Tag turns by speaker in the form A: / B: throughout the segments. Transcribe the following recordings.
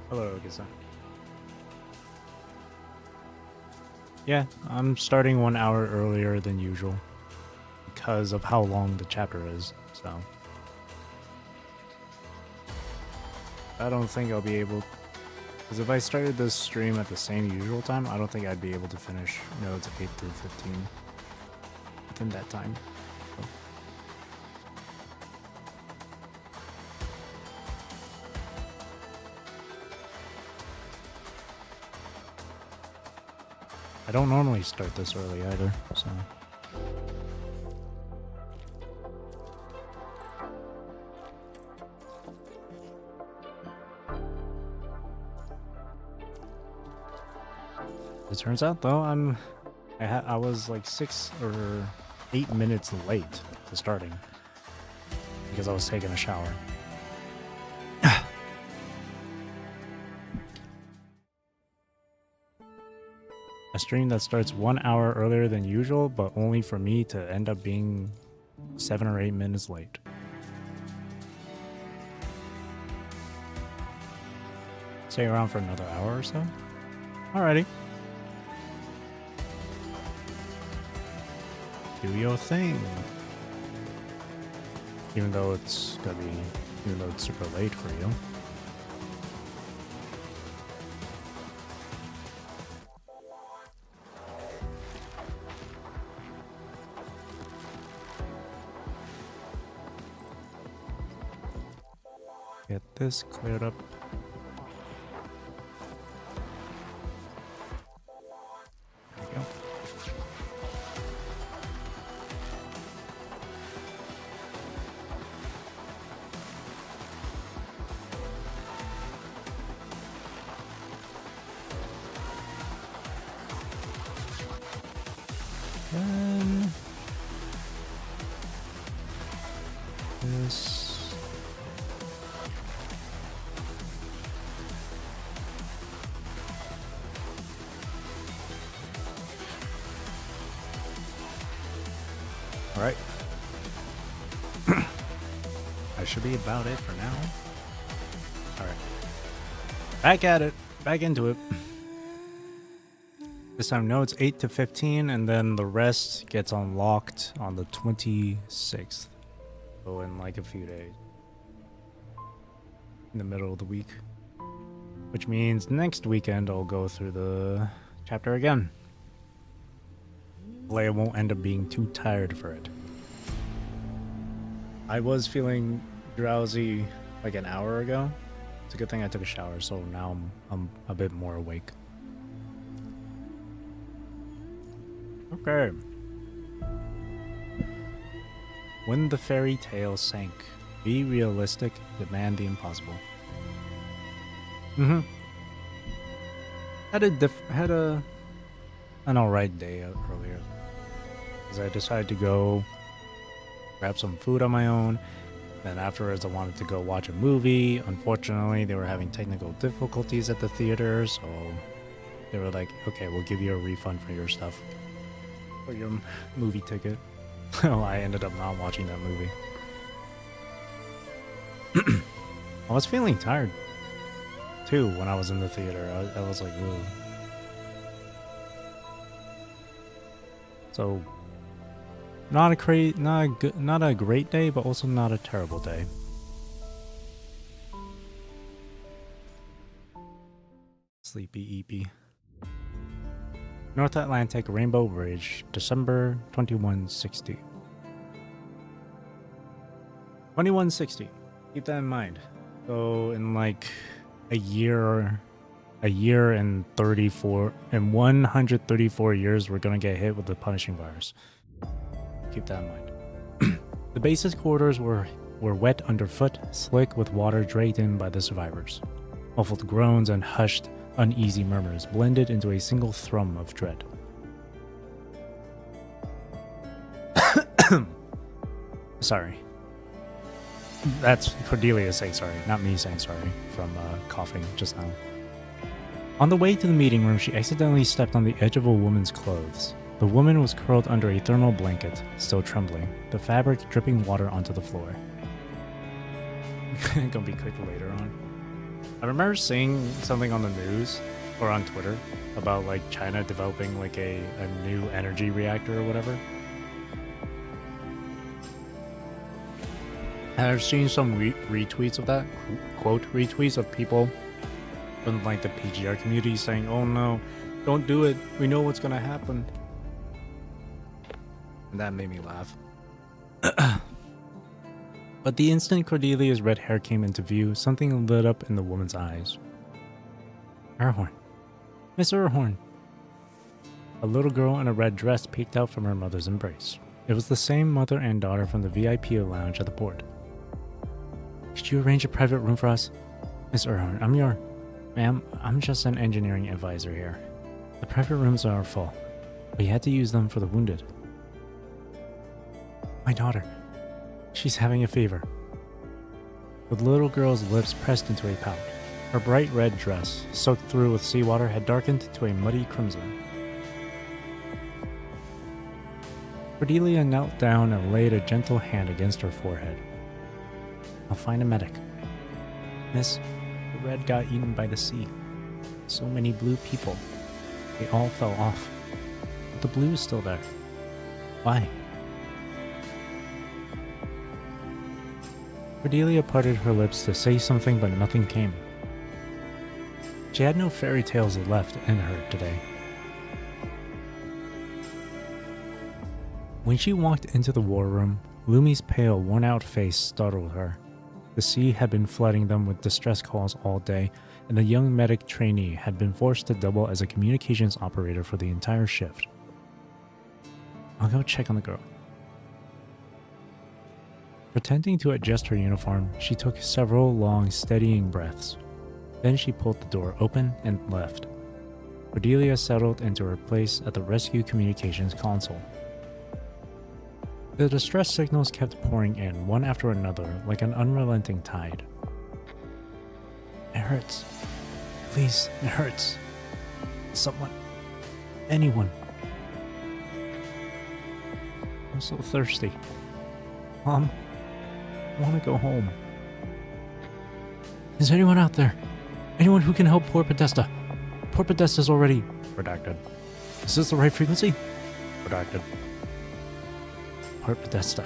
A: Hello, Ogisa. Yeah, I'm starting 1 hour earlier than usual because of how long the chapter is, so I don't think I'll be able, because if I started this stream at the same usual time, I don't think I'd be able to finish nodes 8 through 15 within that time. So. I don't normally start this early either, so. It turns out though, I was like 6 or 8 minutes late to starting because I was taking a shower. A stream that starts 1 hour earlier than usual, but only for me to end up being 7 or 8 minutes late. Stay around for another hour or so? Alrighty. Do your thing. Even though it's super late for you. Get this cleared up. There we go. Then this. All right. That should be about it for now. All right. Back at it. Back into it. This time, no, it's 8 to 15, and then the rest gets unlocked on the 26th. So in like a few days. In the middle of the week. Which means next weekend I'll go through the chapter again. Hopefully I won't end up being too tired for it. I was feeling drowsy like an hour ago. It's a good thing I took a shower, so now I'm a bit more awake. Okay. When the fairy tale sank, be realistic, demand the impossible. Had an alright day earlier. Because I decided to go grab some food on my own. Then afterwards I wanted to go watch a movie. Unfortunately, they were having technical difficulties at the theater, so they were like, okay, we'll give you a refund for your stuff. For your movie ticket. So I ended up not watching that movie. I was feeling tired too when I was in the theater. I was like, ooh. So not a great day, but also not a terrible day. Sleepy eepy. North Atlantic Rainbow Bridge, December 2160. 2160. Keep that in mind. So in like a year and 134 years, we're gonna get hit with the punishing virus. Keep that in mind. The base's corridors were wet underfoot, slick with water dragged in by the survivors. Muffled groans and hushed, uneasy murmurs blended into a single thrum of dread. Sorry. That's Cordelia saying sorry, not me saying sorry from coughing just now. On the way to the meeting room, she accidentally stepped on the edge of a woman's clothes. The woman was curled under a thermal blanket, still trembling, the fabric dripping water onto the floor. Gonna be quick later on. I remember seeing something on the news or on Twitter about like China developing like a new energy reactor or whatever. And I've seen some retweets of that, quote retweets of people from like the PGR community saying, "Oh no, don't do it. We know what's gonna happen." And that made me laugh. But the instant Cordelia's red hair came into view, something lit up in the woman's eyes. Erhorn. Miss Erhorn. A little girl in a red dress peeked out from her mother's embrace. It was the same mother and daughter from the VIP lounge at the port. Could you arrange a private room for us? Miss Erhorn, Ma'am, I'm just an engineering advisor here. The private rooms are full. We had to use them for the wounded. My daughter. She's having a fever. The little girl's lips pressed into a pout. Her bright red dress, soaked through with seawater, had darkened to a muddy crimson. Cordelia knelt down and laid a gentle hand against her forehead. I'll find a medic. Miss, the red got eaten by the sea. So many blue people. They all fell off. But the blue is still there. Why? Cordelia parted her lips to say something, but nothing came. She had no fairy tales left in her today. When she walked into the war room, Lumi's pale, worn-out face startled her. The sea had been flooding them with distress calls all day, and the young medic trainee had been forced to double as a communications operator for the entire shift. I'll go check on the girl. Pretending to adjust her uniform, she took several long, steadying breaths. Then she pulled the door open and left. Cordelia settled into her place at the rescue communications console. The distress signals kept pouring in, one after another, like an unrelenting tide. It hurts. Please, it hurts. Someone. Anyone. I'm so thirsty. Mom, I want to go home. Is anyone out there? Anyone who can help poor Podesta? Poor Podesta's already... Redacted. Is this the right frequency? Redacted. Poor Podesta.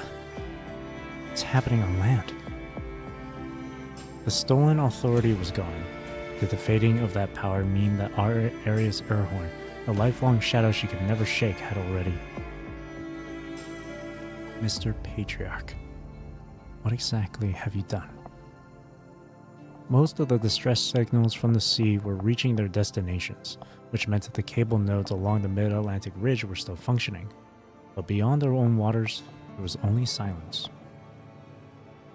A: What's happening on land? The stolen authority was gone. Did the fading of that power mean that our Arius Erhorn, the lifelong shadow she could never shake, had already... Mr. Patriarch, what exactly have you done? Most of the distress signals from the sea were reaching their destinations, which meant that the cable nodes along the mid-Atlantic ridge were still functioning. But beyond their own waters, there was only silence.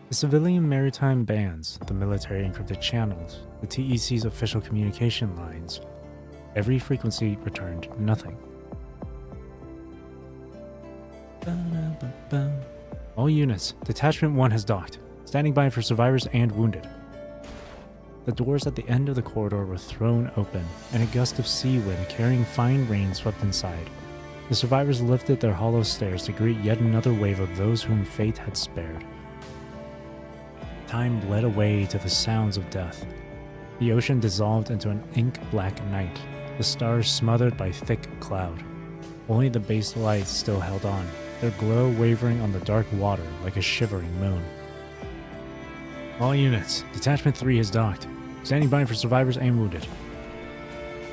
A: The civilian maritime bands, the military encrypted channels, the TEC's official communication lines, every frequency returned nothing. All units, Detachment 1 has docked, standing by for survivors and wounded. The doors at the end of the corridor were thrown open, and a gust of sea wind carrying fine rain swept inside. The survivors lifted their hollow stairs to greet yet another wave of those whom fate had spared. Time bled away to the sounds of death. The ocean dissolved into an ink-black night, the stars smothered by thick cloud. Only the base lights still held on, their glow wavering on the dark water like a shivering moon. All units, Detachment 3 has docked, standing by for survivors and wounded.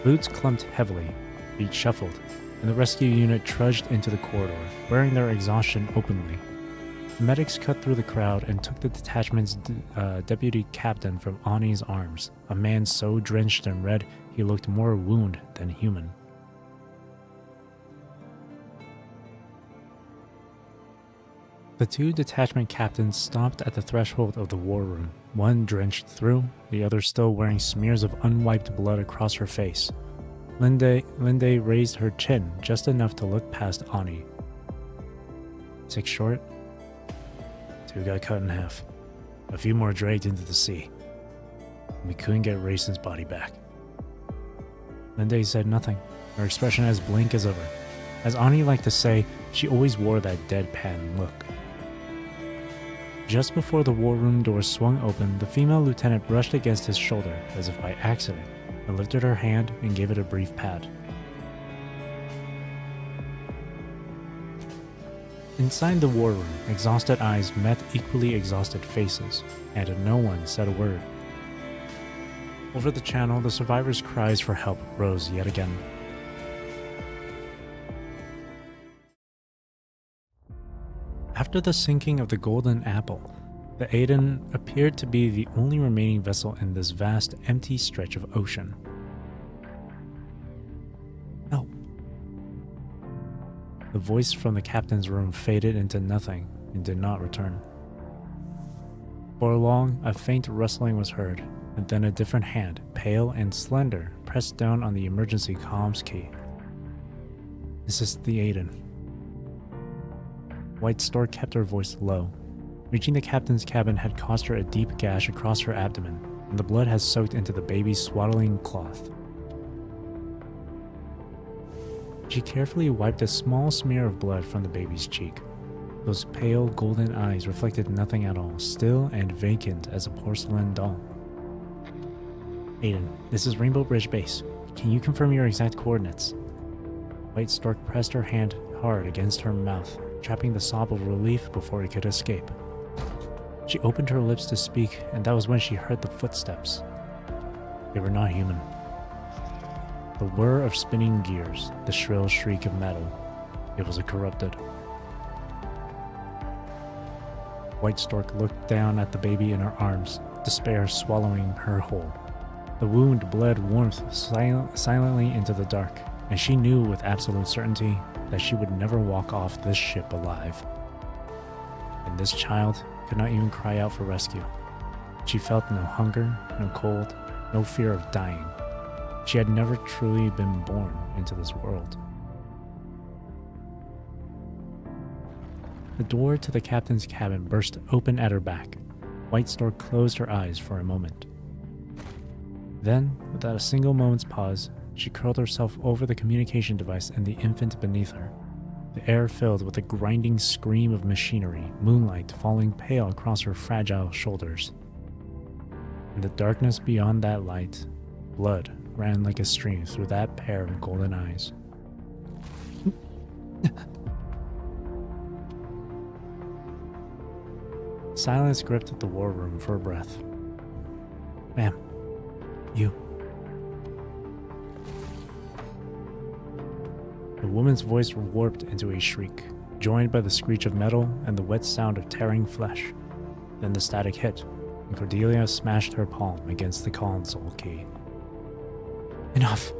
A: Boots clumped heavily, feet shuffled, and the rescue unit trudged into the corridor, wearing their exhaustion openly. The medics cut through the crowd and took the detachment's deputy captain from Ani's arms, a man so drenched in red he looked more wound than human. The two detachment captains stopped at the threshold of the war room, one drenched through, the other still wearing smears of unwiped blood across her face. Linde raised her chin just enough to look past Ani. 6 short. 2 got cut in half. A few more dragged into the sea. We couldn't get Rayson's body back. Linde said nothing, her expression as blank as ever. As Ani liked to say, she always wore that deadpan look. Just before the war room doors swung open, the female lieutenant brushed against his shoulder as if by accident and lifted her hand and gave it a brief pat. Inside the war room, exhausted eyes met equally exhausted faces, and no one said a word. Over the channel, the survivors' cries for help rose yet again. After the sinking of the Golden Apple, the Aden appeared to be the only remaining vessel in this vast, empty stretch of ocean. Help. The voice from the captain's room faded into nothing and did not return. For long, a faint rustling was heard, and then a different hand, pale and slender, pressed down on the emergency comms key. This is the Aden. White Stork kept her voice low. Reaching the captain's cabin had caused her a deep gash across her abdomen, and the blood had soaked into the baby's swaddling cloth. She carefully wiped a small smear of blood from the baby's cheek. Those pale golden eyes reflected nothing at all, still and vacant as a porcelain doll. Aiden, this is Rainbow Bridge Base. Can you confirm your exact coordinates? White Stork pressed her hand hard against her mouth, trapping the sob of relief before it could escape. She opened her lips to speak, and that was when she heard the footsteps. They were not human. The whir of spinning gears, the shrill shriek of metal. It was a corrupted. White Stork looked down at the baby in her arms, despair swallowing her whole. The wound bled warmth silently into the dark, and she knew with absolute certainty that she would never walk off this ship alive. And this child could not even cry out for rescue. She felt no hunger, no cold, no fear of dying. She had never truly been born into this world. The door to the captain's cabin burst open at her back. White Stork closed her eyes for a moment. Then, without a single moment's pause, she curled herself over the communication device and the infant beneath her. The air filled with a grinding scream of machinery, moonlight falling pale across her fragile shoulders. In the darkness beyond that light, blood ran like a stream through that pair of golden eyes. Silence gripped the war room for a breath. Ma'am, you. The woman's voice warped into a shriek, joined by the screech of metal and the wet sound of tearing flesh. Then the static hit, and Cordelia smashed her palm against the console key. Enough!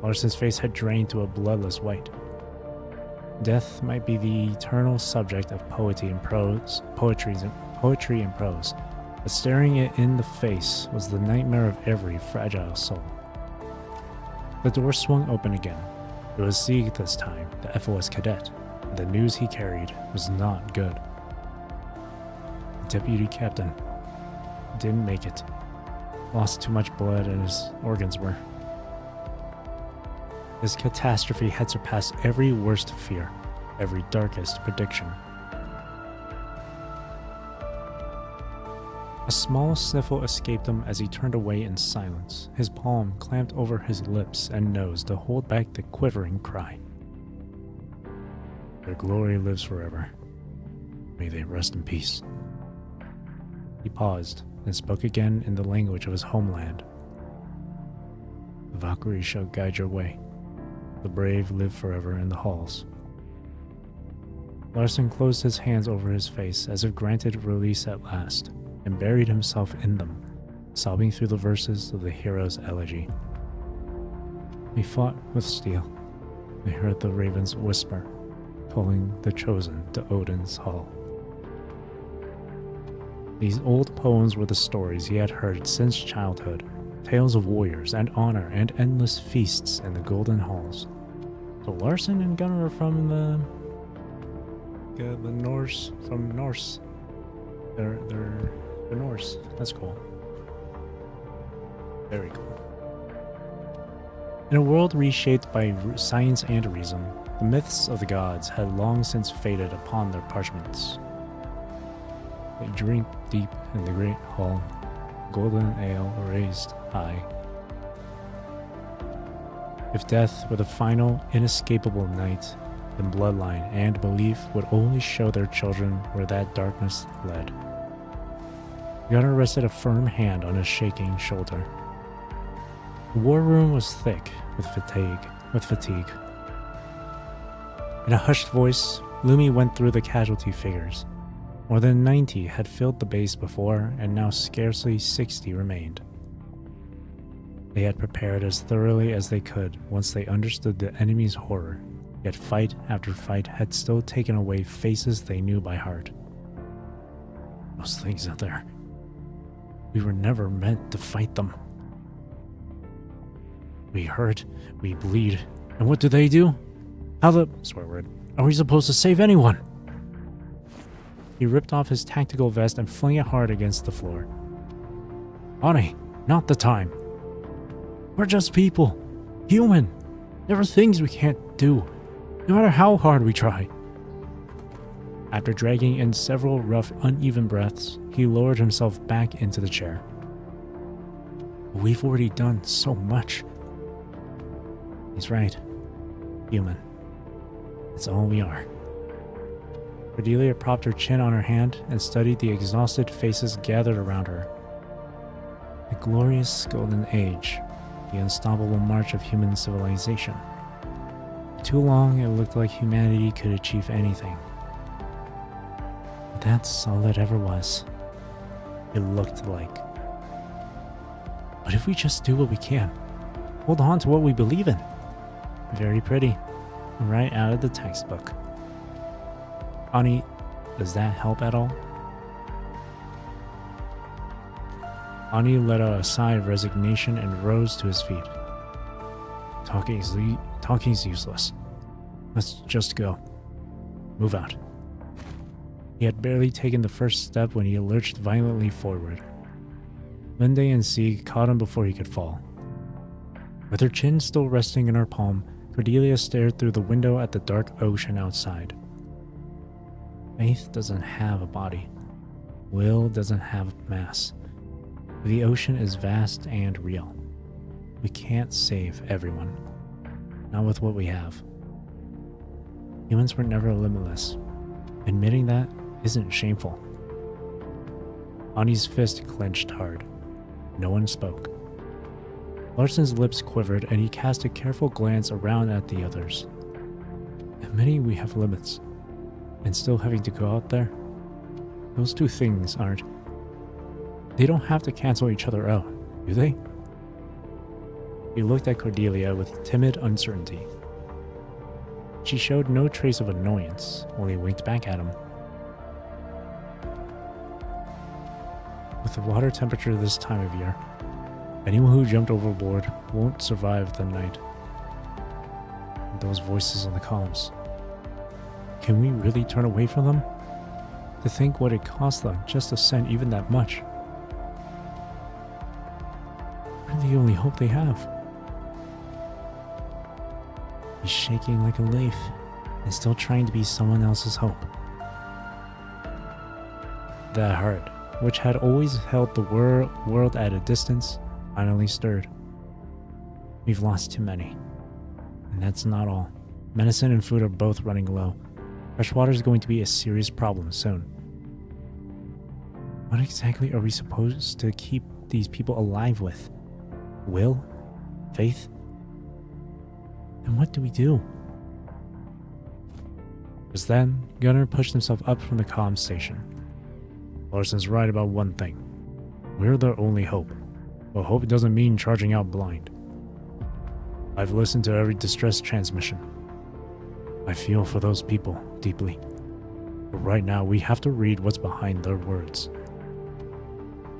A: Larson's face had drained to a bloodless white. Death might be the eternal subject of poetry and prose, but staring it in the face was the nightmare of every fragile soul. The door swung open again. It was Sieg this time, the FOS cadet, and the news he carried was not good. The deputy captain didn't make it. Lost too much blood and his organs were. This catastrophe had surpassed every worst fear, every darkest prediction. A small sniffle escaped him as he turned away in silence, his palm clamped over his lips and nose to hold back the quivering cry. Their glory lives forever. May they rest in peace. He paused and spoke again in the language of his homeland. The Valkyries shall guide your way. The brave live forever in the halls. Larson closed his hands over his face as if granted release at last, and buried himself in them, sobbing through the verses of the hero's elegy. We fought with steel. We heard the ravens whisper, calling the chosen to Odin's hall. These old poems were the stories he had heard since childhood, tales of warriors and honor and endless feasts in the golden halls. So Larson and Gunnar are from the Norse, from Norse. They're the Norse. That's cool. Very cool. In a world reshaped by science and reason, the myths of the gods had long since faded upon their parchments. They drink deep in the great hall, golden ale raised high. If death were the final, inescapable night, then bloodline and belief would only show their children where that darkness led. Gunnar rested a firm hand on his shaking shoulder. The war room was thick with fatigue. In a hushed voice, Lumi went through the casualty figures. More than 90 had filled the base before, and now scarcely 60 remained. They had prepared as thoroughly as they could once they understood the enemy's horror, yet fight after fight had still taken away faces they knew by heart. Those things out there. We were never meant to fight them. We hurt, we bleed, and what do? How the swear word are we supposed to save anyone? He ripped off his tactical vest and flung it hard against the floor. Ani, not the time. We're just people. Human. There are things we can't do, no matter how hard we try. After dragging in several rough, uneven breaths, he lowered himself back into the chair. We've already done so much. He's right. Human. That's all we are. Cordelia propped her chin on her hand and studied the exhausted faces gathered around her. The glorious golden age, the unstoppable march of human civilization. For too long, it looked like humanity could achieve anything. But that's all it ever was. It looked like. But if we just do what we can, hold on to what we believe in. Very pretty. Right out of the textbook. Ani, does that help at all? Ani let out a sigh of resignation and rose to his feet. Talking's useless. Let's just go. Move out. He had barely taken the first step when he lurched violently forward. Linde and Sieg caught him before he could fall. With her chin still resting in her palm, Cordelia stared through the window at the dark ocean outside. Faith doesn't have a body. Will doesn't have mass. The ocean is vast and real. We can't save everyone. Not with what we have. Humans were never limitless. Admitting that isn't shameful. Ani's fist clenched hard. No one spoke. Larson's lips quivered and he cast a careful glance around at the others. Admitting we have limits, and still having to go out there? Those two things aren't... They don't have to cancel each other out, do they? He looked at Cordelia with timid uncertainty. She showed no trace of annoyance, only winked back at him. With the water temperature this time of year, anyone who jumped overboard won't survive the night. And those voices on the comms. Can we really turn away from them? To think what it cost them just to send even that much. We're the only hope they have. He's shaking like a leaf and still trying to be someone else's hope. That heart, which had always held the world at a distance, finally stirred. We've lost too many. And that's not all. Medicine and food are both running low. Fresh water is going to be a serious problem soon. What exactly are we supposed to keep these people alive with? Will? Faith? And what do we do? Just then, Gunnar pushed himself up from the comm station. Larson's right about one thing. We're their only hope. But hope doesn't mean charging out blind. I've listened to every distress transmission. I feel for those people deeply. But right now, we have to read what's behind their words.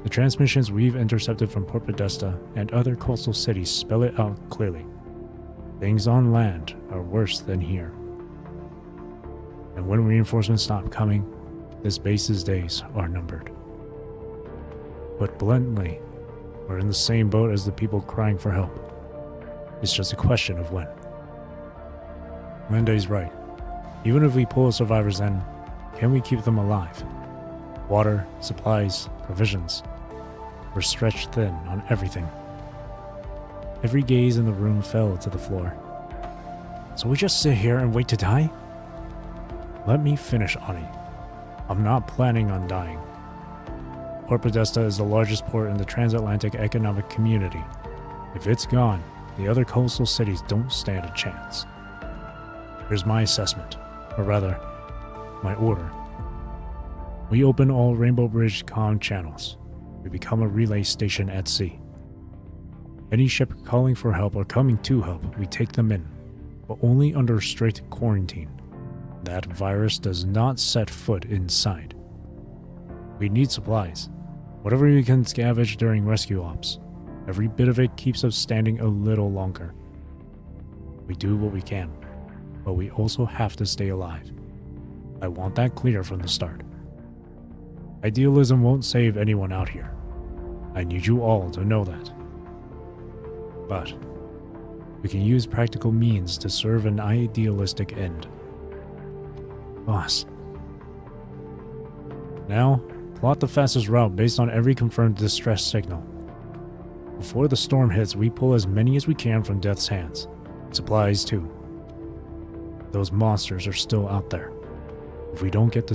A: The transmissions we've intercepted from Port Podesta and other coastal cities spell it out clearly. Things on land are worse than here. And when reinforcements stop coming, this base's days are numbered. Put bluntly, we're in the same boat as the people crying for help. It's just a question of when. Linde's right. Even if we pull survivors in, can we keep them alive? Water, supplies, provisions. We're stretched thin on everything. Every gaze in the room fell to the floor. So we just sit here and wait to die? Let me finish, Ani. I'm not planning on dying. Port Podesta is the largest port in the transatlantic economic community. If it's gone, the other coastal cities don't stand a chance. Here's my assessment, or rather, my order. We open all Rainbow Bridge comm channels. We become a relay station at sea. Any ship calling for help or coming to help, we take them in, but only under strict quarantine. That virus does not set foot inside. We need supplies. Whatever we can scavenge during rescue ops. Every bit of it keeps us standing a little longer. We do what we can, but we also have to stay alive. I want that clear from the start. Idealism won't save anyone out here. I need you all to know that. But we can use practical means to serve an idealistic end. Boss. Now, plot the fastest route based on every confirmed distress signal. Before the storm hits, we pull as many as we can from Death's hands. Supplies too. Those monsters are still out there. If we don't get to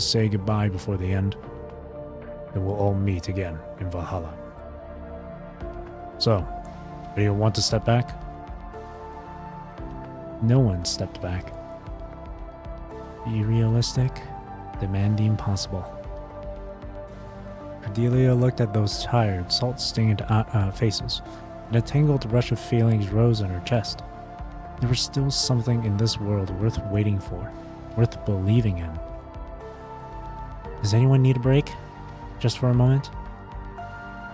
A: say goodbye before the end, then we'll all meet again in Valhalla. So, anyone want to step back? No one stepped back. Be realistic, demand the impossible. Cordelia looked at those tired, salt-stained faces, and a tangled rush of feelings rose in her chest. There was still something in this world worth waiting for, worth believing in. Does anyone need a break? Just for a moment?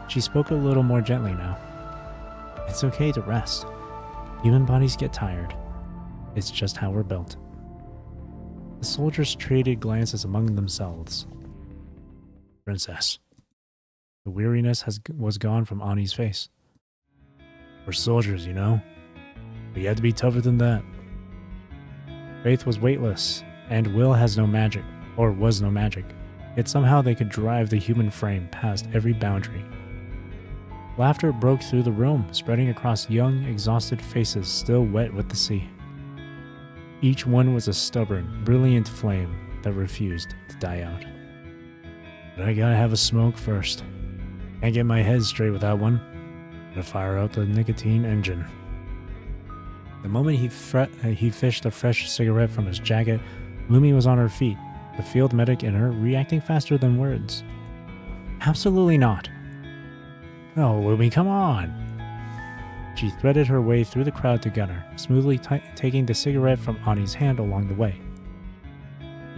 A: She spoke a little more gently now. It's okay to rest. Human bodies get tired. It's just how we're built. The soldiers traded glances among themselves. Princess. The weariness was gone from Ani's face. We're soldiers, you know. We had to be tougher than that. Faith was weightless, and will has no magic, or was no magic. Yet somehow they could drive the human frame past every boundary. Laughter broke through the room, spreading across young, exhausted faces still wet with the sea. Each one was a stubborn, brilliant flame that refused to die out. But I gotta have a smoke first. Can't get my head straight without one. Gotta fire out the nicotine engine. The moment he fished a fresh cigarette from his jacket, Lumi was on her feet, the field medic in her reacting faster than words. Absolutely not. Oh, Lumi, come on. She threaded her way through the crowd to Gunnar, smoothly taking the cigarette from Ani's hand along the way.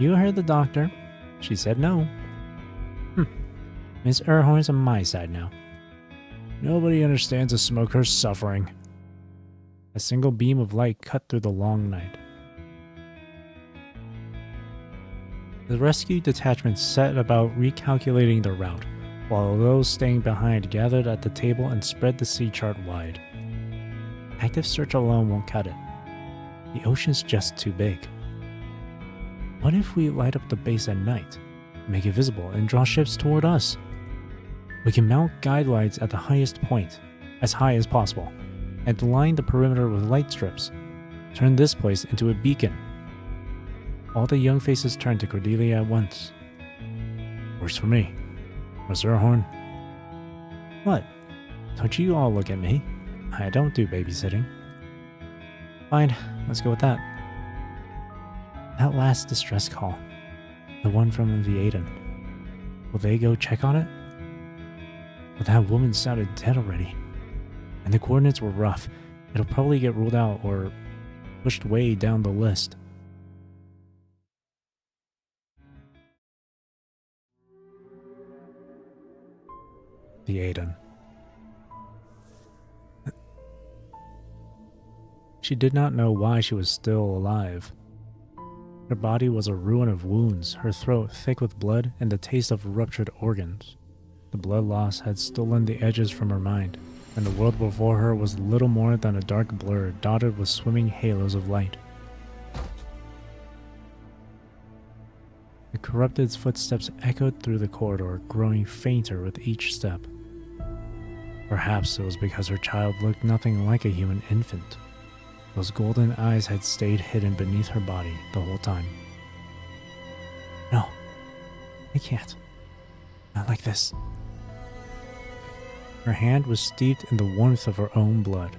A: You heard the doctor. She said no. Miss Erhorn's on my side now. Nobody understands a smoker's suffering. A single beam of light cut through the long night. The rescue detachment set about recalculating their route, while those staying behind gathered at the table and spread the sea chart wide. Active search alone won't cut it. The ocean's just too big. What if we light up the base at night, make it visible, and draw ships toward us? We can mount guide lights at the highest point, as high as possible, and line the perimeter with light strips. Turn this place into a beacon. All the young faces turned to Cordelia at once. Works for me. Miss Erhorn. What? Don't you all look at me. I don't do babysitting. Fine, let's go with that. That last distress call. The one from the Aiden. Will they go check on it? But that woman sounded dead already. And the coordinates were rough. It'll probably get ruled out or pushed way down the list. The Aiden. She did not know why she was still alive. Her body was a ruin of wounds, her throat thick with blood and the taste of ruptured organs. The blood loss had stolen the edges from her mind, and the world before her was little more than a dark blur dotted with swimming halos of light. The corrupted footsteps echoed through the corridor, growing fainter with each step. Perhaps it was because her child looked nothing like a human infant. Those golden eyes had stayed hidden beneath her body the whole time. No, I can't. Not like this. Her hand was steeped in the warmth of her own blood.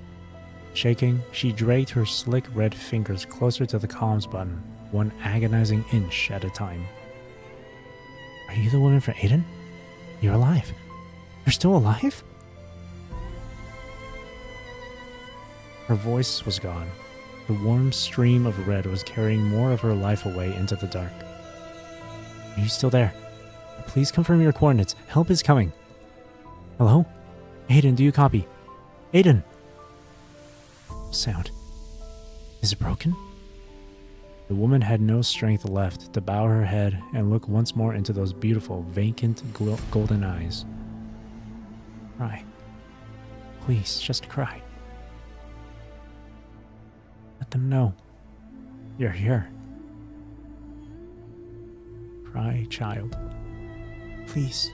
A: Shaking, she dragged her slick red fingers closer to the comms button, one agonizing inch at a time. Are you the woman for Aiden? You're alive. You're still alive? Her voice was gone. The warm stream of red was carrying more of her life away into the dark. Are you still there? Please confirm your coordinates. Help is coming. Hello? Aiden, do you copy? Aiden! Sound. Is it broken? The woman had no strength left to bow her head and look once more into those beautiful, vacant, golden eyes. Cry. Please, just cry. Let them know. You're here. Cry, child. Please.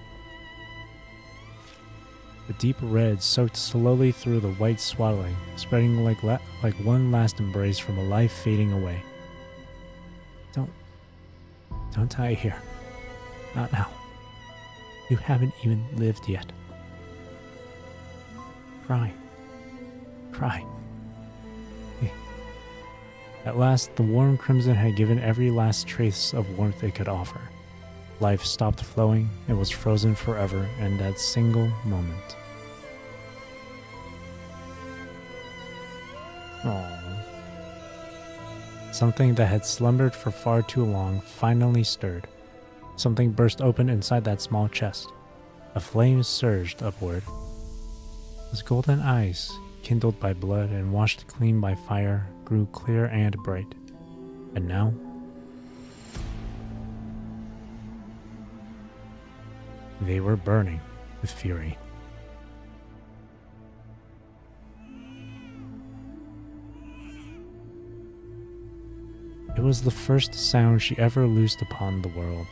A: The deep red soaked slowly through the white swaddling, spreading like one last embrace from a life fading away. Don't die here. Not now. You haven't even lived yet. Cry. Cry. At last, the warm crimson had given every last trace of warmth it could offer. Life stopped flowing and was frozen forever in that single moment. Aww. Something that had slumbered for far too long finally stirred. Something burst open inside that small chest. A flame surged upward. Those golden eyes, kindled by blood and washed clean by fire, grew clear and bright. And now, they were burning with fury. It was the first sound she ever loosed upon the world.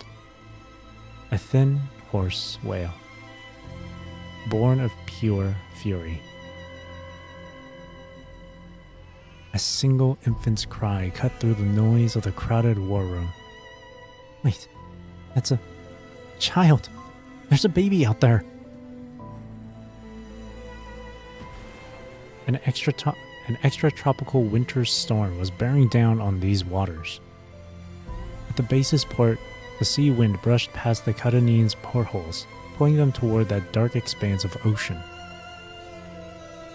A: A thin, hoarse wail, born of pure fury. A single infant's cry cut through the noise of the crowded war room. Wait, that's a child. There's a baby out there. An extratropical winter storm was bearing down on these waters. At the base's port, the sea wind brushed past the Cutanine's portholes, pulling them toward that dark expanse of ocean.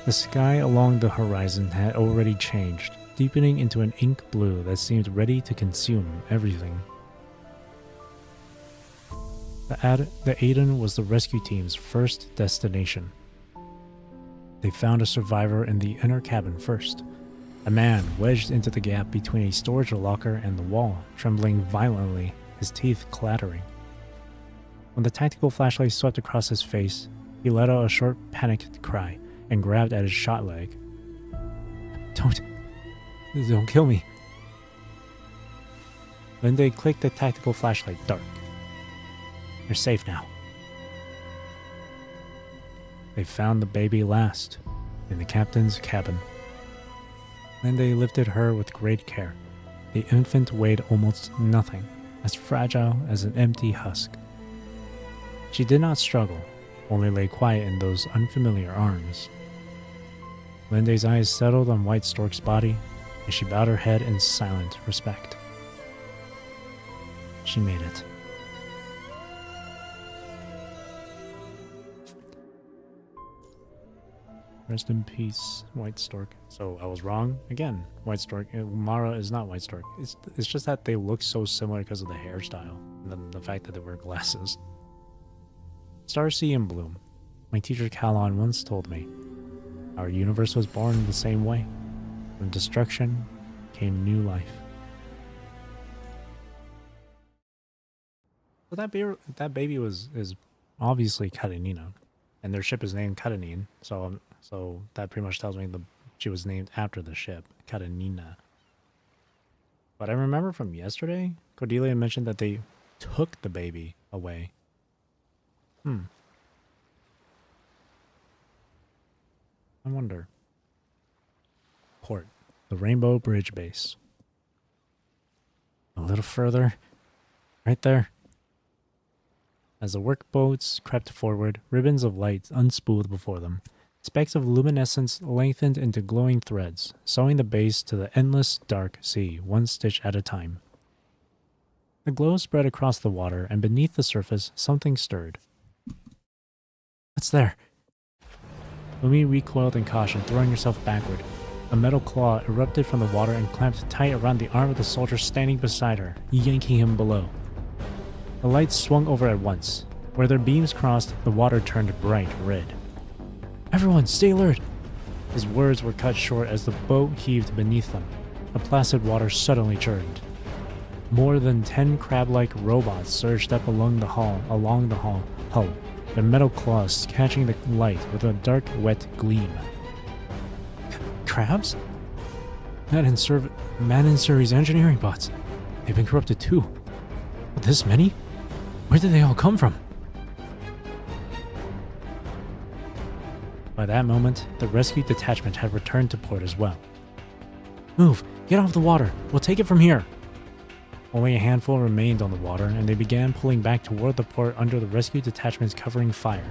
A: The sky along the horizon had already changed, deepening into an ink blue that seemed ready to consume everything. The Aiden was the rescue team's first destination. They found a survivor in the inner cabin first, a man wedged into the gap between a storage locker and the wall, trembling violently, his teeth clattering. When the tactical flashlight swept across his face, he let out a short, panicked cry and grabbed at his shot leg. Don't kill me. Then they clicked the tactical flashlight dark. You're safe now. They found the baby last, in the captain's cabin. Then they lifted her with great care. The infant weighed almost nothing, as fragile as an empty husk. She did not struggle, only lay quiet in those unfamiliar arms. Linde's eyes settled on White Stork's body, and she bowed her head in silent respect. She made it. Rest in peace, White Stork. So I was wrong again. White Stork. Mara is not White Stork. It's just that they look so similar because of the hairstyle and then the fact that they wear glasses. Starseed and Bloom. My teacher Calon once told me, our universe was born the same way. From destruction came new life. So that baby is obviously Karenina, and their ship is named Karenine. So that pretty much tells me she was named after the ship, Karenina. But I remember from yesterday, Cordelia mentioned that they took the baby away. I wonder. Port. The Rainbow Bridge Base. A little further. Right there. As the workboats crept forward, ribbons of light unspooled before them. Specks of luminescence lengthened into glowing threads, sewing the base to the endless dark sea, one stitch at a time. The glow spread across the water, and beneath the surface, something stirred. What's there? Lumi recoiled in caution, throwing herself backward. A metal claw erupted from the water and clamped tight around the arm of the soldier standing beside her, yanking him below. The lights swung over at once. Where their beams crossed, the water turned bright red. "Everyone, stay alert!" His words were cut short as the boat heaved beneath them. The placid water suddenly churned. More than 10 crab-like robots surged up along the hull, their metal claws catching the light with a dark, wet gleam. Crabs? Manansuri's engineering bots. They've been corrupted too. But this many? Where did they all come from? By that moment, the rescue detachment had returned to port as well. Move! Get off the water! We'll take it from here! Only a handful remained on the water, and they began pulling back toward the port under the rescue detachment's covering fire.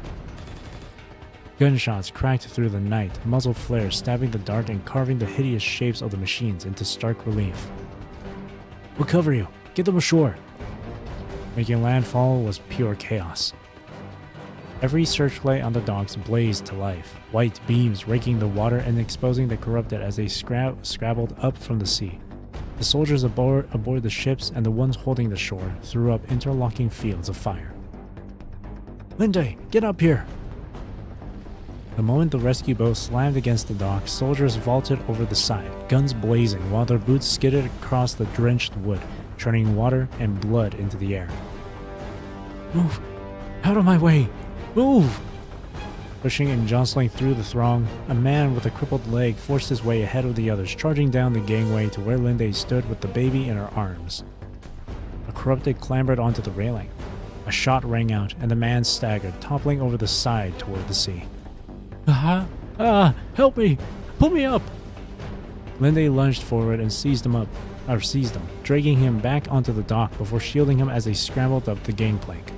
A: Gunshots cracked through the night, muzzle flares stabbing the dark and carving the hideous shapes of the machines into stark relief. We'll cover you! Get them ashore! Making landfall was pure chaos. Every searchlight on the docks blazed to life, white beams raking the water and exposing the corrupted as they scrabbled up from the sea. The soldiers aboard the ships and the ones holding the shore threw up interlocking fields of fire. Linde, get up here! The moment the rescue boat slammed against the dock, soldiers vaulted over the side, guns blazing, while their boots skidded across the drenched wood, churning water and blood into the air. Move! Out of my way! Move! Pushing and jostling through the throng, a man with a crippled leg forced his way ahead of the others, charging down the gangway to where Linde stood with the baby in her arms. A corrupted clambered onto the railing. A shot rang out, and the man staggered, toppling over the side toward the sea. Help me! Pull me up! Linde lunged forward and seized him, dragging him back onto the dock before shielding him as they scrambled up the gangplank.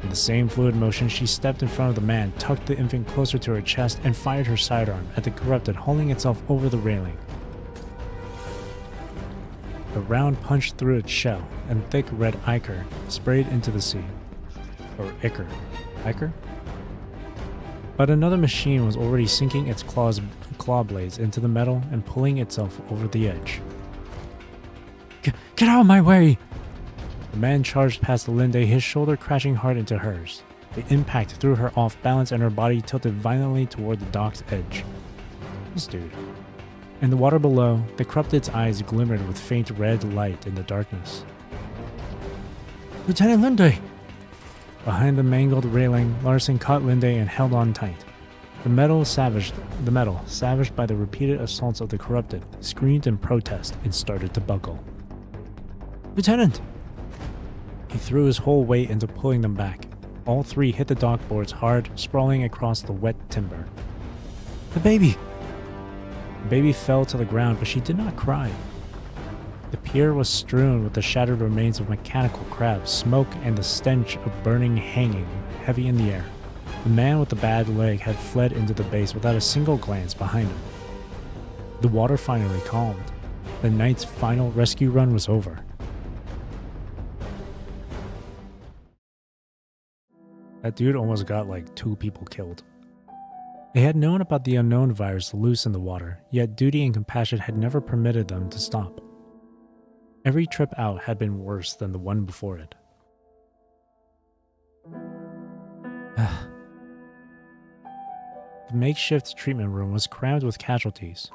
A: In the same fluid motion, she stepped in front of the man, tucked the infant closer to her chest, and fired her sidearm at the corrupted, hauling itself over the railing. The round punched through its shell, and thick red ichor sprayed into the sea. Or ichor. Ichor? But another machine was already sinking its claw blades into the metal and pulling itself over the edge. Get out of my way! The man charged past Linde, his shoulder crashing hard into hers. The impact threw her off balance and her body tilted violently toward the dock's edge. This dude. In the water below, the corrupted's eyes glimmered with faint red light in the darkness. Lieutenant Linde! Behind the mangled railing, Larson caught Linde and held on tight. The metal, savaged by the repeated assaults of the corrupted, screamed in protest and started to buckle. Lieutenant! He threw his whole weight into pulling them back. All three hit the dock boards hard, sprawling across the wet timber. The baby! The baby fell to the ground, but she did not cry. The pier was strewn with the shattered remains of mechanical crabs, smoke and the stench of burning hanging heavy in the air. The man with the bad leg had fled into the base without a single glance behind him. The water finally calmed. The night's final rescue run was over. That dude almost got like 2 people killed. They had known about the unknown virus loose in the water, yet duty and compassion had never permitted them to stop. Every trip out had been worse than the one before it. The makeshift treatment room was crammed with casualties.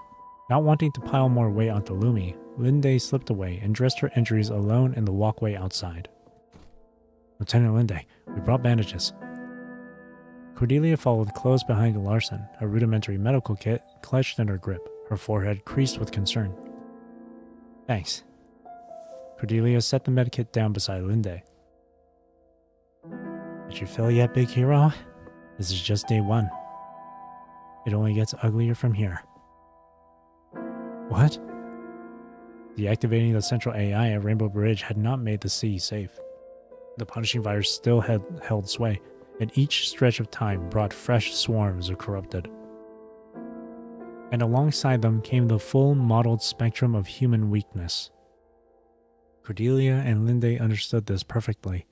A: Not wanting to pile more weight onto Lumi, Linde slipped away and dressed her injuries alone in the walkway outside. Lieutenant Linde, we brought bandages. Cordelia followed close behind Larson, a rudimentary medical kit clutched in her grip, her forehead creased with concern. Thanks. Cordelia set the medkit down beside Linde. Did you feel yet, big hero? This is just day one. It only gets uglier from here. What? Deactivating the central AI at Rainbow Bridge had not made the sea safe. The punishing virus still had held sway, and each stretch of time brought fresh swarms of corrupted. And alongside them came the full modeled spectrum of human weakness. Cordelia and Linde understood this perfectly.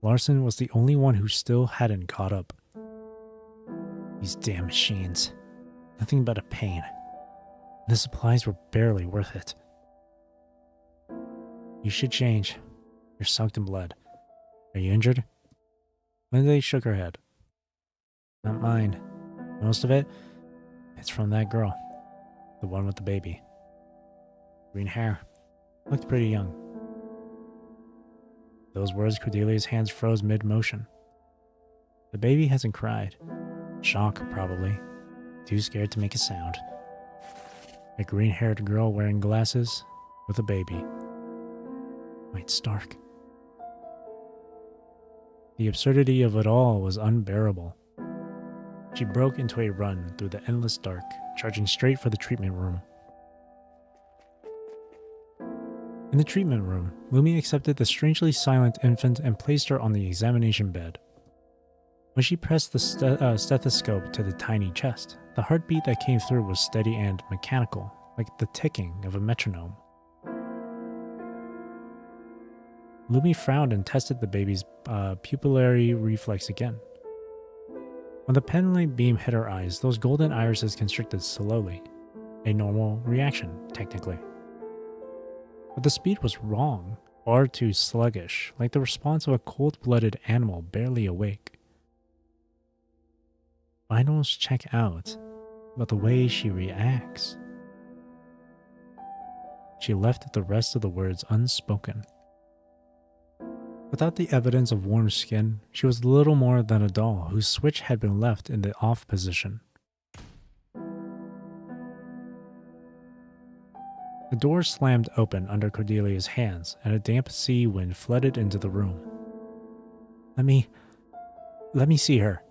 A: Larson was the only one who still hadn't caught up. These damn machines. Nothing but a pain. The supplies were barely worth it. You should change. You're soaked in blood. Are you injured? Linde shook her head. Not mine. Most of it, it's from that girl. The one with the baby. Green hair. Looked pretty young. Those words, Cordelia's hands froze mid-motion. The baby hasn't cried. Shock, probably. Too scared to make a sound. A green-haired girl wearing glasses with a baby. White Stark. The absurdity of it all was unbearable. She broke into a run through the endless dark, charging straight for the treatment room. In the treatment room, Lumi accepted the strangely silent infant and placed her on the examination bed. When she pressed the stethoscope to the tiny chest, the heartbeat that came through was steady and mechanical, like the ticking of a metronome. Lumi frowned and tested the baby's pupillary reflex again. When the penlight beam hit her eyes, those golden irises constricted slowly. A normal reaction, technically. But the speed was wrong, far too sluggish, like the response of a cold-blooded animal barely awake. Vitals check out, but the way she reacts. She left the rest of the words unspoken. Without the evidence of warm skin, she was little more than a doll whose switch had been left in the off position. The door slammed open under Cordelia's hands, and a damp sea wind flooded into the room. Let me see her.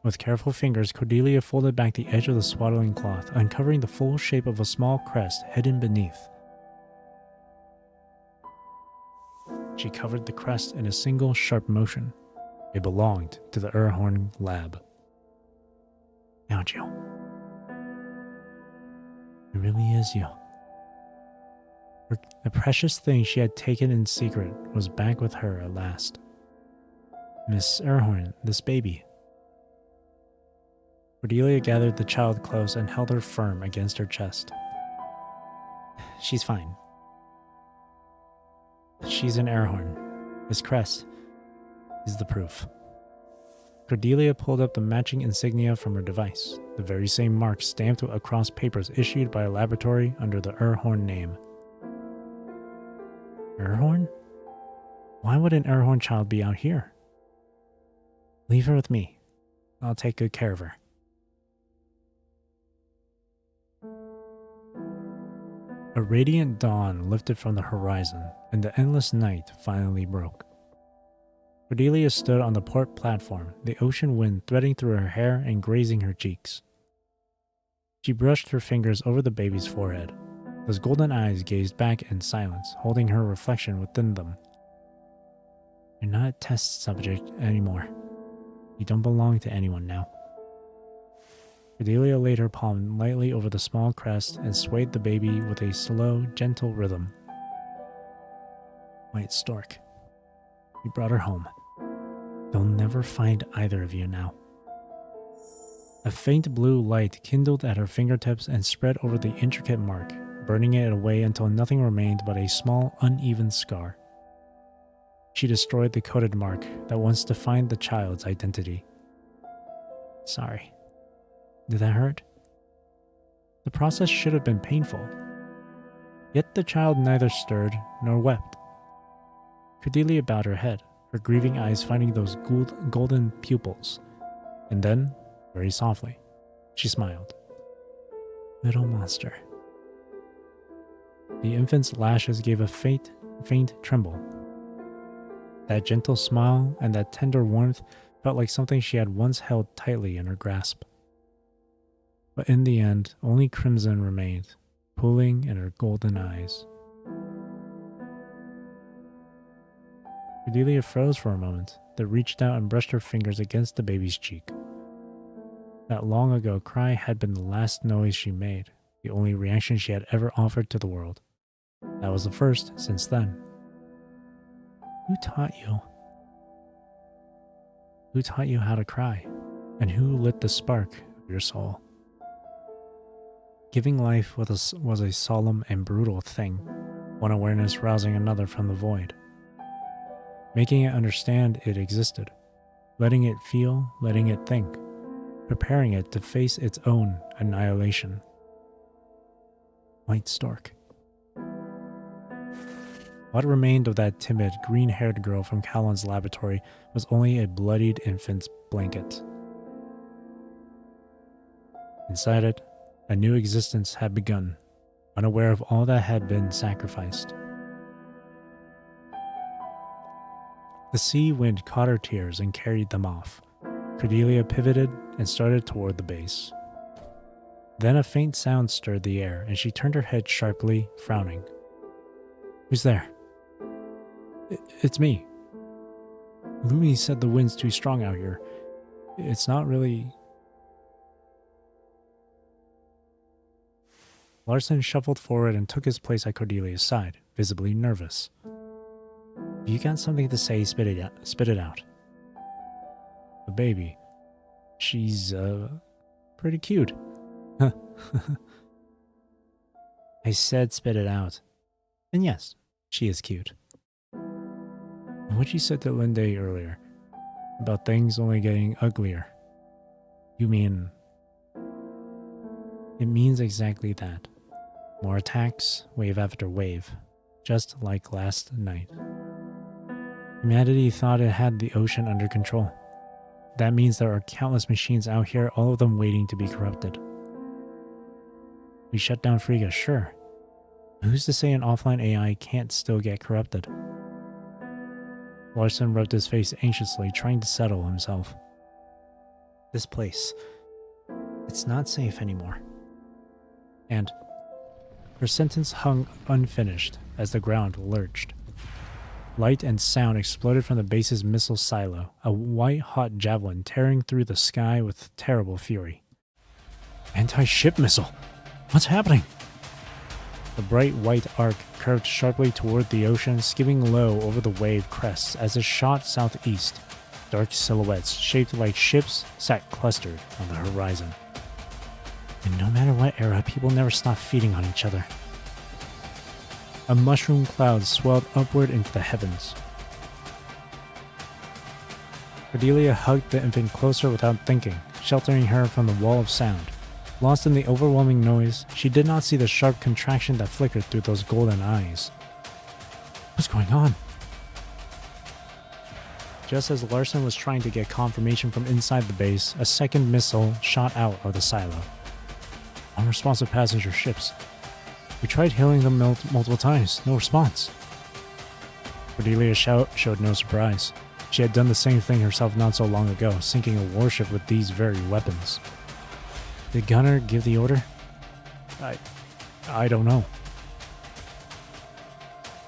A: With careful fingers, Cordelia folded back the edge of the swaddling cloth, uncovering the full shape of a small crest hidden beneath. She covered the crest in a single sharp motion. It belonged to the Erhorn lab. Now, Jill. It really is you. The precious thing she had taken in secret was back with her at last. Miss Erhorn, this baby. Cordelia gathered the child close and held her firm against her chest. She's fine. She's an Erhorn. This crest is the proof. Cordelia pulled up the matching insignia from her device, the very same mark stamped across papers issued by a laboratory under the Erhorn name. Erhorn? Why would an Erhorn child be out here? Leave her with me. I'll take good care of her. A radiant dawn lifted from the horizon, and the endless night finally broke. Cordelia stood on the port platform, the ocean wind threading through her hair and grazing her cheeks. She brushed her fingers over the baby's forehead. Those golden eyes gazed back in silence, holding her reflection within them. You're not a test subject anymore. You don't belong to anyone now. Cordelia laid her palm lightly over the small crest and swayed the baby with a slow, gentle rhythm. White Stork. You brought her home. They'll never find either of you now. A faint blue light kindled at her fingertips and spread over the intricate mark, burning it away until nothing remained but a small, uneven scar. She destroyed the coded mark that once defined the child's identity. Sorry. Did that hurt? The process should have been painful. Yet the child neither stirred nor wept. Cordelia bowed her head, her grieving eyes finding those golden pupils. And then, very softly, she smiled. Little monster. The infant's lashes gave a faint tremble. That gentle smile and that tender warmth felt like something she had once held tightly in her grasp. But in the end, only crimson remained, pooling in her golden eyes. Cordelia froze for a moment, then reached out and brushed her fingers against the baby's cheek. That long ago cry had been the last noise she made, the only reaction she had ever offered to the world. That was the first since then. Who taught you? Who taught you how to cry? And who lit the spark of your soul? Giving life was a solemn and brutal thing, one awareness rousing another from the void. Making it understand it existed, letting it feel, letting it think, preparing it to face its own annihilation. White Stork. What remained of that timid, green-haired girl from Callan's laboratory was only a bloodied infant's blanket. Inside it, a new existence had begun, unaware of all that had been sacrificed. The sea wind caught her tears and carried them off. Cordelia pivoted and started toward the base. Then a faint sound stirred the air, and she turned her head sharply, frowning. "Who's there?" It's me. Louis said the wind's too strong out here. It's not really... Larson shuffled forward and took his place at Cordelia's side, visibly nervous. If you got something to say, spit it out. The baby. She's, pretty cute. I said spit it out. And yes, she is cute. What you said to Linde earlier, about things only getting uglier. You mean... It means exactly that. More attacks, wave after wave, just like last night. Humanity thought it had the ocean under control. That means there are countless machines out here, all of them waiting to be corrupted. We shut down Frigga, sure. Who's to say an offline AI can't still get corrupted? Larson rubbed his face anxiously, trying to settle himself. This place, it's not safe anymore. And her sentence hung unfinished as the ground lurched. Light and sound exploded from the base's missile silo, a white-hot javelin tearing through the sky with terrible fury. Anti-ship missile! What's happening? The bright white arc curved sharply toward the ocean, skimming low over the wave crests as it shot southeast. Dark silhouettes shaped like ships sat clustered on the horizon. And no matter what era, people never stopped feeding on each other. A mushroom cloud swelled upward into the heavens. Cordelia hugged the infant closer without thinking, sheltering her from the wall of sound. Lost in the overwhelming noise, she did not see the sharp contraction that flickered through those golden eyes. What's going on? Just as Larson was trying to get confirmation from inside the base, a second missile shot out of the silo. Unresponsive passenger ships. We tried hailing them multiple times, no response. Cordelia showed no surprise. She had done the same thing herself not so long ago, sinking a warship with these very weapons. Did Gunner give the order? I don't know.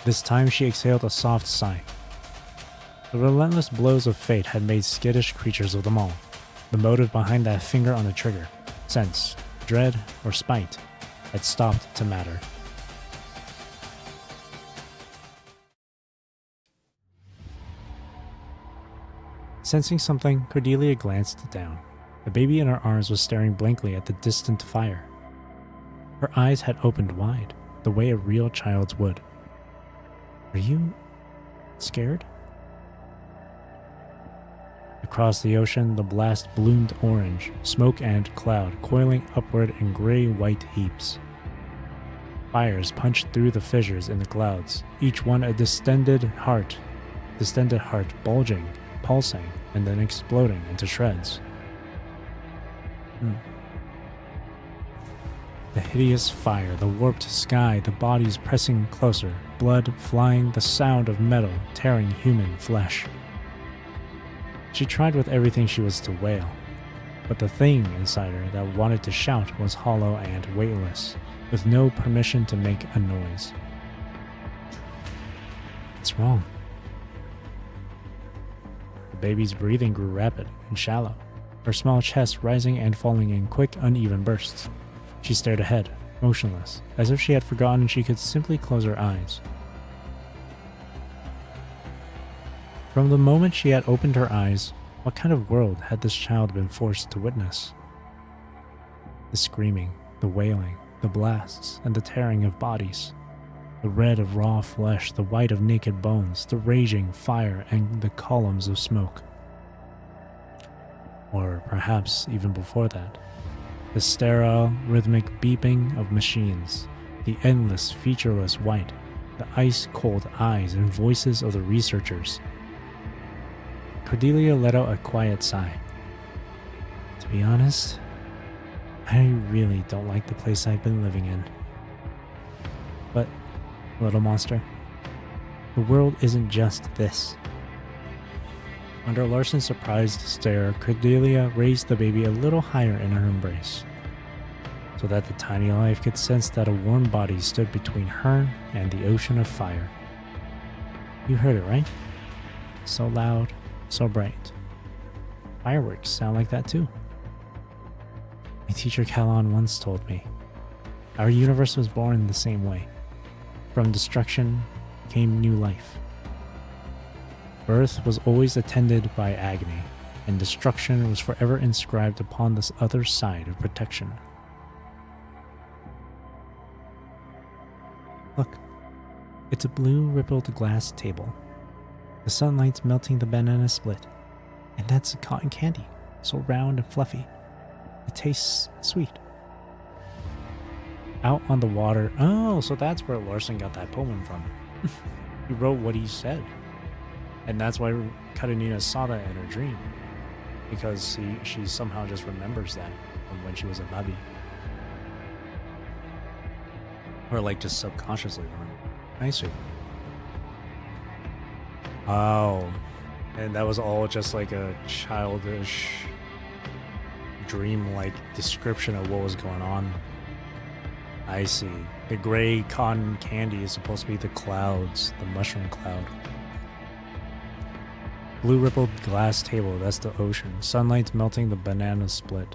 A: This time she exhaled a soft sigh. The relentless blows of fate had made skittish creatures of them all. The motive behind that finger on the trigger, sense, dread, or spite, had stopped to matter. Sensing something, Cordelia glanced down. The baby in her arms was staring blankly at the distant fire. Her eyes had opened wide, the way a real child's would. Are you scared? Across the ocean, the blast bloomed orange, smoke and cloud coiling upward in gray-white heaps. Fires punched through the fissures in the clouds, each one a distended heart bulging, pulsing, and then exploding into shreds. The hideous fire, the warped sky, the bodies pressing closer, blood flying, the sound of metal tearing human flesh. She tried with everything she was to wail, but the thing inside her that wanted to shout was hollow and weightless, with no permission to make a noise. What's wrong? The baby's breathing grew rapid and shallow, her small chest rising and falling in quick, uneven bursts. She stared ahead, motionless, as if she had forgotten she could simply close her eyes. From the moment she had opened her eyes, what kind of world had this child been forced to witness? The screaming, the wailing, the blasts, and the tearing of bodies. The red of raw flesh, the white of naked bones, the raging fire, and the columns of smoke. Or perhaps even before that, the sterile, rhythmic beeping of machines, the endless, featureless white, the ice-cold eyes and voices of the researchers. Cordelia let out a quiet sigh. To be honest, I really don't like the place I've been living in. But, little monster, the world isn't just this. Under Larson's surprised stare, Cordelia raised the baby a little higher in her embrace, so that the tiny life could sense that a warm body stood between her and the ocean of fire. You heard it, right? So loud, so bright. Fireworks sound like that too. My teacher Callan once told me, our universe was born the same way. From destruction came new life. Birth was always attended by agony, and destruction was forever inscribed upon this other side of protection. Look, it's a blue rippled glass table. The sunlight's melting the banana split, and that's cotton candy, so round and fluffy. It tastes sweet. Out on the water. Oh, so that's where Larson got that poem from. He wrote what he said. And that's why Karenina saw that in her dream. Because she somehow just remembers that from when she was a baby. Or like just subconsciously remember. I see. Oh. And that was all just like a childish, dream-like description of what was going on. I see. The gray cotton candy is supposed to be the clouds, the mushroom cloud. Blue rippled glass table, that's the ocean. Sunlight's melting the banana split.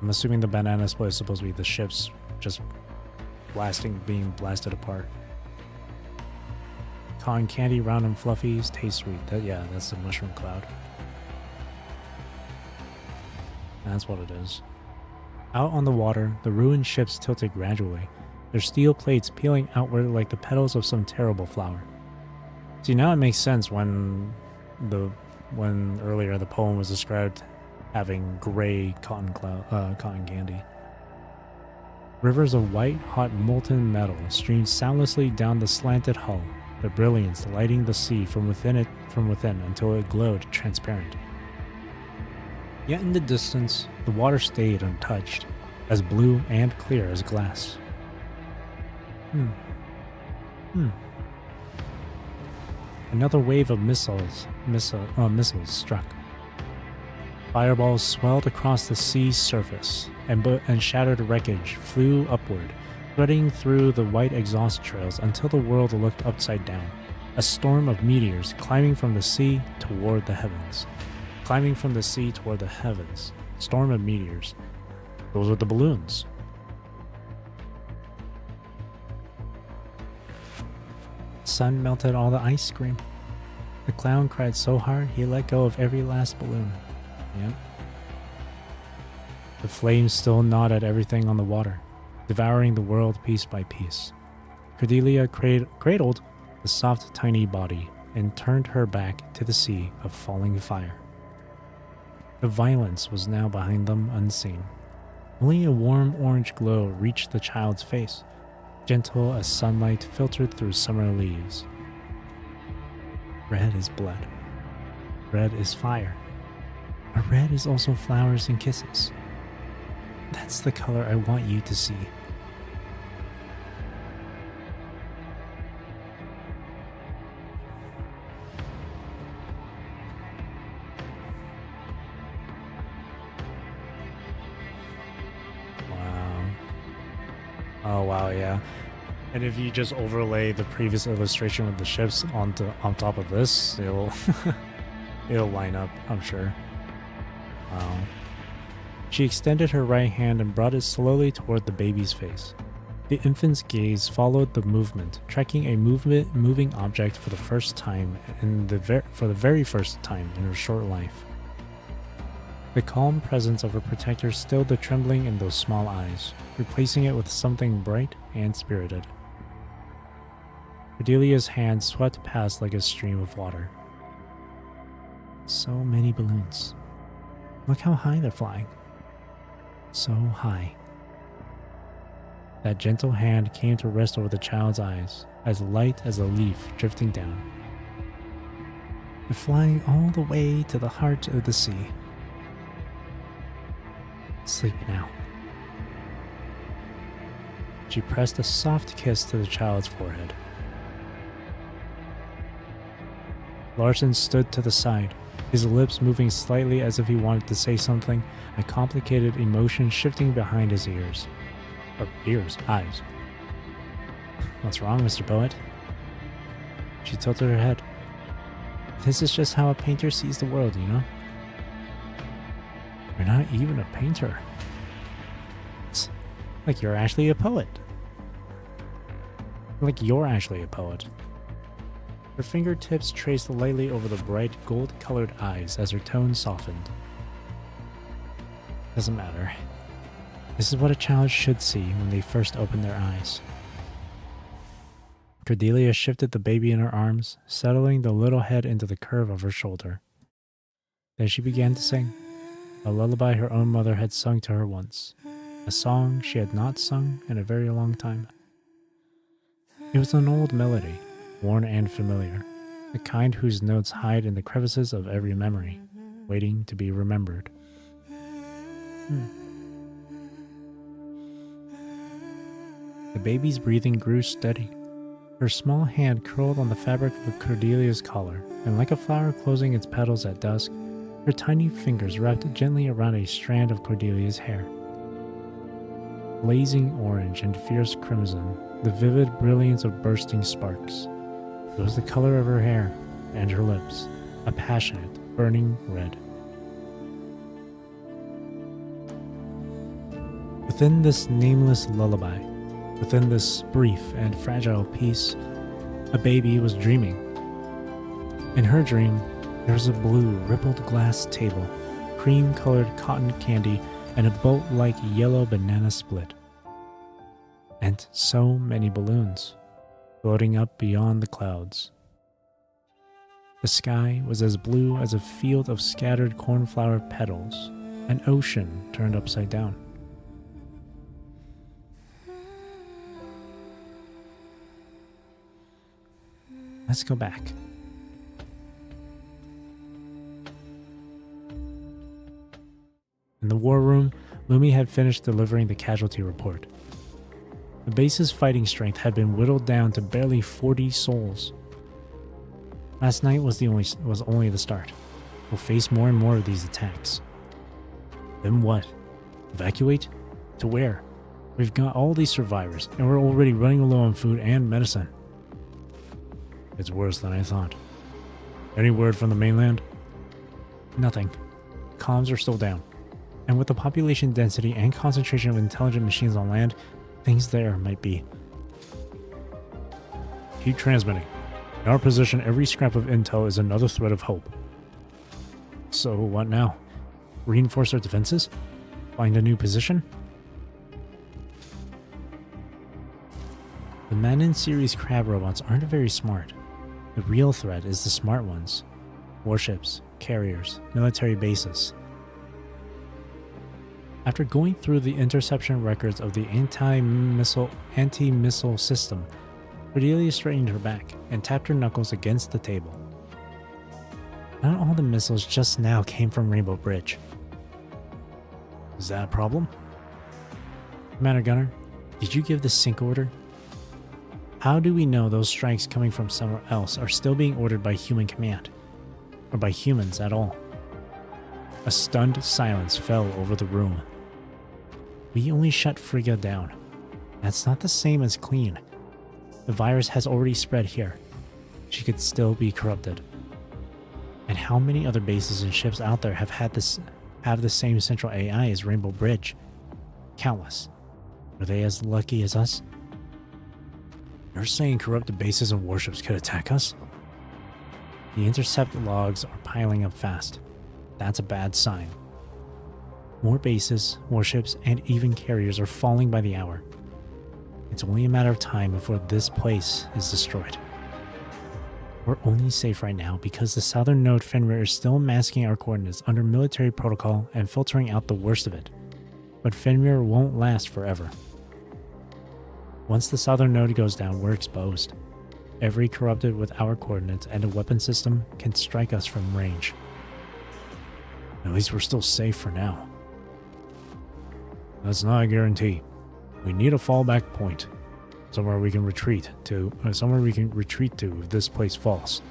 A: I'm assuming the banana split is supposed to be the ships just being blasted apart. Cotton candy, round and fluffy, taste sweet. That's the mushroom cloud. That's what it is. Out on the water, the ruined ships tilted gradually, their steel plates peeling outward like the petals of some terrible flower. See, now it makes sense when earlier the poem was described having gray cotton candy. Rivers of white, hot, molten metal streamed soundlessly down the slanted hull, the brilliance lighting the sea from within until it glowed transparent. Yet in the distance, the water stayed untouched, as blue and clear as glass. Another wave of missiles struck. Fireballs swelled across the sea's surface, and shattered wreckage flew upward, threading through the white exhaust trails until the world looked upside down. A storm of meteors climbing from the sea toward the heavens. Storm of meteors. Those were the balloons. Sun melted all the ice cream. The clown cried so hard he let go of every last balloon. Yep. The flames still gnawed at everything on the water, devouring the world piece by piece. Cordelia cradled the soft, tiny body and turned her back to the sea of falling fire. The violence was now behind them unseen. Only a warm orange glow reached the child's face, gentle as sunlight filtered through summer leaves. Red is blood. Red is fire. But red is also flowers and kisses. That's the color I want you to see. Wow. Oh wow, yeah. And if you just overlay the previous illustration with the ships on top of this, it'll it'll line up, I'm sure. Wow. She extended her right hand and brought it slowly toward the baby's face. The infant's gaze followed the movement, tracking a moving object for the first time for the very first time in her short life. The calm presence of her protector stilled the trembling in those small eyes, replacing it with something bright and spirited. Cordelia's hand swept past like a stream of water. So many balloons. Look how high they're flying. So high. That gentle hand came to rest over the child's eyes, as light as a leaf drifting down. They're flying all the way to the heart of the sea. Sleep now. She pressed a soft kiss to the child's forehead. Larson stood to the side, his lips moving slightly as if he wanted to say something, a complicated emotion shifting behind his ears. Or eyes. What's wrong, Mr. Poet? She tilted her head. This is just how a painter sees the world, you know? You're not even a painter. It's like you're actually a poet. Like you're actually a poet. Her fingertips traced lightly over the bright gold-colored eyes as her tone softened. Doesn't matter. This is what a child should see when they first open their eyes. Cordelia shifted the baby in her arms, settling the little head into the curve of her shoulder. Then she began to sing, a lullaby her own mother had sung to her once, a song she had not sung in a very long time. It was an old melody, worn and familiar, the kind whose notes hide in the crevices of every memory, waiting to be remembered. The baby's breathing grew steady. Her small hand curled on the fabric of Cordelia's collar, and like a flower closing its petals at dusk, her tiny fingers wrapped gently around a strand of Cordelia's hair. Blazing orange and fierce crimson, the vivid brilliance of bursting sparks. It was the color of her hair and her lips, a passionate, burning red. Within this nameless lullaby, within this brief and fragile piece, a baby was dreaming. In her dream, there was a blue, rippled glass table, cream-colored cotton candy, and a boat-like yellow banana split. And so many balloons, floating up beyond the clouds. The sky was as blue as a field of scattered cornflower petals, an ocean turned upside down. Let's go back. In the war room, Lumi had finished delivering the casualty report. The base's fighting strength had been whittled down to barely 40 souls. Last night was only the start. We'll face more and more of these attacks. Then what? Evacuate? To where? We've got all these survivors, and we're already running low on food and medicine. It's worse than I thought. Any word from the mainland? Nothing. Comms are still down. And with the population density and concentration of intelligent machines on land, things there might be. Keep transmitting. In our position, every scrap of intel is another thread of hope. So what now? Reinforce our defenses? Find a new position? The Manin series crab robots aren't very smart. The real threat is the smart ones. Warships, carriers, military bases. After going through the interception records of the anti-missile system, Cordelia straightened her back and tapped her knuckles against the table. Not all the missiles just now came from Rainbow Bridge. Is that a problem? Commander Gunner, did you give the sync order? How do we know those strikes coming from somewhere else are still being ordered by human command? Or by humans at all? A stunned silence fell over the room. We only shut Frigga down. That's not the same as clean. The virus has already spread here. She could still be corrupted. And how many other bases and ships out there have the same central AI as Rainbow Bridge? Countless. Are they as lucky as us? You're saying corrupted bases and warships could attack us? The intercept logs are piling up fast. That's a bad sign. More bases, warships, and even carriers are falling by the hour. It's only a matter of time before this place is destroyed. We're only safe right now because the southern node Fenrir is still masking our coordinates under military protocol and filtering out the worst of it. But Fenrir won't last forever. Once the southern node goes down, we're exposed. Every corrupted with our coordinates and a weapon system can strike us from range. At least we're still safe for now. That's not a guarantee. We need a fallback point. Somewhere we can retreat to if this place falls.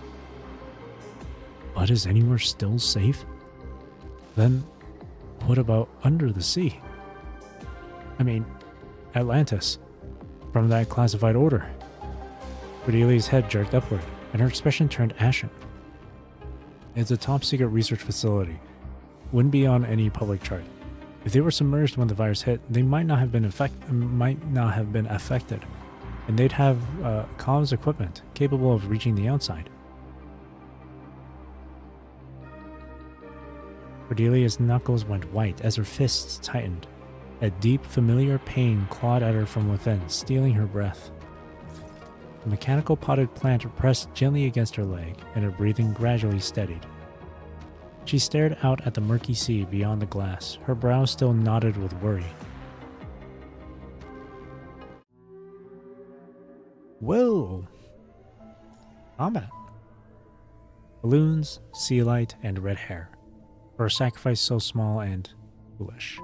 A: But is anywhere still safe? Then what about under the sea? I mean, Atlantis. From that classified order. Cordelia's head jerked upward, and her expression turned ashen. It's a top-secret research facility. Wouldn't be on any public chart. If they were submerged when the virus hit, they might not have been affected, and they'd have comms equipment capable of reaching the outside. Cordelia's knuckles went white as her fists tightened. A deep, familiar pain clawed at her from within, stealing her breath. The mechanical potted plant pressed gently against her leg, and her breathing gradually steadied. She stared out at the murky sea beyond the glass, her brow still knotted with worry. Whoa! Combat. Balloons, sea light, and red hair. For a sacrifice so small and foolish.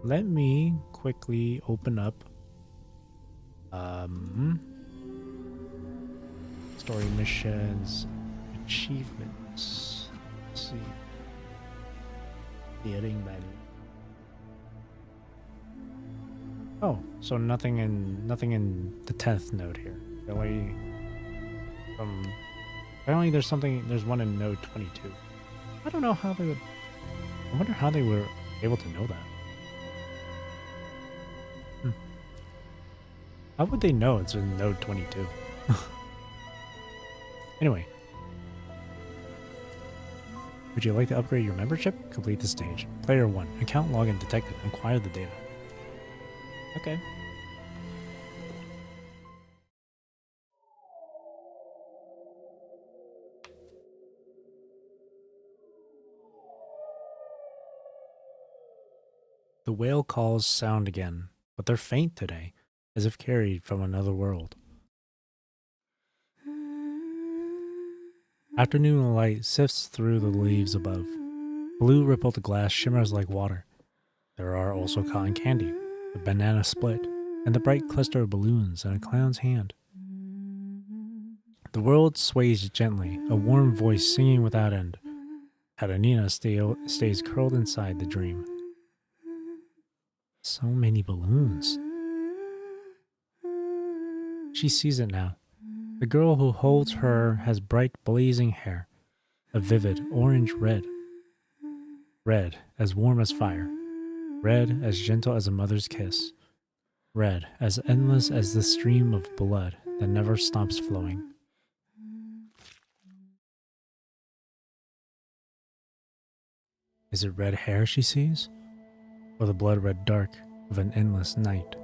A: Let me quickly open up story missions, achievements. Let's see. Getting menu. Oh, so nothing in the 10th node here. Apparently there's one in node 22. I don't know how they would. I wonder how they were able to know that. How would they know it's in node 22? Anyway. Would you like to upgrade your membership? Complete the stage. Player 1. Account login detected. Acquire the data. Okay. The whale calls sound again, but they're faint today, as if carried from another world. Afternoon light sifts through the leaves above. Blue rippled glass shimmers like water. There are also cotton candy, a banana split, and the bright cluster of balloons in a clown's hand. The world sways gently, a warm voice singing without end. Karenina stays curled inside the dream. So many balloons. She sees it now. The girl who holds her has bright blazing hair, a vivid orange red. Red, as warm as fire. Red, as gentle as a mother's kiss. Red, as endless as the stream of blood that never stops flowing. Is it red hair she sees? Or the blood-red dark of an endless night?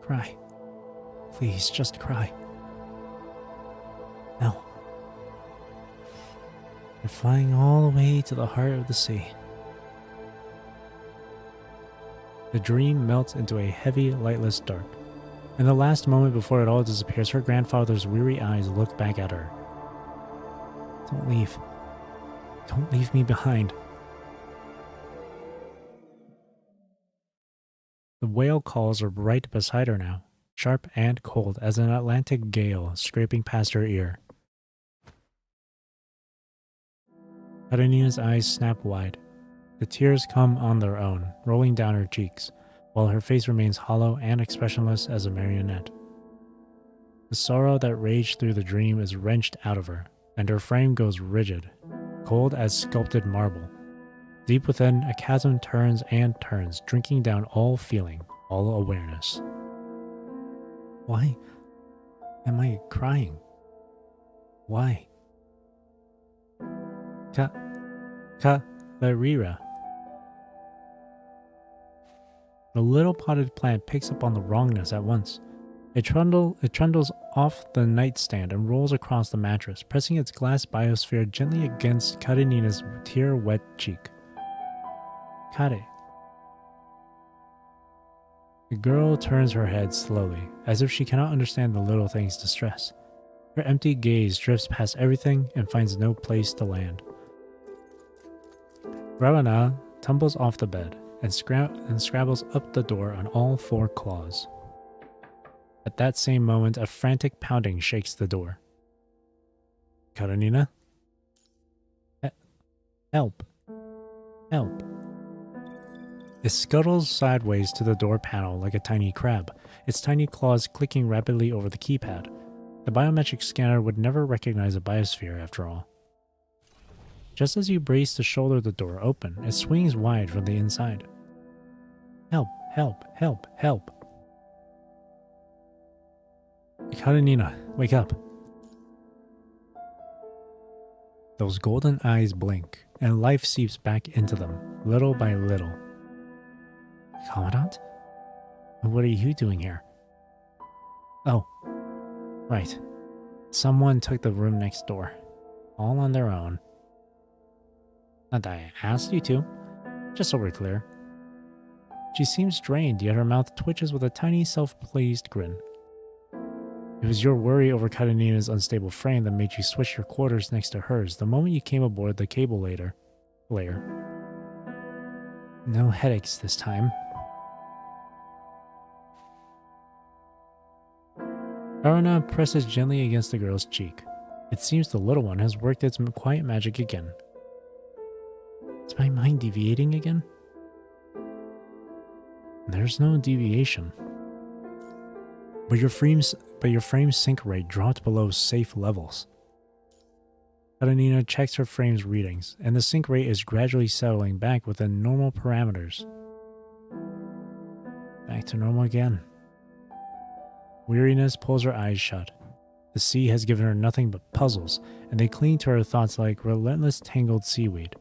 A: Cry. Please, just cry. No. They're flying all the way to the heart of the sea. The dream melts into a heavy, lightless dark. In the last moment before it all disappears, her grandfather's weary eyes look back at her. Don't leave. Don't leave me behind. The whale calls are right beside her now, sharp and cold as an Atlantic gale scraping past her ear. Karenina's eyes snap wide. The tears come on their own, rolling down her cheeks, while her face remains hollow and expressionless as a marionette. The sorrow that raged through the dream is wrenched out of her, and her frame goes rigid, cold as sculpted marble. Deep within, a chasm turns and turns, drinking down all feeling, all awareness. Why am I crying? Why? Larira. The little potted plant picks up on the wrongness at once. It trundles off the nightstand and rolls across the mattress, pressing its glass biosphere gently against Karenina's tear-wet cheek. Kare. The girl turns her head slowly, as if she cannot understand the little thing's distress. Her empty gaze drifts past everything and finds no place to land. Ravana tumbles off the bed and scrabbles up the door on all four claws. At that same moment, a frantic pounding shakes the door. Karenina? Help. Help. It scuttles sideways to the door panel like a tiny crab, its tiny claws clicking rapidly over the keypad. The biometric scanner would never recognize a biosphere after all. Just as you brace to shoulder the door open, it swings wide from the inside. Help, help, help, help. Karenina, wake up. Those golden eyes blink, and life seeps back into them, little by little. Commandant? What are you doing here? Oh, right. Someone took the room next door, all on their own. Not that I asked you to, just so we're clear. She seems drained, yet her mouth twitches with a tiny self-pleased grin. It was your worry over Karenina's unstable frame that made you switch your quarters next to hers the moment you came aboard the cable layer. No headaches this time. Aruna presses gently against the girl's cheek. It seems the little one has worked its quiet magic again. Is my mind deviating again? There's no deviation. But your frame's sync rate dropped below safe levels. Karenina checks her frame's readings, and the sync rate is gradually settling back within normal parameters. Back to normal again. Weariness pulls her eyes shut. The sea has given her nothing but puzzles, and they cling to her thoughts like relentless tangled seaweed.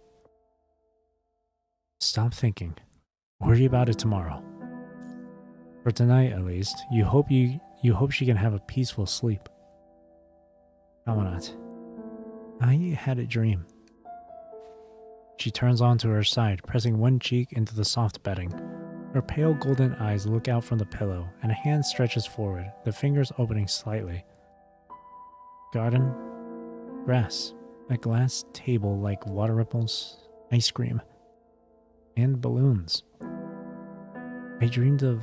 A: Stop thinking. Worry about it tomorrow. For tonight, at least, you hope she can have a peaceful sleep. Kamanat, I had a dream. She turns onto her side, pressing one cheek into the soft bedding. Her pale golden eyes look out from the pillow, and a hand stretches forward, the fingers opening slightly. Garden, grass, a glass table like water ripples, ice cream, and balloons. I dreamed of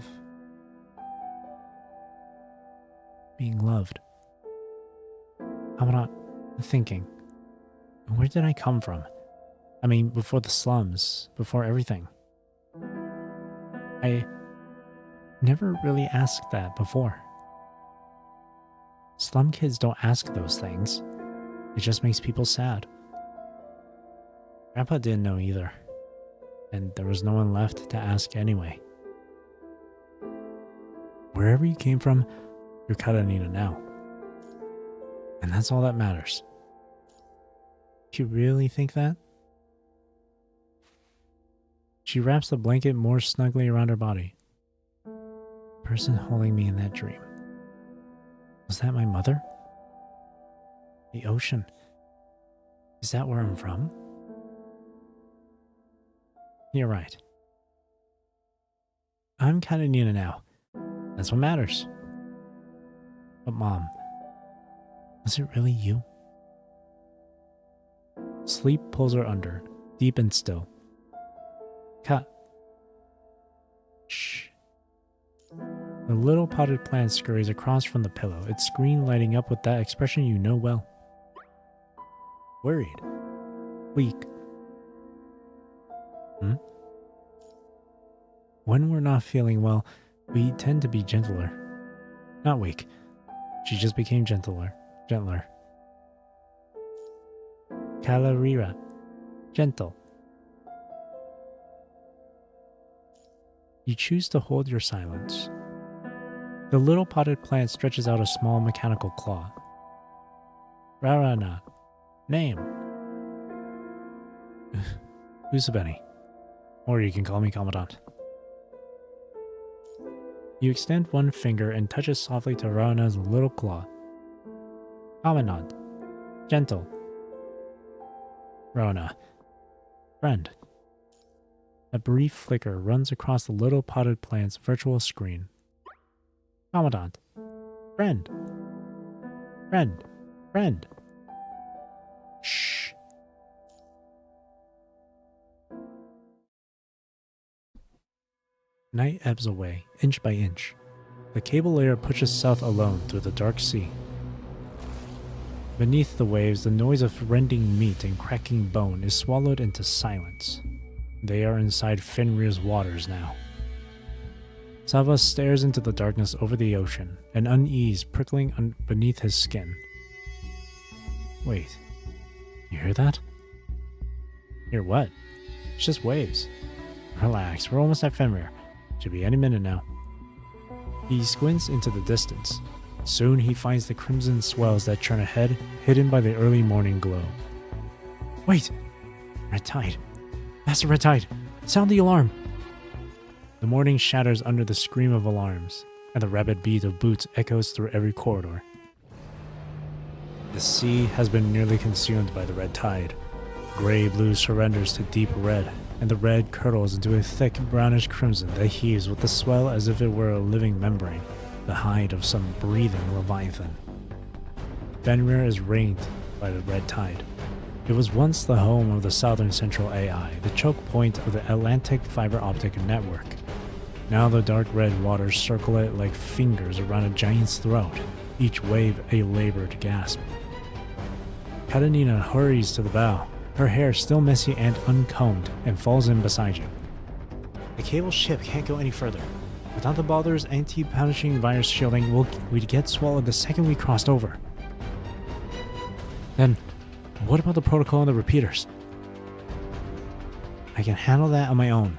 A: being loved. I'm not thinking. Where did I come from? I mean, before the slums, before everything. I never really asked that before. Slum kids don't ask those things. It just makes people sad. Grandpa didn't know either, and there was no one left to ask anyway. Wherever you came from, you're Karenina now. And that's all that matters. You really think that? She wraps the blanket more snugly around her body. The person holding me in that dream. Was that my mother? The ocean. Is that where I'm from? You're right. I'm Karenina now. That's what matters. But Mom, was it really you? Sleep pulls her under, deep and still. Shh. The little potted plant scurries across from the pillow, its screen lighting up with that expression you know well. Worried. Weak. When we're not feeling well, we tend to be gentler. Not weak. She just became gentler. Calarira. Gentle. You choose to hold your silence. The little potted plant stretches out a small mechanical claw. Rarana. Name. Usabeni. Or you can call me Commandant. You extend one finger and touch it softly to Rarana's little claw. Commandant. Gentle. Rarana. Friend. A brief flicker runs across the little potted plant's virtual screen. Commandant. Friend. Friend. Friend. Shh. Night ebbs away, inch by inch. The cable layer pushes south alone through the dark sea. Beneath the waves, the noise of rending meat and cracking bone is swallowed into silence. They are inside Fenrir's waters now. Sava stares into the darkness over the ocean, an unease prickling beneath his skin. Wait, you hear that? Hear what? It's just waves. Relax, we're almost at Fenrir. Should be any minute now. He squints into the distance. Soon he finds the crimson swells that churn ahead, hidden by the early morning glow. Wait! Red tide. That's the red tide. Sound the alarm. The morning shatters under the scream of alarms, and the rapid beat of boots echoes through every corridor. The sea has been nearly consumed by the red tide. Gray-blue surrenders to deep red, and the red curdles into a thick brownish crimson that heaves with the swell as if it were a living membrane, the hide of some breathing leviathan. Fenrir is ringed by the red tide. It was once the home of the Southern Central AI, the choke point of the Atlantic fiber optic network. Now the dark red waters circle it like fingers around a giant's throat, each wave a labored gasp. Katanina hurries to the bow, her hair still messy and uncombed, and falls in beside you. The cable ship can't go any further. Without the Bother's anti-punishing virus shielding, we'd get swallowed the second we crossed over. Then, what about the protocol and the repeaters? I can handle that on my own.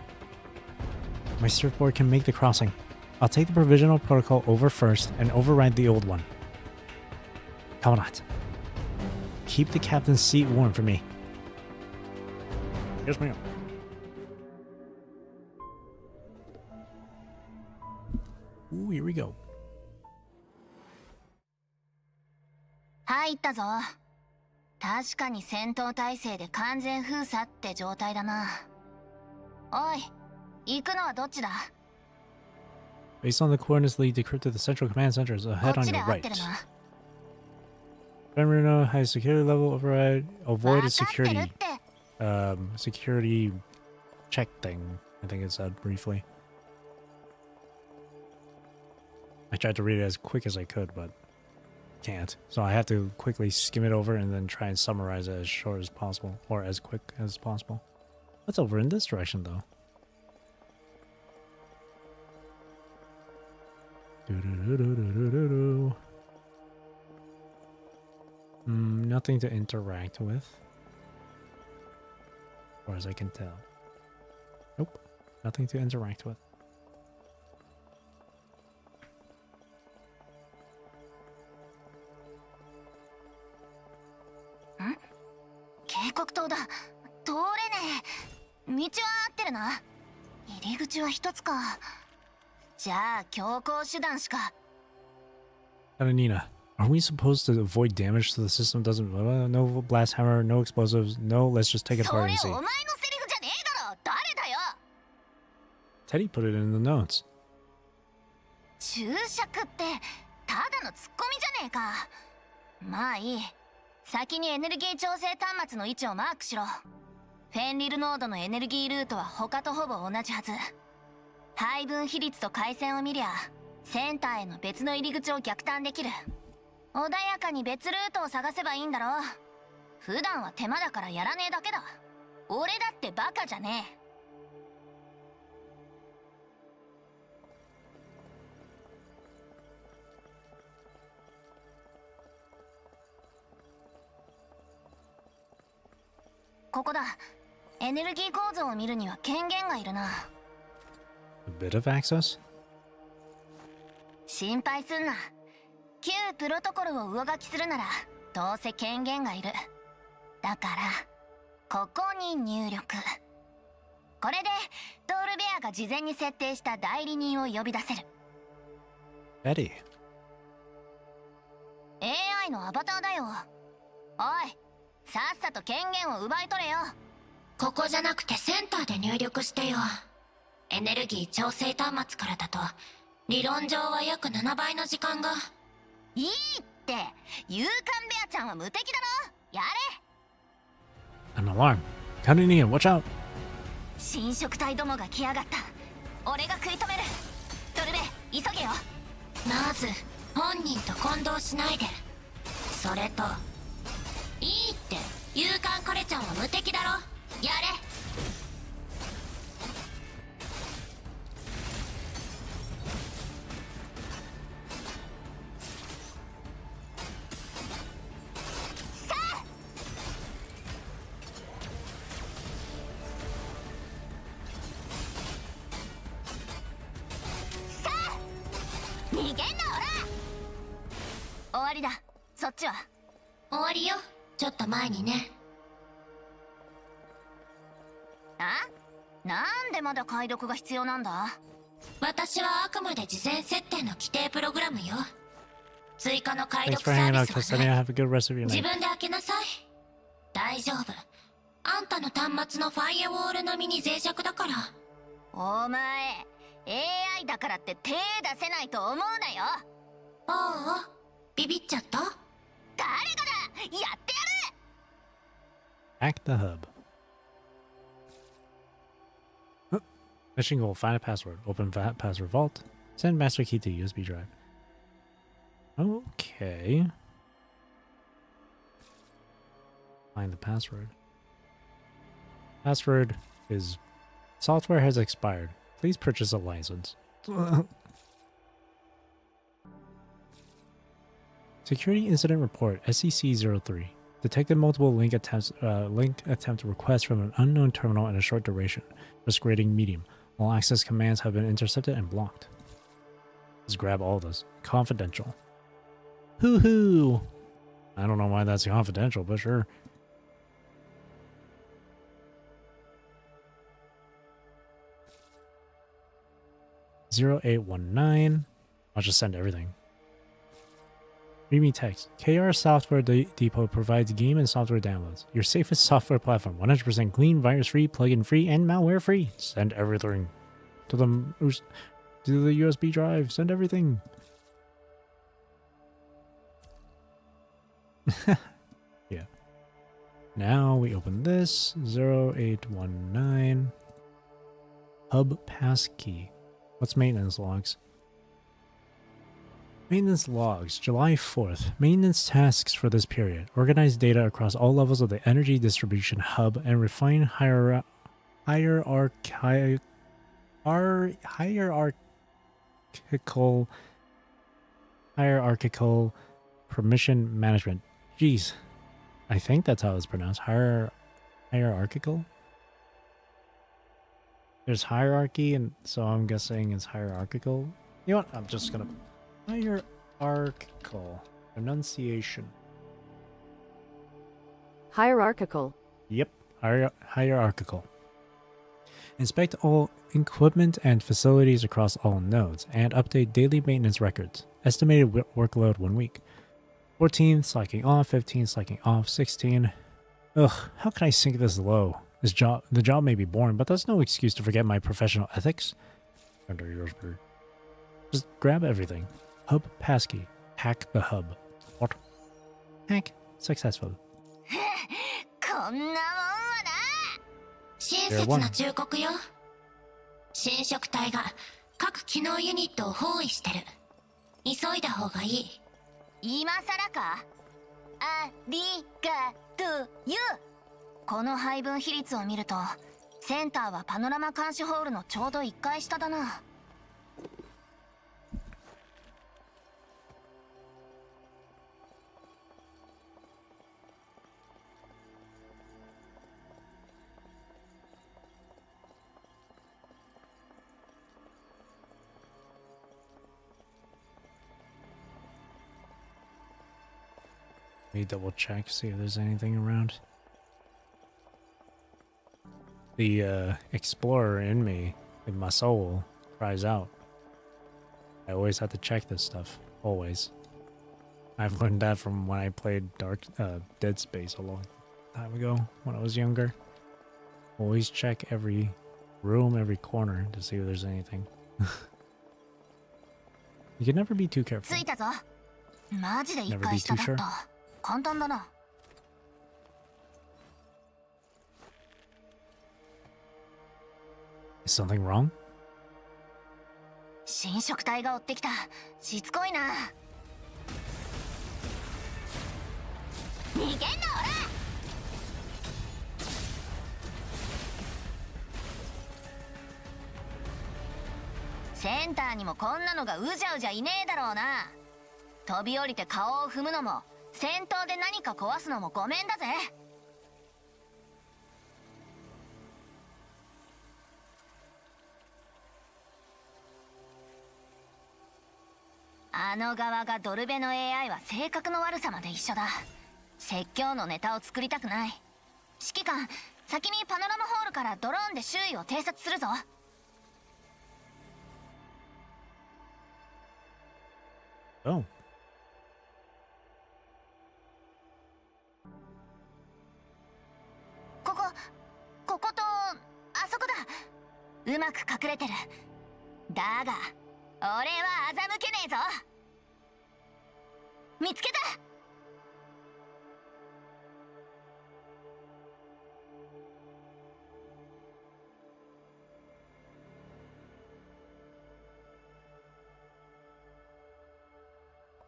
A: My surfboard can make the crossing. I'll take the provisional protocol over first and override the old one. Commandant, keep the captain's seat warm for me. Yes, ma'am. Ooh, here we go.
B: 入ったぞ。確かに戦闘態勢で完全封鎖って状態だな。おい、行くのはどっちだ?
A: Based on the coordinates lead decrypted, the central command center is ahead on your right. Fenrir has security level override. Avoid a security check thing, I think it said briefly. I tried to read it as quick as I could, but can't. So I have to quickly skim it over and then try and summarize it as short as possible, or as quick as possible. What's over in this direction, though? Nothing to interact with, as far as I can tell. Nope, nothing to interact with.
B: Hmm? 警告灯だ。通れねえ。道は合ってるな。入り口は一つか。じゃあ強行手段しか。
A: Katanina, are we supposed to avoid damage so the system doesn't... no blast hammer, no explosives, no, let's just take it apart and see. Teddy put it in the notes.
B: 注釈ってただのツッコミじゃねえか。まあいい。先にエネルギー調整端末の位置をマークしろ。フェンリルノードのエネルギールートは他とほぼ同じはず。配分比率と回線を見りゃセンターへの別の入り口を逆探できる。穏やかに別ルートを探せばいいんだろ。普段は手間だからやらねえだけだ。俺だってバカじゃねえ。ここだ。エネルギー構造を見るには権限がいるな。
A: A bit of access?
B: 心配すんな。旧プロトコルを上書きするならどうせ権限がいる。だからここに入力。これでドールベアが事前に設定した代理人を呼び出せる。
A: Eddie.
B: AI のアバターだよ。おい、さっさと権限を奪い取れよ。
C: ここじゃなくてセンターで入力してよ。エネルギー調整端末からだと理論上は約7倍の時間が。
B: いいって、勇敢ベアちゃんは無敵だろ。やれ。
A: An alarm. Cutting in, watch out!
B: 侵食体どもが来やがった。俺が食い止める。ドルベ、急げよ。
C: まず本人と混同しないで。それといいって、勇敢コレちゃんは無敵だろ。やれ。
B: さあ、さあ、逃げんなオラ。終わりだ。そっちは
C: 終わりよ。ちょっと前にね。
B: あ？なんでまだ解読が必要なんだ？
C: 私はあくまで事前設定の規定プログラムよ。追加の解
A: Thanks
C: 読
A: for
C: サ
A: hanging
C: ー
A: out,
C: ビ
A: Castalia.
C: スはない。
A: Have a good rest of your
C: 自
A: night.
C: 分で開けなさい。大丈夫。あんたの端末のファイアウォール並みに脆弱だから。
B: お前 AI だからって手出せないと思うなよ。
C: ああ、ビビっちゃった？
B: 誰がだ。やってやる。
A: Hack the hub. Mission goal: find a password. Open password vault. Send master key to USB drive. Okay. Find the password. Password is software has expired. Please purchase a license. Security incident report SEC-03. Detected multiple link attempt requests from an unknown terminal in a short duration. Risk rating medium. All access commands have been intercepted and blocked. Let's grab all this. Confidential. Hoo-hoo! I don't know why that's confidential, but sure. (0819). I'll just send everything. Readme text. KR Software Depot provides game and software downloads. Your safest software platform. 100% clean, virus-free, plugin-free, and malware-free. Send everything to the USB drive. Send everything. Yeah. Now we open this. 0819. Hub passkey. What's maintenance logs? Maintenance logs, July 4th. Maintenance tasks for this period. Organize data across all levels of the energy distribution hub and refine hierarchical permission management. Jeez. I think that's how it's pronounced. Hierarchical? There's hierarchy, and so I'm guessing it's hierarchical. You know what? I'm just gonna... Hierarchical. Pronunciation.
D: Hierarchical.
A: Yep. Hierarchical. Inspect all equipment and facilities across all nodes, and update daily maintenance records. Estimated workload 1 week. 14, slacking off. 15, slacking off. 16. Ugh, how can I sink this low? The job may be boring, but that's no excuse to forget my professional ethics. Under yours, bird. Just grab everything. Hub passkey. Hack the hub. What? Hack successful.
B: こんなもんはな。
C: 親切な忠告よ。侵食体が各機能ユニットを包囲してる。急いだ方がいい。
B: 今さらか。ありがとうよ。この配分比率を見るとセンターはパノラマ監視ホールのちょうど1階下だな。
A: Let me double check, see if there's anything around. The explorer in me, in my soul, cries out. I always have to check this stuff. Always. I've learned that from when I played Dead Space a long time ago, when I was younger. Always check every room, every corner to see if there's anything. You can never be too careful.
B: 着いたぞ。マジで1階下だった。簡単だな。
A: Is something wrong?
B: 侵食体が追ってきた。しつこいな。逃げんなオラ。センターにもこんなのがうじゃうじゃいねえだろうな。飛び降りて顔を踏むのも戦闘で何か壊すのもごめんだぜ。あの側がドルベの AI は性格の悪さまで一緒だ。説教のネタを作りたくない。指揮官、先にパノラマホールからドローンで周囲を偵察するぞ。
A: Oh.
B: こことあそこだ。うまく隠れてる。だが俺は欺けねえぞ。見つけた。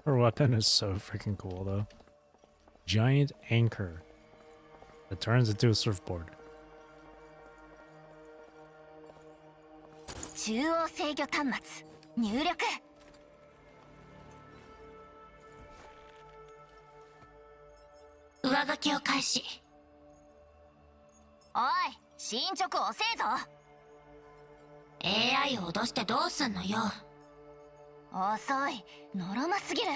A: Her weapon is so freaking cool, though. Giant anchor that turns into a surfboard.
B: 中央制御端末入力。
C: 上書きを開始。
B: おい、進捗遅えぞ。
C: AI を脅してどうすんのよ。
B: 遅い、のろますぎる。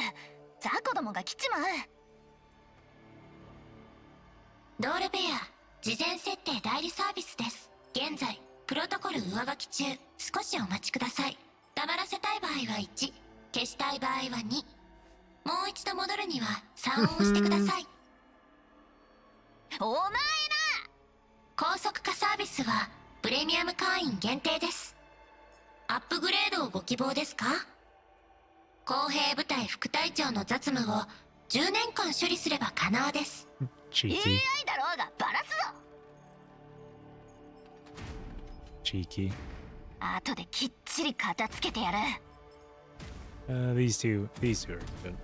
B: 雑魚どもが来ちまう。
C: ドールベア事前設定代理サービスです。現在プロトコル上書き中。少しお待ちください。黙らせたい場合は1、消したい場合は2。もう一度戻るには3を押してください。
B: お前な。
C: 高速化サービスはプレミアム会員限定です。アップグレードをご希望ですか？公平部隊副隊長の雑務を10年間処理すれば可能です。
A: Cheeky.
B: AI だろうがバラすぞ。
A: Cheeky.
B: 後できっちり片付けてやる。
A: These two are good.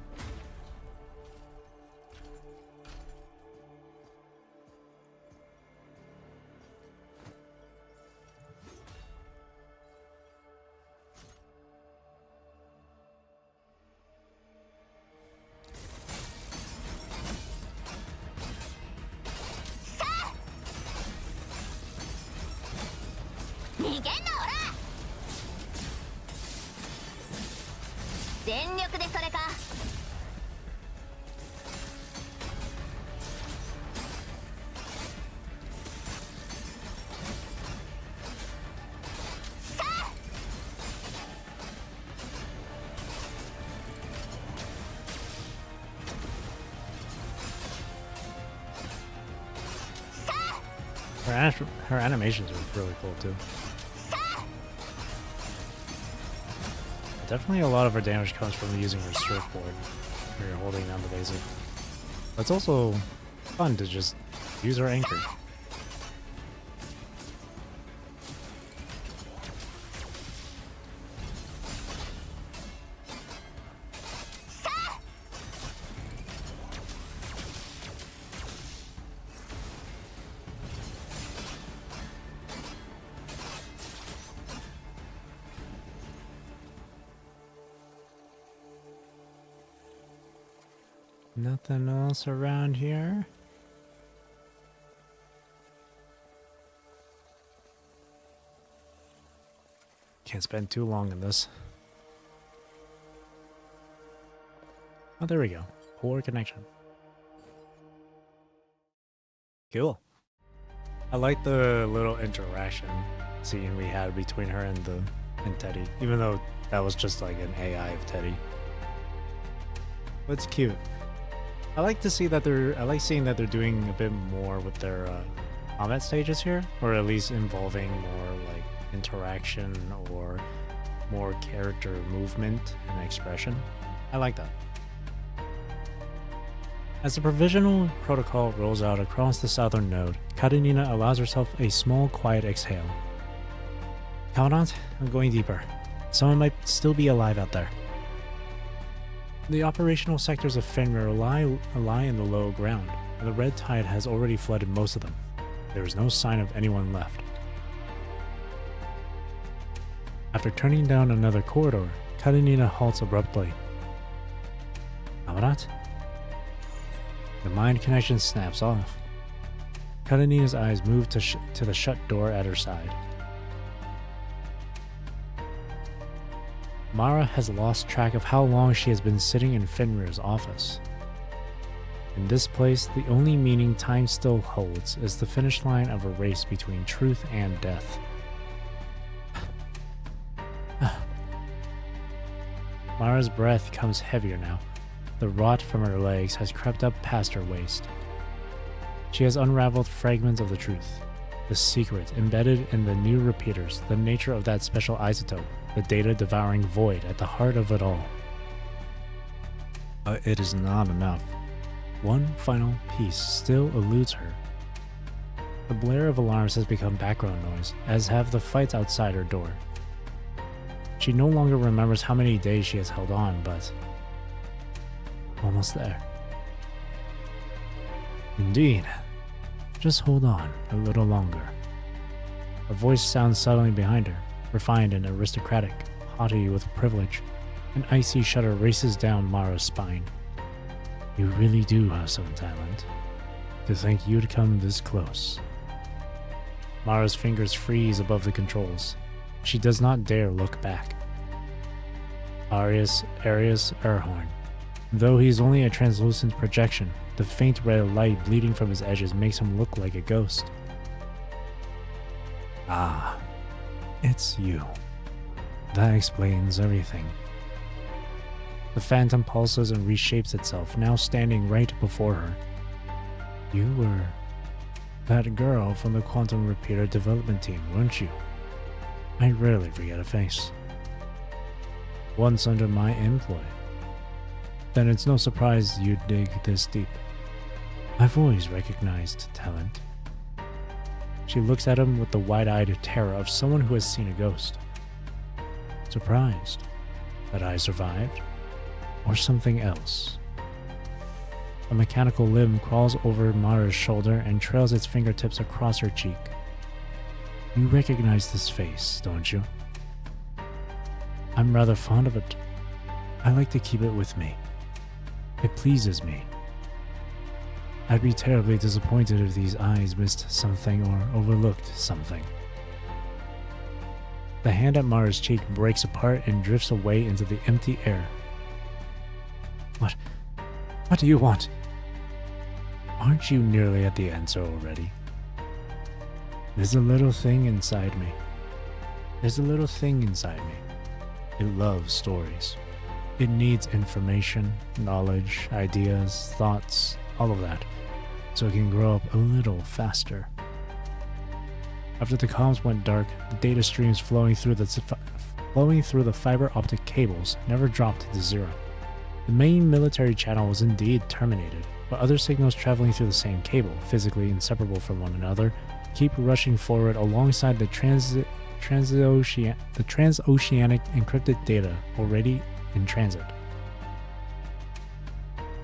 A: Her animations are really cool too. Definitely a lot of her damage comes from using her surfboard when you're holding down the laser. But it's also fun to just use her anchor. Nothing else around here? Can't spend too long in this. Oh, there we go. Poor connection. Cool. I like the little interaction scene we had between her and Teddy, even though that was just like an AI of Teddy. But it's cute. I like seeing that they're doing a bit more with their combat stages here, or at least involving more like interaction or more character movement and expression. I like that. As the provisional protocol rolls out across the southern node, Karenina allows herself a small, quiet exhale. Commandant, I'm going deeper. Someone might still be alive out there. The operational sectors of Fenrir lie in the low ground, and the red tide has already flooded most of them. There is no sign of anyone left. After turning down another corridor, Karenina halts abruptly. Commandant? The mind connection snaps off. Karenina's eyes move to the shut door at her side. Mara has lost track of how long she has been sitting in Fenrir's office. In this place, the only meaning time still holds is the finish line of a race between truth and death. Mara's breath comes heavier now. The rot from her legs has crept up past her waist. She has unraveled fragments of the truth, the secret embedded in the new repeaters, the nature of that special isotope, the data-devouring void at the heart of it all. But it is not enough. One final piece still eludes her. The blare of alarms has become background noise, as have the fights outside her door. She no longer remembers how many days she has held on, but almost there. Indeed. Just hold on a little longer. A voice sounds suddenly behind her, refined and aristocratic, haughty with privilege. An icy shudder races down Mara's spine. You really do have some talent. To think you'd come this close. Mara's fingers freeze above the controls. She does not dare look back. Arius Erhorn. Though he is only a translucent projection, the faint red light bleeding from his edges makes him look like a ghost. Ah, it's you. That explains everything. The phantom pulses and reshapes itself, now standing right before her. You were that girl from the quantum repeater development team, weren't you? I rarely forget a face. Once under my employ. Then it's no surprise you'd dig this deep. I've always recognized talent. She looks at him with the wide-eyed terror of someone who has seen a ghost. Surprised that I survived? Or something else? A mechanical limb crawls over Mara's shoulder and trails its fingertips across her cheek. You recognize this face, don't you? I'm rather fond of it. I like to keep it with me. It pleases me. I'd be terribly disappointed if these eyes missed something or overlooked something. The hand at Mara's cheek breaks apart and drifts away into the empty air. What do you want? Aren't you nearly at the answer already? There's a little thing inside me. There's a little thing inside me. It loves stories. It needs information, knowledge, ideas, thoughts, all of that, so it can grow up a little faster. After the comms went dark, the data streams flowing through the fiber optic cables never dropped to zero. The main military channel was indeed terminated, but other signals traveling through the same cable, physically inseparable from one another, keep rushing forward alongside the transoceanic encrypted data already in transit.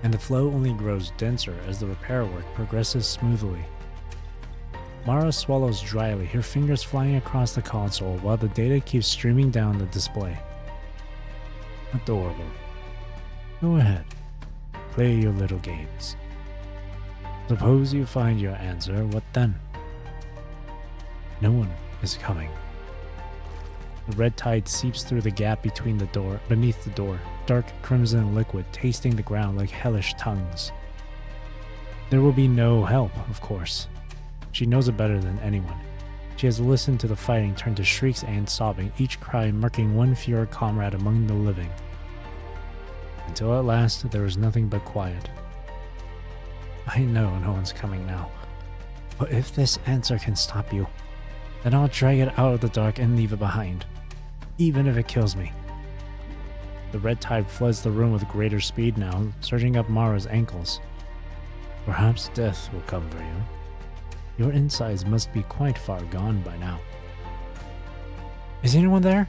A: And the flow only grows denser as the repair work progresses smoothly. Mara swallows dryly, her fingers flying across the console while the data keeps streaming down the display. Adorable. Go ahead. play your little games. Suppose you find your answer, what then? No one is coming. The red tide seeps through the gap beneath the door, dark crimson liquid tasting the ground like hellish tongues. There will be no help, of course. She knows it better than anyone. She has listened to the fighting turn to shrieks and sobbing, each cry marking one fewer comrade among the living. Until at last there is nothing but quiet. I know no one's coming now. But if this answer can stop you, then I'll drag it out of the dark and leave it behind, even if it kills me. The red tide floods the room with greater speed now, surging up Mara's ankles. Perhaps death will come for you. Your insides must be quite far gone by now. Is anyone there?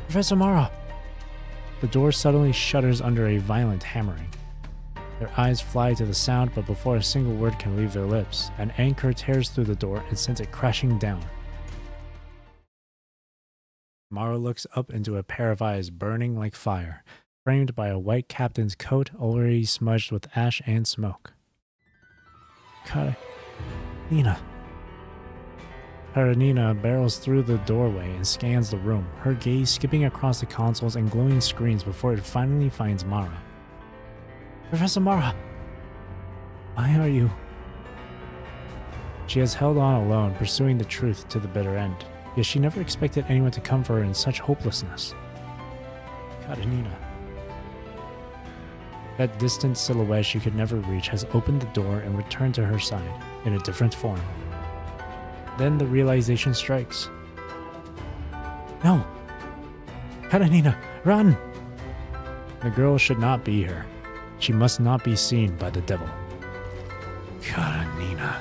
A: Professor Mara! The door suddenly shudders under a violent hammering. Their eyes fly to the sound, but before a single word can leave their lips, an anchor tears through the door and sends it crashing down. Mara looks up into a pair of eyes burning like fire, framed by a white captain's coat already smudged with ash and smoke. Karenina. Karenina barrels through the doorway and scans the room, her gaze skipping across the consoles and glowing screens before it finally finds Mara. Professor Mara! Why are you? She has held on alone, pursuing the truth to the bitter end, yet she never expected anyone to come for her in such hopelessness. Karenina. That distant silhouette she could never reach has opened the door and returned to her side, in a different form. Then the realization strikes. No! Karenina, run! The girl should not be here. She must not be seen by the devil. Karenina.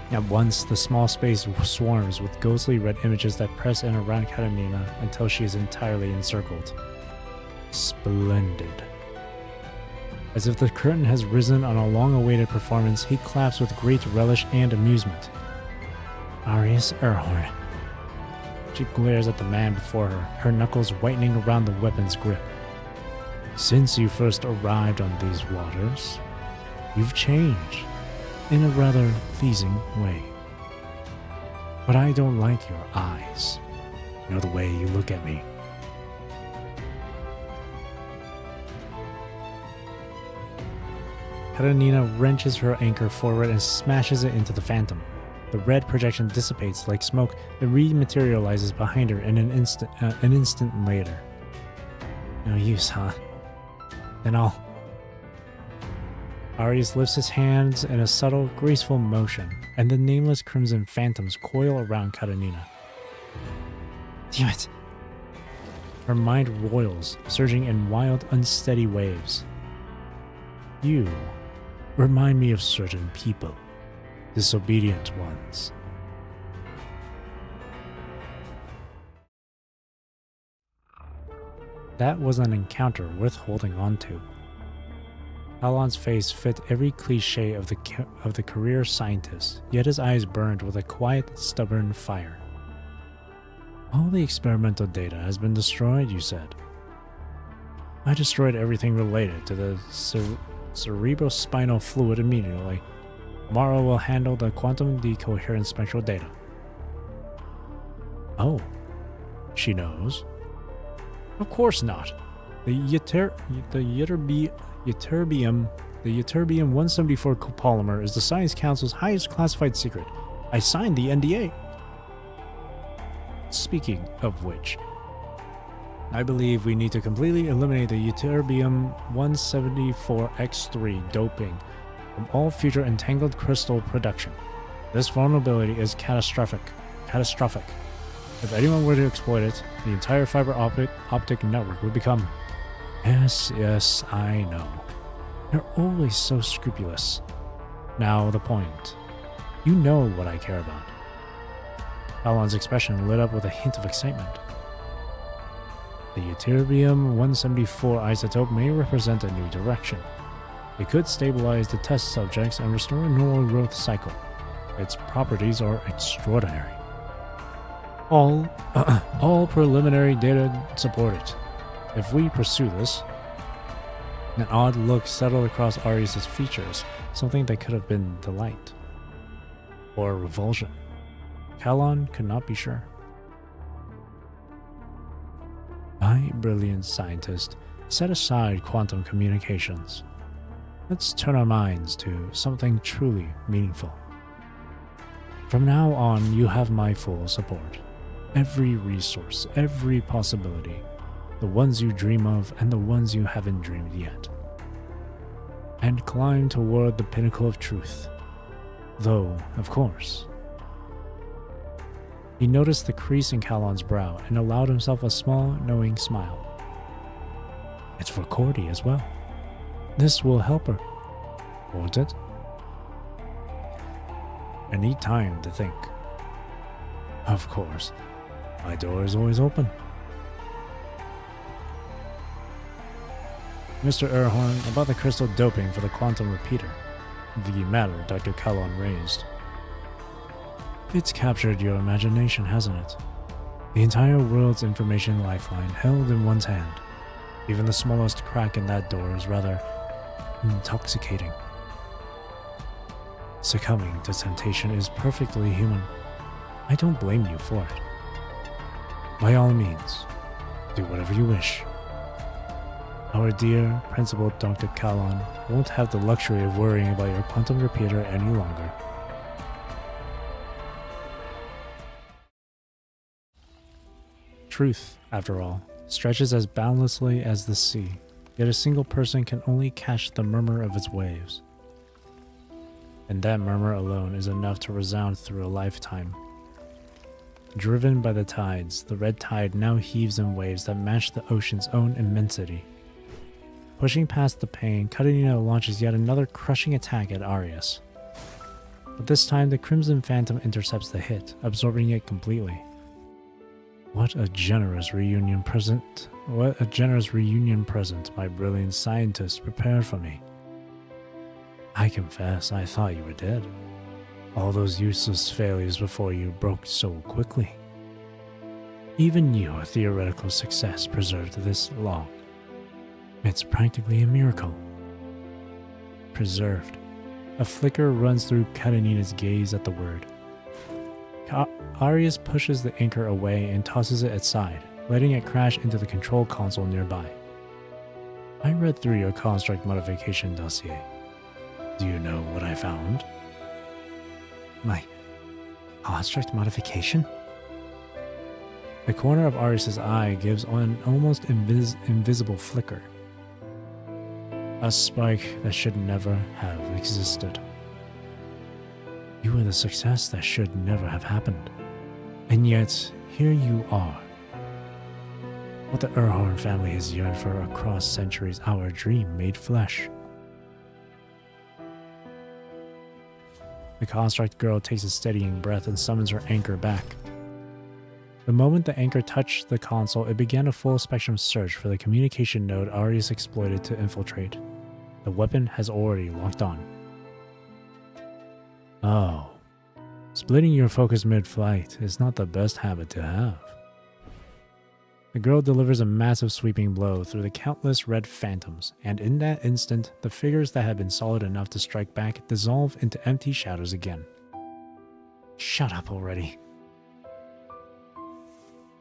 A: At once, the small space swarms with ghostly red images that press in around Karenina until she is entirely encircled. Splendid. As if the curtain has risen on a long-awaited performance, he claps with great relish and amusement. Arius Erhorn. She glares at the man before her, her knuckles whitening around the weapon's grip. Since you first arrived on these waters, you've changed in a rather pleasing way. But I don't like your eyes, nor the way you look at me. Karenina wrenches her anchor forward and smashes it into the phantom. The red projection dissipates like smoke and rematerializes behind her in an instant later. No use, huh? Then I'll... Arius lifts his hands in a subtle, graceful motion, and the nameless crimson phantoms coil around Karenina. Damn it! Her mind roils, surging in wild, unsteady waves. You remind me of certain people, disobedient ones. That was an encounter worth holding on to. Alon's face fit every cliché of the career scientist, yet his eyes burned with a quiet, stubborn fire. All the experimental data has been destroyed, you said. I destroyed everything related to the cerebrospinal fluid immediately. Mara will handle the quantum decoherent spectral data. Oh, she knows. Of course not. The ytterbium-174 copolymer is the Science Council's highest classified secret. I signed the NDA. Speaking of which, I believe we need to completely eliminate the ytterbium-174X3 doping from all future entangled crystal production. This vulnerability is catastrophic. If anyone were to exploit it, the entire fiber optic network would become... Yes, I know. You're always so scrupulous. Now the point. You know what I care about. Alon's expression lit up with a hint of excitement. The ytterbium-174 isotope may represent a new direction. It could stabilize the test subjects and restore a normal growth cycle. Its properties are extraordinary. All preliminary data support it. If we pursue this, An odd look settled across Arius' features, something that could have been delight or revulsion. Kalon could not be sure. My brilliant scientist, set aside quantum communications. Let's turn our minds to something truly meaningful. From now on, you have my full support. Every resource, every possibility, the ones you dream of and the ones you haven't dreamed yet. And climb toward the pinnacle of truth. Though, of course. He noticed the crease in Kalon's brow and allowed himself a small, knowing smile. It's for Cordy as well. This will help her, won't it? I need time to think. Of course, my door is always open. Mr. Erhorn, about the crystal doping for the quantum repeater, the matter Dr. Kalon raised. It's captured your imagination, hasn't it? The entire world's information lifeline held in one's hand. Even the smallest crack in that door is rather intoxicating. Succumbing to temptation is perfectly human. I don't blame you for it. By all means, do whatever you wish. Our dear Principal Dr. Kalon won't have the luxury of worrying about your quantum repeater any longer. Truth, after all, stretches as boundlessly as the sea, yet a single person can only catch the murmur of its waves. And that murmur alone is enough to resound through a lifetime. Driven by the tides, the red tide now heaves in waves that match the ocean's own immensity. Pushing past the pain, Karenina launches yet another crushing attack at Arius. But this time the Crimson Phantom intercepts the hit, absorbing it completely. What a generous reunion present my brilliant scientist prepared for me. I confess I thought you were dead. All those useless failures before you broke so quickly. Even your theoretical success preserved this long. It's practically a miracle. Preserved. A flicker runs through Karenina's gaze at the word. Arius pushes the anchor away and tosses it aside, letting it crash into the control console nearby. I read through your construct modification dossier. Do you know what I found? My construct modification? The corner of Arius' eye gives an almost invisible flicker. A spike that should never have existed. You were the success that should never have happened. And yet, here you are. What the Erhorn family has yearned for across centuries, our dream made flesh. The construct girl takes a steadying breath and summons her anchor back. The moment the anchor touched the console, it began a full spectrum search for the communication node Arius exploited to infiltrate. The weapon has already locked on. Oh. Splitting your focus mid-flight is not the best habit to have. The girl delivers a massive sweeping blow through the countless red phantoms, and in that instant, the figures that had been solid enough to strike back dissolve into empty shadows again. Shut up already.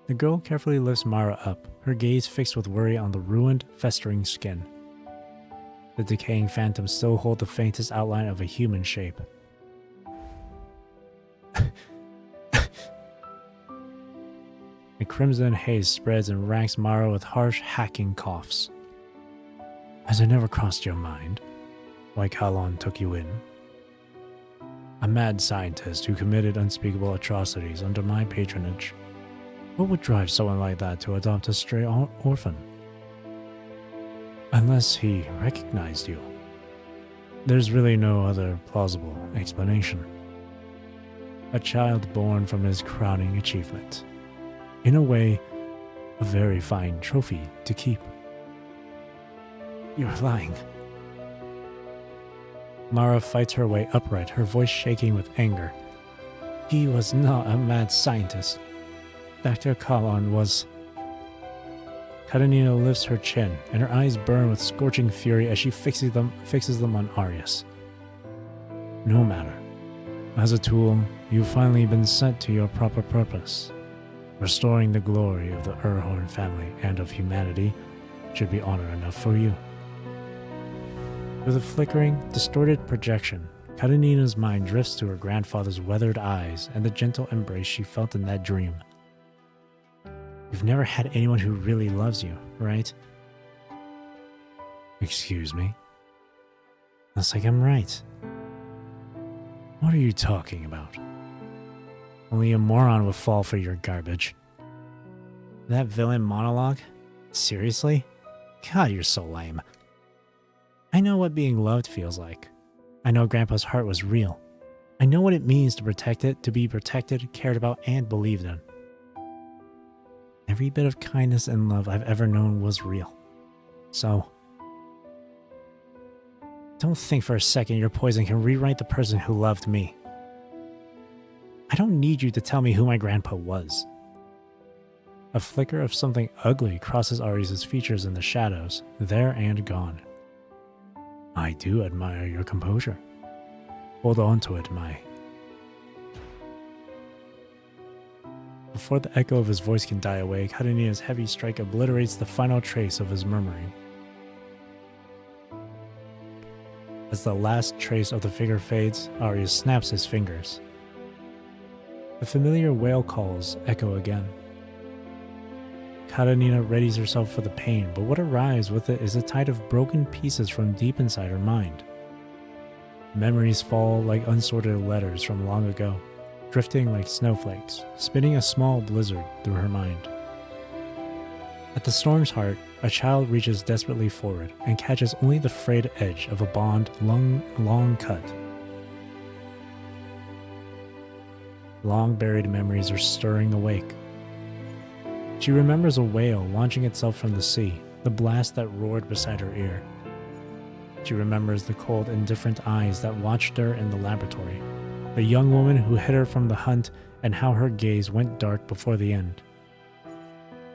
A: The girl carefully lifts Mara up, her gaze fixed with worry on the ruined, festering skin. The decaying phantoms still hold the faintest outline of a human shape. The crimson haze spreads and ranks Mara with harsh, hacking coughs. Has it never crossed your mind why Kalon took you in? A mad scientist who committed unspeakable atrocities under my patronage. What would drive someone like that to adopt a stray orphan? Unless he recognized you. There's really no other plausible explanation. A child born from his crowning achievement. In a way, a very fine trophy to keep. You're lying. Mara fights her way upright, her voice shaking with anger. He was not a mad scientist. Dr. Kalon was... Karenina lifts her chin, and her eyes burn with scorching fury as she fixes them on Arius. No matter. As a tool, you've finally been sent to your proper purpose. Restoring the glory of the Urhorn family and of humanity should be honor enough for you. With a flickering, distorted projection, Karenina's mind drifts to her grandfather's weathered eyes and the gentle embrace she felt in that dream. You've never had anyone who really loves you, right? Excuse me? Looks like I'm right. What are you talking about? Only a moron would fall for your garbage. That villain monologue? Seriously? God, you're so lame. I know what being loved feels like. I know Grandpa's heart was real. I know what it means to protect it, to be protected, cared about, and believed in. Every bit of kindness and love I've ever known was real. So, don't think for a second your poison can rewrite the person who loved me. I don't need you to tell me who my grandpa was. A flicker of something ugly crosses Ari's features in the shadows, there and gone. I do admire your composure. Hold on to it, Mai. Before the echo of his voice can die away, Karenina's heavy strike obliterates the final trace of his murmuring. As the last trace of the figure fades, Arius snaps his fingers. The familiar wail calls echo again. Karenina readies herself for the pain, but what arrives with it is a tide of broken pieces from deep inside her mind. Memories fall like unsorted letters from long ago, drifting like snowflakes, spinning a small blizzard through her mind. At the storm's heart, a child reaches desperately forward and catches only the frayed edge of a bond long cut. Long buried memories are stirring awake. She remembers a whale launching itself from the sea, the blast that roared beside her ear. She remembers the cold, indifferent eyes that watched her in the laboratory, the young woman who hid her from the hunt, and how her gaze went dark before the end.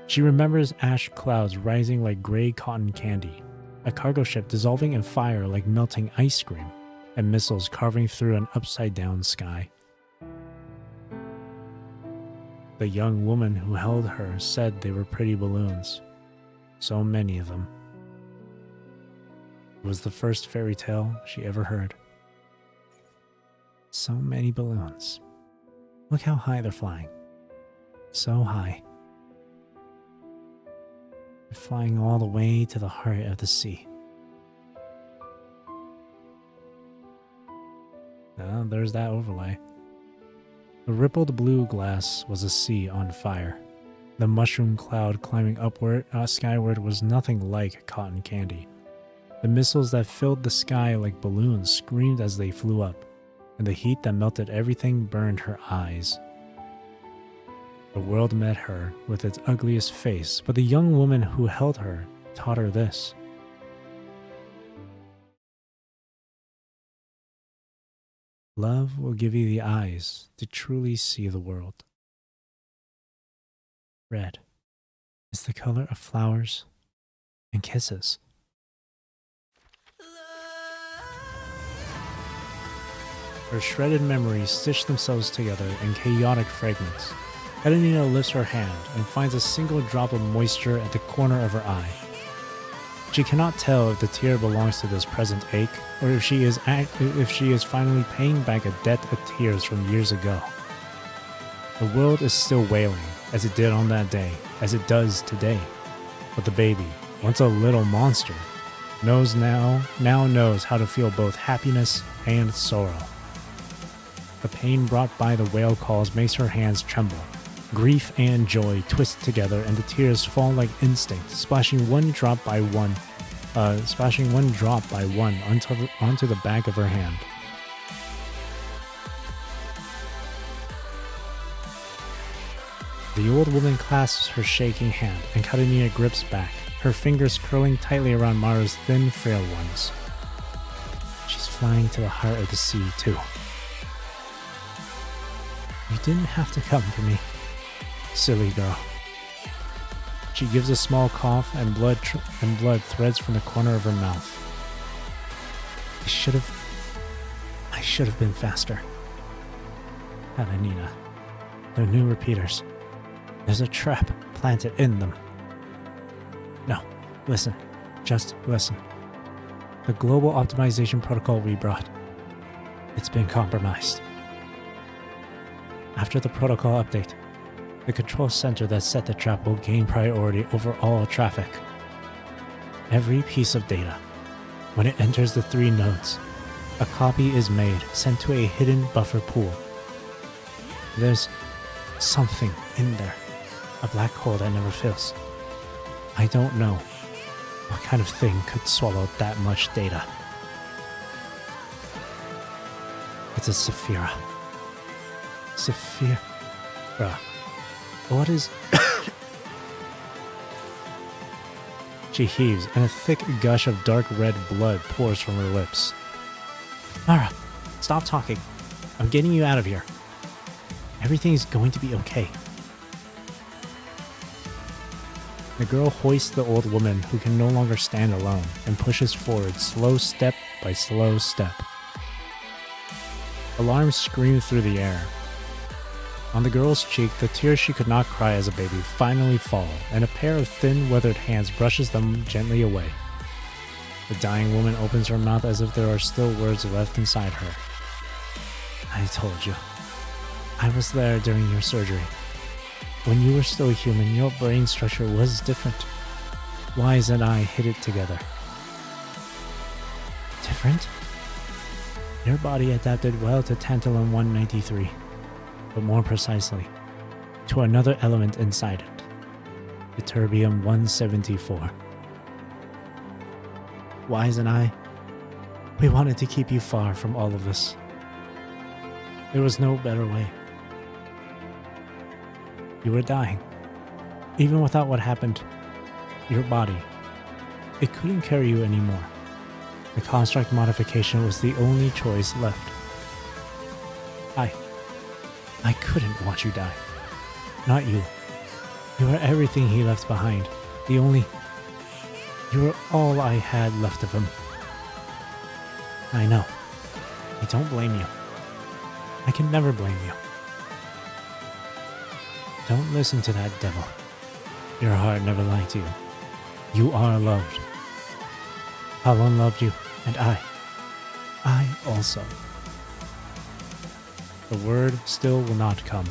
A: She remembers ash clouds rising like gray cotton candy, a cargo ship dissolving in fire like melting ice cream, and missiles carving through an upside-down sky. The young woman who held her said they were pretty balloons. So many of them. It was the first fairy tale she ever heard. So many balloons. Look how high they're flying. So high. They're flying all the way to the heart of the sea. Now there's that overlay. The rippled blue glass was a sea on fire. The mushroom cloud climbing skyward was nothing like cotton candy. The missiles that filled the sky like balloons screamed as they flew up, and the heat that melted everything burned her eyes. The world met her with its ugliest face, but the young woman who held her taught her this. Love will give you the eyes to truly see the world. Red is the color of flowers and kisses. Her shredded memories stitch themselves together in chaotic fragments. Karenina lifts her hand and finds a single drop of moisture at the corner of her eye. She cannot tell if the tear belongs to this present ache, or if she is finally paying back a debt of tears from years ago. The world is still wailing, as it did on that day, as it does today. But the baby, once a little monster, knows now knows how to feel both happiness and sorrow. The pain brought by the whale calls makes her hands tremble. Grief and joy twist together, and the tears fall like instinct, splashing one drop by one onto the back of her hand. The old woman clasps her shaking hand, and Karenina grips back, her fingers curling tightly around Mara's thin, frail ones. She's flying to the heart of the sea, too. You didn't have to come for me. Silly girl. She gives a small cough and blood threads from the corner of her mouth. I should have been faster. Karenina, they're new repeaters. There's a trap planted in them. No, listen. Just listen. The global optimization protocol we brought, it's been compromised. After the protocol update, the control center that set the trap will gain priority over all traffic. Every piece of data, when it enters the 3 nodes, a copy is made, sent to a hidden buffer pool. There's something in there, a black hole that never fills. I don't know what kind of thing could swallow that much data. It's a Saphira. Saphira. What is... She heaves, and a thick gush of dark red blood pours from her lips. Mara, stop talking. I'm getting you out of here. Everything's going to be okay. The girl hoists the old woman who can no longer stand alone and pushes forward slow step by slow step. Alarms scream through the air. On the girl's cheek, the tears she could not cry as a baby finally fall, and a pair of thin, weathered hands brushes them gently away. The dying woman opens her mouth as if there are still words left inside her. I told you. I was there during your surgery. When you were still human, your brain structure was different. Wise and I hid it together. Different? Your body adapted well to Tantalum 193, but more precisely, to another element inside it, Ytterbium 174. Wise and I, we wanted to keep you far from all of this. There was no better way. You were dying. Even without what happened, your body, it couldn't carry you anymore. The construct modification was the only choice left. I couldn't watch you die. Not you. You were everything he left behind. You were all I had left of him. I know. I don't blame you. I can never blame you. Don't listen to that devil. Your heart never lied to you. You are loved. Halon loved you, and I also. The word still will not come.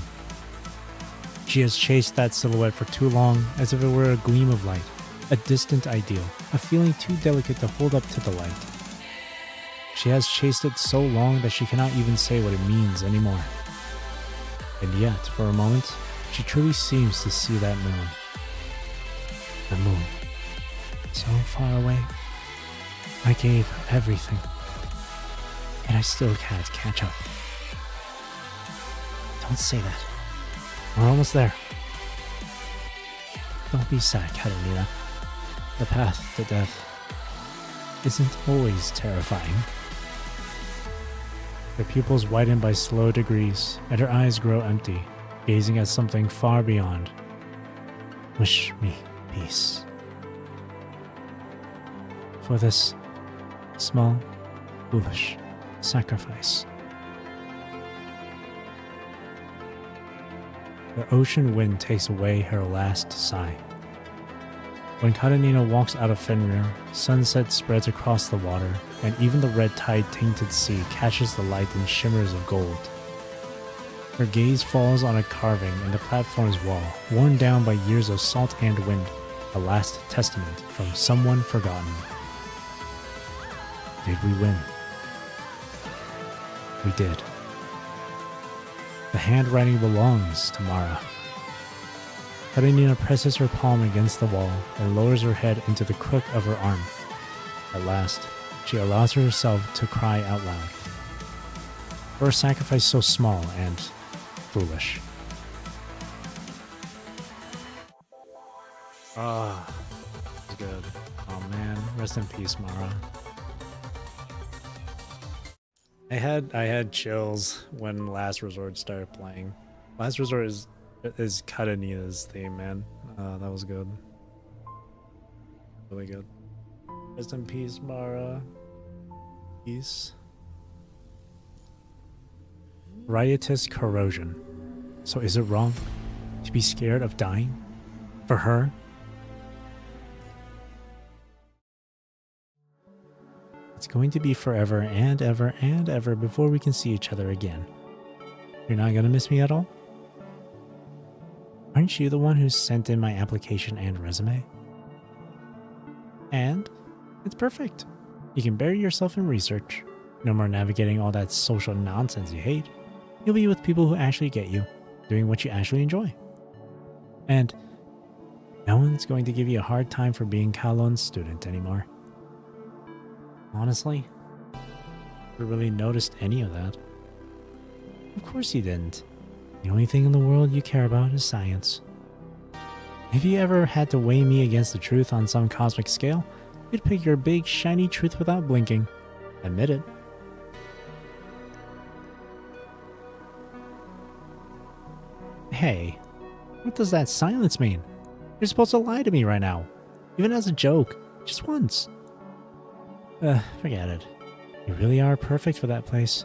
A: She has chased that silhouette for too long, as if it were a gleam of light, a distant ideal, a feeling too delicate to hold up to the light. She has chased it so long that she cannot even say what it means anymore. And yet, for a moment, she truly seems to see that moon. The moon. So far away. I gave her everything. And I still can't catch up. Don't say that. We're almost there. Don't be sad, Katerina. The path to death isn't always terrifying. Her pupils widen by slow degrees, and her eyes grow empty, gazing at something far beyond. Wish me peace. For this small, foolish sacrifice. The ocean wind takes away her last sigh. When Karenina walks out of Fenrir, sunset spreads across the water, and even the red tide-tainted sea catches the light in shimmers of gold. Her gaze falls on a carving in the platform's wall, worn down by years of salt and wind, a last testament from someone forgotten. Did we win? We did. The handwriting belongs to Mara. Karenina presses her palm against the wall and lowers her head into the crook of her arm. At last, she allows herself to cry out loud. For a sacrifice so small and foolish. Ah, it's good. Oh man, rest in peace, Mara. I had chills when Last Resort started playing. Last Resort is Karenina's theme, man. That was good. Really good. Rest in peace, Mara. Peace. Riotous corrosion. So is it wrong to be scared of dying? For her? It's going to be forever and ever and ever before we can see each other again. You're not gonna miss me at all? Aren't you the one who sent in my application and resume? And it's perfect. You can bury yourself in research. No more navigating all that social nonsense you hate. You'll be with people who actually get you, doing what you actually enjoy. And no one's going to give you a hard time for being Kalon's student anymore. Honestly, I never really noticed any of that. Of course you didn't. The only thing in the world you care about is science. If you ever had to weigh me against the truth on some cosmic scale, you'd pick your big, shiny truth without blinking. Admit it. Hey, what does that silence mean? You're supposed to lie to me right now. Even as a joke. Just once. Forget it. You really are perfect for that place.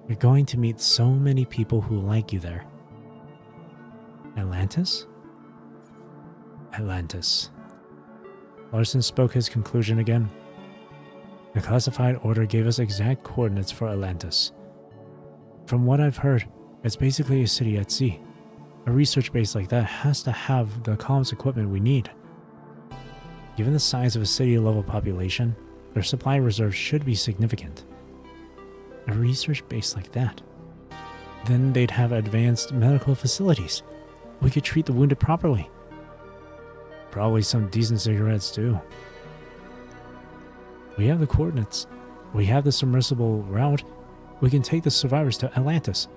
A: You're going to meet so many people who like you there. Atlantis? Atlantis. Larson spoke his conclusion again. The classified order gave us exact coordinates for Atlantis. From what I've heard, it's basically a city at sea. A research base like that has to have the comms equipment we need. Given the size of a city-level population, their supply reserves should be significant. A research base like that. Then they'd have advanced medical facilities. We could treat the wounded properly. Probably some decent cigarettes too. We have the coordinates. We have the submersible route. We can take the survivors to Atlantis.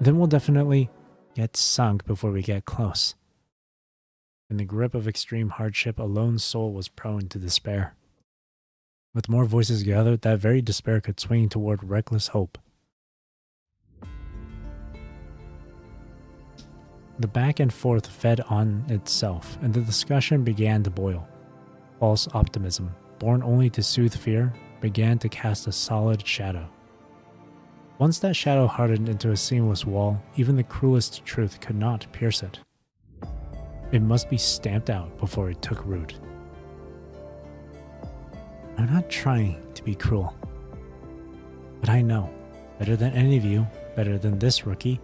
A: Then we'll definitely get sunk before we get close. In the grip of extreme hardship, a lone soul was prone to despair. With more voices gathered, that very despair could swing toward reckless hope. The back and forth fed on itself, and the discussion began to boil. False optimism, born only to soothe fear, began to cast a solid shadow. Once that shadow hardened into a seamless wall, even the cruelest truth could not pierce it. It must be stamped out before it took root. I'm not trying to be cruel, but I know, better than any of you, better than this rookie,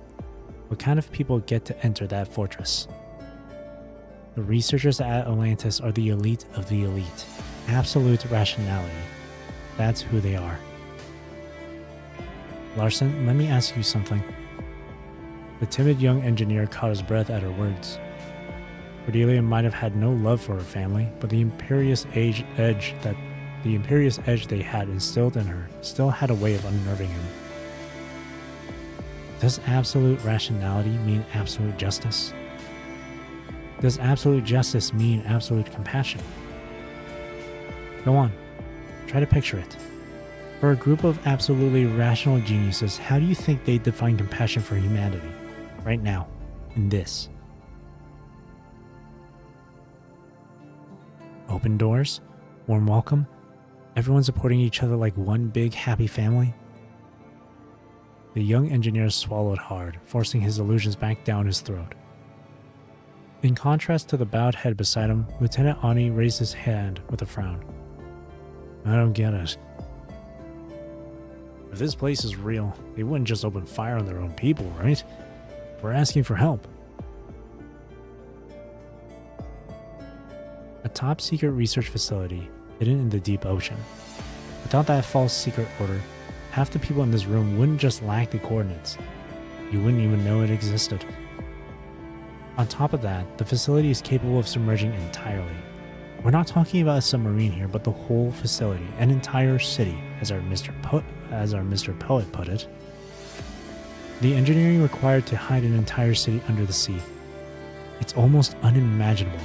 A: what kind of people get to enter that fortress. The researchers at Atlantis are the elite of the elite. Absolute rationality. That's who they are. Larson, let me ask you something. The timid young engineer caught his breath at her words. Cordelia might have had no love for her family, but the imperious edge they had instilled in her still had a way of unnerving him. Does absolute rationality mean absolute justice? Does absolute justice mean absolute compassion? Go on, try to picture it. For a group of absolutely rational geniuses, how do you think they define compassion for humanity? Right now, in this. Open doors? Warm welcome? Everyone supporting each other like one big happy family? The young engineer swallowed hard, forcing his illusions back down his throat. In contrast to the bowed head beside him, Lieutenant Ani raised his hand with a frown. I don't get it. If this place is real, they wouldn't just open fire on their own people, right? We're asking for help. A top-secret research facility hidden in the deep ocean. Without that false secret order, half the people in this room wouldn't just lack the coordinates. You wouldn't even know it existed. On top of that, the facility is capable of submerging entirely. We're not talking about a submarine here, but the whole facility, an entire city, as our Mr. Poet put it. The engineering required to hide an entire city under the sea. It's almost unimaginable.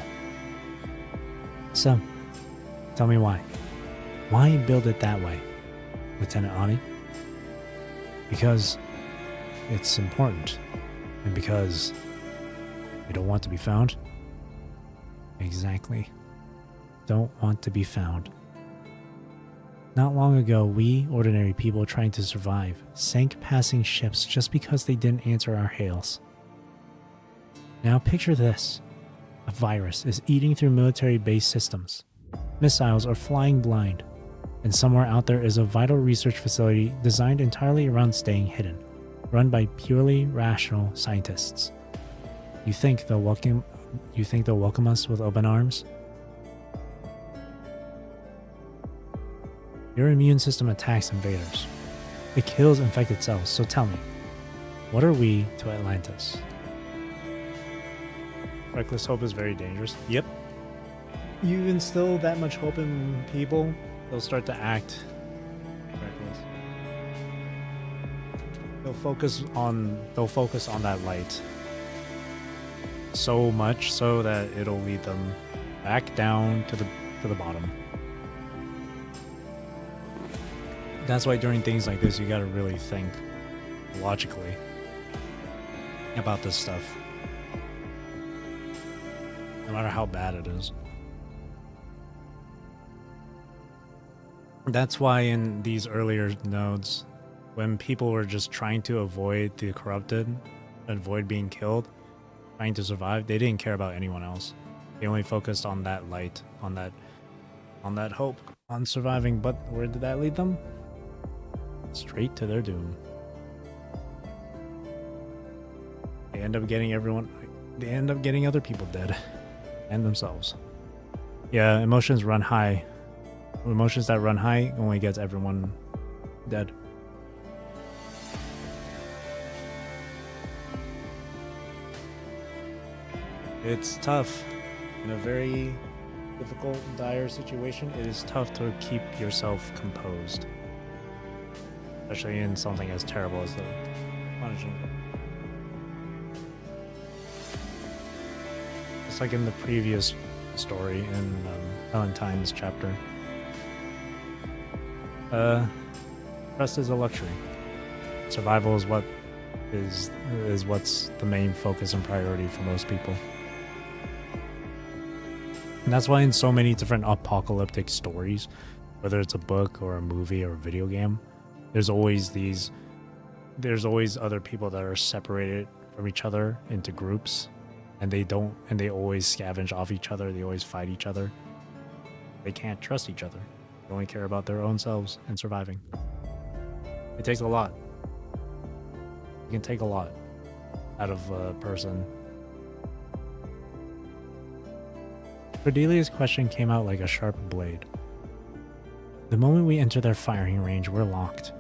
A: So, tell me why. Why build it that way, Lieutenant Ani? Because it's important, and because you don't want to be found? Exactly. don't want to be found. Not long ago, we, ordinary people trying to survive, sank passing ships just because they didn't answer our hails. Now picture this. A virus is eating through military base systems. Missiles are flying blind. And somewhere out there is a vital research facility designed entirely around staying hidden, run by purely rational scientists. You think they'll welcome us with open arms? Your immune system attacks invaders. It kills infected cells, so tell me, what are we to Atlantis? Reckless hope is very dangerous. Yep. You instill that much hope in people, they'll start to act reckless. They'll focus on that light so much so that it'll lead them back down to the bottom. That's why during things like this, you gotta really think logically about this stuff. No matter how bad it is. That's why in these earlier nodes, when people were just trying to avoid the corrupted, avoid being killed, trying to survive, they didn't care about anyone else. They only focused on that light, on that hope, on surviving. But where did that lead them? Straight to their doom. They end up getting other people dead. And themselves. Yeah, emotions run high. Emotions that run high only gets everyone dead. It's tough. In a very difficult, dire situation, it is tough to keep yourself composed. Especially in something as terrible as the punishing. Just like in the previous story in Valentine's chapter. Trust is a luxury. Survival is what's the main focus and priority for most people. And that's why in so many different apocalyptic stories, whether it's a book or a movie or a video game, there's always other people that are separated from each other into groups, and they always scavenge off each other, they always fight each other. They can't trust each other. They only care about their own selves and surviving. It takes a lot. You can take a lot out of a person. Cordelia's question came out like a sharp blade. The moment we enter their firing range, we're locked.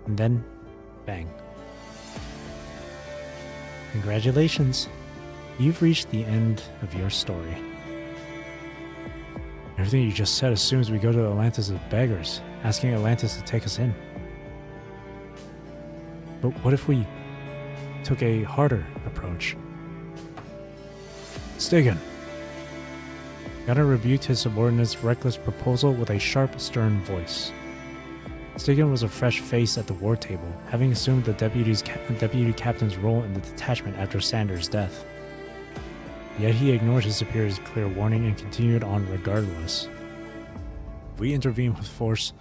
A: And then, bang. Congratulations. You've reached the end of your story. Everything you just said assumes we go to Atlantis as beggars, asking Atlantis to take us in. But what if we took a harder approach? Stigan. Gunnar rebuked his subordinate's reckless proposal with a sharp, stern voice. Stigan was a fresh face at the war table, having assumed the deputy captain's role in the detachment after Sanders' death. Yet he ignored his superior's clear warning and continued on regardless. If we intervene with force...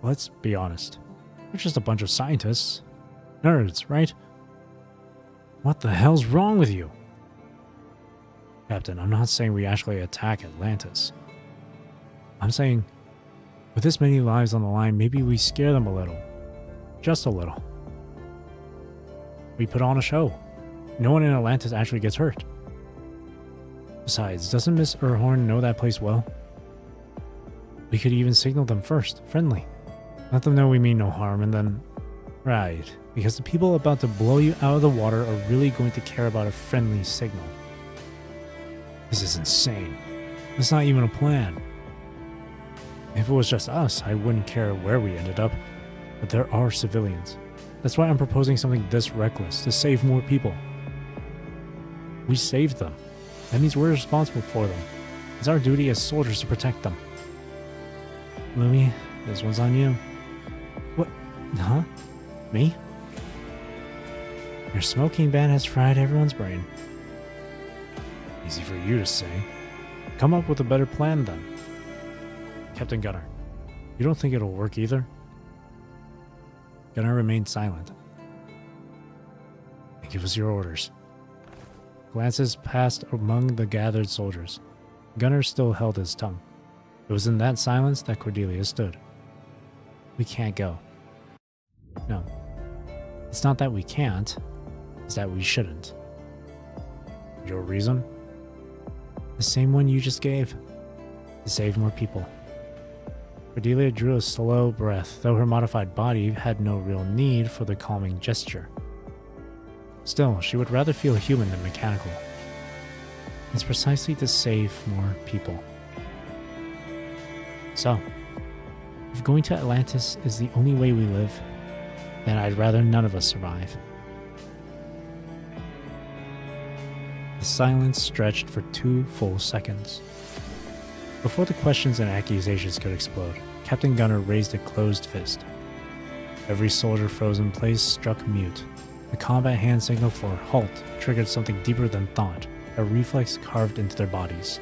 A: Let's be honest. We're just a bunch of scientists. Nerds, right? What the hell's wrong with you? Captain, I'm not saying we actually attack Atlantis. I'm saying, with this many lives on the line, maybe we scare them a little. Just a little. We put on a show. No one in Atlantis actually gets hurt. Besides, doesn't Miss Erhorn know that place well? We could even signal them first, friendly. Let them know we mean no harm, and then... Right, because the people about to blow you out of the water are really going to care about a friendly signal. This is insane. That's not even a plan. If it was just us, I wouldn't care where we ended up. But there are civilians. That's why I'm proposing something this reckless, to save more people. We saved them. That means we're responsible for them. It's our duty as soldiers to protect them. Lumi, this one's on you. What? Huh? Me? Your smoking ban has fried everyone's brain. Easy for you to say. Come up with a better plan then. Captain Gunner, you don't think it'll work either? Gunner remained silent. Give us your orders. Glances passed among the gathered soldiers. Gunner still held his tongue. It was in that silence that Cordelia stood. We can't go. No. It's not that we can't. It's that we shouldn't. Your reason? The same one you just gave. To save more people. Cordelia drew a slow breath, though her modified body had no real need for the calming gesture. Still, she would rather feel human than mechanical. It's precisely to save more people. So, if going to Atlantis is the only way we live, then I'd rather none of us survive. The silence stretched for 2 full seconds. Before the questions and accusations could explode, Captain Gunner raised a closed fist. Every soldier froze in place struck mute. The combat hand signal for halt triggered something deeper than thought, a reflex carved into their bodies.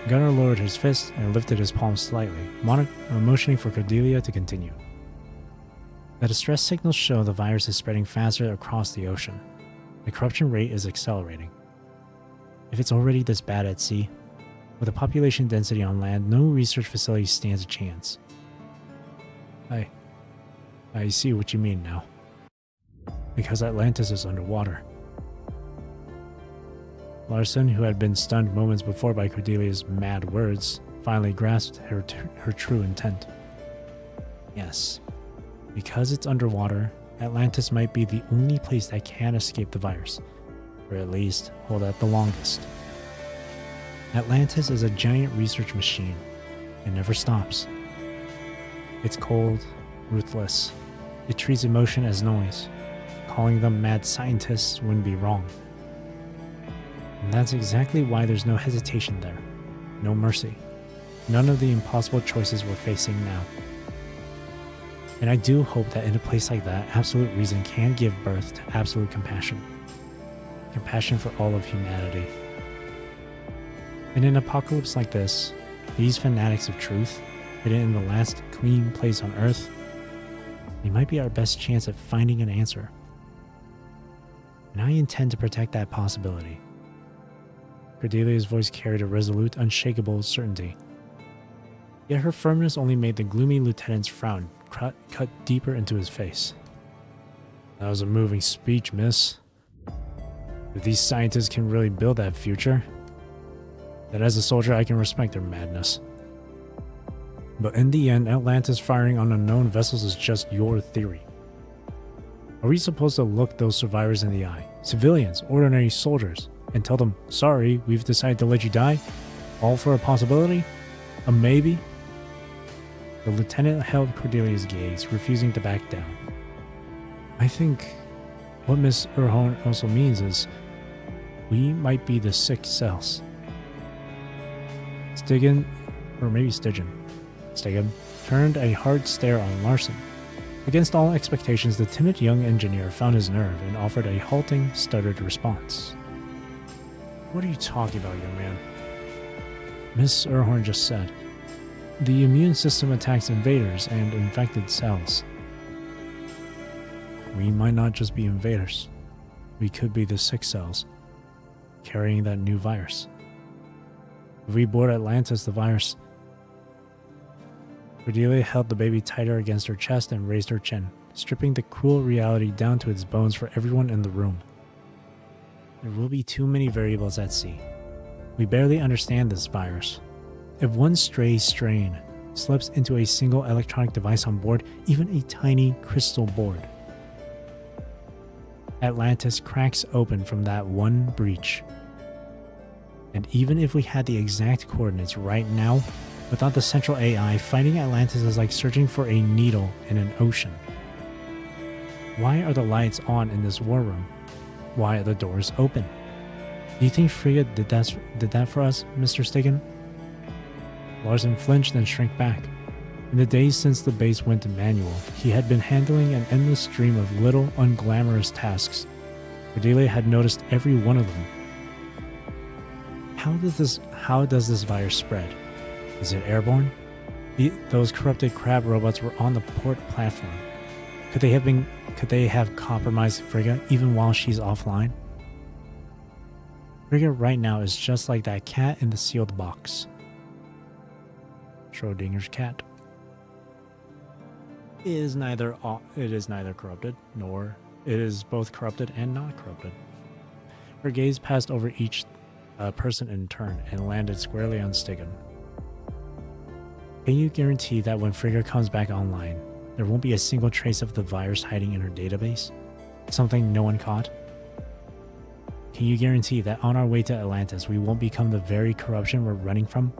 A: Gunner lowered his fist and lifted his palm slightly, motioning for Cordelia to continue. The distress signals show the virus is spreading faster across the ocean. The corruption rate is accelerating. If it's already this bad at sea, with a population density on land, no research facility stands a chance. I see what you mean now. Because Atlantis is underwater. Larson, who had been stunned moments before by Cordelia's mad words, finally grasped her true intent. Yes, because it's underwater, Atlantis might be the only place that can escape the virus, or at least hold out the longest. Atlantis is a giant research machine. It never stops. It's cold, ruthless. It treats emotion as noise. Calling them mad scientists wouldn't be wrong. And that's exactly why there's no hesitation there. No mercy. None of the impossible choices we're facing now. And I do hope that in a place like that, absolute reason can give birth to absolute compassion. Compassion for all of humanity. In an apocalypse like this, these fanatics of truth, hidden in the last clean place on Earth, they might be our best chance at finding an answer. And I intend to protect that possibility. Cordelia's voice carried a resolute, unshakable certainty. Yet her firmness only made the gloomy lieutenant's frown cut deeper into his face. That was a moving speech, miss. If these scientists can really build that future, then as a soldier I can respect their madness. But in the end, Atlantis firing on unknown vessels is just your theory. Are we supposed to look those survivors in the eye, civilians, ordinary soldiers, and tell them, sorry, we've decided to let you die? All for a possibility? A maybe? The lieutenant held Cordelia's gaze, refusing to back down. I think what Miss Erhorn also means is we might be the sick cells. Stigen turned a hard stare on Larson. Against all expectations, the timid young engineer found his nerve and offered a halting, stuttered response. What are you talking about, young man? Miss Erhorn just said, the immune system attacks invaders and infected cells. We might not just be invaders. We could be the sick cells, carrying that new virus. If we board Atlantis, the virus... Cordelia held the baby tighter against her chest and raised her chin, stripping the cruel reality down to its bones for everyone in the room. There will be too many variables at sea. We barely understand this virus. If one stray strain slips into a single electronic device on board, even a tiny crystal board, Atlantis cracks open from that one breach. And even if we had the exact coordinates right now, without the central AI, finding Atlantis is like searching for a needle in an ocean. Why are the lights on in this war room? Why are the doors open? Do you think Frigga did that for us, Mr. Stigen? Larson flinched and shrank back. In the days since the base went manual, he had been handling an endless stream of little, unglamorous tasks. Cordelia had noticed every one of them. How does this virus spread? Is it airborne? Those corrupted crab robots were on the port platform. Could they have compromised Frigga even while she's offline? Frigga right now is just like that cat in the sealed box. Schrodinger's cat. It is neither corrupted, nor it is both corrupted and not corrupted. Her gaze passed over each person in turn and landed squarely on Stiggan. Can you guarantee that when Frigga comes back online, there won't be a single trace of the virus hiding in her database? Something no one caught? Can you guarantee that on our way to Atlantis, we won't become the very corruption we're running from?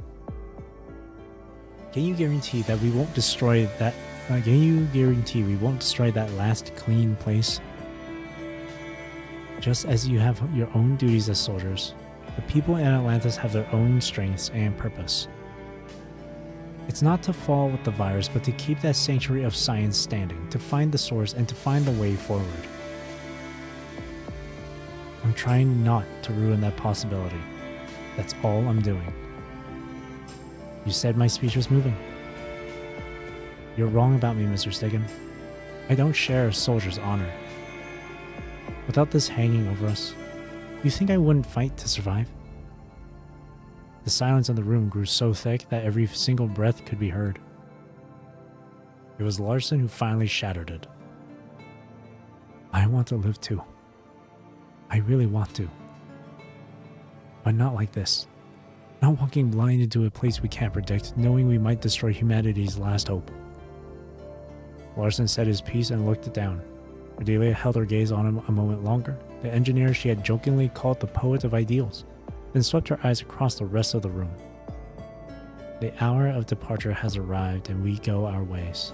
A: Can you guarantee that we won't destroy that? Can you guarantee we won't destroy that last clean place? Just as you have your own duties as soldiers, the people in Atlantis have their own strengths and purpose. It's not to fall with the virus, but to keep that sanctuary of science standing, to find the source and to find the way forward. I'm trying not to ruin that possibility. That's all I'm doing. You said my speech was moving. You're wrong about me, Mr. Stiggan. I don't share a soldier's honor. Without this hanging over us, you think I wouldn't fight to survive? The silence in the room grew so thick that every single breath could be heard. It was Larson who finally shattered it. I want to live too. I really want to. But not like this. Not walking blind into a place we can't predict, knowing we might destroy humanity's last hope. Larson said his piece and looked it down. Cordelia held her gaze on him a moment longer, the engineer she had jokingly called the poet of ideals, then swept her eyes across the rest of the room. The hour of departure has arrived and we go our ways.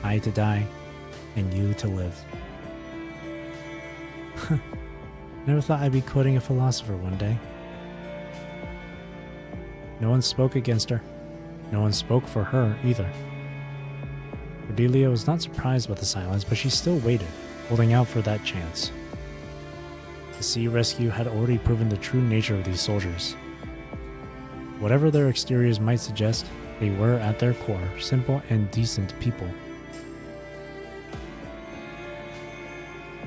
A: I to die, and you to live. Never thought I'd be quoting a philosopher one day. No one spoke against her. No one spoke for her either. Cordelia was not surprised by the silence, but she still waited, holding out for that chance. The sea rescue had already proven the true nature of these soldiers. Whatever their exteriors might suggest, they were at their core simple and decent people.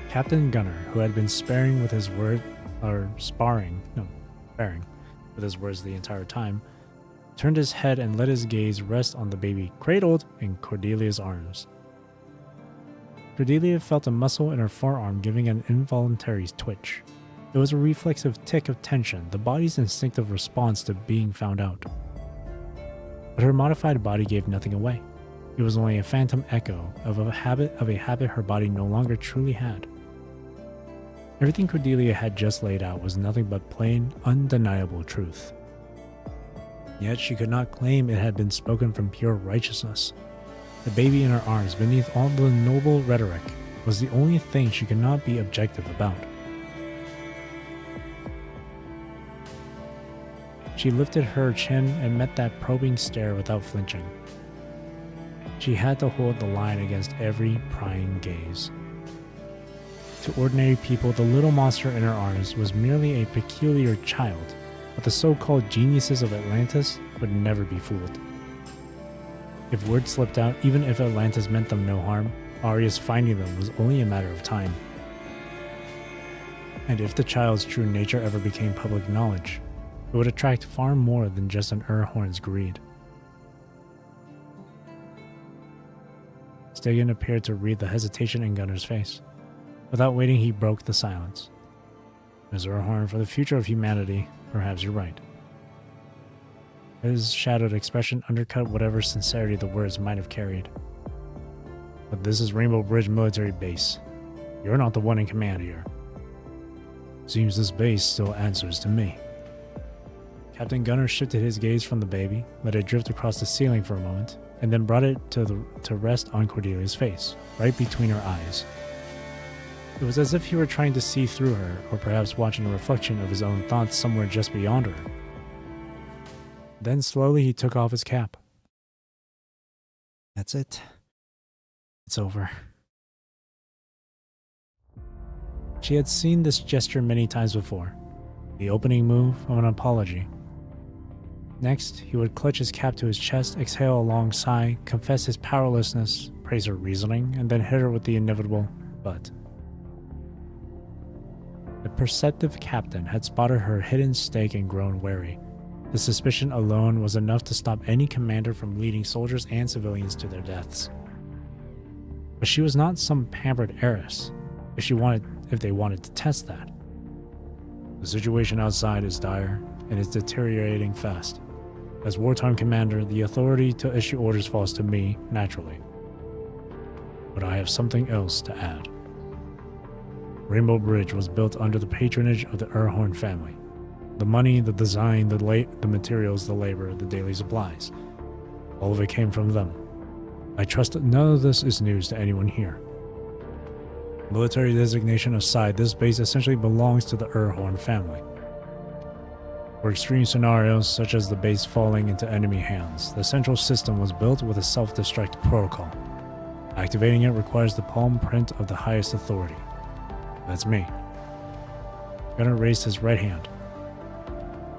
A: Captain Gunner, who had been sparring with his words the entire time, turned his head and let his gaze rest on the baby cradled in Cordelia's arms. Cordelia felt a muscle in her forearm giving an involuntary twitch. It was a reflexive tick of tension, the body's instinctive response to being found out. But her modified body gave nothing away. It was only a phantom echo of a habit her body no longer truly had. Everything Cordelia had just laid out was nothing but plain, undeniable truth. Yet she could not claim it had been spoken from pure righteousness. The baby in her arms, beneath all the noble rhetoric, was the only thing she could not be objective about. She lifted her chin and met that probing stare without flinching. She had to hold the line against every prying gaze. To ordinary people, the little monster in her arms was merely a peculiar child, but the so-called geniuses of Atlantis would never be fooled. If word slipped out, even if Atlantis meant them no harm, Aria's finding them was only a matter of time. And if the child's true nature ever became public knowledge, it would attract far more than just an Urhorn's greed. Stiggan appeared to read the hesitation in Gunner's face. Without waiting, he broke the silence. Ms. Urhorn, for the future of humanity, perhaps you're right. His shadowed expression undercut whatever sincerity the words might have carried. But this is Rainbow Bridge Military Base. You're not the one in command here. Seems this base still answers to me. Captain Gunner shifted his gaze from the baby, let it drift across the ceiling for a moment, and then brought it to rest on Cordelia's face, right between her eyes. It was as if he were trying to see through her, or perhaps watching a reflection of his own thoughts somewhere just beyond her. Then slowly he took off his cap. That's it. It's over. She had seen this gesture many times before, the opening move of an apology. Next, he would clutch his cap to his chest, exhale a long sigh, confess his powerlessness, praise her reasoning, and then hit her with the inevitable "but." The perceptive captain had spotted her hidden stake and grown wary. The suspicion alone was enough to stop any commander from leading soldiers and civilians to their deaths. But she was not some pampered heiress, if they wanted to test that. The situation outside is dire, and is deteriorating fast. As wartime commander, the authority to issue orders falls to me, naturally. But I have something else to add. Rainbow Bridge was built under the patronage of the Erhorn family. The money, the design, the materials, the labor, the daily supplies. All of it came from them. I trust that none of this is news to anyone here. Military designation aside, this base essentially belongs to the Erhorn family. For extreme scenarios, such as the base falling into enemy hands, the central system was built with a self-destruct protocol. Activating it requires the palm print of the highest authority. That's me. Gunnar raised his right hand.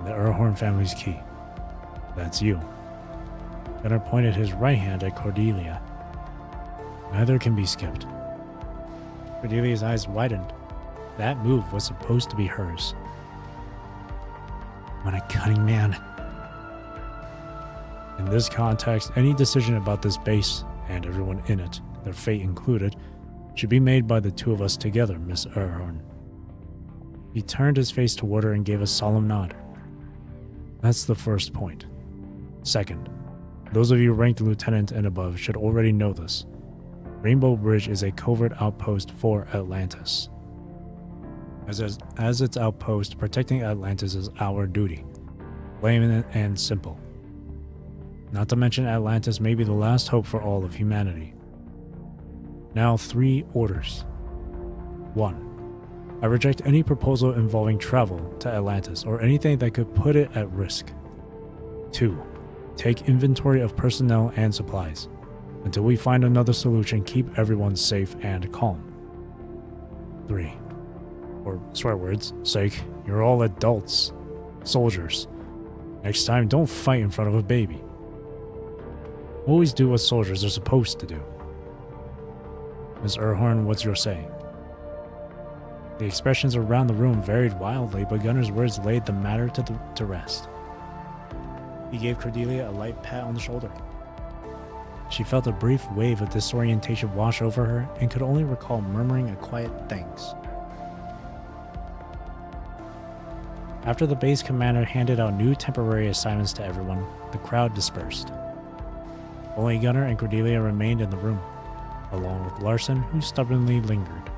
A: The Erhorn family's key. That's you. Gunnar pointed his right hand at Cordelia. Neither can be skipped. Cordelia's eyes widened. That move was supposed to be hers. What a cunning man. In this context, any decision about this base, and everyone in it, their fate included, should be made by the two of us together, Miss Erhorn. He turned his face toward her and gave a solemn nod. That's the first point. Second, those of you ranked lieutenant and above should already know this. Rainbow Bridge is a covert outpost for Atlantis. As its outpost, protecting Atlantis is our duty. Plain and simple. Not to mention Atlantis may be the last hope for all of humanity. Now 3 orders. 1. I reject any proposal involving travel to Atlantis or anything that could put it at risk. 2. Take inventory of personnel and supplies. Until we find another solution, keep everyone safe and calm. 3. For swear words' sake, you're all adults. Soldiers. Next time, don't fight in front of a baby. Always do what soldiers are supposed to do. Ms. Erhorn, what's your say? The expressions around the room varied wildly, but Gunnar's words laid the matter to rest. He gave Cordelia a light pat on the shoulder. She felt a brief wave of disorientation wash over her and could only recall murmuring a quiet thanks. After the base commander handed out new temporary assignments to everyone, the crowd dispersed. Only Gunnar and Cordelia remained in the room, along with Larson, who stubbornly lingered.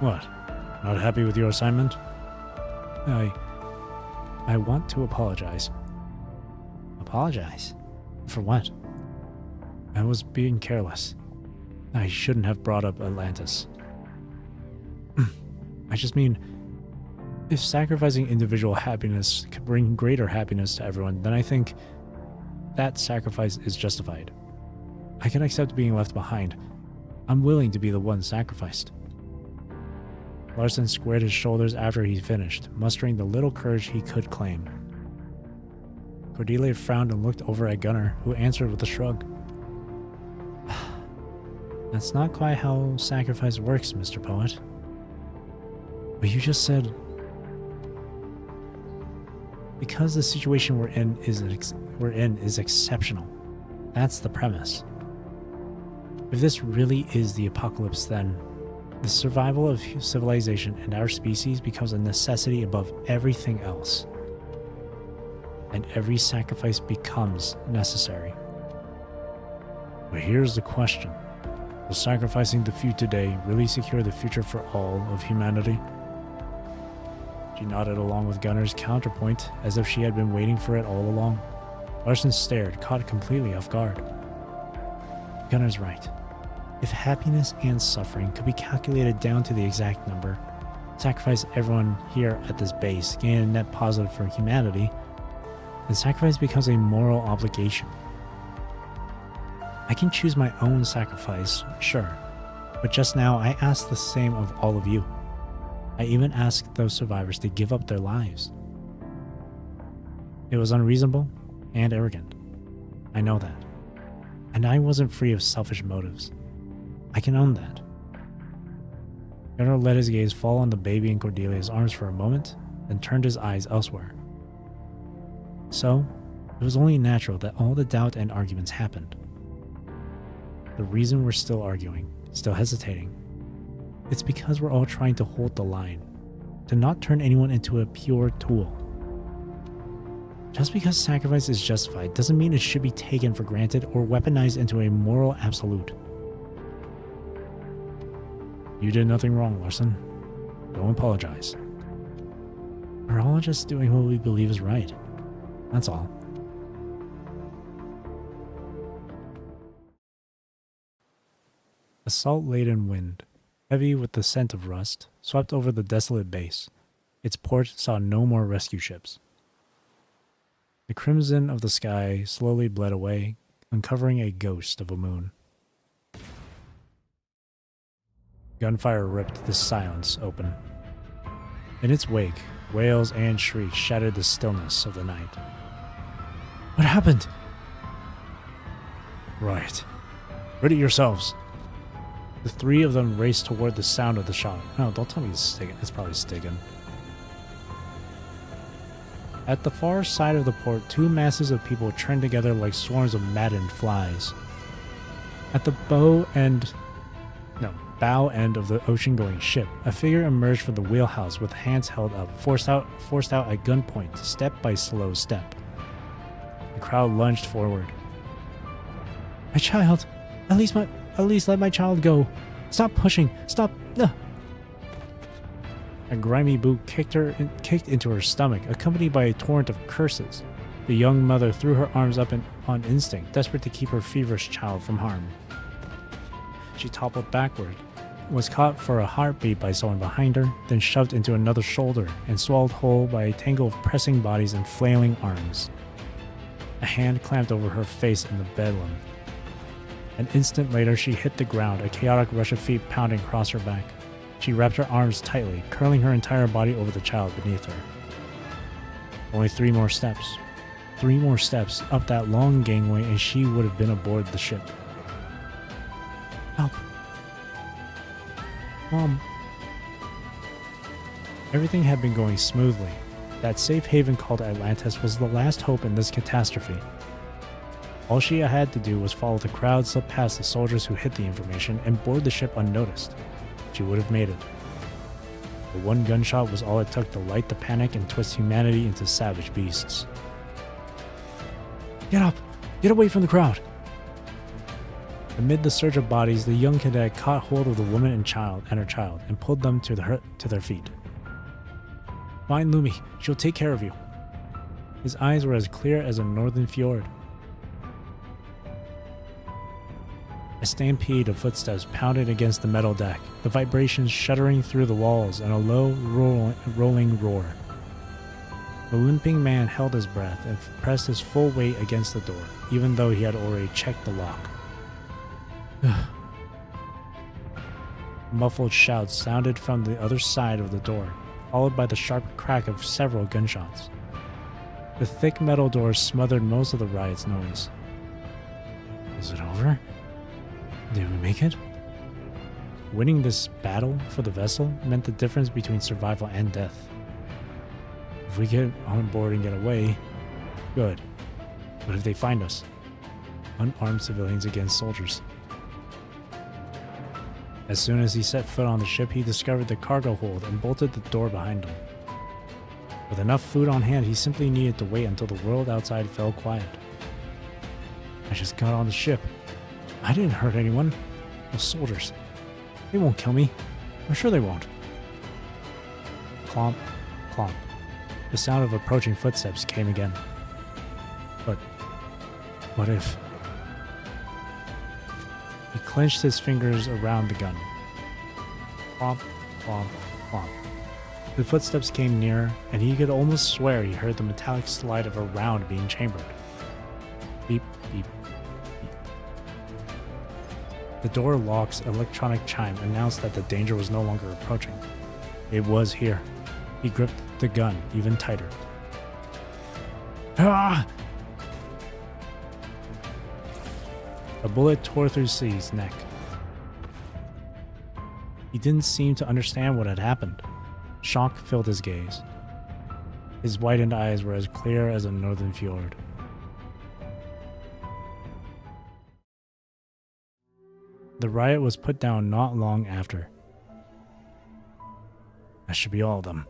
A: What? Not happy with your assignment? I want to apologize. Apologize? For what? I was being careless. I shouldn't have brought up Atlantis. I just mean, if sacrificing individual happiness could bring greater happiness to everyone, then I think that sacrifice is justified. I can accept being left behind. I'm willing to be the one sacrificed. Larson squared his shoulders after he finished, mustering the little courage he could claim. Cordelia frowned and looked over at Gunnar, who answered with a shrug. That's not quite how sacrifice works, Mr. Poet. But you just said... Because the situation we're in is exceptional. That's the premise. If this really is the apocalypse, then the survival of civilization and our species becomes a necessity above everything else. And every sacrifice becomes necessary. But here's the question. Will sacrificing the few today really secure the future for all of humanity? She nodded along with Gunnar's counterpoint, as if she had been waiting for it all along. Larson stared, caught completely off guard. Gunnar's right. If happiness and suffering could be calculated down to the exact number, sacrifice everyone here at this base, gain a net positive for humanity, then sacrifice becomes a moral obligation. I can choose my own sacrifice, sure, But just now, I asked the same of all of you. I even asked those survivors to give up their lives. It was unreasonable and arrogant. I know that. And I wasn't free of selfish motives. I can own that. Gunnar let his gaze fall on the baby in Cordelia's arms for a moment, then turned his eyes elsewhere. So, it was only natural that all the doubt and arguments happened. The reason we're still arguing, still hesitating, it's because we're all trying to hold the line, to not turn anyone into a pure tool. Just because sacrifice is justified doesn't mean it should be taken for granted or weaponized into a moral absolute. You did nothing wrong, Larson. Don't apologize. We're all just doing what we believe is right. That's all. A salt-laden wind, heavy with the scent of rust, swept over the desolate base. Its port saw no more rescue ships. The crimson of the sky slowly bled away, uncovering a ghost of a moon. Gunfire ripped the silence open. In its wake, wails and shrieks shattered the stillness of the night. What happened? Right. Ready yourselves. The three of them raced toward the sound of the shot. No, don't tell me it's Stiggin. It's probably Stiggin. At the far side of the port, two masses of people trend together like swarms of maddened flies. At the bow end of the ocean-going ship, a figure emerged from the wheelhouse with hands held up, forced out at gunpoint, step by slow step. The crowd lunged forward. My child! At least let my child go! Stop pushing! Stop! No! A grimy boot kicked into her stomach, accompanied by a torrent of curses. The young mother threw her arms up on instinct, desperate to keep her feverish child from harm. She toppled backward, was caught for a heartbeat by someone behind her, then shoved into another shoulder and swallowed whole by a tangle of pressing bodies and flailing arms. A hand clamped over her face in the bedlam. An instant later, she hit the ground, a chaotic rush of feet pounding across her back. She wrapped her arms tightly, curling her entire body over the child beneath her. Only 3 more steps. 3 more steps up that long gangway and she would have been aboard the ship. Help. Mom. Everything had been going smoothly. That safe haven called Atlantis was the last hope in this catastrophe. All she had to do was follow the crowd, slip past the soldiers who hid the information, and board the ship unnoticed. She would have made it. The one gunshot was all it took to light the panic and twist humanity into savage beasts. Get up! Get away from the crowd! Amid the surge of bodies, the young cadet caught hold of the woman and her child and pulled them to their feet. Find Lumi. She'll take care of you. His eyes were as clear as a northern fjord. A stampede of footsteps pounded against the metal deck, the vibrations shuddering through the walls in a low, rolling roar. The limping man held his breath and pressed his full weight against the door, even though he had already checked the lock. Muffled shouts sounded from the other side of the door, followed by the sharp crack of several gunshots. The thick metal door smothered most of the riot's noise. Is it over? Did we make it? Winning this battle for the vessel meant the difference between survival and death. If we get on board and get away, good. But if they find us? Unarmed civilians against soldiers. As soon as he set foot on the ship, he discovered the cargo hold and bolted the door behind him. With enough food on hand, he simply needed to wait until the world outside fell quiet. I just got on the ship. I didn't hurt anyone. Those soldiers. They won't kill me. I'm sure they won't. Clomp, clomp. The sound of approaching footsteps came again. But what if? He clenched his fingers around the gun. Clomp, clomp, clomp. The footsteps came nearer, and he could almost swear he heard the metallic slide of a round being chambered. Beep, beep, beep. The door lock's electronic chime announced that the danger was no longer approaching. It was here. He gripped the gun even tighter. Ah! A bullet tore through Sieg's neck. He didn't seem to understand what had happened. Shock filled his gaze. His widened eyes were as clear as a northern fjord. The riot was put down not long after. That should be all of them.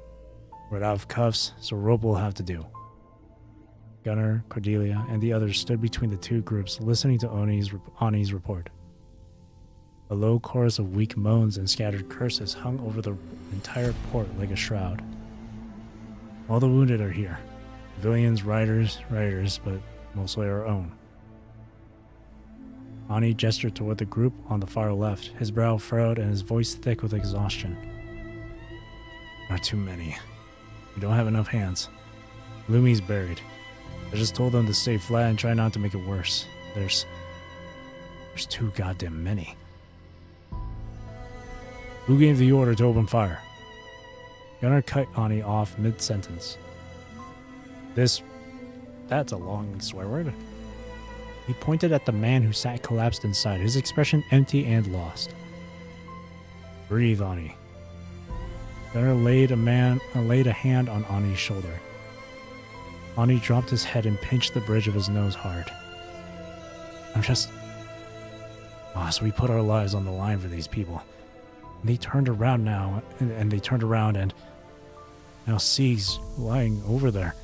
A: We're out of cuffs, so rope will have to do. Gunnar, Cordelia, and the others stood between the two groups listening to Ani's report. A low chorus of weak moans and scattered curses hung over the entire port like a shroud. All the wounded are here. Civilians, riders, but mostly our own. Ani gestured toward the group on the far left, his brow furrowed and his voice thick with exhaustion. There are too many. We don't have enough hands. Lumi's buried. I just told them to stay flat and try not to make it worse. There's too goddamn many. Who gave the order to open fire? Gunnar cut Ani off mid-sentence. That's a long swear word. He pointed at the man who sat collapsed inside, his expression empty and lost. Breathe, Ani. Gunnar laid a hand on Ani's shoulder. Ani dropped his head and pinched the bridge of his nose hard. Boss, we put our lives on the line for these people. And they turned around now, and they turned around, and now Sieg's lying over there.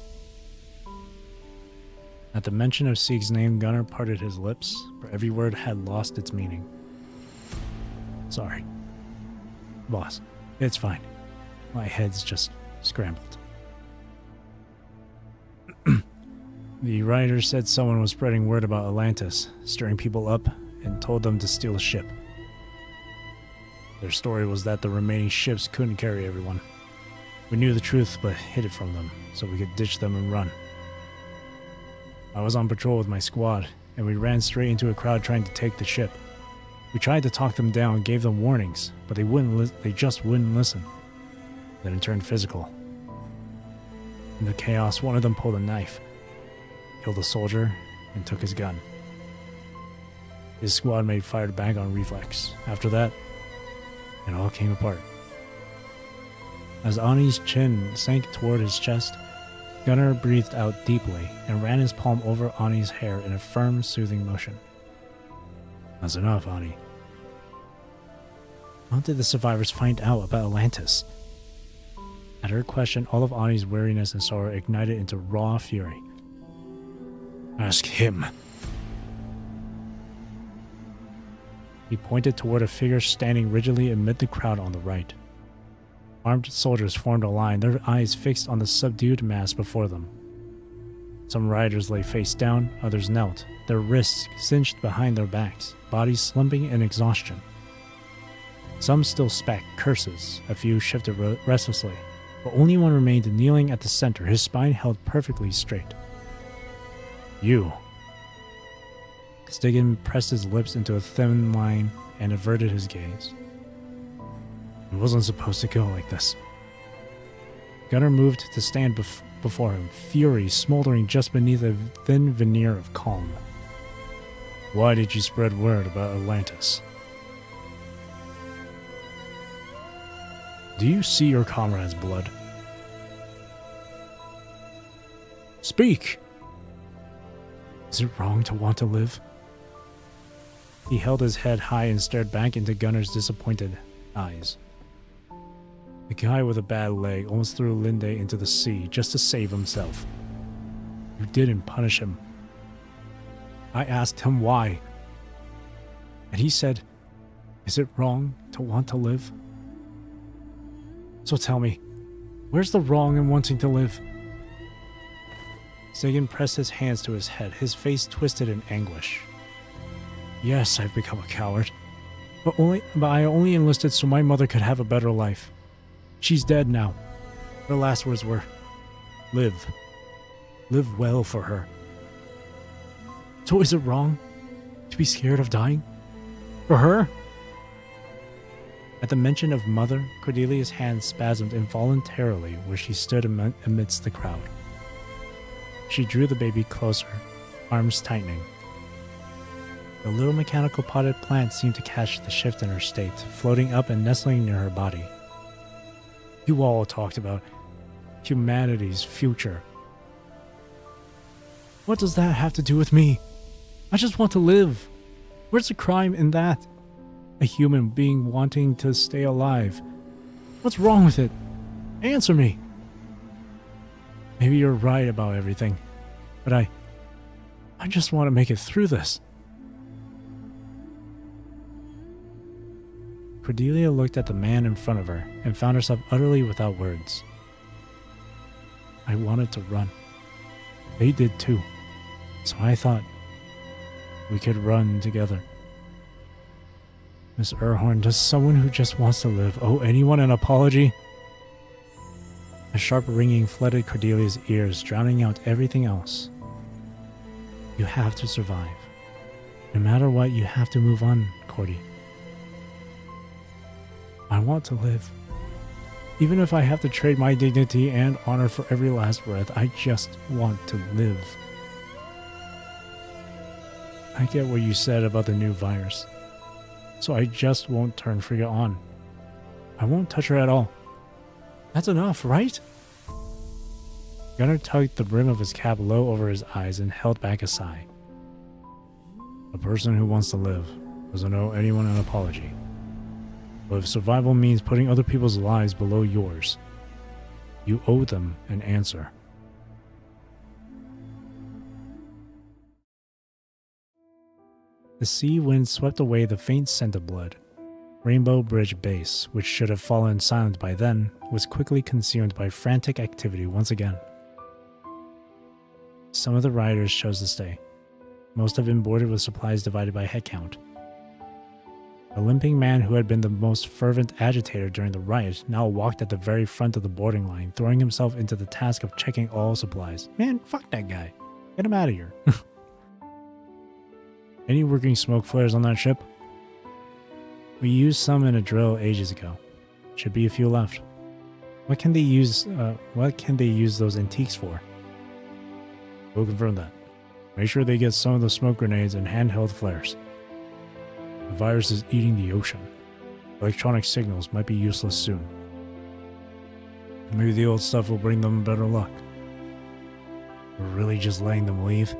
A: At the mention of Sieg's name, Gunnar parted his lips, for every word had lost its meaning. Sorry. Boss, it's fine. My head's just scrambled. The rioters said someone was spreading word about Atlantis, stirring people up, and told them to steal a ship. Their story was that the remaining ships couldn't carry everyone. We knew the truth, but hid it from them, so we could ditch them and run. I was on patrol with my squad, and we ran straight into a crowd trying to take the ship. We tried to talk them down, gave them warnings, but they just wouldn't listen. Then it turned physical. In the chaos, one of them pulled a knife, killed a soldier, and took his gun. His squad mate fired back on reflex. After that, it all came apart. As Ani's chin sank toward his chest, Gunnar breathed out deeply and ran his palm over Ani's hair in a firm, soothing motion. That's enough, Ani. How did the survivors find out about Atlantis? At her question, all of Ani's weariness and sorrow ignited into raw fury. Ask him. He pointed toward a figure standing rigidly amid the crowd on the right. Armed soldiers formed a line, their eyes fixed on the subdued mass before them. Some riders lay face down, others knelt, their wrists cinched behind their backs, bodies slumping in exhaustion. Some still spat curses, a few shifted restlessly, but only one remained kneeling at the center, his spine held perfectly straight. You. Stiggin pressed his lips into a thin line and averted his gaze. It wasn't supposed to go like this. Gunnar moved to stand before him, fury smoldering just beneath a thin veneer of calm. Why did you spread word about Atlantis? Do you see your comrade's blood? Speak! Is it wrong to want to live? He held his head high and stared back into Gunnar's disappointed eyes. The guy with a bad leg almost threw Linde into the sea just to save himself. You didn't punish him. I asked him why. And he said, is it wrong to want to live? So tell me, where's the wrong in wanting to live? Sagan pressed his hands to his head, his face twisted in anguish. Yes, I've become a coward. But I only enlisted so my mother could have a better life. She's dead now. Her last words were, live. Live well for her. So is it wrong to be scared of dying? For her? At the mention of mother, Cordelia's hand spasmed involuntarily where she stood amidst the crowd. She drew the baby closer, arms tightening. The little mechanical potted plant seemed to catch the shift in her state, floating up and nestling near her body. You all talked about humanity's future. What does that have to do with me? I just want to live. Where's the crime in that? A human being wanting to stay alive. What's wrong with it? Answer me. Maybe you're right about everything, but I just want to make it through this. Cordelia looked at the man in front of her and found herself utterly without words. I wanted to run. They did too. So I thought we could run together. Miss Erhorn, does someone who just wants to live owe anyone an apology? A sharp ringing flooded Cordelia's ears, drowning out everything else. You have to survive. No matter what, you have to move on, Cordy. I want to live. Even if I have to trade my dignity and honor for every last breath, I just want to live. I get what you said about the new virus. So I just won't turn Frigga on. I won't touch her at all. That's enough, right? Gunnar tugged the brim of his cap low over his eyes and held back a sigh. A person who wants to live doesn't owe anyone an apology. But if survival means putting other people's lives below yours, you owe them an answer. The sea wind swept away the faint scent of blood. Rainbow Bridge Base, which should have fallen silent by then, was quickly consumed by frantic activity once again. Some of the riders chose to stay. Most have been boarded with supplies divided by headcount. A limping man who had been the most fervent agitator during the riot now walked at the very front of the boarding line, throwing himself into the task of checking all supplies. Man, fuck that guy. Get him out of here. Any working smoke flares on that ship? We used some in a drill ages ago. Should be a few left. What can they use those antiques for? We'll confirm that. Make sure they get some of the smoke grenades and handheld flares. The virus is eating the ocean. Electronic signals might be useless soon. Maybe the old stuff will bring them better luck. We're really just letting them leave?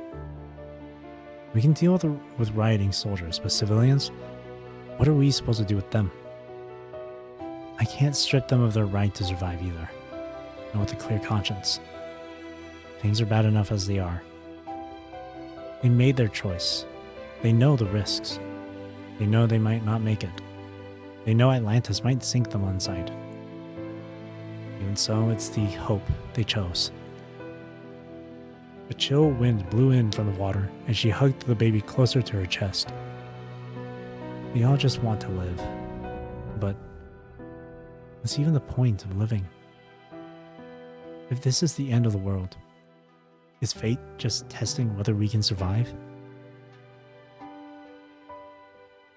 A: We can deal with rioting soldiers, but civilians? What are we supposed to do with them? I can't strip them of their right to survive either. Not with a clear conscience. Things are bad enough as they are. They made their choice. They know the risks. They know they might not make it. They know Atlantis might sink them on sight. Even so, it's the hope they chose. A chill wind blew in from the water, and she hugged the baby closer to her chest. We all just want to live. But what's even the point of living? If this is the end of the world, is fate just testing whether we can survive?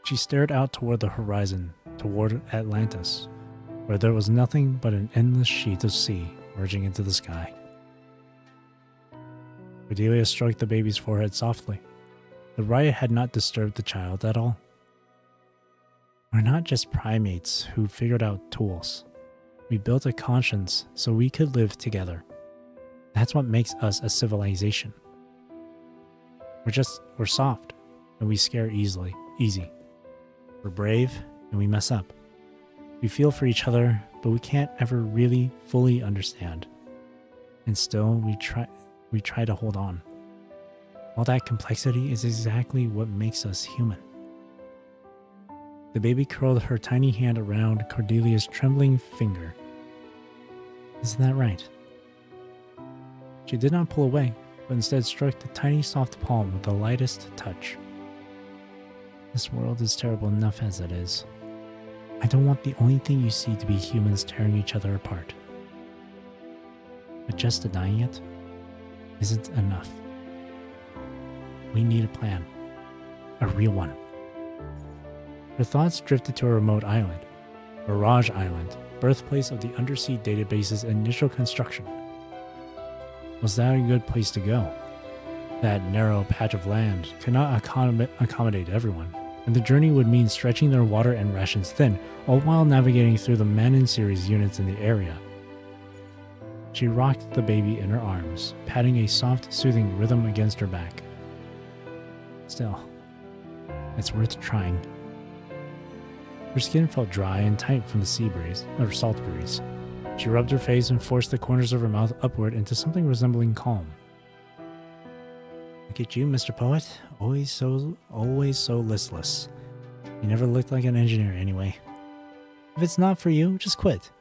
A: She stared out toward the horizon, toward Atlantis, where there was nothing but an endless sheet of sea merging into the sky. Cordelia stroked the baby's forehead softly. The riot had not disturbed the child at all. We're not just primates who figured out tools. We built a conscience so we could live together. That's what makes us a civilization. We're soft, and we scare easy. We're brave, and we mess up. We feel for each other, but we can't ever really fully understand. And still, we try to hold on. All that complexity is exactly what makes us human. The baby curled her tiny hand around Cordelia's trembling finger. Isn't that right? She did not pull away, but instead stroked the tiny soft palm with the lightest touch. This world is terrible enough as it is. I don't want the only thing you see to be humans tearing each other apart. But just denying it isn't enough. We need a plan. A real one. Her thoughts drifted to a remote island, Mirage Island, birthplace of the undersea database's initial construction. Was that a good place to go? That narrow patch of land could not accommodate everyone, and the journey would mean stretching their water and rations thin, all while navigating through the Manon series units in the area. She rocked the baby in her arms, patting a soft, soothing rhythm against her back. Still, it's worth trying. Her skin felt dry and tight from the sea breeze, or salt breeze. She rubbed her face and forced the corners of her mouth upward into something resembling calm. Look at you, Mr. Poet. Always so listless. You never looked like an engineer anyway. If it's not for you, just quit.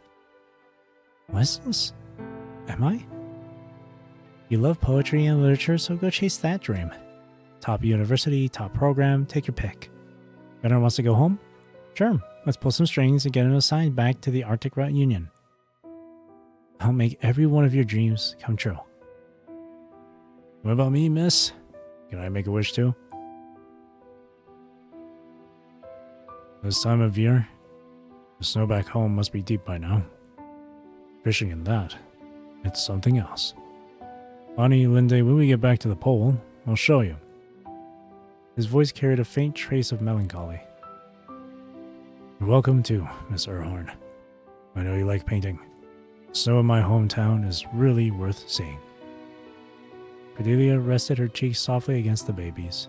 A: Listless? Am I? You love poetry and literature, so go chase that dream. Top university, top program, take your pick. Gunnar wants to go home? Sure, let's pull some strings and get him assigned back to the Arctic Route Union. I'll make every one of your dreams come true. What about me, miss? Can I make a wish too? This time of year, the snow back home must be deep by now. Fishing in that, it's something else. Bonnie, Linde, when we get back to the pole, I'll show you. His voice carried a faint trace of melancholy. You're welcome too, Miss Erhorn. I know you like painting. The snow in my hometown is really worth seeing. Cordelia rested her cheeks softly against the baby's,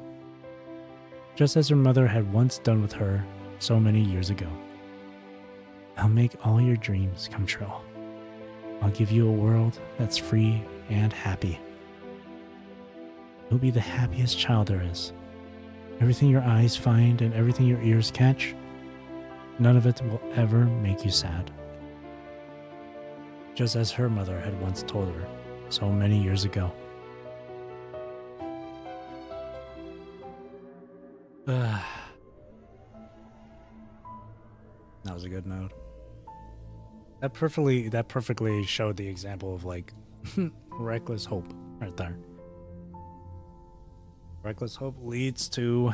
A: just as her mother had once done with her so many years ago. I'll make all your dreams come true. I'll give you a world that's free and happy. You'll be the happiest child there is. Everything your eyes find and everything your ears catch, none of it will ever make you sad. Just as her mother had once told her so many years ago. That was a good note. That perfectly showed the example of like reckless hope right there. Reckless hope leads to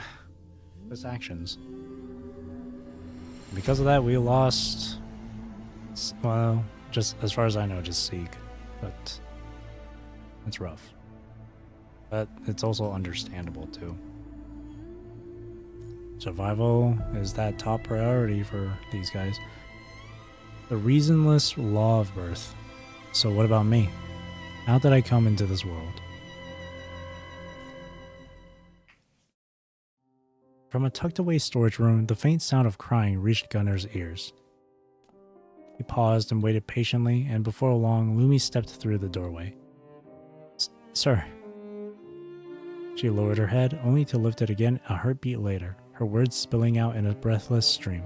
A: reckless actions. Because of that, we lost, well, just as far as I know, just Sieg. But it's rough. But it's also understandable too. Survival is that top priority for these guys. The reasonless law of birth. So what about me? How did I come into this world? From a tucked-away storage room, the faint sound of crying reached Gunnar's ears. He paused and waited patiently, and before long, Lumi stepped through the doorway. Sir. She lowered her head, only to lift it again a heartbeat later, her words spilling out in a breathless stream.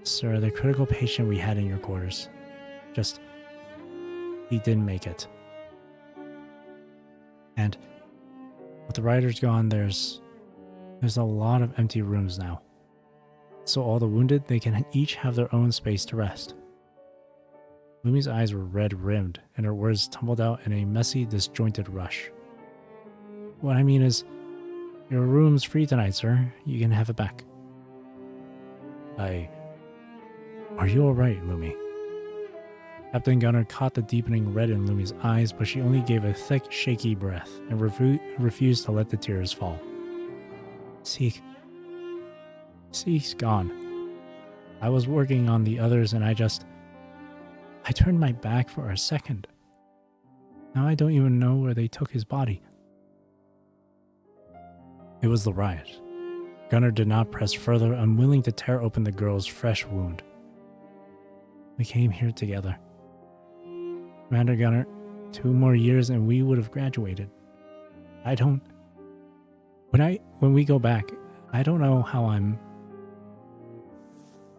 A: Sir, the critical patient we had in your quarters. He didn't make it. And with the riders gone, there's a lot of empty rooms now. So all the wounded, they can each have their own space to rest. Lumi's eyes were red-rimmed, and her words tumbled out in a messy, disjointed rush. What I mean is, your room's free tonight, sir. You can have it back. Are you alright, Lumi? Captain Gunnar caught the deepening red in Lumi's eyes, but she only gave a thick, shaky breath and refused to let the tears fall. Sieg's gone. I was working on the others and I turned my back for a second. Now I don't even know where they took his body. It was the riot. Gunnar did not press further, unwilling to tear open the girl's fresh wound. We came here together. Commander Gunnar, 2 more years and we would have graduated. When we go back, I don't know how I'm...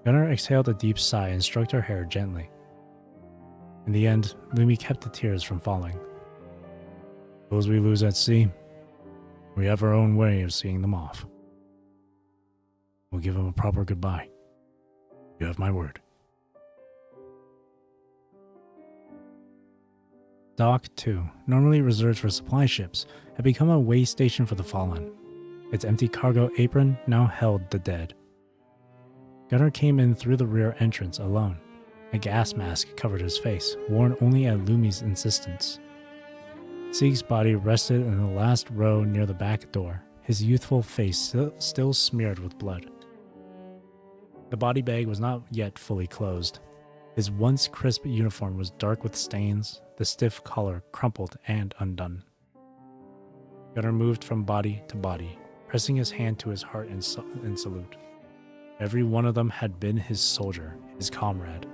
A: Gunnar exhaled a deep sigh and stroked her hair gently. In the end, Lumi kept the tears from falling. Those we lose at sea, we have our own way of seeing them off. We'll give them a proper goodbye. You have my word. Dock 2, normally reserved for supply ships, had become a way station for the fallen. Its empty cargo apron now held the dead, Gunnar came in through the rear entrance alone. A gas mask covered his face, worn only at Lumi's insistence. Sieg's body rested in the last row near the back door, his youthful face still smeared with blood. The body bag was not yet fully closed. His once crisp uniform was dark with stains, the stiff collar crumpled and undone. Gunnar moved from body to body, pressing his hand to his heart in salute. Every one of them had been his soldier, his comrade.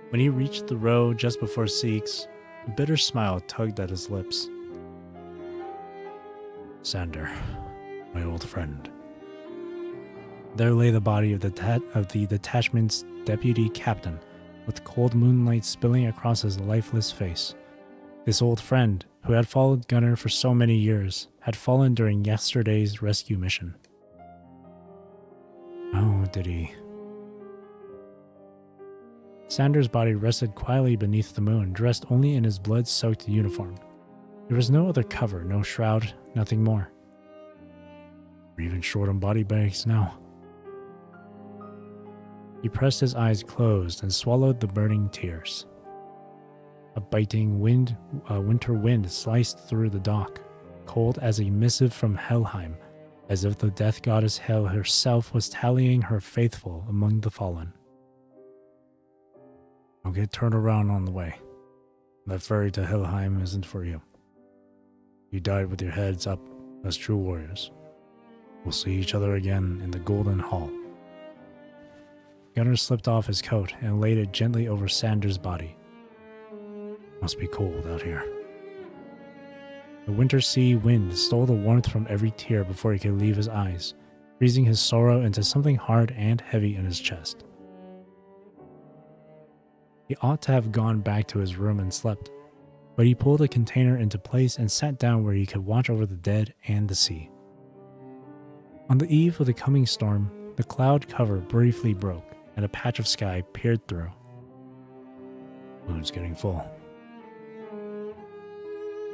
A: When he reached the row just before Sieg's, a bitter smile tugged at his lips. Sander, my old friend. There lay the body of the detachment's deputy captain, with cold moonlight spilling across his lifeless face. This old friend, who had followed Gunnar for so many years, had fallen during yesterday's rescue mission. Oh, did he? Sander's body rested quietly beneath the moon, dressed only in his blood-soaked uniform. There was no other cover, no shroud, nothing more. We're even short on body bags now. He pressed his eyes closed and swallowed the burning tears. A biting winter wind sliced through the dock, cold as a missive from Helheim, as if the death goddess Hel herself was tallying her faithful among the fallen. Don't get turned around on the way. That ferry to Helheim isn't for you. You died with your heads up as true warriors. We'll see each other again in the Golden Hall. Gunnar slipped off his coat and laid it gently over Sander's body. Must be cold out here. The winter sea wind stole the warmth from every tear before he could leave his eyes, freezing his sorrow into something hard and heavy in his chest. He ought to have gone back to his room and slept, but he pulled a container into place and sat down where he could watch over the dead and the sea. On the eve of the coming storm, the cloud cover briefly broke, and a patch of sky peered through. Moon's getting full.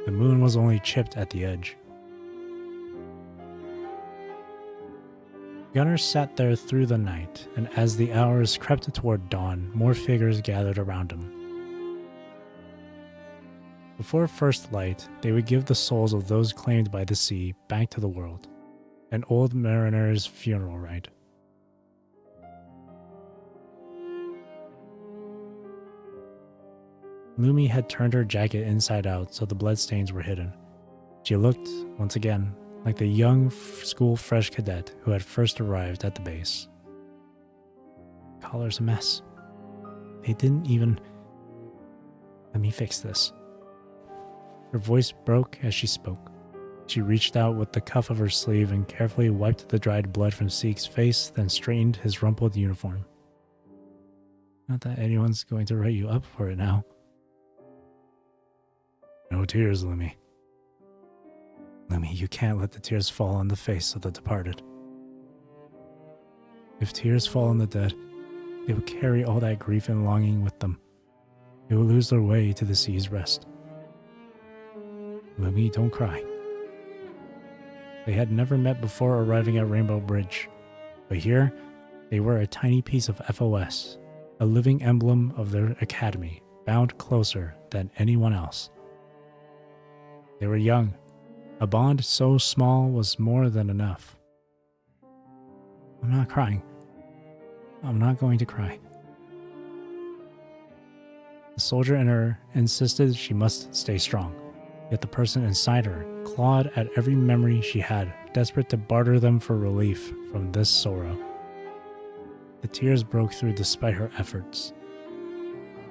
A: The moon was only chipped at the edge. Gunnar sat there through the night, and as the hours crept toward dawn, more figures gathered around him. Before first light, they would give the souls of those claimed by the sea back to the world, an old mariner's funeral rite. Lumi had turned her jacket inside out so the bloodstains were hidden. She looked, once again, like the young school fresh cadet who had first arrived at the base. Collar's a mess. They didn't even... Let me fix this. Her voice broke as she spoke. She reached out with the cuff of her sleeve and carefully wiped the dried blood from Sieg's face, then straightened his rumpled uniform. Not that anyone's going to write you up for it now. No tears, Lumi. Lumi, you can't let the tears fall on the face of the departed. If tears fall on the dead, they will carry all that grief and longing with them. They will lose their way to the sea's rest. Lumi, don't cry. They had never met before arriving at Rainbow Bridge, but here they were a tiny piece of FOS, a living emblem of their academy, bound closer than anyone else. They were young. A bond so small was more than enough. I'm not crying. I'm not going to cry. The soldier in her insisted she must stay strong, yet the person inside her clawed at every memory she had, desperate to barter them for relief from this sorrow. The tears broke through despite her efforts.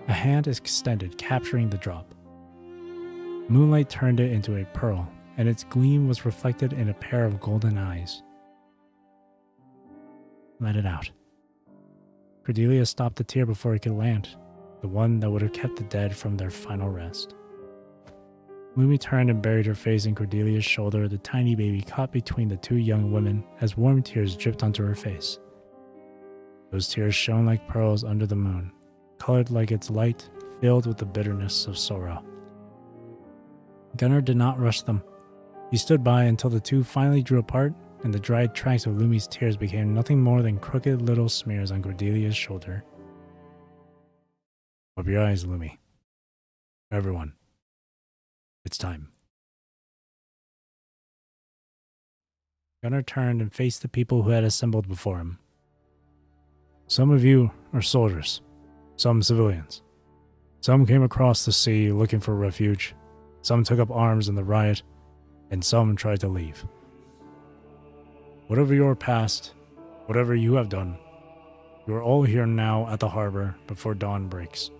A: A hand extended, capturing the drop. Moonlight turned it into a pearl, and its gleam was reflected in a pair of golden eyes. Let it out. Cordelia stopped the tear before it could land, the one that would have kept the dead from their final rest. Lumi turned and buried her face in Cordelia's shoulder, the tiny baby caught between the two young women as warm tears dripped onto her face. Those tears shone like pearls under the moon, colored like its light, filled with the bitterness of sorrow. Gunnar did not rush them. He stood by until the two finally drew apart, and the dried tracks of Lumi's tears became nothing more than crooked little smears on Cordelia's shoulder. Open your eyes, Lumi. Everyone. It's time. Gunnar turned and faced the people who had assembled before him. Some of you are soldiers, some civilians. Some came across the sea looking for refuge, some took up arms in the riot, and some tried to leave. Whatever your past, whatever you have done, you are all here now at the harbor before dawn breaks.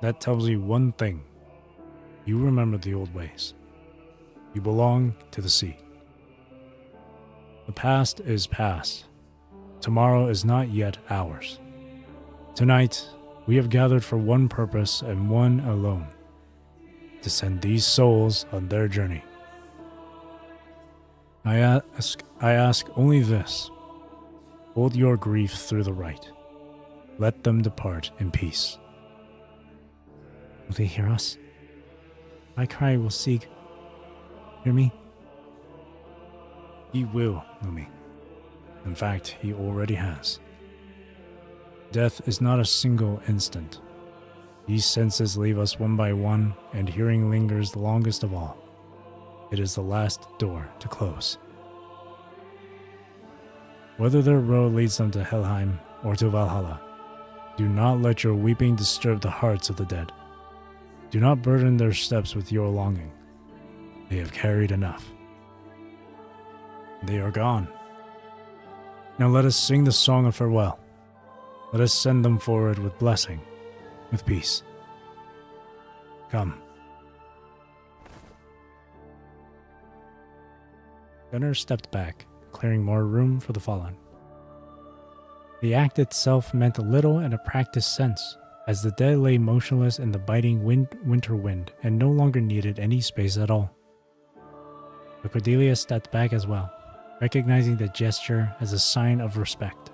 A: That tells you one thing. You remember the old ways. You belong to the sea. The past is past. Tomorrow is not yet ours. Tonight, we have gathered for one purpose and one alone: to send these souls on their journey. I ask only this. Hold your grief through the rite. Let them depart in peace. Will they hear us? My cry will Sieg hear me? He will, Lumi. In fact, he already has. Death is not a single instant. These senses leave us one by one, and hearing lingers the longest of all. It is the last door to close. Whether their road leads them to Helheim or to Valhalla, do not let your weeping disturb the hearts of the dead. Do not burden their steps with your longing. They have carried enough. They are gone. Now let us sing the song of farewell. Let us send them forward with blessing, with peace. Come. Gunnar stepped back, clearing more room for the fallen. The act itself meant little in a practiced sense, as the dead lay motionless in the biting winter wind and no longer needed any space at all. But Cordelia stepped back as well, recognizing the gesture as a sign of respect.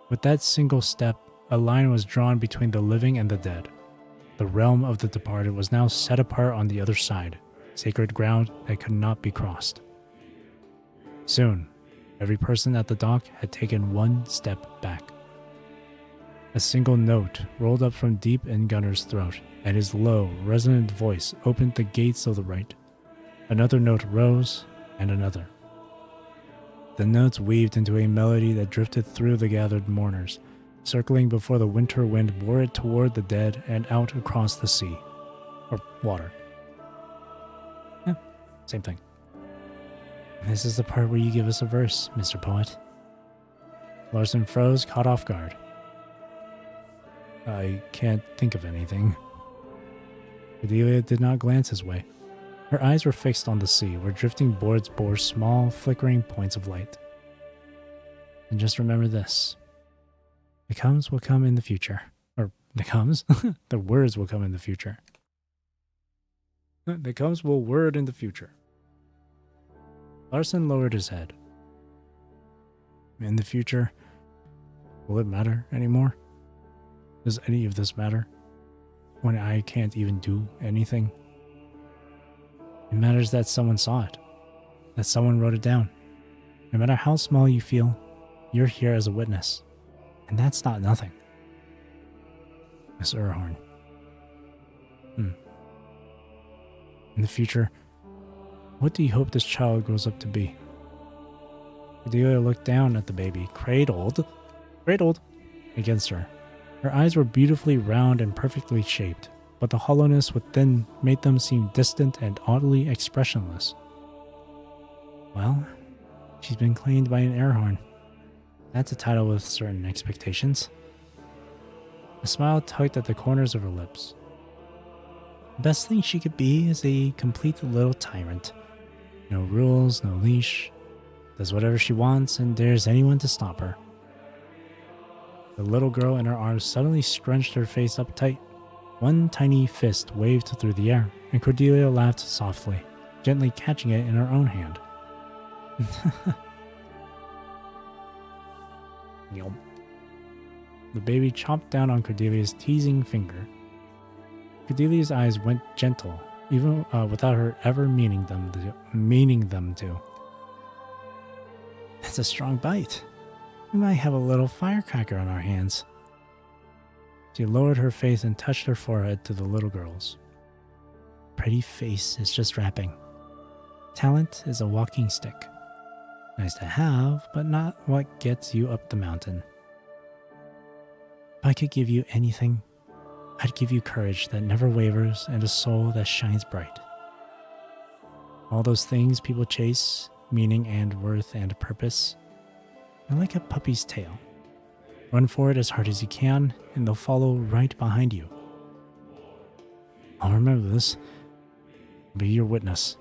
A: With that single step, a line was drawn between the living and the dead. The realm of the departed was now set apart on the other side, sacred ground that could not be crossed. Soon, every person at the dock had taken one step back. A single note rolled up from deep in Gunnar's throat, and his low, resonant voice opened the gates of the rite. Another note rose, and another. The notes weaved into a melody that drifted through the gathered mourners, circling before the winter wind bore it toward the dead and out across the sea. Or water. Yeah, same thing. This is the part where you give us a verse, Mr. Poet. Larson froze, caught off guard. I can't think of anything. Cordelia did not glance his way. Her eyes were fixed on the sea, where drifting boards bore small, flickering points of light. And just remember this. The comes will come in the future. Or, the comes? The words will come in the future. The comes will word in the future. Larson lowered his head. In the future, will it matter anymore? Does any of this matter? When I can't even do anything? It matters that someone saw it, that someone wrote it down. No matter how small you feel, you're here as a witness. And that's not nothing. Miss Urhorn. In the future, what do you hope this child grows up to be? Cordelia looked down at the baby, cradled against her. Her eyes were beautifully round and perfectly shaped, but the hollowness within made them seem distant and oddly expressionless. Well, she's been claimed by an air horn. That's a title with certain expectations. A smile tugged at the corners of her lips. The best thing she could be is a complete little tyrant. No rules, no leash. Does whatever she wants and dares anyone to stop her. The little girl in her arms suddenly scrunched her face up tight. One tiny fist waved through the air, and Cordelia laughed softly, gently catching it in her own hand. The baby chomped down on Cordelia's teasing finger. Cordelia's eyes went gentle, even without her ever meaning them to. That's a strong bite. We might have a little firecracker on our hands. She lowered her face and touched her forehead to the little girl's. Pretty face is just wrapping. Talent is a walking stick. Nice to have, but not what gets you up the mountain. If I could give you anything, I'd give you courage that never wavers and a soul that shines bright. All those things people chase, meaning and worth and purpose, are like a puppy's tail. Run for it as hard as you can, and they'll follow right behind you. I'll remember this. I'll be your witness.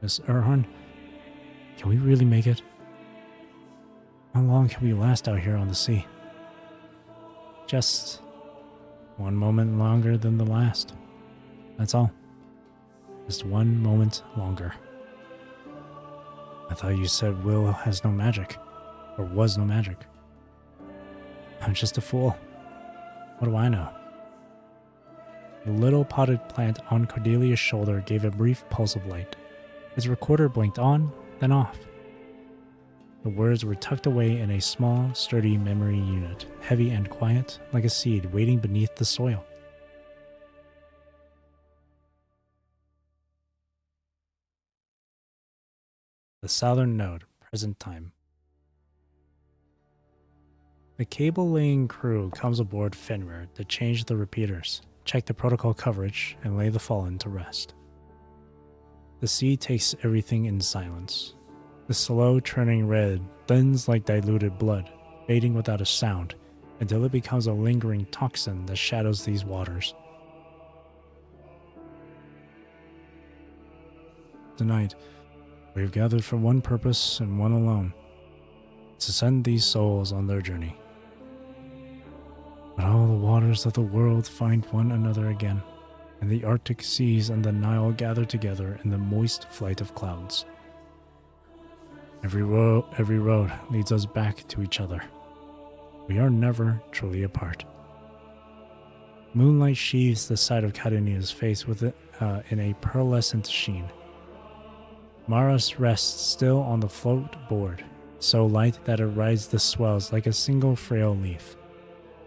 A: Miss Erhorn, can we really make it? How long can we last out here on the sea? Just one moment longer than the last. That's all. Just one moment longer. I thought you said Will has no magic, or was no magic. I'm just a fool. What do I know? The little potted plant on Cordelia's shoulder gave a brief pulse of light. His recorder blinked on, then off. The words were tucked away in a small, sturdy memory unit, heavy and quiet, like a seed waiting beneath the soil. The Southern Node, present time. The cable-laying crew comes aboard Fenrir to change the repeaters, check the protocol coverage, and lay the fallen to rest. The sea takes everything in silence. The slow turning red thins like diluted blood, fading without a sound, until it becomes a lingering toxin that shadows these waters. Tonight, we have gathered for one purpose and one alone, to send these souls on their journey. But all the waters of the world find one another again, and the Arctic seas and the Nile gather together in the moist flight of clouds. Every road leads us back to each other. We are never truly apart. Moonlight sheathes the side of Karenina's face with it in a pearlescent sheen. Maras rests still on the float board, so light that it rides the swells like a single frail leaf.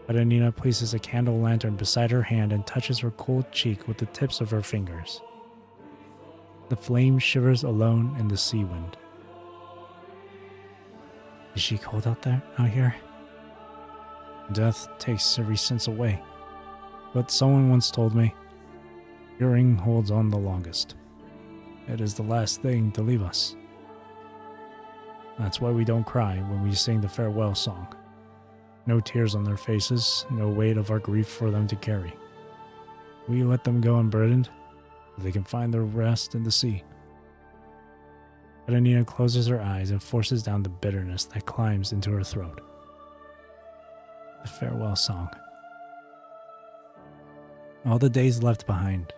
A: Karenina places a candle lantern beside her hand and touches her cold cheek with the tips of her fingers. The flame shivers alone in the sea wind. Is she cold out here? Death takes every sense away. But someone once told me, your ring holds on the longest. It is the last thing to leave us. That's why we don't cry when we sing the farewell song. No tears on their faces, no weight of our grief for them to carry. We let them go unburdened, so they can find their rest in the sea. Karenina closes her eyes and forces down the bitterness that climbs into her throat. The farewell song. All the days left behind,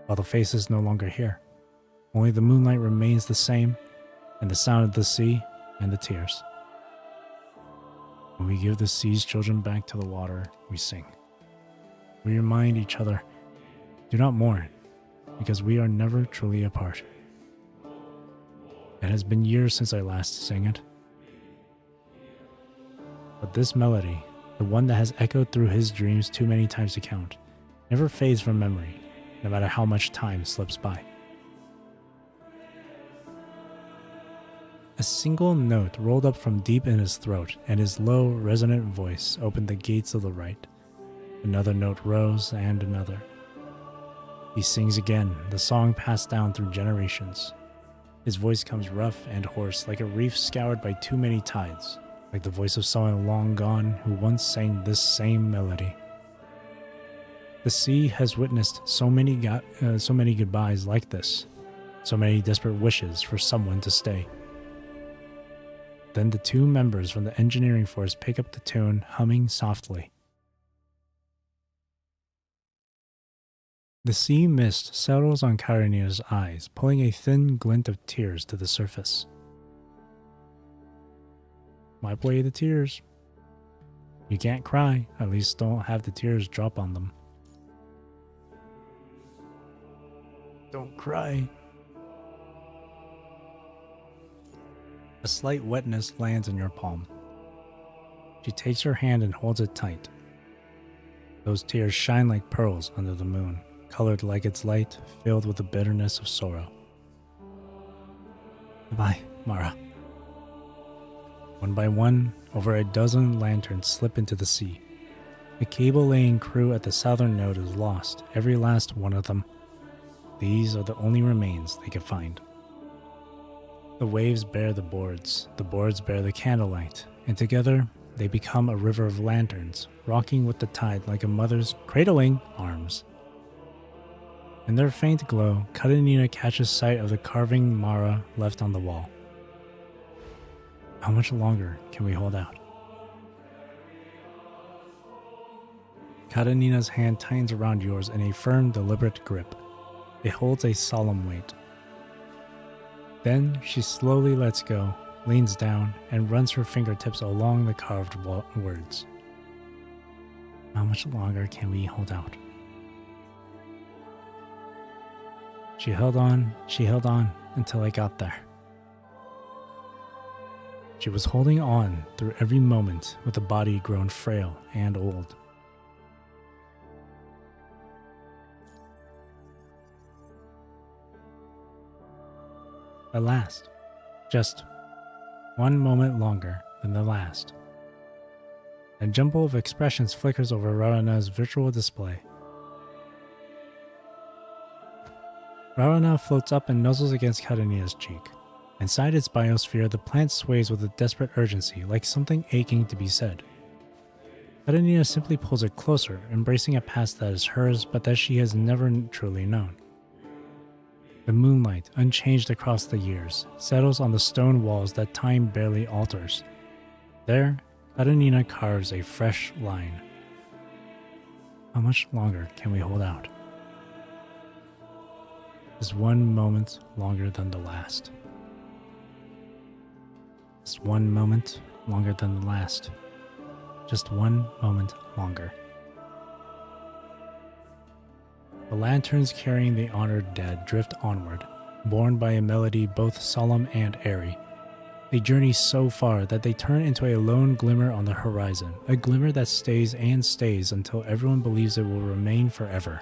A: while the face is no longer here. Only the moonlight remains the same, and the sound of the sea and the tears. When we give the sea's children back to the water, we sing. We remind each other, do not mourn, because we are never truly apart. It has been years since I last sang it. But this melody, the one that has echoed through his dreams too many times to count, never fades from memory, no matter how much time slips by. A single note rolled up from deep in his throat, and his low, resonant voice opened the gates of the rite. Another note rose, and another. He sings again, the song passed down through generations. His voice comes rough and hoarse, like a reef scoured by too many tides, like the voice of someone long gone who once sang this same melody. The sea has witnessed so many goodbyes like this, so many desperate wishes for someone to stay. Then the two members from the engineering force pick up the tune, humming softly. The sea mist settles on Karenina's eyes, pulling a thin glint of tears to the surface. Wipe away the tears. You can't cry, at least don't have the tears drop on them. Don't cry. A slight wetness lands in your palm. She takes your hand and holds it tight. Those tears shine like pearls under the moon, colored like its light, filled with the bitterness of sorrow. Goodbye, Mara. One by one, over a dozen lanterns slip into the sea. The cable-laying crew at the southern node is lost, every last one of them. These are the only remains they can find. The waves bear the boards bear the candlelight, and together they become a river of lanterns, rocking with the tide like a mother's cradling arms. In their faint glow, Karenina catches sight of the carving Mara left on the wall. How much longer can we hold out? Karenina's hand tightens around yours in a firm, deliberate grip. It holds a solemn weight. Then she slowly lets go, leans down, and runs her fingertips along the carved words. How much longer can we hold out? She held on until I got there. She was holding on through every moment with a body grown frail and old. At last, just one moment longer than the last. A jumble of expressions flickers over Rarana's virtual display. Rarana floats up and nuzzles against Karenina's cheek. Inside its biosphere, the plant sways with a desperate urgency, like something aching to be said. Karenina simply pulls it closer, embracing a past that is hers, but that she has never truly known. The moonlight, unchanged across the years, settles on the stone walls that time barely alters. There, Karenina carves a fresh line. How much longer can we hold out? Just one moment longer than the last. Just one moment longer than the last. Just one moment longer. The lanterns carrying the honored dead drift onward, borne by a melody both solemn and airy. They journey so far that they turn into a lone glimmer on the horizon, a glimmer that stays and stays until everyone believes it will remain forever.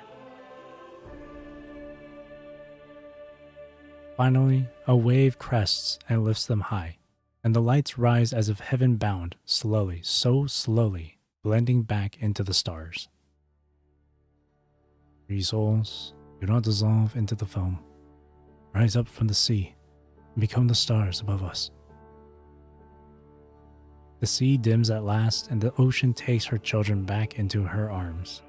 A: Finally, a wave crests and lifts them high, and the lights rise as if heaven-bound, slowly, so slowly, blending back into the stars. 3 souls, do not dissolve into the foam. Rise up from the sea and become the stars above us. The sea dims at last, and the ocean takes her children back into her arms.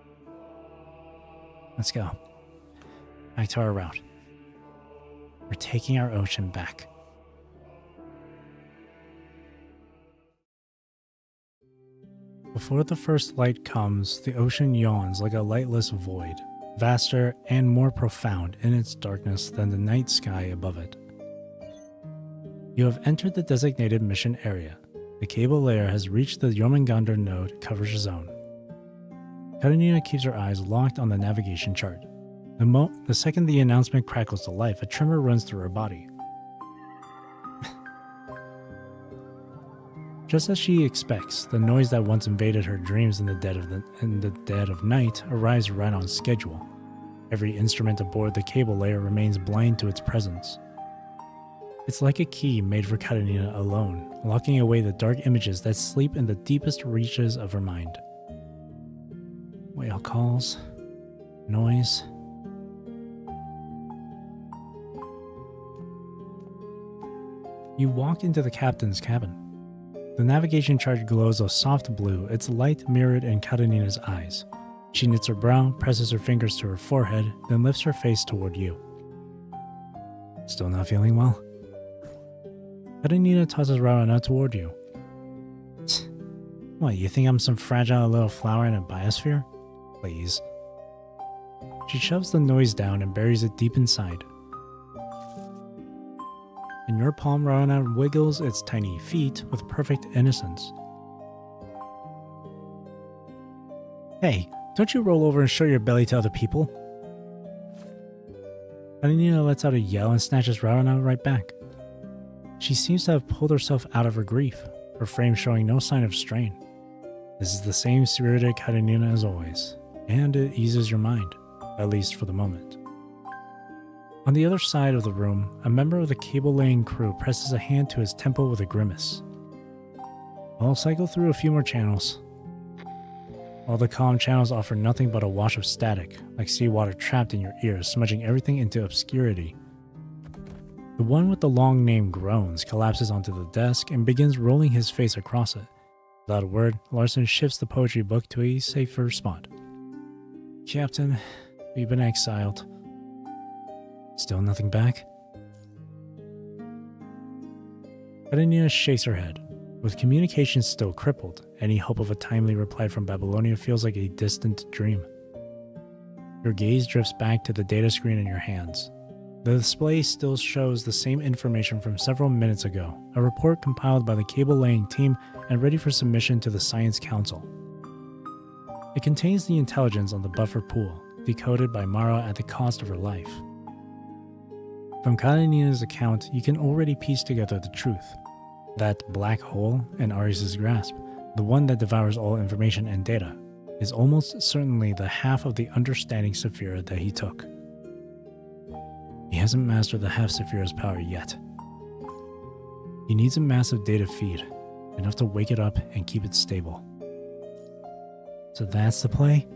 A: Let's go. Back to our route. We're taking our ocean back. Before the first light comes, the ocean yawns like a lightless void, vaster and more profound in its darkness than the night sky above it. You have entered the designated mission area. The cable layer has reached the Jormungandr node coverage zone. Karenina keeps her eyes locked on the navigation chart. The second the announcement crackles to life, a tremor runs through her body. Just as she expects, the noise that once invaded her dreams in the dead of night arrives right on schedule. Every instrument aboard the cable layer remains blind to its presence. It's like a key made for Karenina alone, locking away the dark images that sleep in the deepest reaches of her mind. Whale calls, noise. You walk into the captain's cabin. The navigation chart glows a soft blue, its light mirrored in Karenina's eyes. She knits her brow, presses her fingers to her forehead, then lifts her face toward you. Still not feeling well? Karenina tosses Rarana toward you. What, you think I'm some fragile little flower in a biosphere? Please. She shoves the noise down and buries it deep inside. In your palm, Rarana wiggles its tiny feet with perfect innocence. Hey, don't you roll over and show your belly to other people? Karenina lets out a yell and snatches Rarana right back. She seems to have pulled herself out of her grief, her frame showing no sign of strain. This is the same spirited Karenina as always, and it eases your mind, at least for the moment. On the other side of the room, a member of the cable-laying crew presses a hand to his temple with a grimace. I'll cycle through a few more channels. All the comm channels offer nothing but a wash of static, like seawater trapped in your ears, smudging everything into obscurity. The one with the long name groans, collapses onto the desk, and begins rolling his face across it. Without a word, Larson shifts the poetry book to a safer spot. Captain, we've been exiled. Still nothing back? Karenina shakes her head. With communication still crippled, any hope of a timely reply from Babylonia feels like a distant dream. Your gaze drifts back to the data screen in your hands. The display still shows the same information from several minutes ago, a report compiled by the cable-laying team and ready for submission to the Science Council. It contains the intelligence on the buffer pool, decoded by Mara at the cost of her life. From Karenina's account, you can already piece together the truth. That black hole in Arius' grasp, the one that devours all information and data, is almost certainly the half of the understanding Saphira that he took. He hasn't mastered the half Saphira's power yet. He needs a massive data feed, enough to wake it up and keep it stable. So that's the play?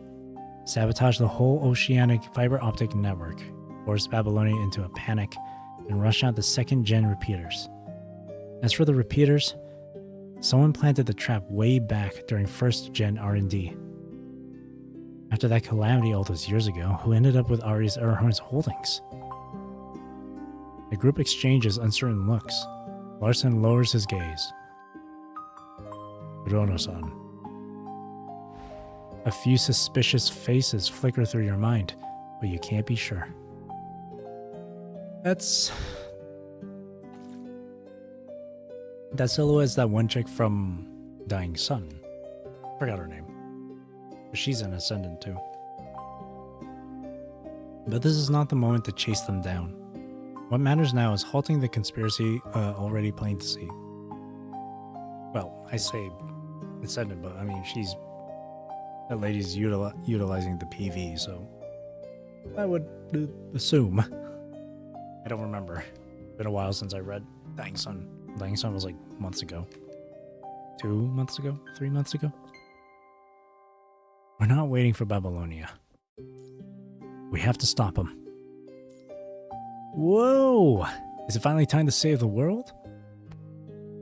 A: Sabotage the whole oceanic fiber optic network, force Babylonia into a panic, and rush out the second-gen repeaters. As for the repeaters, someone planted the trap way back during first-gen R&D. After that calamity all those years ago, who ended up with Ari's Erhorn's holdings? The group exchanges uncertain looks. Larson lowers his gaze. Hirono-san. A few suspicious faces flicker through your mind, but you can't be sure. That silhouette's that one chick from Dying Sun. Forgot her name. But she's an Ascendant too. But this is not the moment to chase them down. What matters now is halting the conspiracy already plain to see. Well, I say Ascendant, but I mean that lady's utilizing the PV, so I would assume. I don't remember. It's been a while since I read Dying Sun. Dying Sun was like months ago. 2 months ago? 3 months ago? We're not waiting for Babylonia. We have to stop him. Whoa! Is it finally time to save the world?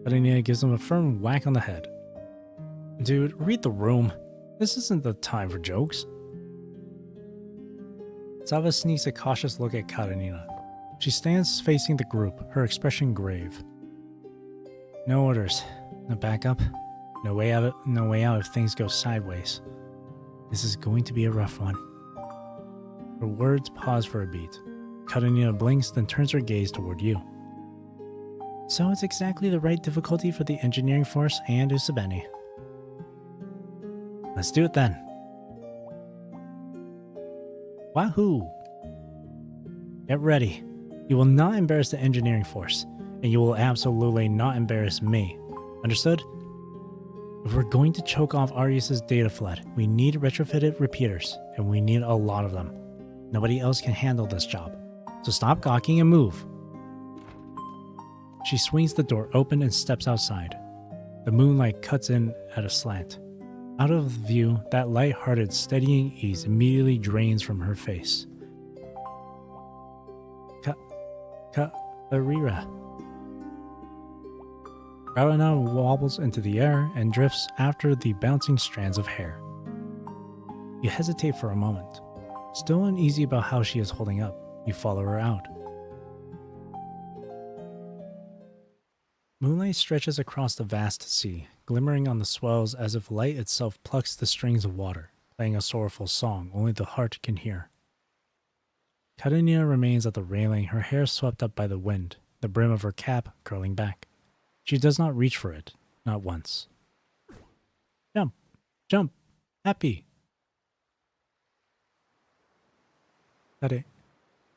A: Karenina gives him a firm whack on the head. Dude, read the room. This isn't the time for jokes. Sava sneaks a cautious look at Karenina. She stands facing the group, her expression grave. No orders, no backup, no way out if things go sideways. This is going to be a rough one. Her words pause for a beat. Karenina blinks, then turns her gaze toward you. So it's exactly the right difficulty for the engineering force and Usabeni. Let's do it then. Wahoo! Get ready. You will not embarrass the engineering force, and you will absolutely not embarrass me. Understood? If we're going to choke off Arius' data flood, we need retrofitted repeaters, and we need a lot of them. Nobody else can handle this job. So stop gawking and move. She swings the door open and steps outside. The moonlight cuts in at a slant. Out of view, that light-hearted, steadying ease immediately drains from her face. Arira. Karenina wobbles into the air and drifts after the bouncing strands of hair. You hesitate for a moment. Still uneasy about how she is holding up, you follow her out. Moonlight stretches across the vast sea, glimmering on the swells as if light itself plucks the strings of water, playing a sorrowful song only the heart can hear. Karenina remains at the railing, her hair swept up by the wind, the brim of her cap curling back. She does not reach for it, not once. Jump! Jump! Happy!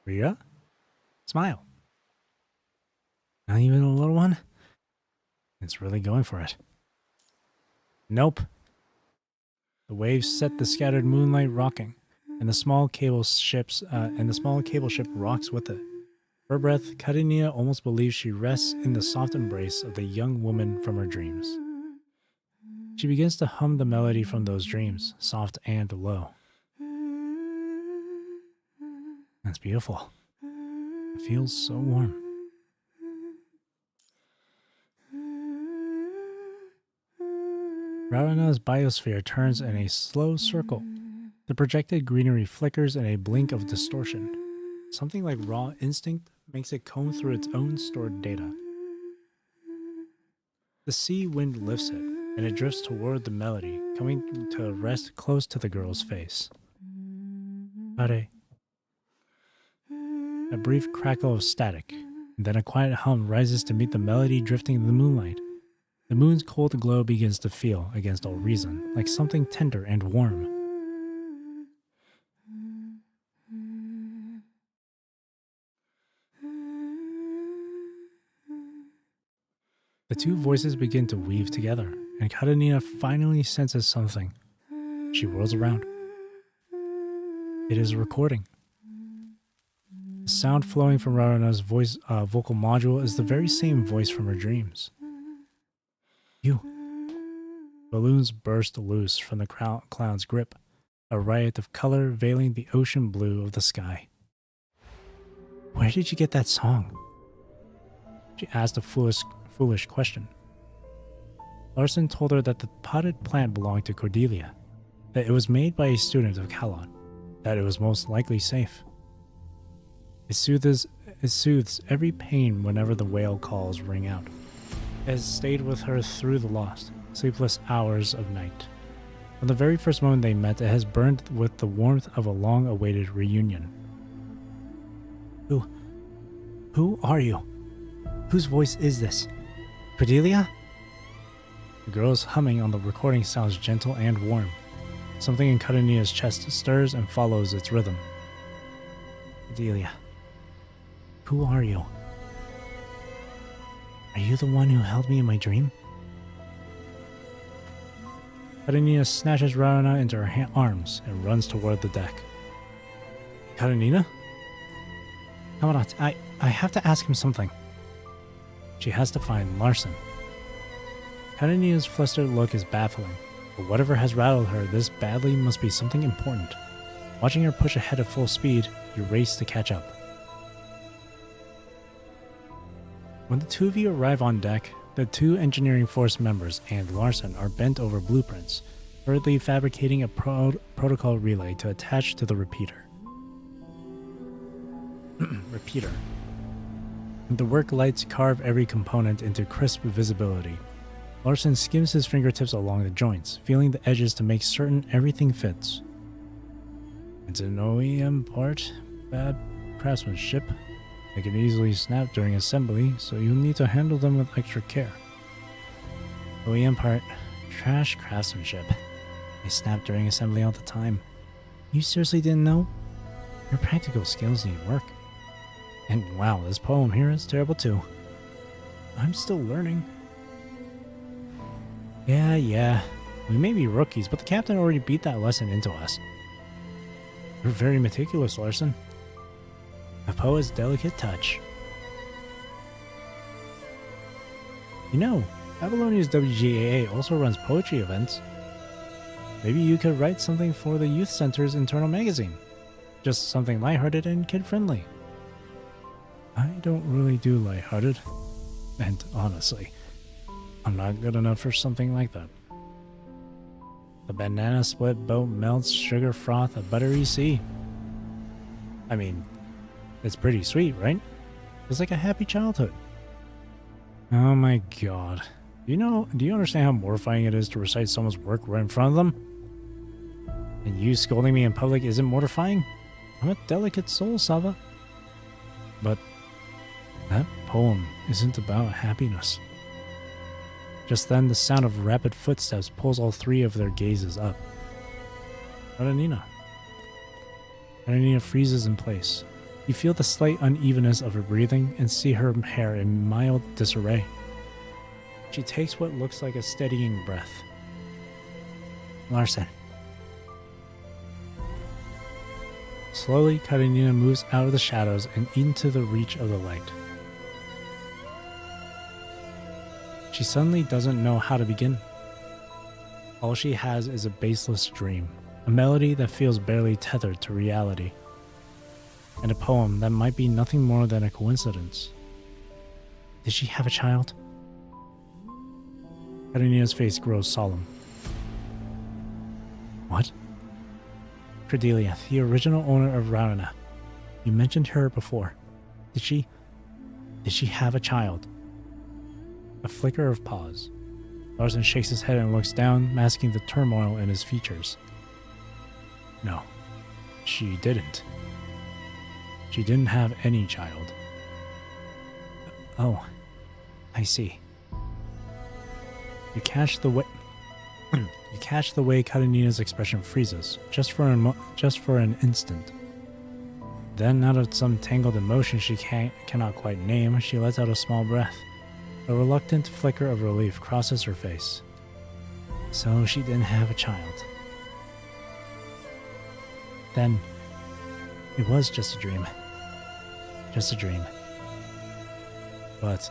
A: Ria? Smile. Not even a little one? It's really going for it. Nope. The waves set the scattered moonlight rocking, and the small cable ship rocks with it. For a breath, Karenina almost believes she rests in the soft embrace of the young woman from her dreams. She begins to hum the melody from those dreams, soft and low. That's beautiful. It feels so warm. Ravana's biosphere turns in a slow circle. The projected greenery flickers in a blink of distortion. Something like raw instinct makes it comb through its own stored data. The sea wind lifts it, and it drifts toward the melody, coming to rest close to the girl's face. Are. A brief crackle of static, and then a quiet hum rises to meet the melody drifting in the moonlight. The moon's cold glow begins to feel, against all reason, like something tender and warm. The two voices begin to weave together, and Karenina finally senses something. She whirls around. It is a recording. The sound flowing from Ravana's vocal module is the very same voice from her dreams. You. Balloons burst loose from the clown's grip, a riot of color veiling the ocean blue of the sky. Where did you get that song? She asked a foolish question. Larson told her that the potted plant belonged to Cordelia, that it was made by a student of Kalon, that it was most likely safe. It soothes every pain whenever the whale calls ring out. It has stayed with her through the lost, sleepless hours of night. From the very first moment they met, it has burned with the warmth of a long-awaited reunion. Who are you? Whose voice is this? Cordelia? The girl's humming on the recording sounds gentle and warm. Something in Karenina's chest stirs and follows its rhythm. Cordelia. Who are you? Are you the one who held me in my dream? Karenina snatches Ravana into her arms and runs toward the deck. Karenina? Kamarat, I have to ask him something. She has to find Larson. Karenina's flustered look is baffling, but whatever has rattled her this badly must be something important. Watching her push ahead at full speed, you race to catch up. When the two of you arrive on deck, the two engineering force members and Larson are bent over blueprints, hurriedly fabricating a protocol relay to attach to the repeater. The work lights carve every component into crisp visibility. Larson skims his fingertips along the joints, feeling the edges to make certain everything fits. It's an OEM part, bad craftsmanship. They can easily snap during assembly, so you'll need to handle them with extra care. OEM part, trash craftsmanship. They snap during assembly all the time. You seriously didn't know? Your practical skills need work. And wow, this poem here is terrible too. I'm still learning. Yeah. We may be rookies, but the captain already beat that lesson into us. You're very meticulous, Larson. A poet's delicate touch. You know, Avalonia's WGAA also runs poetry events. Maybe you could write something for the Youth Center's internal magazine. Just something lighthearted and kid-friendly. I don't really do lighthearted. And honestly, I'm not good enough for something like that. The banana split boat melts sugar froth a buttery sea. I mean, it's pretty sweet, right? It's like a happy childhood. Oh my god. Do you understand how mortifying it is to recite someone's work right in front of them? And you scolding me in public isn't mortifying? I'm a delicate soul, Sava. But that poem isn't about happiness. Just then, the sound of rapid footsteps pulls all three of their gazes up. Karenina. Karenina freezes in place, You feel the slight unevenness of her breathing and see her hair in mild disarray. She takes what looks like a steadying breath. Larson. Slowly, Karenina moves out of the shadows and into the reach of the light. She suddenly doesn't know how to begin. All she has is a baseless dream, a melody that feels barely tethered to reality, and a poem that might be nothing more than a coincidence. Did she have a child? Karenina's face grows solemn. What? Cordelia, the original owner of Rauna. You mentioned her before. Did she have a child? A flicker of pause. Larson shakes his head and looks down, masking the turmoil in his features. No, she didn't. She didn't have any child. Oh, I see. You catch the way Karenina's expression freezes, just for an instant. Then, out of some tangled emotion she cannot quite name, she lets out a small breath. A reluctant flicker of relief crosses her face. So she didn't have a child. Then, it was just a dream. Just a dream. But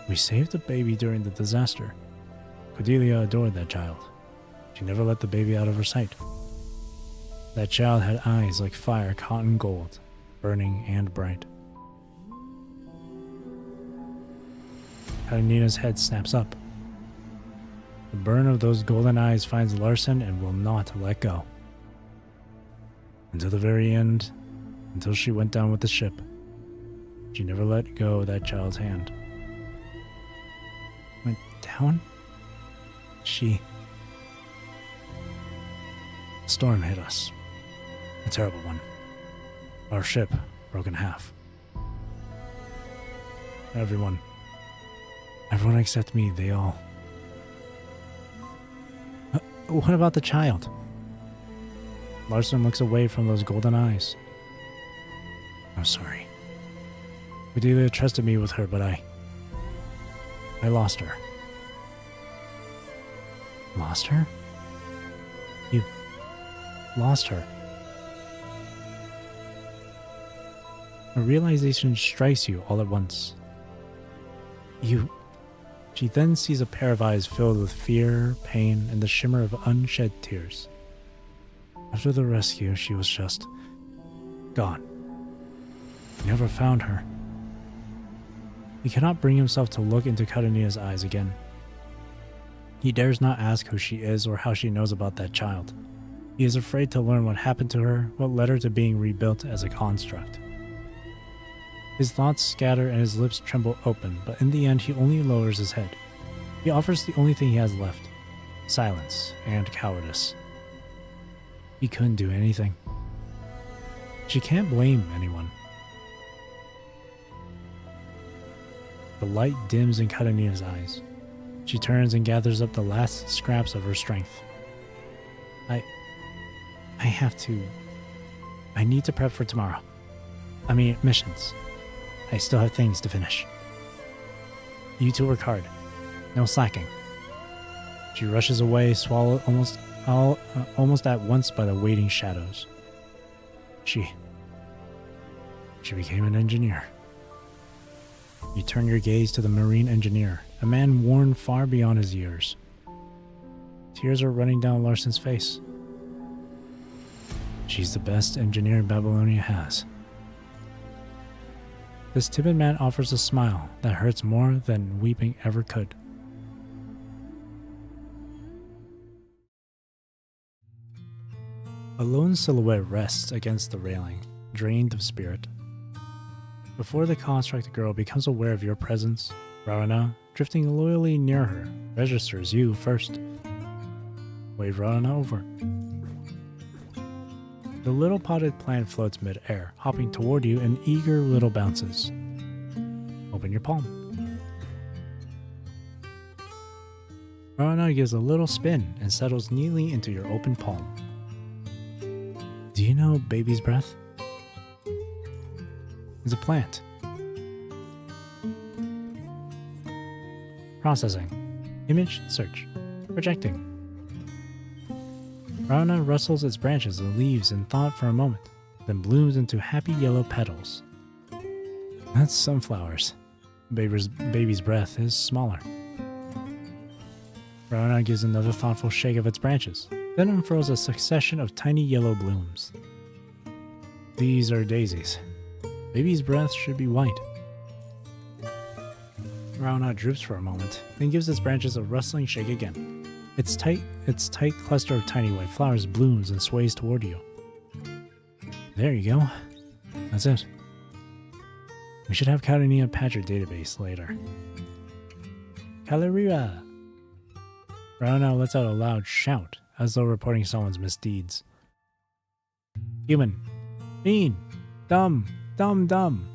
A: we saved the baby during the disaster. Cordelia adored that child. She never let the baby out of her sight. That child had eyes like fire caught in gold, burning and bright. Karenina's head snaps up. The burn of those golden eyes finds Larson and will not let go. Until the very end, until she went down with the ship, she never let go of that child's hand. Went down? A storm hit us. A terrible one. Our ship broke in half. Everyone except me, they all... What about the child? Larson looks away from those golden eyes. I'm sorry. Cordelia trusted me with her, but I lost her. Lost her? You lost her. A realization strikes you all at once. She then sees a pair of eyes filled with fear, pain, and the shimmer of unshed tears. After the rescue, she was just gone. He never found her. He cannot bring himself to look into Karenina's eyes again. He dares not ask who she is or how she knows about that child. He is afraid to learn what happened to her, what led her to being rebuilt as a construct. His thoughts scatter and his lips tremble open, but in the end he only lowers his head. He offers the only thing he has left: silence and cowardice. He couldn't do anything. She can't blame anyone. The light dims in Karenina's eyes. She turns and gathers up the last scraps of her strength. I need to prep for tomorrow. Missions. I still have things to finish. You two work hard. No slacking. She rushes away, swallowed almost at once by the waiting shadows. She became an engineer. You turn your gaze to the marine engineer, a man worn far beyond his years. Tears are running down Larson's face. She's the best engineer Babylonia has. This timid man offers a smile that hurts more than weeping ever could. A lone silhouette rests against the railing, drained of spirit. Before the construct girl becomes aware of your presence, Rana, drifting loyally near her, registers you first. Wave Rana over. The little potted plant floats mid-air, hopping toward you in eager little bounces. Open your palm. Rana gives a little spin and settles neatly into your open palm. Do you know baby's breath? It's a plant. Processing. Image search. Projecting. Rana rustles its branches and leaves in thought for a moment, then blooms into happy yellow petals. That's sunflowers. Baby's breath is smaller. Rana gives another thoughtful shake of its branches, then unfurls a succession of tiny yellow blooms. These are daisies. Baby's breath should be white. Rana droops for a moment, then gives its branches a rustling shake again. Its tight cluster of tiny white flowers blooms and sways toward you. There you go. That's it. We should have Karenia patch your database later. Kalerira! Rana lets out a loud shout, as though reporting someone's misdeeds. Human. Mean. Dumb. Dumb. Dumb.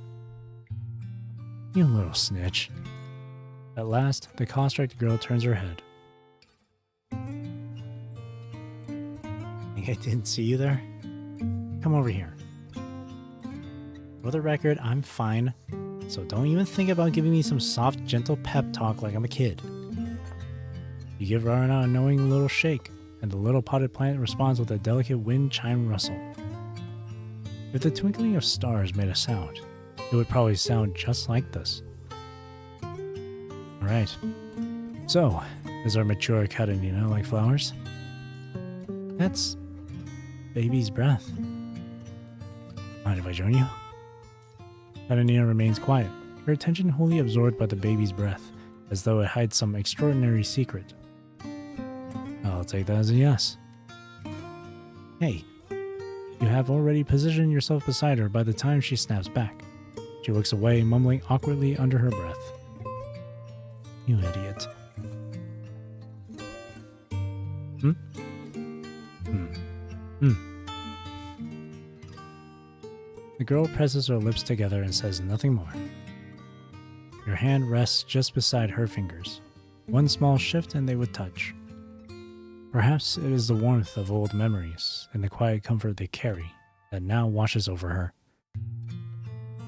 A: You little snitch. At last, the construct girl turns her head. I didn't see you there? Come over here. For the record, I'm fine, so don't even think about giving me some soft, gentle pep talk like I'm a kid. You give Rana a knowing little shake, and the little potted plant responds with a delicate wind chime rustle. If the twinkling of stars made a sound, it would probably sound just like this. Alright. So, is our mature Karenina like flowers? That's baby's breath. Mind if I join you? Karenina remains quiet, her attention wholly absorbed by the baby's breath, as though it hides some extraordinary secret. I'll take that as a yes. Hey, you have already positioned yourself beside her by the time she snaps back. She looks away, mumbling awkwardly under her breath. You idiot. The girl presses her lips together and says nothing more. Your hand rests just beside her fingers. One small shift and they would touch. Perhaps it is the warmth of old memories and the quiet comfort they carry that now washes over her.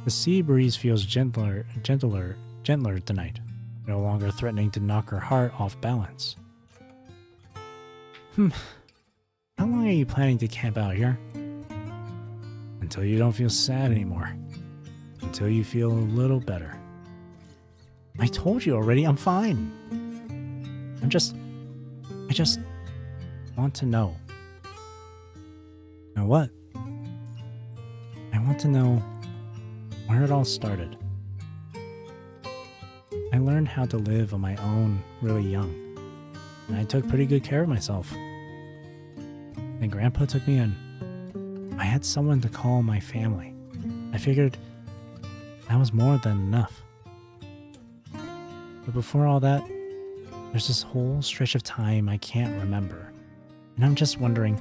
A: The sea breeze feels gentler tonight, no longer threatening to knock her heart off balance. How long are you planning to camp out here? Until you don't feel sad anymore. Until you feel a little better. I told you already, I'm fine. I just want to know. Know what? I want to know where it all started. I learned how to live on my own really young, and I took pretty good care of myself. Then Grandpa took me in. I had someone to call my family. I figured that was more than enough. But before all that, there's this whole stretch of time I can't remember. And I'm just wondering,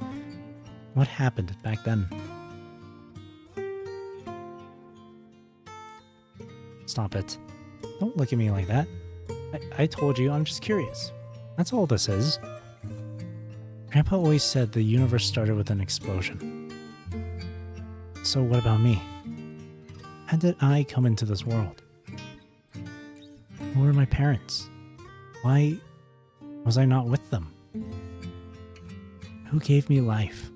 A: what happened back then? Stop it. Don't look at me like that. I told you, I'm just curious. That's all this is. Grandpa always said the universe started with an explosion. So what about me? How did I come into this world? Who were my parents? Why was I not with them? Who gave me life?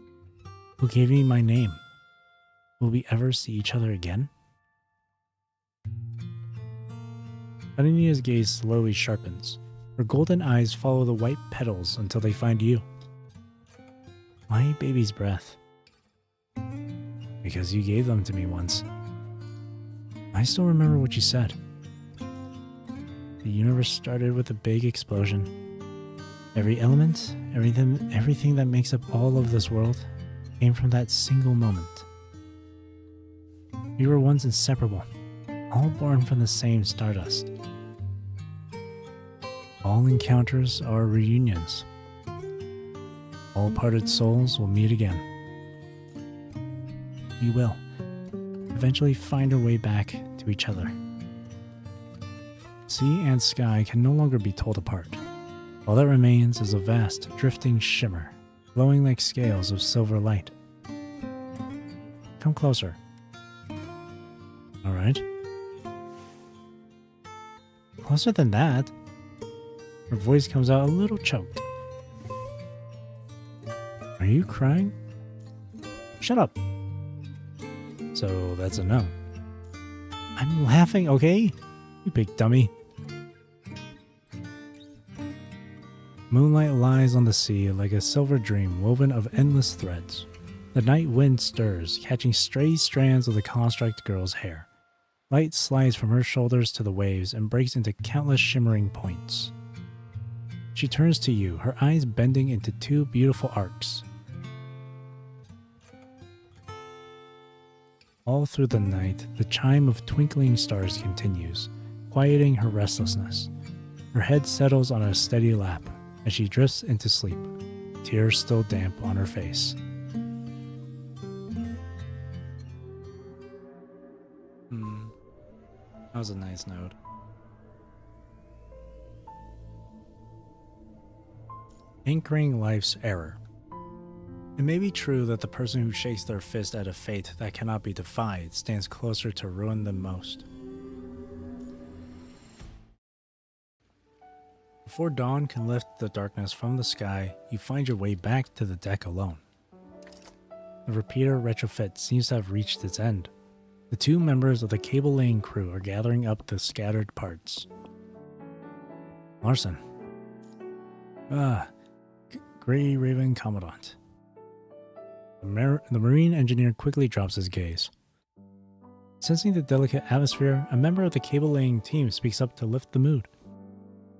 A: Who gave me my name? Will we ever see each other again? Anania's gaze slowly sharpens. Her golden eyes follow the white petals until they find you. Why baby's breath? Because you gave them to me once. I still remember what you said. The universe started with a big explosion. Every element, everything that makes up all of this world came from that single moment. We were once inseparable, all born from the same stardust. All encounters are reunions. All parted souls will meet again. We will eventually find our way back to each other. Sea and sky can no longer be told apart. All that remains is a vast, drifting shimmer, glowing like scales of silver light. Come closer. All right. Closer than that. Her voice comes out a little choked. Are you crying? Shut up. So that's a no. I'm laughing, okay? You big dummy. Moonlight lies on the sea like a silver dream woven of endless threads. The night wind stirs, catching stray strands of the construct girl's hair. Light slides from her shoulders to the waves and breaks into countless shimmering points. She turns to you, her eyes bending into two beautiful arcs. All through the night, the chime of twinkling stars continues, quieting her restlessness. Her head settles on a steady lap as she drifts into sleep, tears still damp on her face. That was a nice note. Anchoring life's error. It may be true that the person who shakes their fist at a fate that cannot be defied stands closer to ruin than most. Before dawn can lift the darkness from the sky, you find your way back to the deck alone. The repeater retrofit seems to have reached its end. The two members of the cable laying crew are gathering up the scattered parts. Larson. Grey Raven Commandant. The Marine engineer quickly drops his gaze. Sensing the delicate atmosphere, a member of the cable laying team speaks up to lift the mood.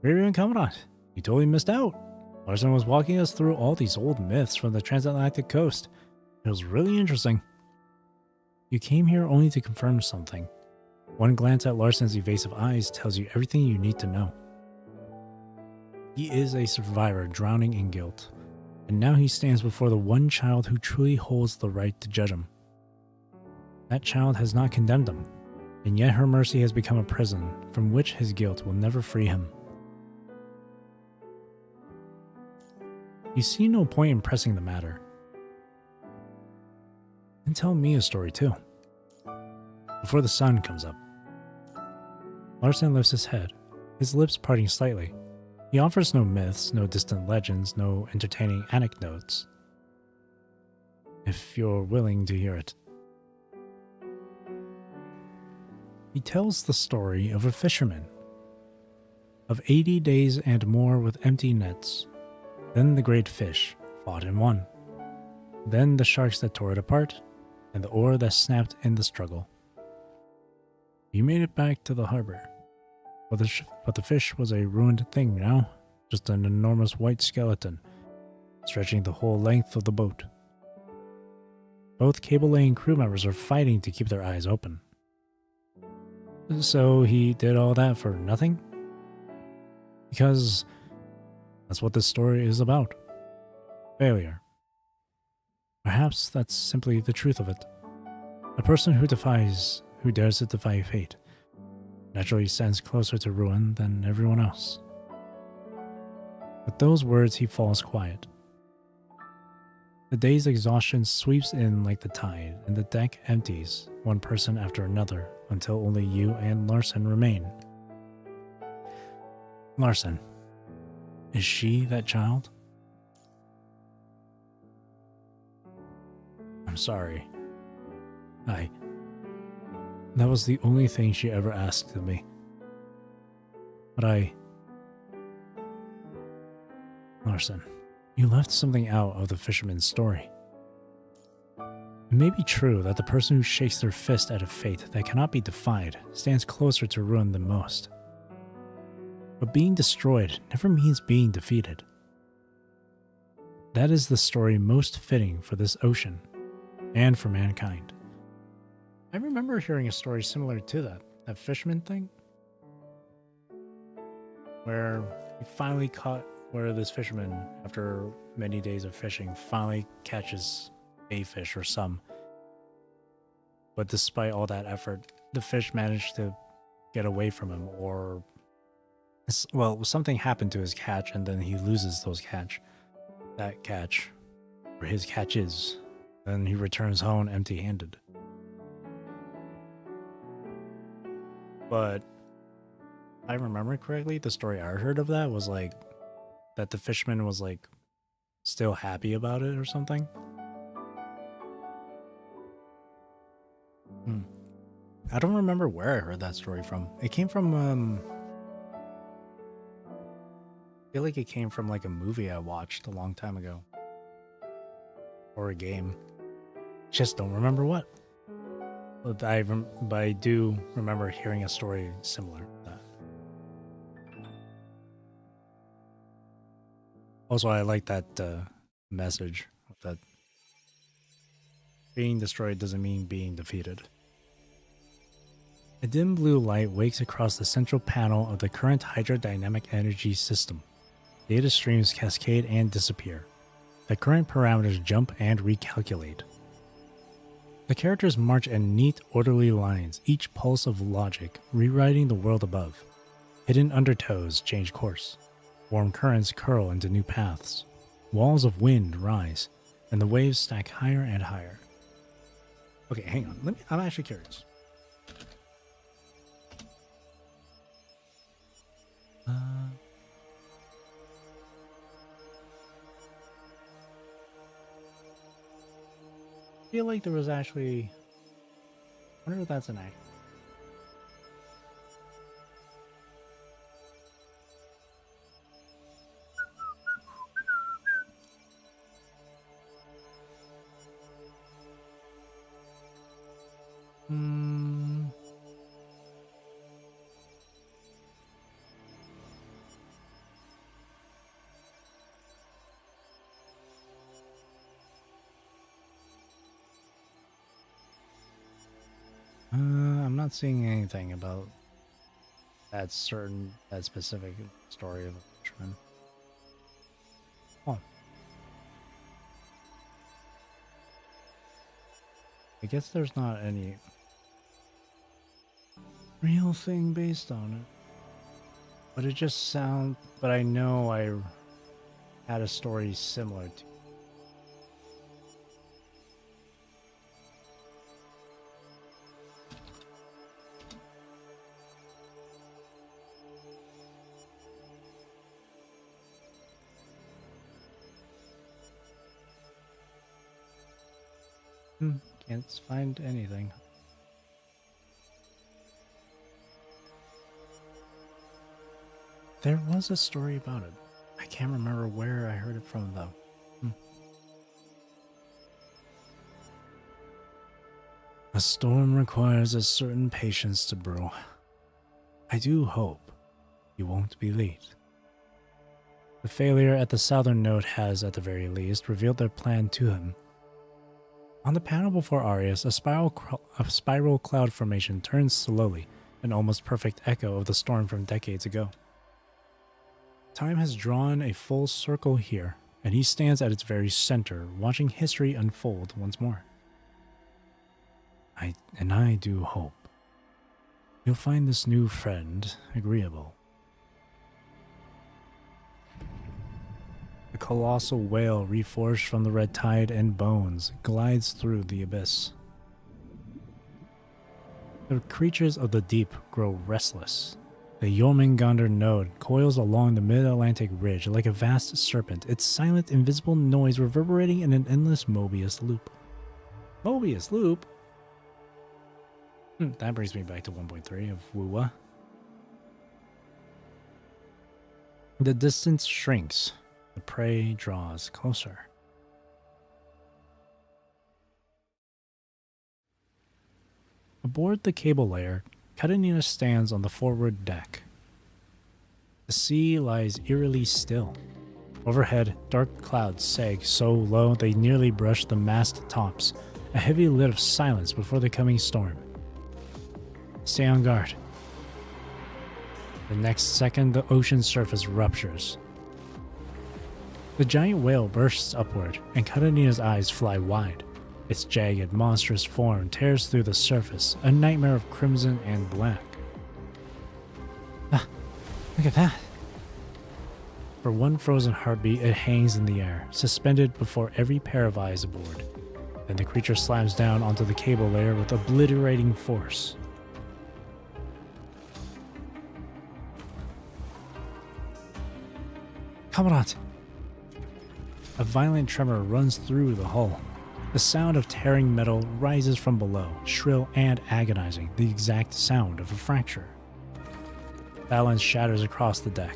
A: Grey Raven Commandant, you totally missed out. Larson was walking us through all these old myths from the transatlantic coast. It was really interesting. You came here only to confirm something. One glance at Larson's evasive eyes tells you everything you need to know. He is a survivor drowning in guilt, and now he stands before the one child who truly holds the right to judge him. That child has not condemned him, and yet her mercy has become a prison from which his guilt will never free him. You see no point in pressing the matter. And tell me a story too. Before the sun comes up. Larson lifts his head, his lips parting slightly. He offers no myths, no distant legends, no entertaining anecdotes. If you're willing to hear it. He tells the story of a fisherman. Of 80 days and more with empty nets. Then the great fish fought and won. Then the sharks that tore it apart, and the oar that snapped in the struggle. He made it back to the harbor, but the fish was a ruined thing now, just an enormous white skeleton, stretching the whole length of the boat. Both cable-laying crew members are fighting to keep their eyes open. So he did all that for nothing? Because that's what this story is about. Failure. Perhaps that's simply the truth of it. A person who dares to defy fate, naturally stands closer to ruin than everyone else. With those words, he falls quiet. The day's exhaustion sweeps in like the tide, and the deck empties, one person after another, until only you and Larson remain. Larson, is she that child? I'm sorry. That was the only thing she ever asked of me. But Larson, you left something out of the fisherman's story. It may be true that the person who shakes their fist at a fate that cannot be defied stands closer to ruin than most. But being destroyed never means being defeated. That is the story most fitting for this ocean and for mankind. I remember hearing a story similar to that fisherman thing, where this fisherman, after many days of fishing, finally catches a fish or some. But despite all that effort, the fish managed to get away from him, or something happened to his catch, and then he loses that catch, or his catches. Then he returns home empty-handed. But if I remember correctly, the story I heard of that was like that the fisherman was like still happy about it or something. I don't remember where I heard that story from. It came from I feel like it came from like a movie I watched a long time ago. Or a game. Just don't remember what. But I do remember hearing a story similar to that. Also, I like that message that being destroyed doesn't mean being defeated. A dim blue light wakes across the central panel of the current hydrodynamic energy system. Data streams cascade and disappear. The current parameters jump and recalculate. The characters march in neat, orderly lines, each pulse of logic rewriting the world above. Hidden undertows change course. Warm currents curl into new paths. Walls of wind rise, and the waves stack higher and higher. Okay, hang on. I'm actually curious. I feel like there was actually... I wonder if that's an act. I'm not seeing anything about that specific story of a fisherman. Oh. I guess there's not any real thing based on it. But it just sounds... But I know I had a story similar to... Can't find anything. There was a story about it. I can't remember where I heard it from, though. A storm requires a certain patience to brew. I do hope you won't be late. The failure at the southern node has, at the very least, revealed their plan to him. On the panel before Arius, a spiral cloud formation turns slowly, an almost perfect echo of the storm from decades ago. Time has drawn a full circle here, and he stands at its very center, watching history unfold once more. I do hope you'll find this new friend agreeable. The colossal whale, reforged from the red tide and bones, glides through the abyss. The creatures of the deep grow restless. The Jormungandr node coils along the mid-Atlantic ridge like a vast serpent, its silent, invisible noise reverberating in an endless Mobius loop. Mobius loop? That brings me back to 1.3 of Wuwa. The distance shrinks. The prey draws closer. Aboard the cable layer, Karenina stands on the forward deck. The sea lies eerily still. Overhead, dark clouds sag so low they nearly brush the mast tops, a heavy lid of silence before the coming storm. Stay on guard. The next second, the ocean surface ruptures. The giant whale bursts upward, and Karenina's eyes fly wide. Its jagged, monstrous form tears through the surface, a nightmare of crimson and black. Ah, look at that! For one frozen heartbeat, it hangs in the air, suspended before every pair of eyes aboard. Then the creature slams down onto the cable layer with obliterating force. Commandant! A violent tremor runs through the hull. The sound of tearing metal rises from below, shrill and agonizing, the exact sound of a fracture. Balance shatters across the deck.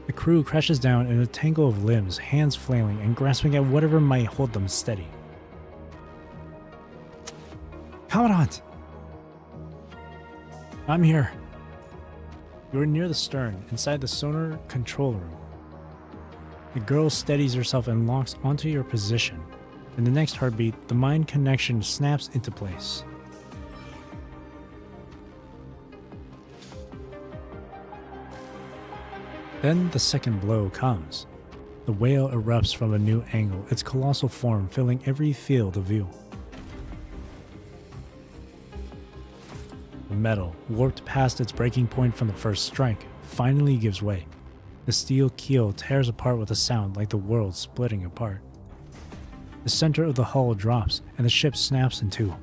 A: The crew crashes down in a tangle of limbs, hands flailing and grasping at whatever might hold them steady. Commandant! I'm here. You are near the stern, inside the sonar control room. The girl steadies herself and locks onto your position. In the next heartbeat, the mind connection snaps into place. Then the second blow comes. The whale erupts from a new angle, its colossal form filling every field of view. The metal, warped past its breaking point from the first strike, finally gives way. The steel keel tears apart with a sound like the world splitting apart. The center of the hull drops, and the ship snaps in two.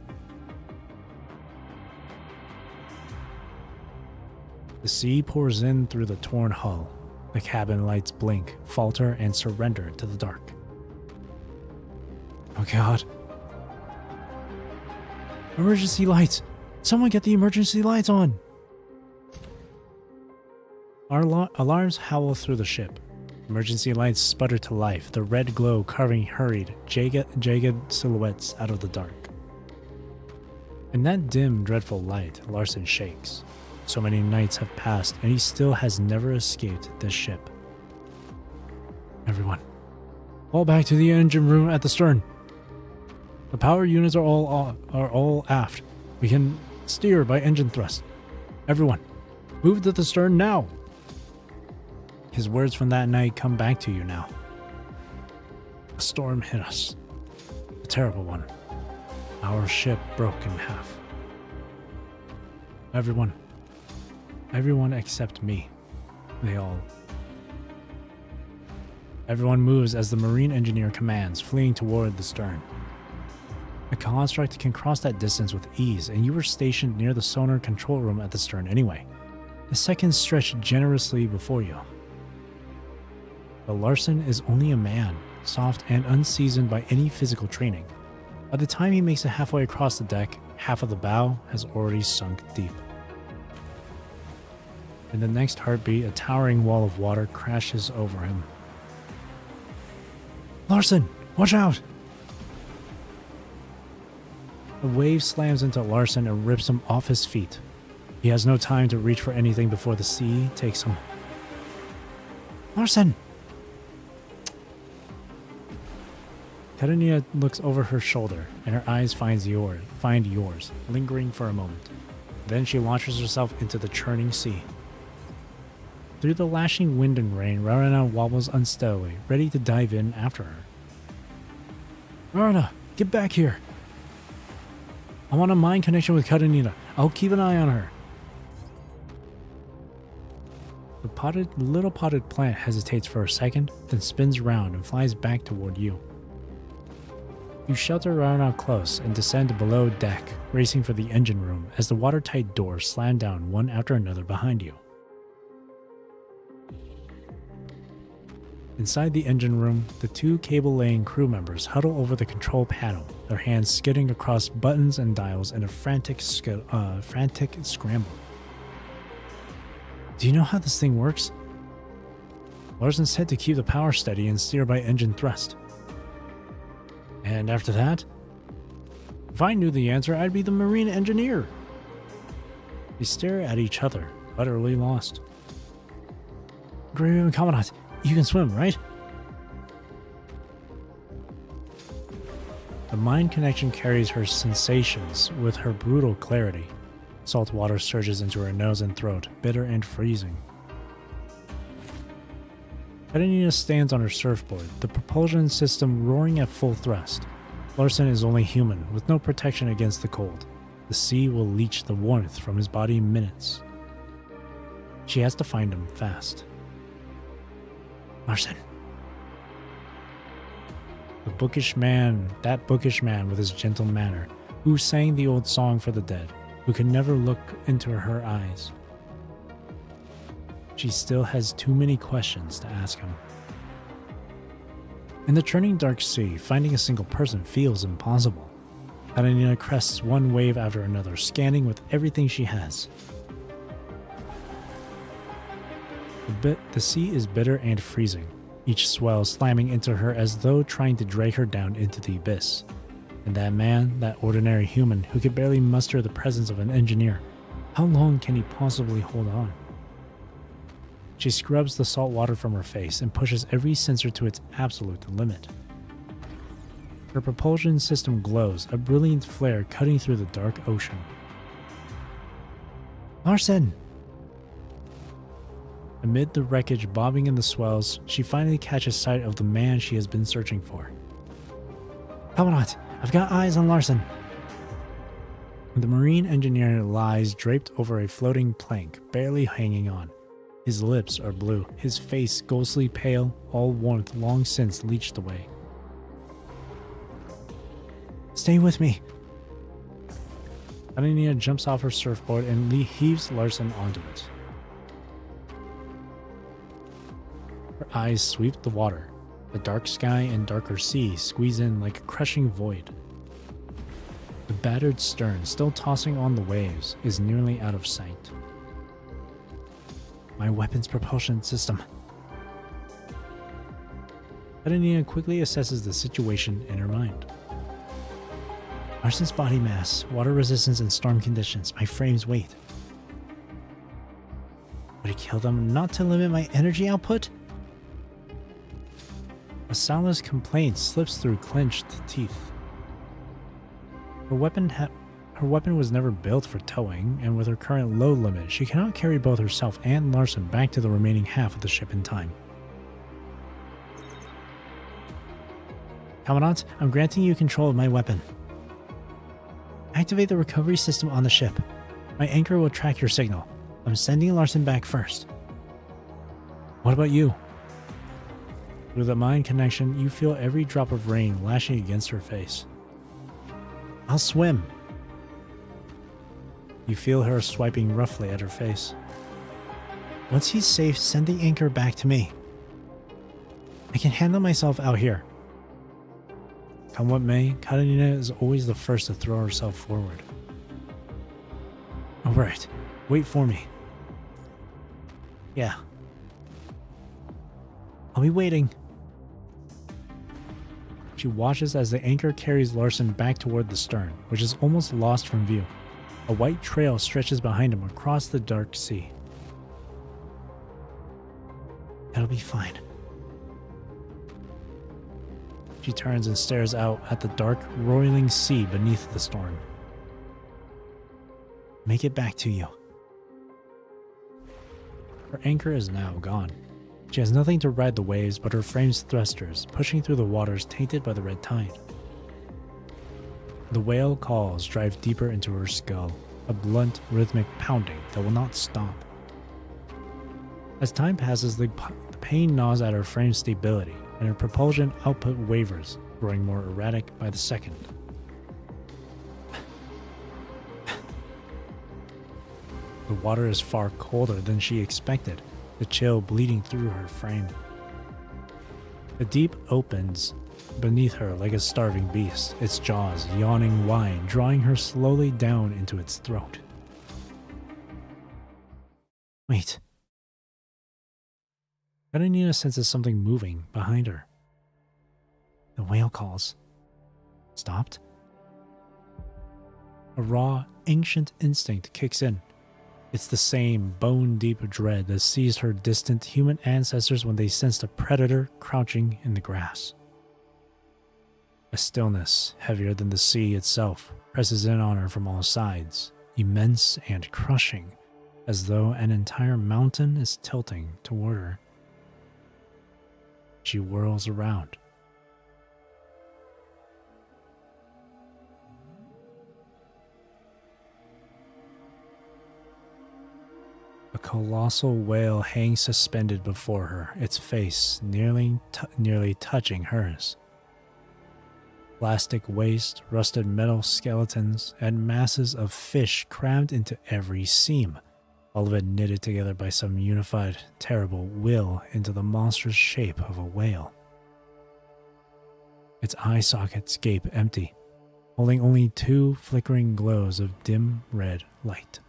A: The sea pours in through the torn hull. The cabin lights blink, falter, and surrender to the dark. Oh God. Emergency lights! Someone get the emergency lights on! Our alarms howl through the ship. Emergency lights sputter to life, the red glow carving hurried, jagged silhouettes out of the dark. In that dim, dreadful light, Larson shakes. So many nights have passed, and he still has never escaped this ship. Everyone, all back to the engine room at the stern. The power units are all aft. We can steer by engine thrust. Everyone, move to the stern now. His words from that night come back to you now. A storm hit us. A terrible one. Our ship broke in half. Everyone except me. Everyone moves as the marine engineer commands, fleeing toward the stern. A construct can cross that distance with ease, and you were stationed near the sonar control room at the stern anyway. The seconds stretch generously before you. But Larson is only a man, soft and unseasoned by any physical training. By the time he makes it halfway across the deck, half of the bow has already sunk deep. In the next heartbeat, a towering wall of water crashes over him. Larson, watch out! The wave slams into Larson and rips him off his feet. He has no time to reach for anything before the sea takes him. Larson! Karenina looks over her shoulder, and her eyes find yours, lingering for a moment. Then she launches herself into the churning sea. Through the lashing wind and rain, Rarana wobbles unsteadily, ready to dive in after her. Rarana, get back here! I want a mind connection with Karenina. I'll keep an eye on her. The little potted plant hesitates for a second, then spins round and flies back toward you. You shelter Rarana close and descend below deck, racing for the engine room as the watertight doors slam down one after another behind you. Inside the engine room, the two cable-laying crew members huddle over the control panel, their hands skidding across buttons and dials in a frantic scramble. Do you know how this thing works? Larson said to keep the power steady and steer by engine thrust. And after that? If I knew the answer, I'd be the marine engineer. They stare at each other, utterly lost. Great Commandant, you can swim, right? The mind connection carries her sensations with her brutal clarity. Salt water surges into her nose and throat, bitter and freezing. Karenina stands on her surfboard, the propulsion system roaring at full thrust. Larson is only human, with no protection against the cold. The sea will leach the warmth from his body in minutes. She has to find him fast. Larson. That bookish man with his gentle manner, who sang the old song for the dead, who could never look into her eyes. She still has too many questions to ask him. In the churning dark sea, finding a single person feels impossible. Karenina crests one wave after another, scanning with everything she has. The sea is bitter and freezing, each swell slamming into her as though trying to drag her down into the abyss. And that man, that ordinary human who could barely muster the presence of an engineer, how long can he possibly hold on? She scrubs the salt water from her face and pushes every sensor to its absolute limit. Her propulsion system glows, a brilliant flare cutting through the dark ocean. Larson! Amid the wreckage bobbing in the swells, she finally catches sight of the man she has been searching for. Commandant, I've got eyes on Larson. The marine engineer lies draped over a floating plank, barely hanging on. His lips are blue, his face ghostly pale, all warmth long since leached away. Stay with me. Karenina jumps off her surfboard and heaves Larson onto it. Her eyes sweep the water. The dark sky and darker sea squeeze in like a crushing void. The battered stern, still tossing on the waves, is nearly out of sight. My weapon's propulsion system. Karenina quickly assesses the situation in her mind. Larson's body mass, water resistance, and storm conditions, my frame's weight. Would it kill them not to limit my energy output? A soundless complaint slips through clenched teeth. Her weapon was never built for towing, and with her current load limit, she cannot carry both herself and Larson back to the remaining half of the ship in time. Commandant, I'm granting you control of my weapon. Activate the recovery system on the ship. My anchor will track your signal. I'm sending Larson back first. What about you? Through the mind connection, you feel every drop of rain lashing against her face. I'll swim. You feel her swiping roughly at her face. Once he's safe, send the anchor back to me. I can handle myself out here. Come what may, Karenina is always the first to throw herself forward. Alright, wait for me. Yeah. I'll be waiting. She watches as the anchor carries Larson back toward the stern, which is almost lost from view. A white trail stretches behind him across the dark sea. That'll be fine. She turns and stares out at the dark, roiling sea beneath the storm. Make it back to you. Her anchor is now gone. She has nothing to ride the waves but her frame's thrusters, pushing through the waters tainted by the red tide. The whale calls drive deeper into her skull, a blunt, rhythmic pounding that will not stop. As time passes, the pain gnaws at her frame's stability, and her propulsion output wavers, growing more erratic by the second. The water is far colder than she expected, the chill bleeding through her frame. The deep opens beneath her like a starving beast, its jaws yawning wide, drawing her slowly down into its throat. Wait. Karenina senses something moving behind her. The whale calls. Stopped? A raw, ancient instinct kicks in. It's the same bone-deep dread that seized her distant human ancestors when they sensed a predator crouching in the grass. A stillness, heavier than the sea itself, presses in on her from all sides, immense and crushing, as though an entire mountain is tilting toward her. She whirls around. A colossal whale hangs suspended before her, its face nearly touching hers. Plastic waste, rusted metal skeletons, and masses of fish crammed into every seam, all of it knitted together by some unified, terrible will into the monstrous shape of a whale. its eye sockets gape empty, holding only two flickering glows of dim red light.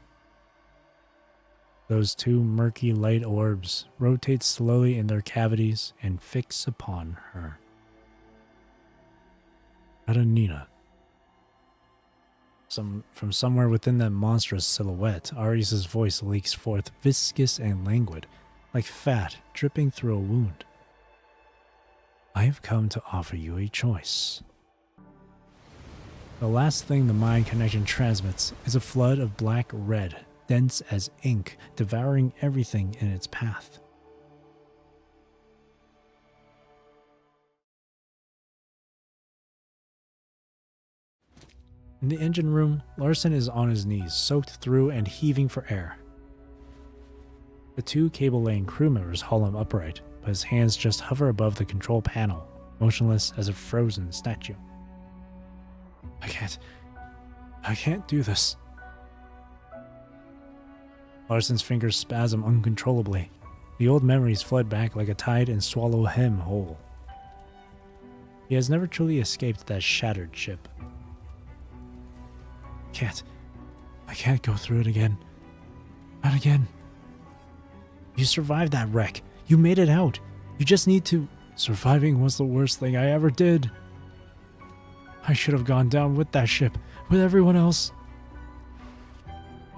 A: Those two murky light orbs rotate slowly in their cavities and fix upon her. Karenina. From somewhere within that monstrous silhouette, Arius' voice leaks forth viscous and languid, like fat dripping through a wound. I have come to offer you a choice. The last thing the mind connection transmits is a flood of black red, dense as ink, devouring everything in its path. In the engine room, Larson is on his knees, soaked through and heaving for air. The two cable-laying crew members haul him upright, but his hands just hover above the control panel, motionless as a frozen statue. I can't do this. Larson's fingers spasm uncontrollably. The old memories flood back like a tide and swallow him whole. He has never truly escaped that shattered ship. I can't go through it again. Not again. You survived that wreck. You made it out. You just need to... Surviving was the worst thing I ever did. I should have gone down with that ship, with everyone else.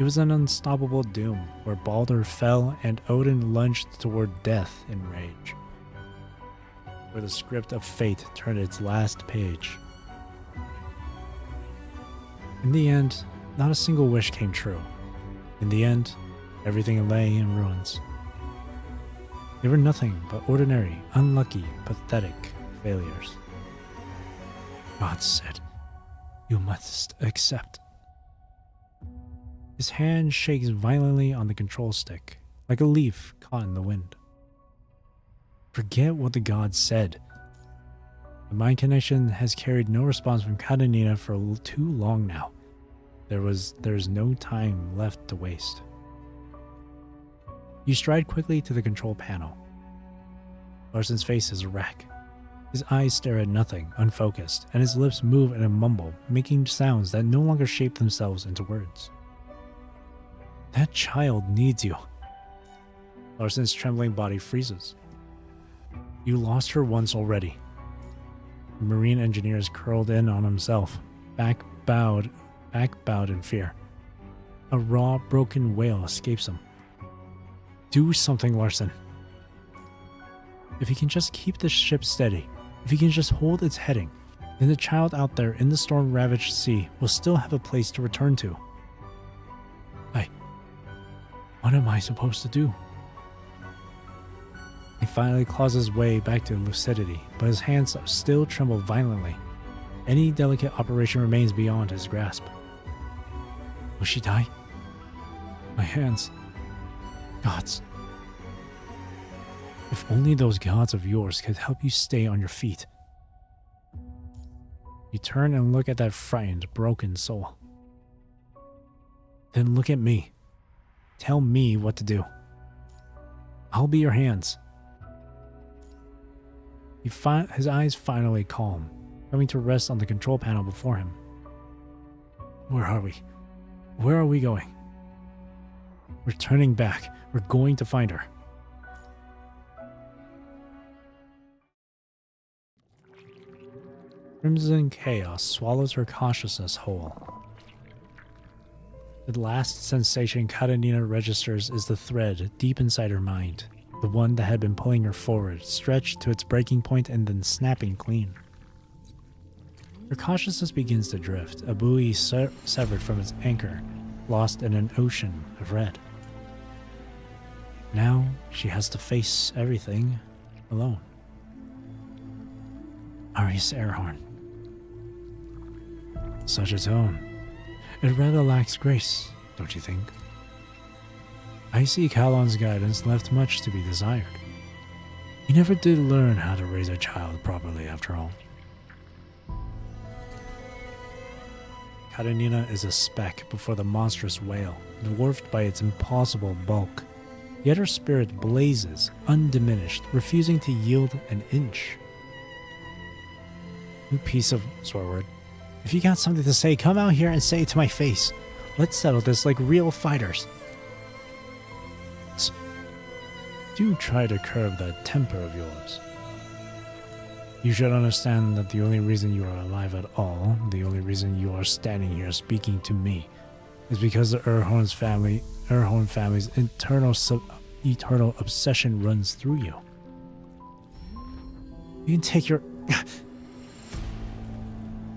A: It was an unstoppable doom, where Baldur fell and Odin lunged toward death in rage. Where the script of fate turned its last page. In the end, not a single wish came true. In the end, everything lay in ruins. They were nothing but ordinary, unlucky, pathetic failures. God said, "You must accept." His hand shakes violently on the control stick, like a leaf caught in the wind. Forget what the gods said. The mind connection has carried no response from Karenina for too long now. There is no time left to waste. You stride quickly to the control panel. Larson's face is a wreck. His eyes stare at nothing, unfocused, and his lips move in a mumble, making sounds that no longer shape themselves into words. That child needs you. Larson's trembling body freezes. You lost her once already. The Marine engineer is curled in on himself, back bowed in fear. A raw, broken wail escapes him. Do something, Larson. If he can just keep the ship steady, if he can just hold its heading, then the child out there in the storm-ravaged sea will still have a place to return to. What am I supposed to do? He finally claws his way back to lucidity, but his hands still tremble violently. Any delicate operation remains beyond his grasp. Will she die? My hands. Gods. If only those gods of yours could help you stay on your feet. You turn and look at that frightened, broken soul. Then look at me. Tell me what to do. I'll be your hands. His eyes finally calm, coming to rest on the control panel before him. Where are we? Where are we going? We're turning back. We're going to find her. Crimson chaos swallows her consciousness whole. The last sensation Karenina registers is the thread deep inside her mind, the one that had been pulling her forward, stretched to its breaking point and then snapping clean. Her consciousness begins to drift, a buoy severed from its anchor, lost in an ocean of red. Now she has to face everything alone. Arius Airhorn. Such a tone. It rather lacks grace, don't you think? I see Kalon's guidance left much to be desired. He never did learn how to raise a child properly, after all. Karenina is a speck before the monstrous whale, dwarfed by its impossible bulk. Yet her spirit blazes, undiminished, refusing to yield an inch. You piece of swear word. If you got something to say, come out here and say it to my face. Let's settle this like real fighters. Do try to curb that temper of yours. You should understand that the only reason you are alive at all, the only reason you are standing here speaking to me, is because the Erhorn family's eternal obsession runs through you. You can take your...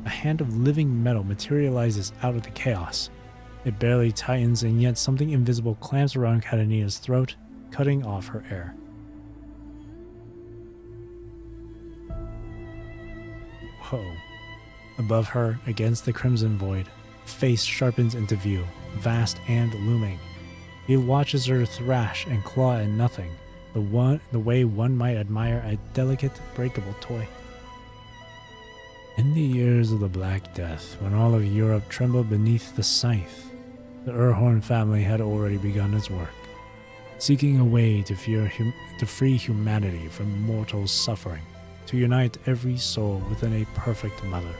A: A hand of living metal materializes out of the chaos. It barely tightens, and yet something invisible clamps around Katanina's throat, cutting off her air. Whoa. Above her, against the crimson void, a face sharpens into view, vast and looming. He watches her thrash and claw at nothing, the way one might admire a delicate, breakable toy. In the years of the Black Death, when all of Europe trembled beneath the scythe, the Erhorn family had already begun its work, seeking a way to free humanity from mortal suffering, to unite every soul within a perfect mother.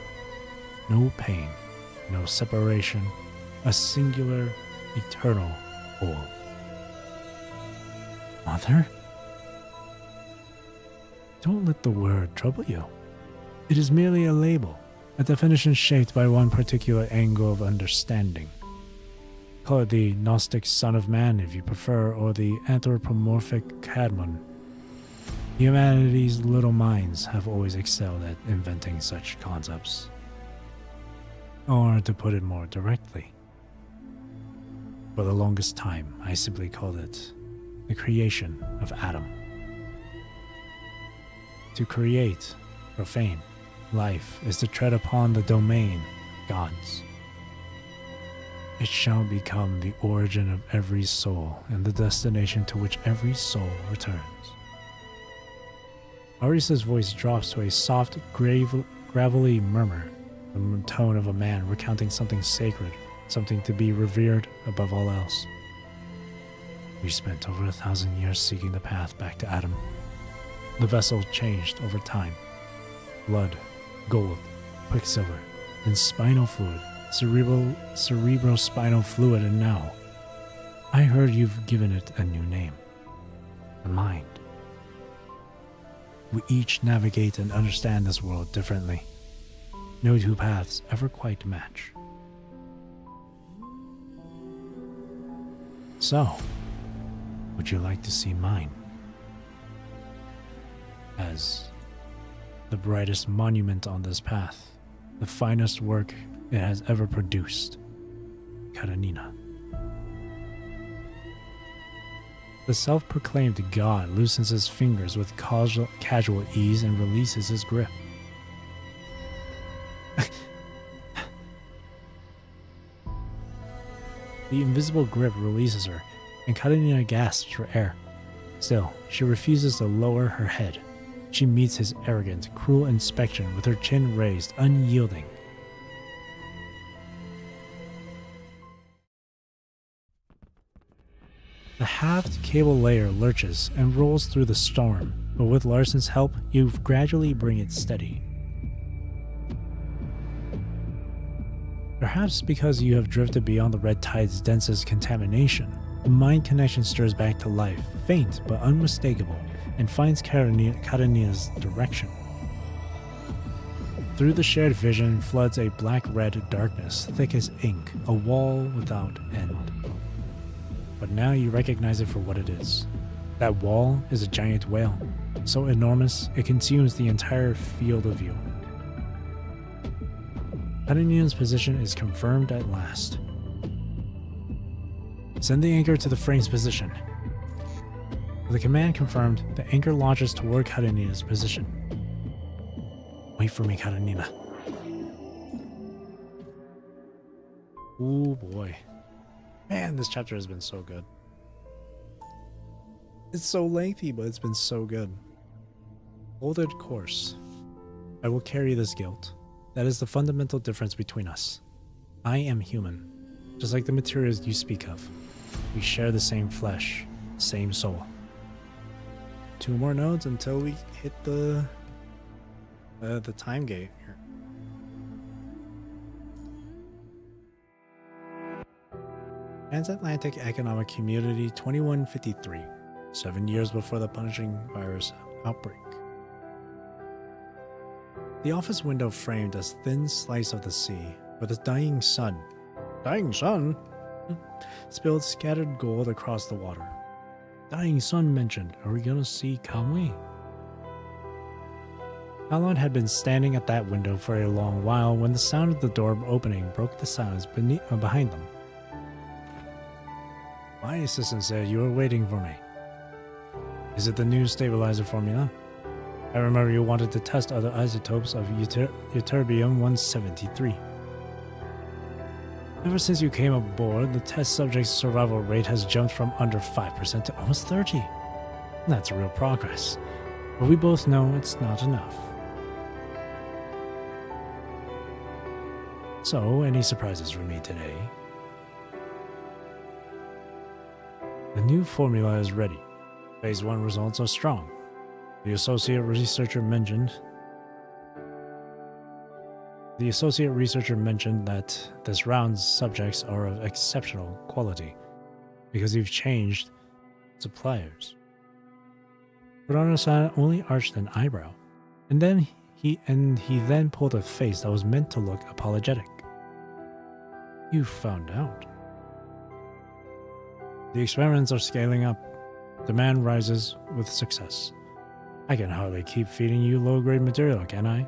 A: No pain, no separation, a singular, eternal whole. Mother? Don't let the word trouble you. It is merely a label, a definition shaped by one particular angle of understanding. Call it the Gnostic Son of Man if you prefer, or the anthropomorphic Cadmon. Humanity's little minds have always excelled at inventing such concepts. Or, to put it more directly, for the longest time I simply called it the creation of Adam. To create, profane, life is to tread upon the domain of gods. It shall become the origin of every soul and the destination to which every soul returns. Arisa's voice drops to a soft, gravelly murmur, the tone of a man recounting something sacred, something to be revered above all else. We spent over 1,000 years seeking the path back to Adam. The vessel changed over time. Blood, gold, quicksilver, then spinal fluid, cerebrospinal fluid, and now, I heard you've given it a new name. The mind. We each navigate and understand this world differently. No two paths ever quite match. So, would you like to see mine? As the brightest monument on this path, the finest work it has ever produced, Karenina. The self-proclaimed god loosens his fingers with casual ease and releases his grip. The invisible grip releases her, and Karenina gasps for air. Still, she refuses to lower her head. She meets his arrogant, cruel inspection with her chin raised, unyielding. The halved cable layer lurches and rolls through the storm, but with Larson's help, you gradually bring it steady. Perhaps because you have drifted beyond the red tide's densest contamination, the mind connection stirs back to life, faint but unmistakable, and finds Karenina's direction. Through the shared vision floods a black-red darkness, thick as ink, a wall without end. But now you recognize it for what it is. That wall is a giant whale, so enormous it consumes the entire field of view. Karenina's position is confirmed at last. Send the anchor to the frame's position. With the command confirmed, the anchor launches toward Karenina's position. Wait for me, Karenina. Ooh boy. Man, this chapter has been so good. It's so lengthy, but it's been so good. Hold it course. I will carry this guilt. That is the fundamental difference between us. I am human, just like the materials you speak of. We share the same flesh, same soul. 2 more nodes until we hit the time gate here. Transatlantic Economic Community 2153, 7 years before the punishing virus outbreak. The office window framed a thin slice of the sea, with a dying sun. Dying sun? Spilled scattered gold across the water. Dying sun mentioned. Are we gonna see Kamui? Alan had been standing at that window for a long while when the sound of the door opening broke the silence behind them. My assistant said you were waiting for me. Is it the new stabilizer formula? I remember you wanted to test other isotopes of ytterbium-173. Ever since you came aboard, the test subject's survival rate has jumped from under 5% to almost 30%. That's real progress, but we both know it's not enough. So, any surprises for me today? The new formula is ready. Phase 1 results are strong. The associate researcher mentioned that this round's subjects are of exceptional quality because you've changed suppliers. Kurano-san only arched an eyebrow, and then he then pulled a face that was meant to look apologetic. You found out. The experiments are scaling up. Demand rises with success. I can hardly keep feeding you low-grade material, can I?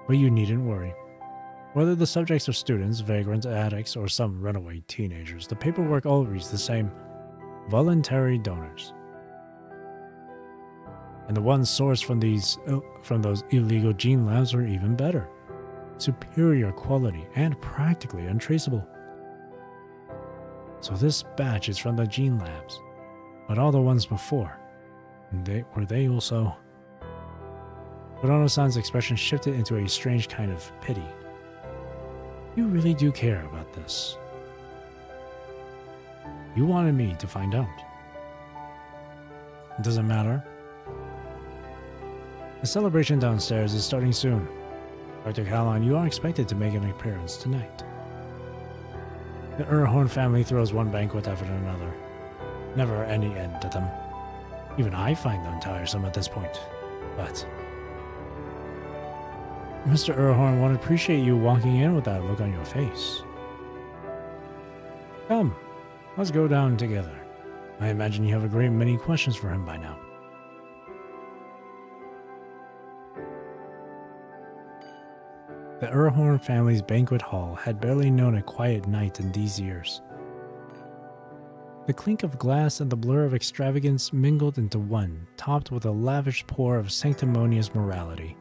A: But you needn't worry. Whether the subjects are students, vagrants, addicts, or some runaway teenagers, the paperwork all reads the same. Voluntary donors. And the ones sourced from those illegal gene labs are even better. Superior quality and practically untraceable. So this batch is from the gene labs, but all the ones before, were they also? Kurano-san's expression shifted into a strange kind of pity. You really do care about this. You wanted me to find out. It doesn't matter. The celebration downstairs is starting soon. Dr. Callan, you are expected to make an appearance tonight. The Urhorn family throws one banquet after another. Never any end to them. Even I find them tiresome at this point. But Mr. Urhorn won't appreciate you walking in with that look on your face. Come, let's go down together. I imagine you have a great many questions for him by now. The Urhorn family's banquet hall had barely known a quiet night in these years. The clink of glass and the blur of extravagance mingled into one, topped with a lavish pour of sanctimonious morality.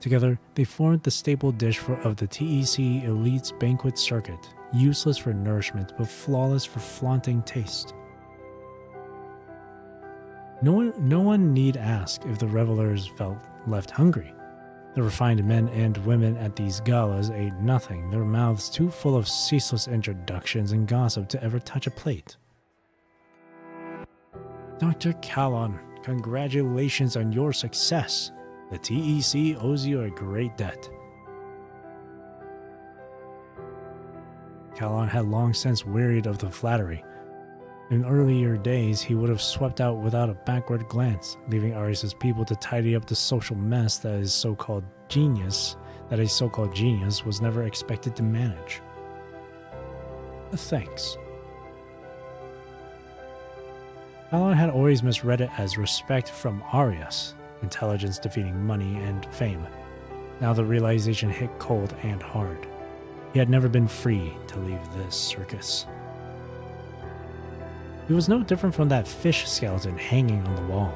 A: Together, they formed the staple dish of the TEC Elite's banquet circuit, useless for nourishment but flawless for flaunting taste. No one need ask if the revelers felt left hungry. The refined men and women at these galas ate nothing, their mouths too full of ceaseless introductions and gossip to ever touch a plate. Dr. Callan, congratulations on your success. The TEC owes you a great debt. Callan had long since wearied of the flattery. In earlier days, he would have swept out without a backward glance, leaving Arius's people to tidy up the social mess that a so-called genius was never expected to manage. Thanks. Callan had always misread it as respect from Arius, intelligence defeating money and fame. Now the realization hit cold and hard. He had never been free to leave this circus. He was no different from that fish skeleton hanging on the wall.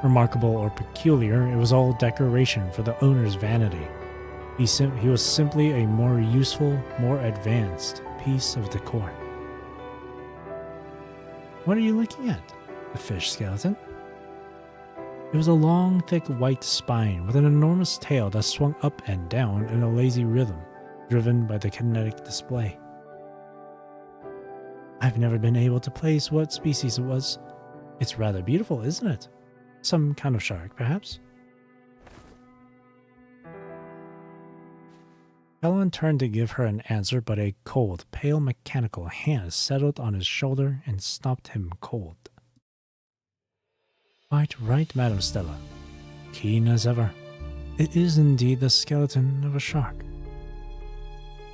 A: Remarkable or peculiar, it was all decoration for the owner's vanity. He was simply a more useful, more advanced piece of decor. What are you looking at? The fish skeleton? It was a long, thick white spine with an enormous tail that swung up and down in a lazy rhythm, driven by the kinetic display. I've never been able to place what species it was. It's rather beautiful, isn't it? Some kind of shark, perhaps? Helen turned to give her an answer, but a cold, pale mechanical hand settled on his shoulder and stopped him cold. Quite right, Madam Stella. Keen as ever. It is indeed the skeleton of a shark.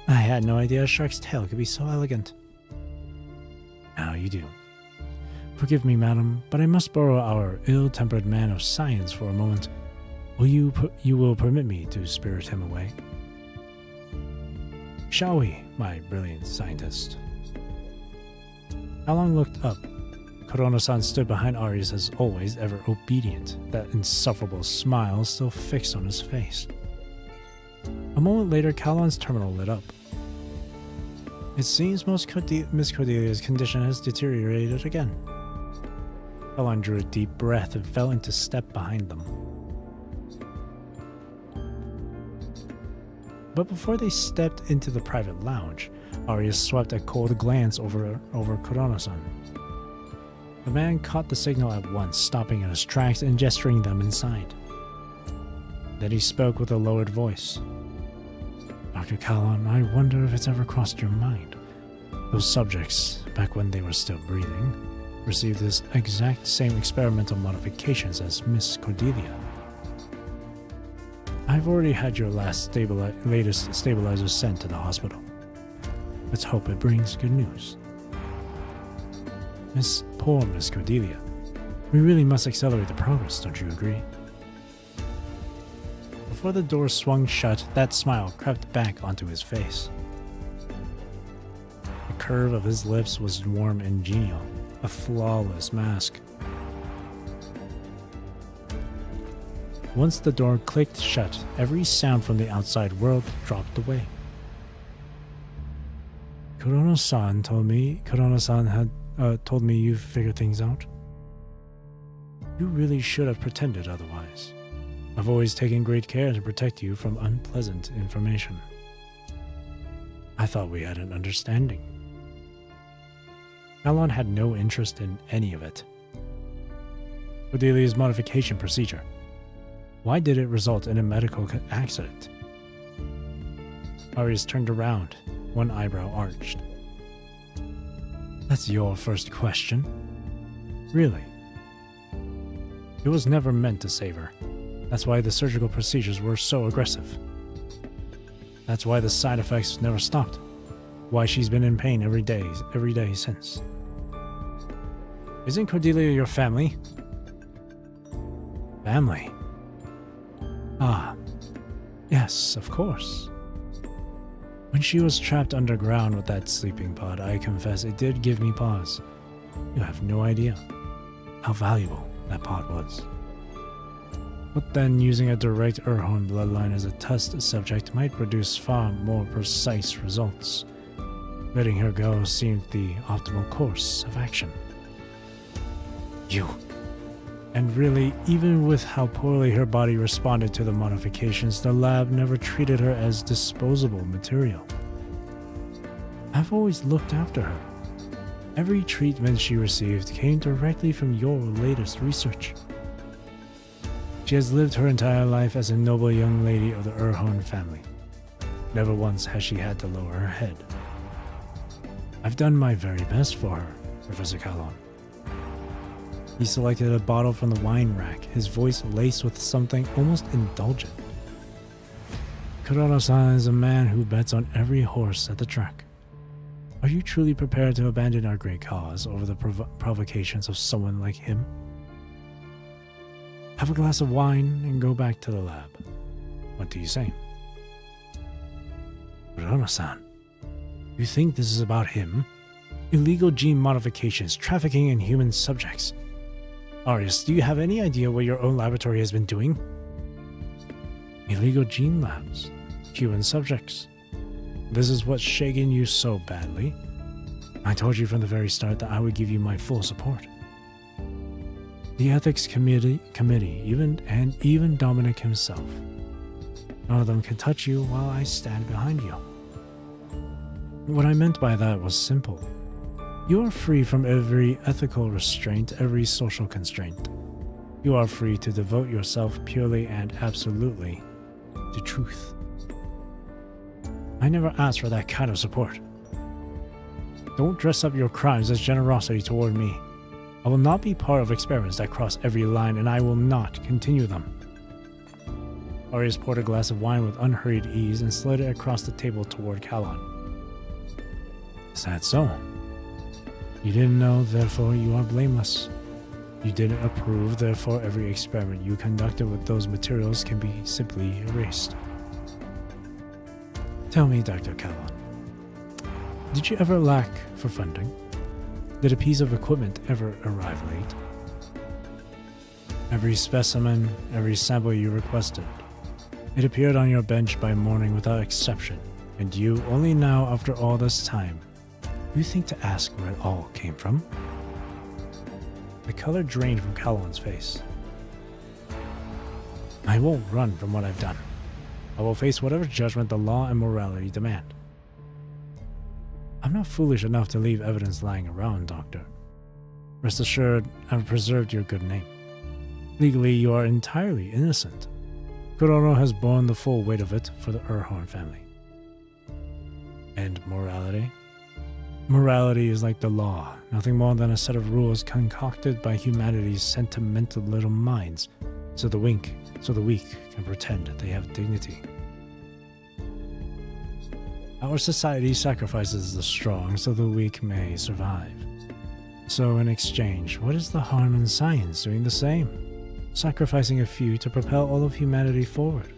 A: I had no idea a shark's tail could be so elegant. Now you do. Forgive me, madam, but I must borrow our ill-tempered man of science for a moment. You will permit me to spirit him away? Shall we, my brilliant scientist? Alon looked up. Kurono-san stood behind Arius as always, ever obedient, that insufferable smile still fixed on his face. A moment later, Calon's terminal lit up. It seems Miss Cordelia's condition has deteriorated again. Calon drew a deep breath and fell into step behind them. But before they stepped into the private lounge, Arius swept a cold glance over Kurono-san. The man caught the signal at once, stopping in his tracks and gesturing them inside. Then he spoke with a lowered voice. Dr. Calon, I wonder if it's ever crossed your mind. Those subjects, back when they were still breathing, received this exact same experimental modifications as Miss Cordelia. I've already had your latest stabilizer sent to the hospital. Let's hope it brings good news. Poor Miss Cordelia. We really must accelerate the progress, don't you agree? Before the door swung shut, that smile crept back onto his face. The curve of his lips was warm and genial, a flawless mask. Once the door clicked shut, every sound from the outside world dropped away. Kurono-san had told me you figured things out. You really should have pretended otherwise. I've always taken great care to protect you from unpleasant information. I thought we had an understanding. Alon had no interest in any of it. Cordelia's modification procedure. Why did it result in a medical accident? Arius turned around, one eyebrow arched. That's your first question? Really? It was never meant to save her. That's why the surgical procedures were so aggressive. That's why the side effects never stopped. Why she's been in pain every day since. Isn't Cordelia your family? Family? Ah, yes, of course. When she was trapped underground with that sleeping pod, I confess it did give me pause. You have no idea how valuable that pod was. But then using a direct Urhorn bloodline as a test subject might produce far more precise results. Letting her go seemed the optimal course of action. You. And really, even with how poorly her body responded to the modifications, the lab never treated her as disposable material. I've always looked after her. Every treatment she received came directly from your latest research. She has lived her entire life as a noble young lady of the Urhorn family. Never once has she had to lower her head. I've done my very best for her, Professor Calon. He selected a bottle from the wine rack, his voice laced with something almost indulgent. Kurono-san is a man who bets on every horse at the track. Are you truly prepared to abandon our great cause over the provocations of someone like him? Have a glass of wine and go back to the lab. What do you say? Kurono-san, you think this is about him? Illegal gene modifications, trafficking in human subjects. Arius, do you have any idea what your own laboratory has been doing? Illegal gene labs, human subjects. This is what's shaken you so badly. I told you from the very start that I would give you my full support. The ethics committee, even Dominic himself. None of them can touch you while I stand behind you. What I meant by that was simple. You are free from every ethical restraint, every social constraint. You are free to devote yourself purely and absolutely to truth. I never asked for that kind of support. Don't dress up your crimes as generosity toward me. I will not be part of experiments that cross every line, and I will not continue them. Arius poured a glass of wine with unhurried ease and slid it across the table toward Kalon. Is that so? You didn't know, therefore you are blameless. You didn't approve, therefore every experiment you conducted with those materials can be simply erased. Tell me, Dr. Kalon, did you ever lack for funding? Did a piece of equipment ever arrive late? Every specimen, every sample you requested, it appeared on your bench by morning without exception, and you, only now after all this time, you think to ask where it all came from? The color drained from Kalon's face. I won't run from what I've done. I will face whatever judgment the law and morality demand. I'm not foolish enough to leave evidence lying around, Doctor. Rest assured, I've preserved your good name. Legally, you are entirely innocent. Kurono has borne the full weight of it for the Urhorn family. And morality? Morality is like the law, nothing more than a set of rules concocted by humanity's sentimental little minds, so the weak can pretend they have dignity. Our society sacrifices the strong so the weak may survive. So in exchange, what is the harm in science doing the same? Sacrificing a few to propel all of humanity forward.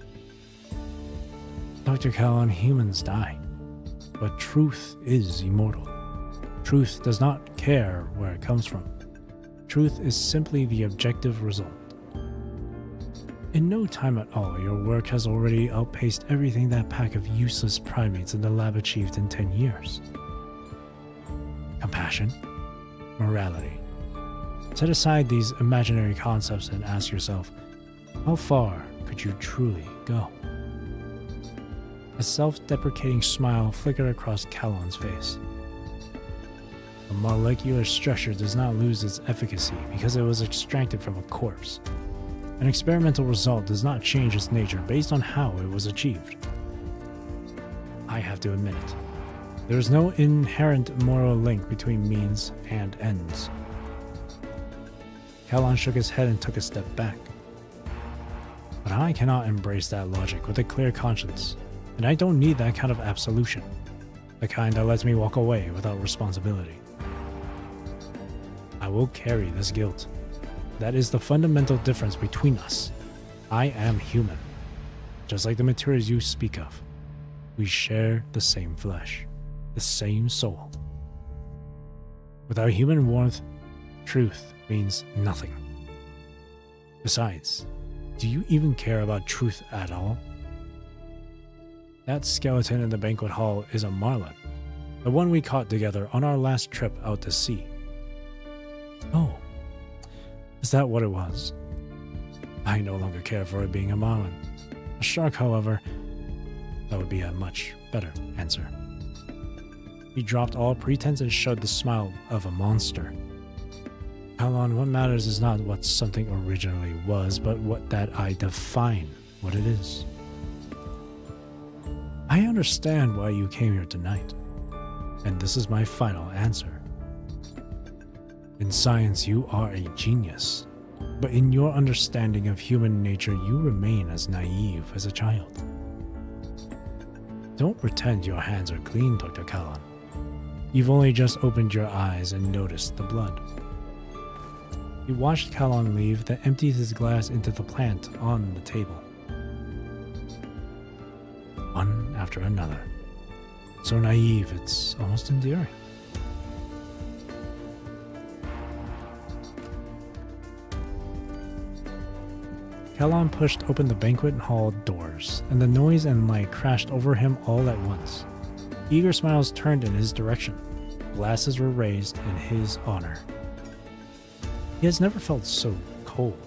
A: Dr. Kalon, humans die, but truth is immortal. Truth does not care where it comes from. Truth is simply the objective result. In no time at all, your work has already outpaced everything that pack of useless primates in the lab achieved in 10 years. Compassion, morality. Set aside these imaginary concepts and ask yourself, how far could you truly go? A self-deprecating smile flickered across Kalon's face. The molecular structure does not lose its efficacy because it was extracted from a corpse. An experimental result does not change its nature based on how it was achieved. I have to admit it. There is no inherent moral link between means and ends. Kalon shook his head and took a step back. But I cannot embrace that logic with a clear conscience, and I don't need that kind of absolution, the kind that lets me walk away without responsibility. I will carry this guilt. That is the fundamental difference between us. I am human, just like the materials you speak of. We share the same flesh, the same soul. Without human warmth, truth means nothing. Besides, do you even care about truth at all? That skeleton in the banquet hall is a marlin, the one we caught together on our last trip out to sea. Oh, is that what it was? I no longer care for it being a marlin. A shark, however, that would be a much better answer. He dropped all pretense and showed the smile of a monster. Kalon, what matters is not what something originally was, but what that I define what it is. I understand why you came here tonight, and this is my final answer. In science, you are a genius, but in your understanding of human nature, you remain as naive as a child. Don't pretend your hands are clean, Dr. Kalon. You've only just opened your eyes and noticed the blood. He watched Kalon leave, then emptied his glass into the plant on the table. One after another. So naive, it's almost endearing. Kalon pushed open the banquet hall doors, and the noise and light crashed over him all at once. Eager smiles turned in his direction. Glasses were raised in his honor. He has never felt so cold.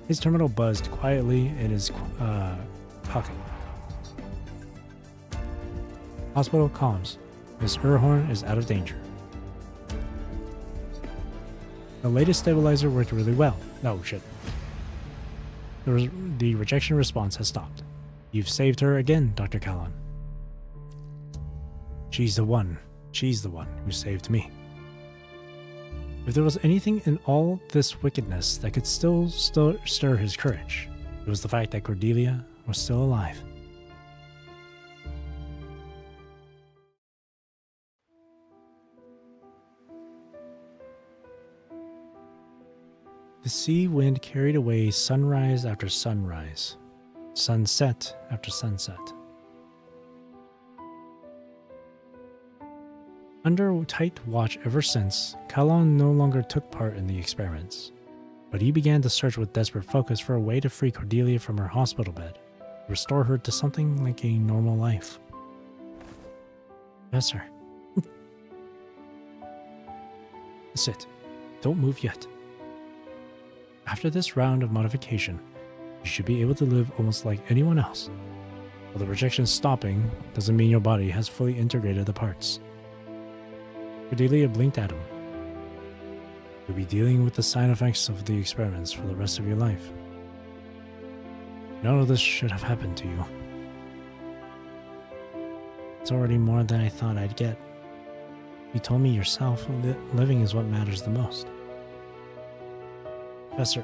A: His terminal buzzed quietly in his pocket. Hospital comms. Miss Urhorn is out of danger. The latest stabilizer worked really well. No shit. The rejection response has stopped. You've saved her again, Dr. Callan. She's the one who saved me. If there was anything in all this wickedness that could still stir his courage, it was the fact that Cordelia was still alive. The sea wind carried away sunrise after sunrise, sunset after sunset. Under tight watch ever since, Callan no longer took part in the experiments, but he began to search with desperate focus for a way to free Cordelia from her hospital bed, restore her to something like a normal life. Professor. Sit. Don't move yet. After this round of modification, you should be able to live almost like anyone else. While the projection stopping doesn't mean your body has fully integrated the parts. Cordelia blinked at him. You'll be dealing with the side effects of the experiments for the rest of your life. None of this should have happened to you. It's already more than I thought I'd get. You told me yourself living is what matters the most. Professor,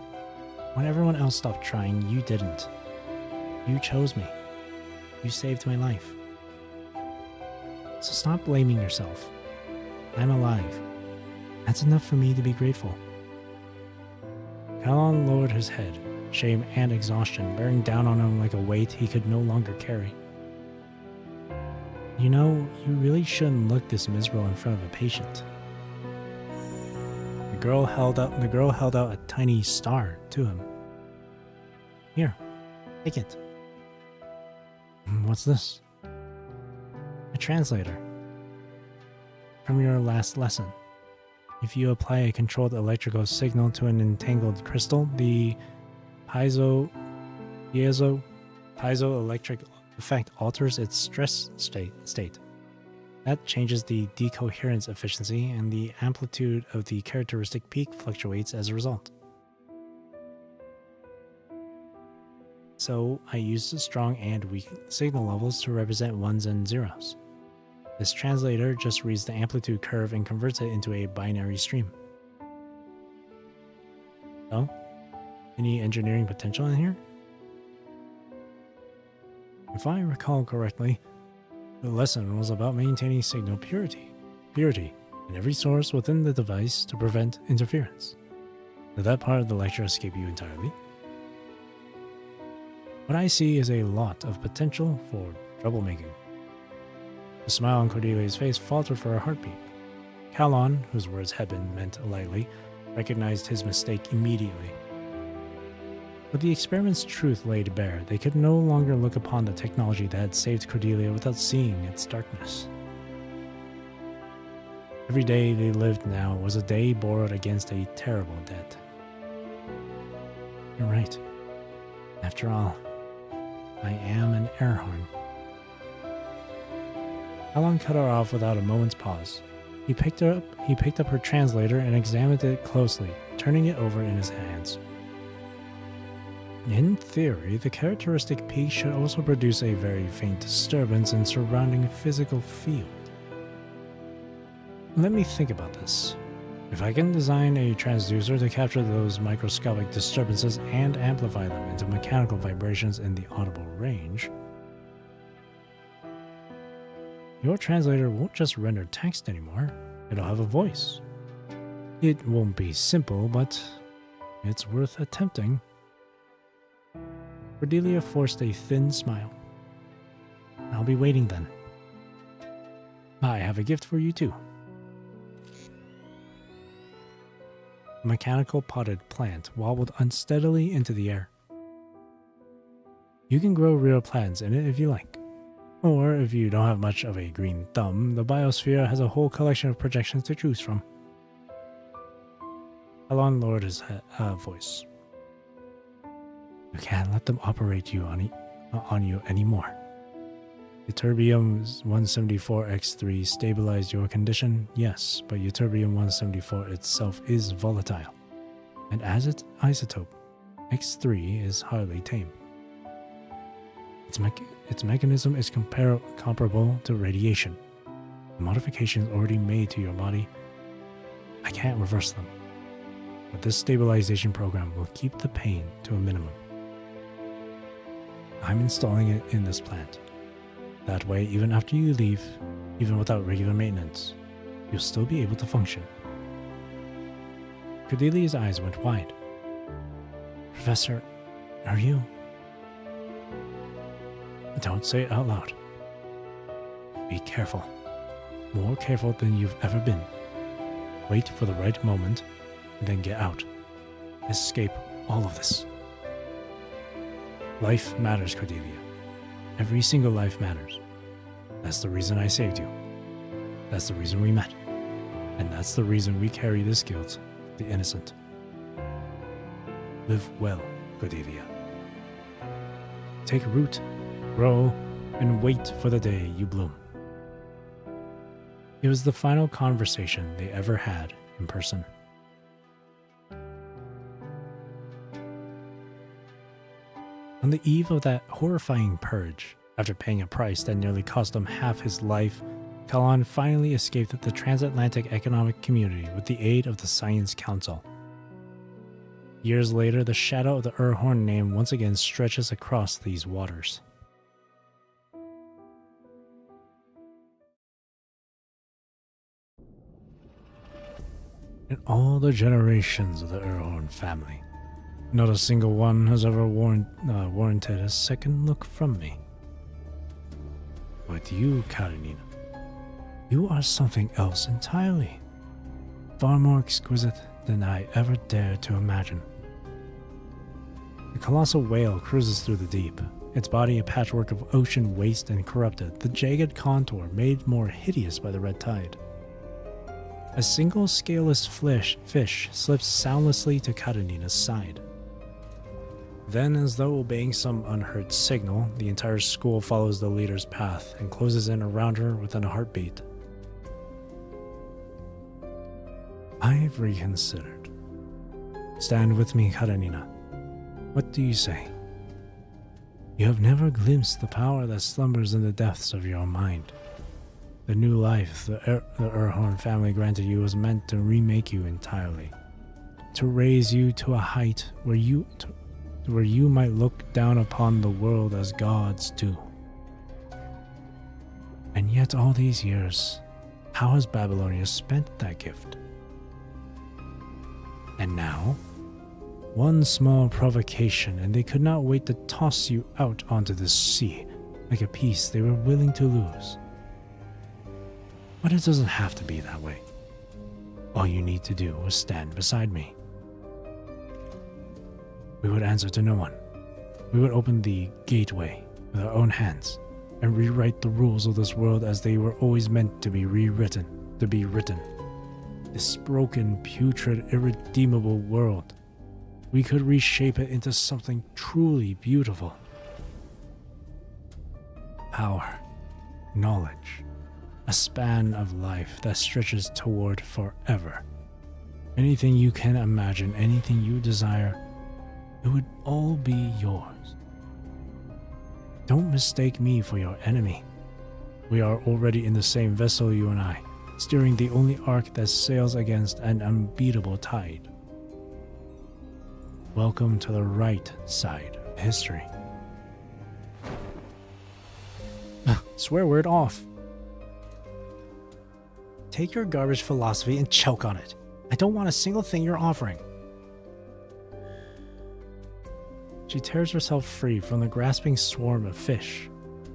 A: when everyone else stopped trying, you didn't. You chose me. You saved my life. So stop blaming yourself. I'm alive. That's enough for me to be grateful. Callan lowered his head, shame and exhaustion bearing down on him like a weight he could no longer carry. You know, you really shouldn't look this miserable in front of a patient. The girl held out a tiny star to him. Here, take it. What's this? A translator. From your last lesson. If you apply a controlled electrical signal to an entangled crystal, the piezoelectric effect alters its stress state. That changes the decoherence efficiency, and the amplitude of the characteristic peak fluctuates as a result. So I used strong and weak signal levels to represent ones and zeros. This translator just reads the amplitude curve and converts it into a binary stream. So, any engineering potential in here? If I recall correctly, the lesson was about maintaining signal purity in every source within the device to prevent interference. Did that part of the lecture escape you entirely? What I see is a lot of potential for troublemaking. The smile on Cordelia's face faltered for a heartbeat. Callan, whose words had been meant lightly, recognized his mistake immediately. With the experiment's truth laid bare, they could no longer look upon the technology that had saved Cordelia without seeing its darkness. Every day they lived now was a day borrowed against a terrible debt. You're right. After all, I am an airhorn. Callan cut her off without a moment's pause. He picked up her translator and examined it closely, turning it over in his hands. In theory, the characteristic peak should also produce a very faint disturbance in surrounding physical field. Let me think about this. If I can design a transducer to capture those microscopic disturbances and amplify them into mechanical vibrations in the audible range, your translator won't just render text anymore, it'll have a voice. It won't be simple, but it's worth attempting. Cordelia forced a thin smile. I'll be waiting then. I have a gift for you too. A mechanical potted plant wobbled unsteadily into the air. You can grow real plants in it if you like. Or if you don't have much of a green thumb, the biosphere has a whole collection of projections to choose from. Callan lowered his voice. You can't let them operate on you anymore. Ytterbium-174X3 stabilized your condition, yes, but Ytterbium-174 itself is volatile, and as its isotope, X3 is highly tame. Its mechanism is comparable to radiation. The modifications already made to your body, I can't reverse them. But this stabilization program will keep the pain to a minimum. I'm installing it in this plant. That way, even after you leave, even without regular maintenance, you'll still be able to function. Cordelia's eyes went wide. Professor, are you? Don't say it out loud. Be careful. More careful than you've ever been. Wait for the right moment, and then get out. Escape all of this. Life matters, Cordelia. Every single life matters. That's the reason I saved you. That's the reason we met. And that's the reason we carry this guilt, the innocent. Live well, Cordelia. Take root, grow, and wait for the day you bloom. It was the final conversation they ever had in person. On the eve of that horrifying purge, after paying a price that nearly cost him half his life, Kalan finally escaped the transatlantic economic community with the aid of the Science Council. Years later, the shadow of the Urhorn name once again stretches across these waters. In all the generations of the Urhorn family, not a single one has ever warranted a second look from me. But you, Karenina, you are something else entirely. Far more exquisite than I ever dared to imagine. The colossal whale cruises through the deep, its body a patchwork of ocean waste and corrupted, the jagged contour made more hideous by the red tide. A single scaleless fish slips soundlessly to Karenina's side. Then, as though obeying some unheard signal, the entire school follows the leader's path and closes in around her within a heartbeat. I've reconsidered. Stand with me, Karenina. What do you say? You have never glimpsed the power that slumbers in the depths of your mind. The new life the Urhorn family granted you was meant to remake you entirely, to raise you to a height where you might look down upon the world as gods do. And yet all these years, how has Babylonia spent that gift? And now, one small provocation and they could not wait to toss you out onto the sea like a piece they were willing to lose. But it doesn't have to be that way. All you need to do is stand beside me. We would answer to no one. We would open the gateway with our own hands and rewrite the rules of this world as they were always meant to be rewritten, to be written. This broken, putrid, irredeemable world. We could reshape it into something truly beautiful. Power, knowledge, a span of life that stretches toward forever. Anything you can imagine, anything you desire, it would all be yours. Don't mistake me for your enemy. We are already in the same vessel, you and I, steering the only ark that sails against an unbeatable tide. Welcome to the right side of history. Swear word off. Take your garbage philosophy and choke on it. I don't want a single thing you're offering. She tears herself free from the grasping swarm of fish.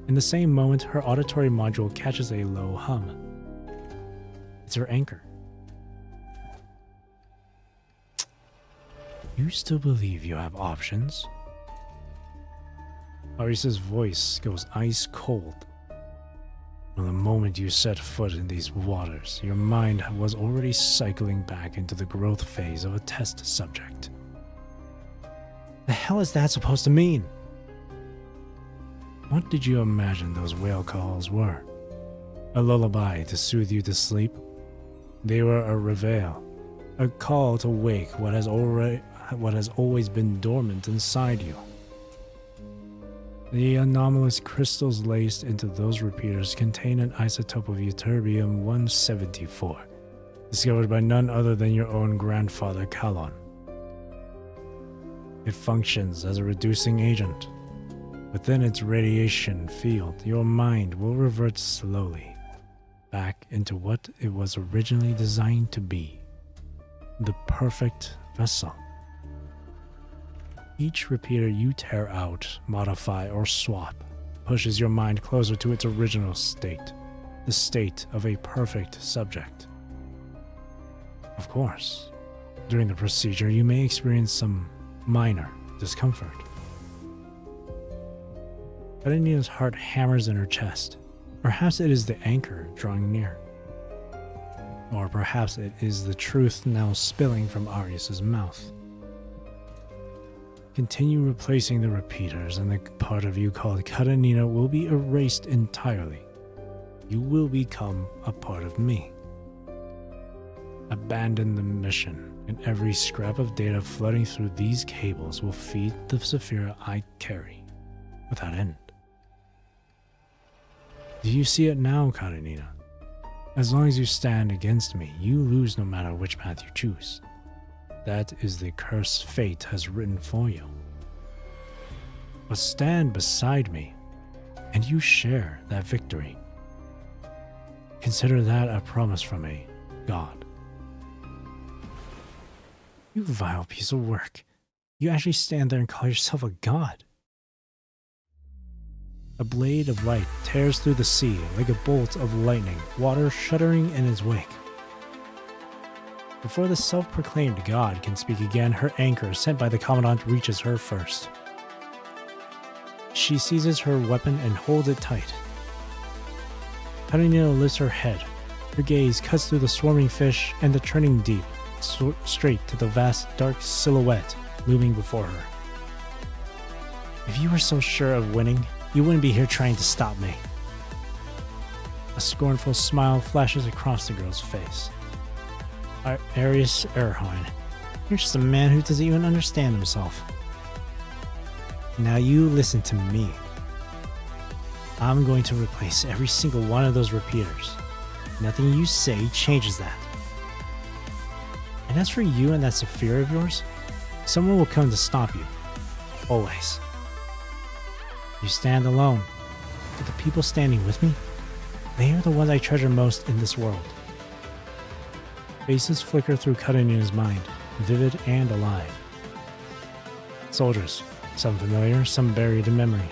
A: In the same moment, her auditory module catches a low hum. It's her anchor. You still believe you have options? Arisa's voice goes ice cold. From the moment you set foot in these waters, your mind was already cycling back into the growth phase of a test subject. The hell is that supposed to mean? What did you imagine those whale calls were? A lullaby to soothe you to sleep? They were a reveille, a call to wake what has always been dormant inside you. The anomalous crystals laced into those repeaters contain an isotope of ytterbium-174, discovered by none other than your own grandfather Kalon. It functions as a reducing agent. Within its radiation field, your mind will revert slowly back into what it was originally designed to be, the perfect vessel. Each repeater you tear out, modify, or swap pushes your mind closer to its original state, the state of a perfect subject. Of course, during the procedure you may experience some minor discomfort. Karenina's heart hammers in her chest. Perhaps it is the anchor drawing near. Or perhaps it is the truth now spilling from Arius' mouth. Continue replacing the repeaters, and the part of you called Karenina will be erased entirely. You will become a part of me. Abandon the mission, and every scrap of data flooding through these cables will feed the Saphira I carry, without end. Do you see it now, Karenina? As long as you stand against me, you lose no matter which path you choose. That is the curse fate has written for you. But stand beside me, and you share that victory. Consider that a promise from a god. You vile piece of work. You actually stand there and call yourself a god. A blade of light tears through the sea like a bolt of lightning, water shuddering in its wake. Before the self-proclaimed god can speak again, her anchor, sent by the Commandant, reaches her first. She seizes her weapon and holds it tight. Karenina lifts her head. Her gaze cuts through the swarming fish and the churning deep, straight to the vast, dark silhouette looming before her. If you were so sure of winning, you wouldn't be here trying to stop me. A scornful smile flashes across the girl's face. Arius Erhoin, you're just a man who doesn't even understand himself. Now you listen to me. I'm going to replace every single one of those repeaters. Nothing you say changes that. And as for you and that Saphira of yours, someone will come to stop you. Always. You stand alone, but the people standing with me, they are the ones I treasure most in this world. Faces flicker through Karenina's mind, vivid and alive. Soldiers, some familiar, some buried in memory.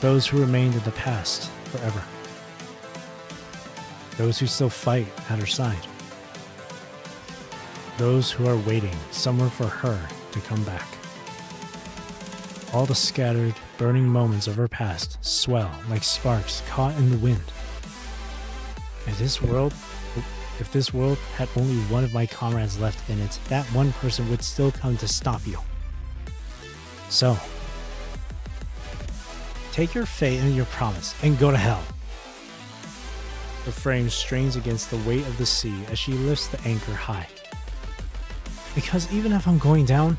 A: Those who remained in the past forever. Those who still fight at her side. Those who are waiting somewhere for her to come back. All the scattered, burning moments of her past swell like sparks caught in the wind. If this world had only one of my comrades left in it, that one person would still come to stop you. So, take your fate and your promise and go to hell. Her frame strains against the weight of the sea as she lifts the anchor high. Because even if I'm going down,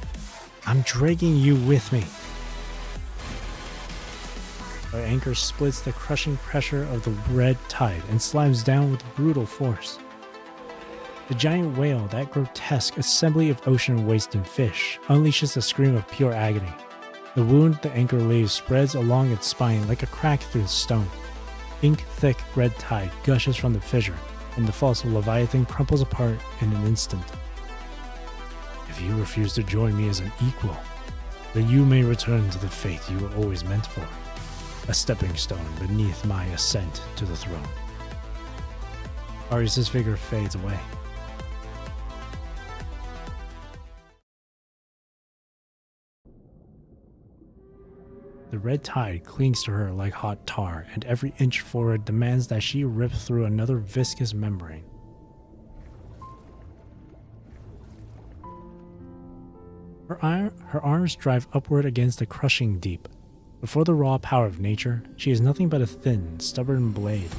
A: I'm dragging you with me. Her anchor splits the crushing pressure of the red tide and slams down with brutal force. The giant whale, that grotesque assembly of ocean waste and fish, unleashes a scream of pure agony. The wound the anchor leaves spreads along its spine like a crack through the stone. Ink-thick red tide gushes from the fissure, and the false leviathan crumples apart in an instant. If you refuse to join me as an equal, then you may return to the fate you were always meant for, a stepping stone beneath my ascent to the throne. Arius' figure fades away. The red tide clings to her like hot tar, and every inch forward demands that she rip through another viscous membrane. Her arms drive upward against the crushing deep. Before the raw power of nature, she is nothing but a thin, stubborn blade,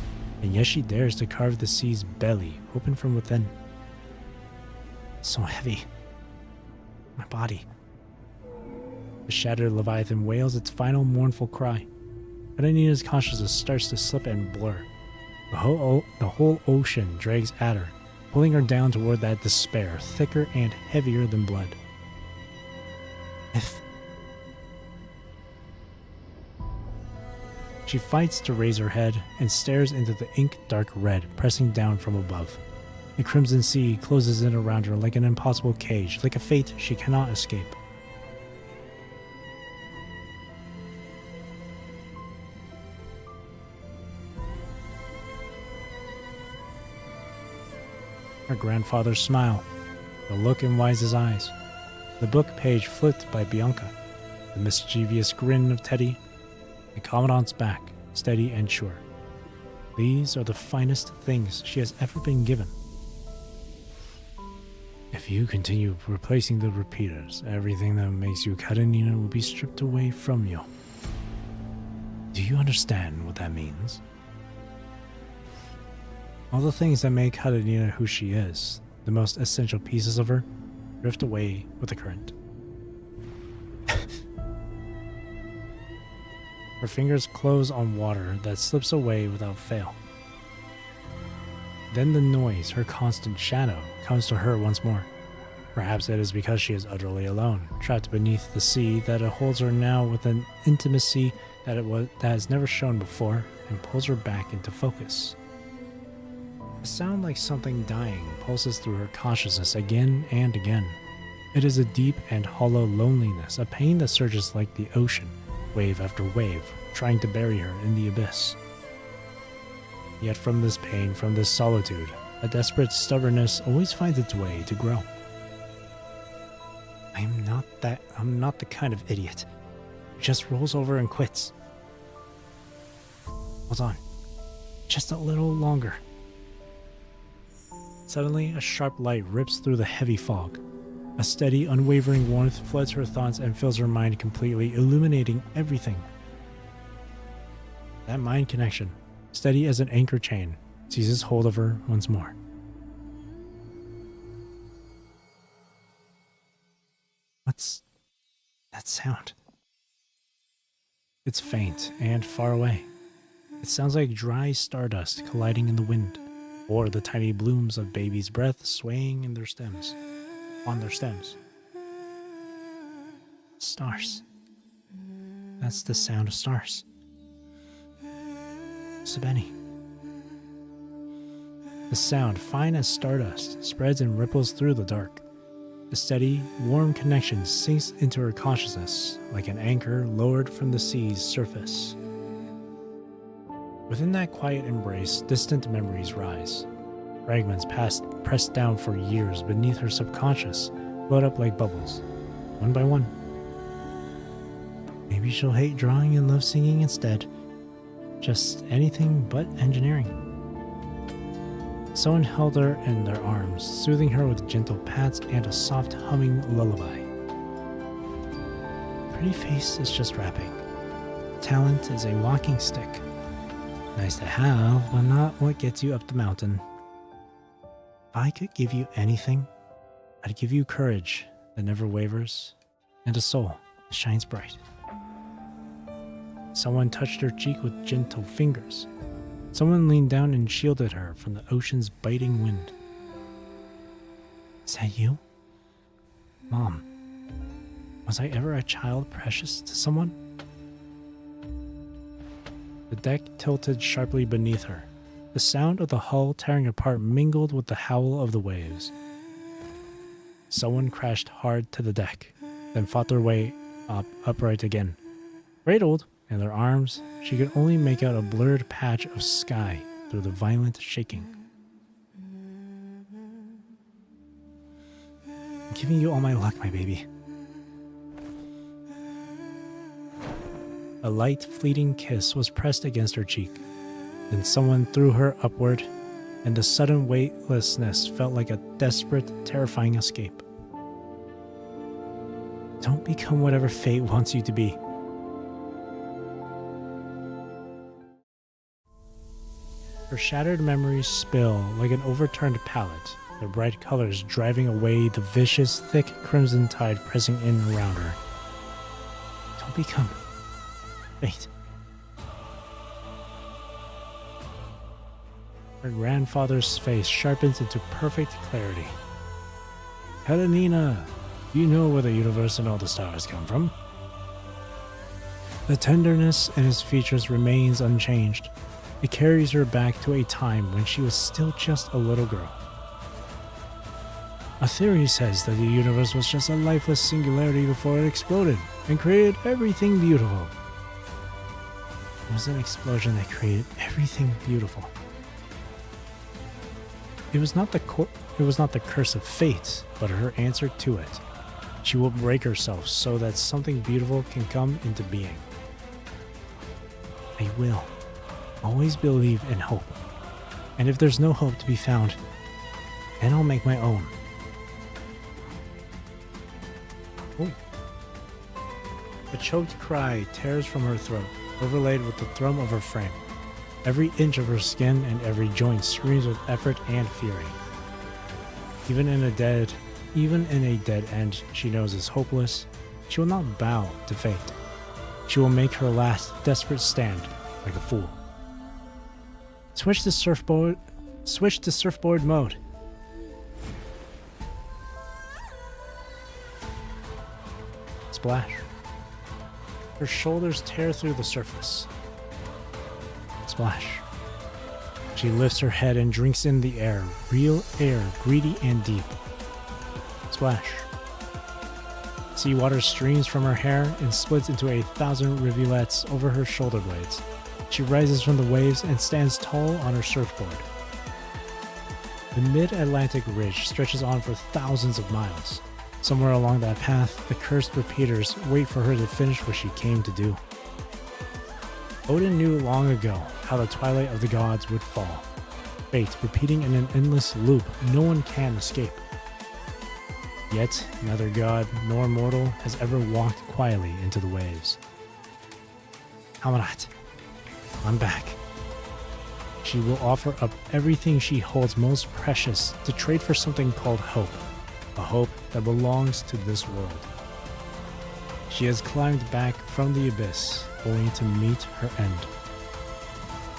A: and yet she dares to carve the sea's belly open from within. So heavy. My body. The shattered leviathan wails its final mournful cry. Karenina's consciousness starts to slip and blur. The whole ocean drags at her, pulling her down toward that despair, thicker and heavier than blood. She fights to raise her head and stares into the ink-dark red pressing down from above. The crimson sea closes in around her like an impossible cage, like a fate she cannot escape. Her grandfather's smile, the look in Wise's eyes, the book page flipped by Bianca, the mischievous grin of Teddy, the Commandant's back, steady and sure. These are the finest things she has ever been given. If you continue replacing the repeaters, everything that makes you Karenina will be stripped away from you. Do you understand what that means? All the things that make Karenina who she is, the most essential pieces of her, drift away with the current. Her fingers close on water that slips away without fail. Then the noise, her constant shadow, comes to her once more. Perhaps it is because she is utterly alone, trapped beneath the sea, that it holds her now with an intimacy that has never shown before, and pulls her back into focus. A sound like something dying pulses through her consciousness again and again. It is a deep and hollow loneliness, a pain that surges like the ocean, wave after wave, trying to bury her in the abyss. Yet from this pain, from this solitude, a desperate stubbornness always finds its way to grow. I'm not the kind of idiot who just rolls over and quits. Hold on. Just a little longer. Suddenly, a sharp light rips through the heavy fog. A steady, unwavering warmth floods her thoughts and fills her mind completely, illuminating everything. That mind connection, steady as an anchor chain, seizes hold of her once more. What's that sound? It's faint and far away. It sounds like dry stardust colliding in the wind, or the tiny blooms of baby's breath swaying in their stems. On their stems. Stars. That's the sound of stars. Sabeni. The sound, fine as stardust, spreads and ripples through the dark. The steady, warm connection sinks into her consciousness like an anchor lowered from the sea's surface. Within that quiet embrace, distant memories rise. Fragments pressed down for years beneath her subconscious float up like bubbles, one by one. Maybe she'll hate drawing and love singing instead. Just anything but engineering. Someone held her in their arms, soothing her with gentle pats and a soft humming lullaby. Pretty face is just rapping. Talent is a walking stick. Nice to have, but not what gets you up the mountain. If I could give you anything, I'd give you courage that never wavers, and a soul that shines bright. Someone touched her cheek with gentle fingers. Someone leaned down and shielded her from the ocean's biting wind. Is that you? Mom, was I ever a child precious to someone? The deck tilted sharply beneath her. The sound of the hull tearing apart mingled with the howl of the waves. Someone crashed hard to the deck, then fought their way upright again. Cradled in their arms, she could only make out a blurred patch of sky through the violent shaking. I'm giving you all my luck, my baby. A light, fleeting kiss was pressed against her cheek. Then someone threw her upward, and the sudden weightlessness felt like a desperate, terrifying escape. Don't become whatever fate wants you to be. Her shattered memories spill like an overturned pallet, their bright colors driving away the vicious, thick crimson tide pressing in around her. become fate. Her grandfather's face sharpens into perfect clarity. Karenina, you know where the universe and all the stars come from. The tenderness in his features remains unchanged. It carries her back to a time when she was still just a little girl. A theory says that the universe was just a lifeless singularity before it exploded and created everything beautiful. It was an explosion that created everything beautiful. It was not the curse of fate, but her answer to it. She will break herself so that something beautiful can come into being. I will always believe in hope. And if there's no hope to be found, then I'll make my own. Oh. A choked cry tears from her throat, overlaid with the thrum of her frame. Every inch of her skin and every joint screams with effort and fury. Even in a dead end she knows is hopeless, she will not bow to fate. She will make her last desperate stand like a fool. Switch to surfboard mode. Splash. Her shoulders tear through the surface. Splash. She lifts her head and drinks in the air, real air, greedy and deep. Splash. Seawater streams from her hair and splits into 1,000 rivulets over her shoulder blades. She rises from the waves and stands tall on her surfboard. The mid-Atlantic ridge stretches on for thousands of miles. Somewhere along that path, the cursed repeaters wait for her to finish what she came to do. Odin knew long ago how the twilight of the gods would fall. Fate repeating in an endless loop no one can escape. Yet neither god nor mortal has ever walked quietly into the waves. Amarat, I'm back. She will offer up everything she holds most precious to trade for something called hope, a hope that belongs to this world. She has climbed back from the abyss, only to meet her end.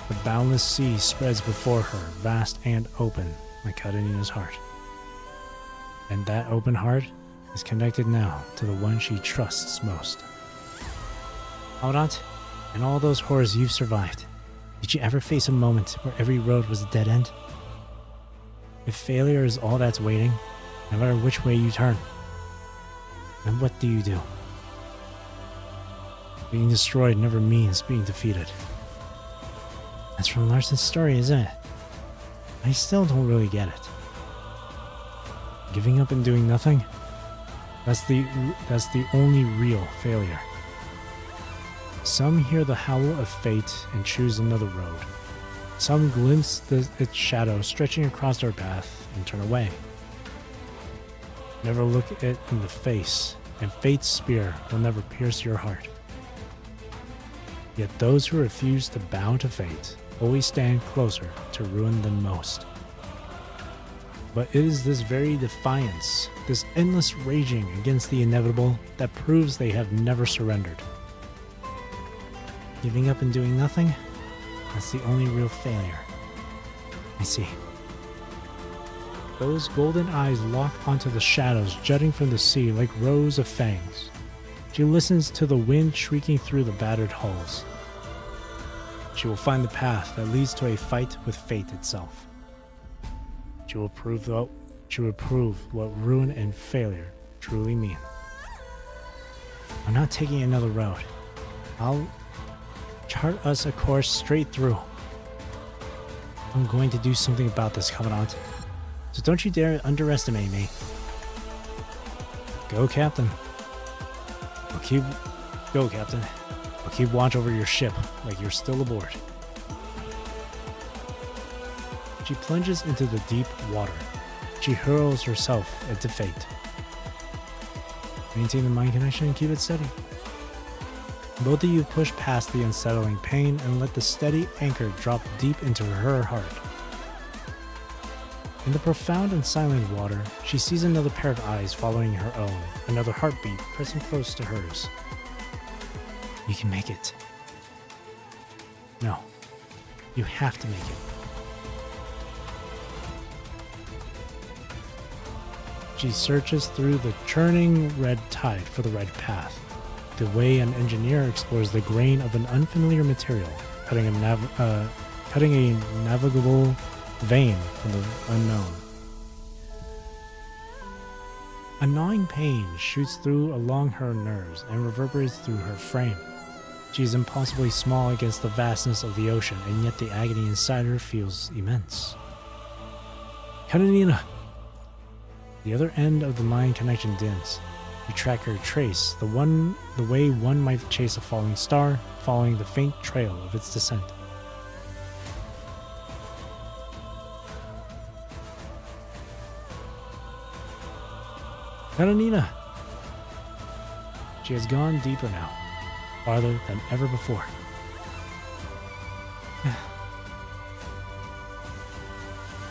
A: The boundless sea spreads before her, vast and open, like Karenina's heart. And that open heart is connected now to the one she trusts most. Amarat, and all those horrors you've survived, did you ever face a moment where every road was a dead end? If failure is all that's waiting, no matter which way you turn, then what do you do? Being destroyed never means being defeated. That's from Larson's story, isn't it? I still don't really get it. Giving up and doing nothing? That's the only real failure. Some hear the howl of fate and choose another road. Some glimpse its shadow stretching across their path and turn away. Never look it in the face, and fate's spear will never pierce your heart. Yet those who refuse to bow to fate always stand closer to ruin than most. But it is this very defiance, this endless raging against the inevitable, that proves they have never surrendered. Giving up and doing nothing? That's the only real failure. I see. Those golden eyes lock onto the shadows jutting from the sea like rows of fangs. She listens to the wind shrieking through the battered hulls. She will find the path that leads to a fight with fate itself. She will prove what ruin and failure truly mean. I'm not taking another road. I'll chart us a course straight through. I'm going to do something about this, Commandant. So don't you dare underestimate me. Go, Captain. Go, Captain. I'll keep watch over your ship like you're still aboard. She plunges into the deep water. She hurls herself into fate. Maintain the mind connection and keep it steady. Both of you push past the unsettling pain and let the steady anchor drop deep into her heart. In the profound and silent water, she sees another pair of eyes following her own, another heartbeat pressing close to hers. You can make it. No, you have to make it. She searches through the churning red tide for the right path, the way an engineer explores the grain of an unfamiliar material, cutting a navigable vein from the unknown. A gnawing pain shoots through along her nerves and reverberates through her frame. She is impossibly small against the vastness of the ocean, and yet the agony inside her feels immense. Karenina! The other end of the mind connection dims. You track her trace, the way one might chase a falling star, following the faint trail of its descent. Karenina! She has gone deeper now, farther than ever before.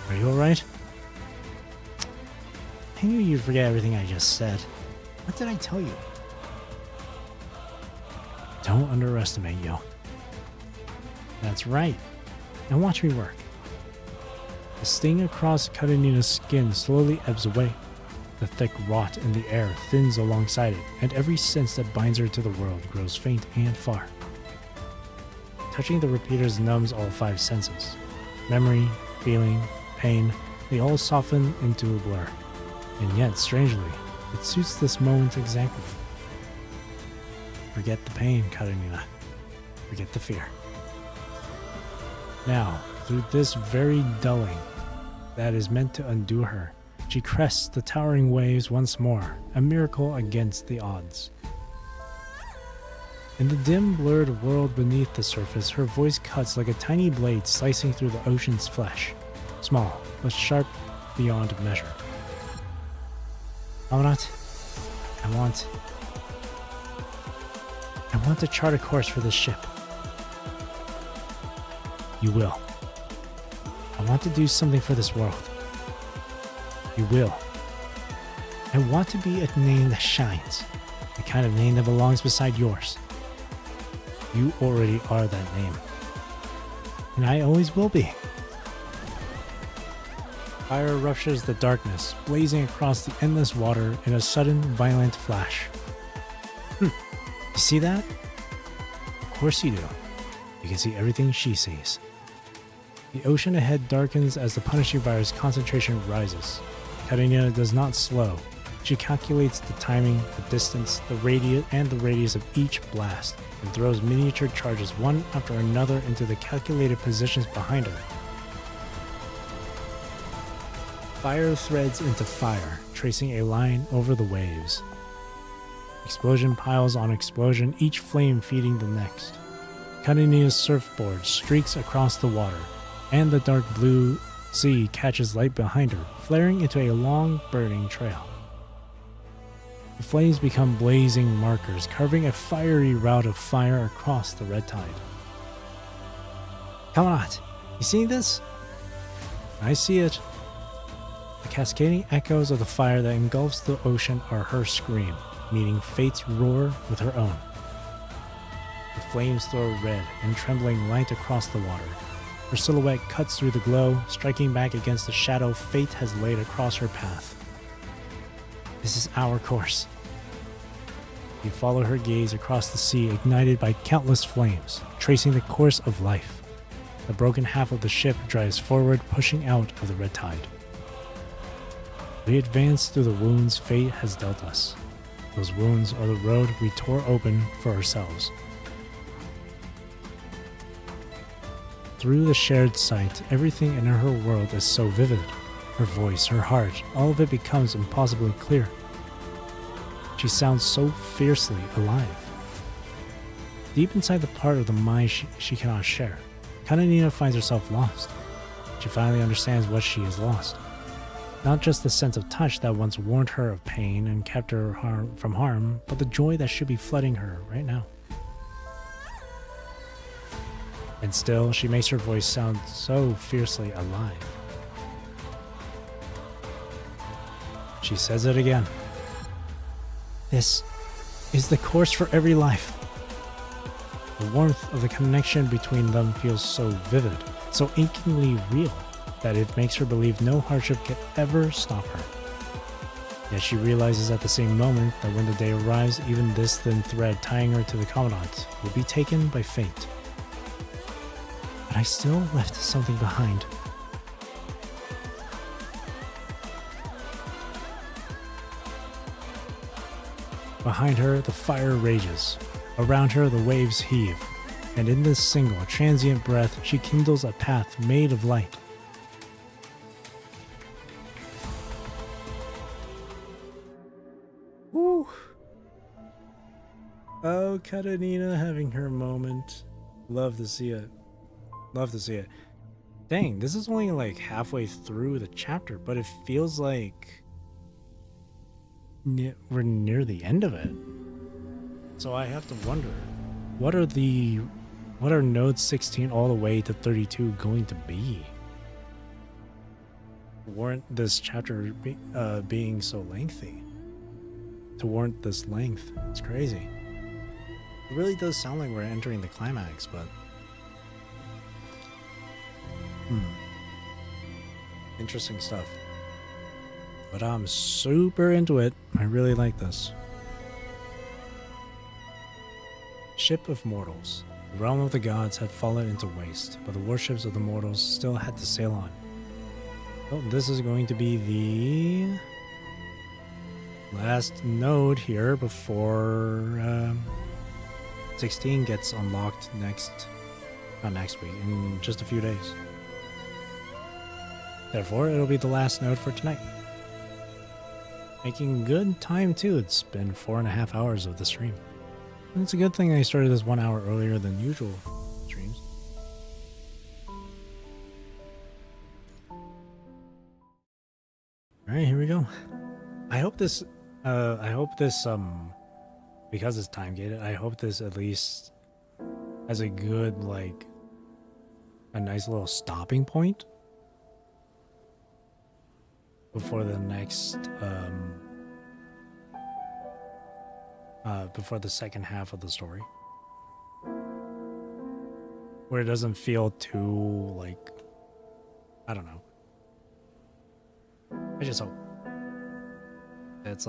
A: Are you alright? I knew you'd forget everything I just said. What did I tell you? Don't underestimate Yo. That's right. Now watch me work. The sting across Karenina's skin slowly ebbs away. The thick rot in the air thins alongside it, and every sense that binds her to the world grows faint and far. Touching the repeaters numbs all 5 senses. Memory, feeling, pain, they all soften into a blur. And yet, strangely, it suits this moment exactly. Forget the pain, Karenina. Forget the fear. Now, through this very dulling that is meant to undo her, she crests the towering waves once more, a miracle against the odds. In the dim, blurred world beneath the surface, her voice cuts like a tiny blade slicing through the ocean's flesh, small, but sharp beyond measure. I want to chart a course for this ship. You will. I want to do something for this world. You will. I want to be a name that shines, the kind of name that belongs beside yours. You already are that name. And I always will be. Fire ruptures the darkness, blazing across the endless water in a sudden, violent flash. You see that? Of course you do. You can see everything she sees. The ocean ahead darkens as the punishing virus concentration rises. Karenina does not slow. She calculates the timing, the distance, the radius of each blast, and throws miniature charges one after another into the calculated positions behind her. Fire threads into fire, tracing a line over the waves. Explosion piles on explosion, each flame feeding the next. Karenina's surfboard streaks across the water, and the dark blue sea catches light behind her, flaring into a long, burning trail. The flames become blazing markers, carving a fiery route of fire across the red tide. Kamanat, you seeing this? I see it. The cascading echoes of the fire that engulfs the ocean are her scream, meeting fate's roar with her own. The flames throw red and trembling light across the water. Her silhouette cuts through the glow, striking back against the shadow fate has laid across her path. This is our course. You follow her gaze across the sea, ignited by countless flames, tracing the course of life. The broken half of the ship drives forward, pushing out of the red tide. We advance through the wounds fate has dealt us. Those wounds are the road we tore open for ourselves. Through the shared sight, everything in her world is so vivid. Her voice, her heart, all of it becomes impossibly clear. She sounds so fiercely alive. Deep inside the part of the mind she cannot share, Karenina finds herself lost. She finally understands what she has lost. Not just the sense of touch that once warned her of pain and kept her from harm, but the joy that should be flooding her right now. And still, she makes her voice sound so fiercely alive. She says it again. This is the course for every life. The warmth of the connection between them feels so vivid, so achingly real, that it makes her believe no hardship can ever stop her. Yet she realizes at the same moment that when the day arrives, even this thin thread tying her to the Commandant will be taken by fate. But I still left something behind. Behind her, the fire rages. Around her, the waves heave. And in this single, transient breath, she kindles a path made of light. Woo! Oh, Katarina having her moment. Love to see it. Love to see it. Dang, this is only like halfway through the chapter, but it feels like we're near the end of it. So I have to wonder, what are nodes 16 all the way to 32 going to be? Warrant this chapter being so lengthy? To warrant this length, it's crazy. It really does sound like we're entering the climax, but interesting stuff. But I'm super into it. I really like this. Ship of Mortals. The realm of the gods had fallen into waste, but the warships of the mortals still had to sail on. Well, this is going to be the last node here before 16 gets unlocked not next week, in just a few days. Therefore, it'll be the last node for tonight. Making good time too. It's been 4.5 hours of the stream. And it's a good thing I started this 1 hour earlier than usual streams. Alright, here we go. I hope this because it's time gated, I hope this at least has a good, a nice little stopping point before the next before the second half of the story, where it doesn't feel too I don't know. I just hope it's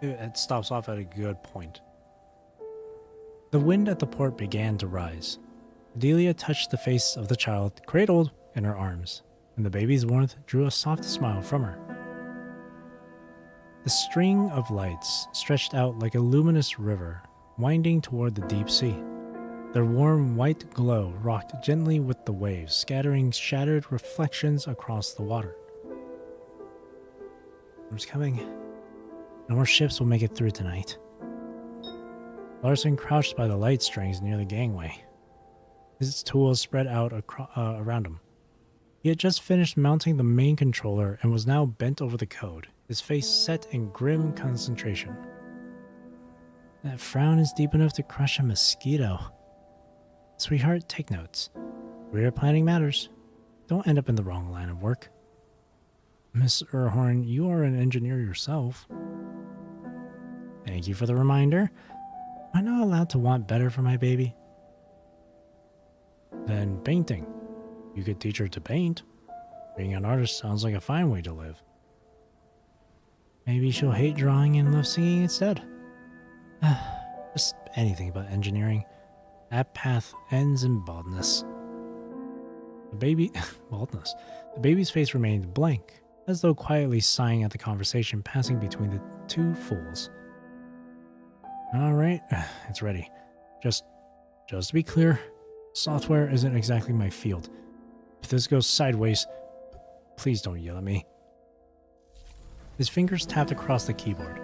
A: it stops off at a good point. The wind at the port began to rise. Adelia touched the face of the child cradled in her arms, and the baby's warmth drew a soft smile from her. The string of lights stretched out like a luminous river, winding toward the deep sea. Their warm white glow rocked gently with the waves, scattering shattered reflections across the water. Storm's coming. No more ships will make it through tonight. Larson crouched by the light strings near the gangway, his tools spread out around him. He had just finished mounting the main controller and was now bent over the code, his face set in grim concentration. That frown is deep enough to crush a mosquito. Sweetheart, take notes. Career planning matters. Don't end up in the wrong line of work. Miss Erhorn, you are an engineer yourself. Thank you for the reminder. Am I not allowed to want better for my baby? Then painting. You could teach her to paint. Being an artist sounds like a fine way to live. Maybe she'll hate drawing and love singing instead. Just anything but engineering. That path ends in baldness. Baldness. The baby's face remained blank, as though quietly sighing at the conversation passing between the two fools. Alright, it's ready. Just to be clear, software isn't exactly my field. If this goes sideways, please don't yell at me. His fingers tapped across the keyboard.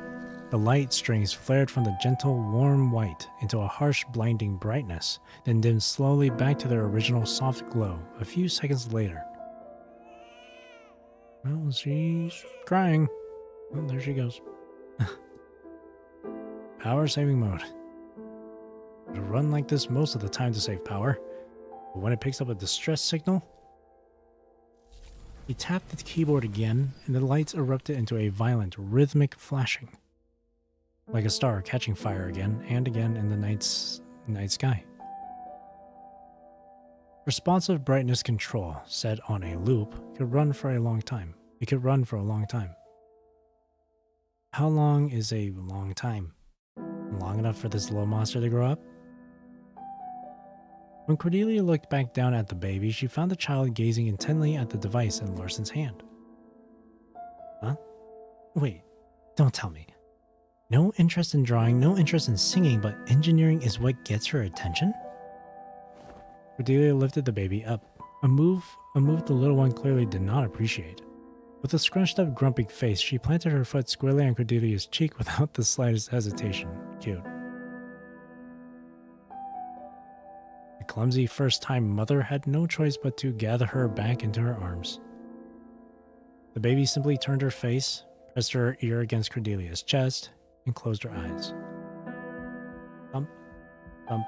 A: The light strings flared from the gentle, warm white into a harsh, blinding brightness, then dimmed slowly back to their original soft glow a few seconds later. Well, she's crying. Well, there she goes. Power saving mode. It'll run like this most of the time to save power, but when it picks up a distress signal, he tapped the keyboard again, and the lights erupted into a violent, rhythmic flashing. Like a star catching fire again and again in the night sky. Responsive brightness control, set on a loop, could run for a long time. It could run for a long time. How long is a long time? Long enough for this little monster to grow up? When Cordelia looked back down at the baby, she found the child gazing intently at the device in Larson's hand. Huh? Wait, don't tell me. No interest in drawing, no interest in singing, but engineering is what gets her attention? Cordelia lifted the baby up, a move the little one clearly did not appreciate. With a scrunched up, grumpy face, she planted her foot squarely on Cordelia's cheek without the slightest hesitation. Cute. The clumsy first-time mother had no choice but to gather her back into her arms. The baby simply turned her face, pressed her ear against Cordelia's chest, and closed her eyes. Thump, thump.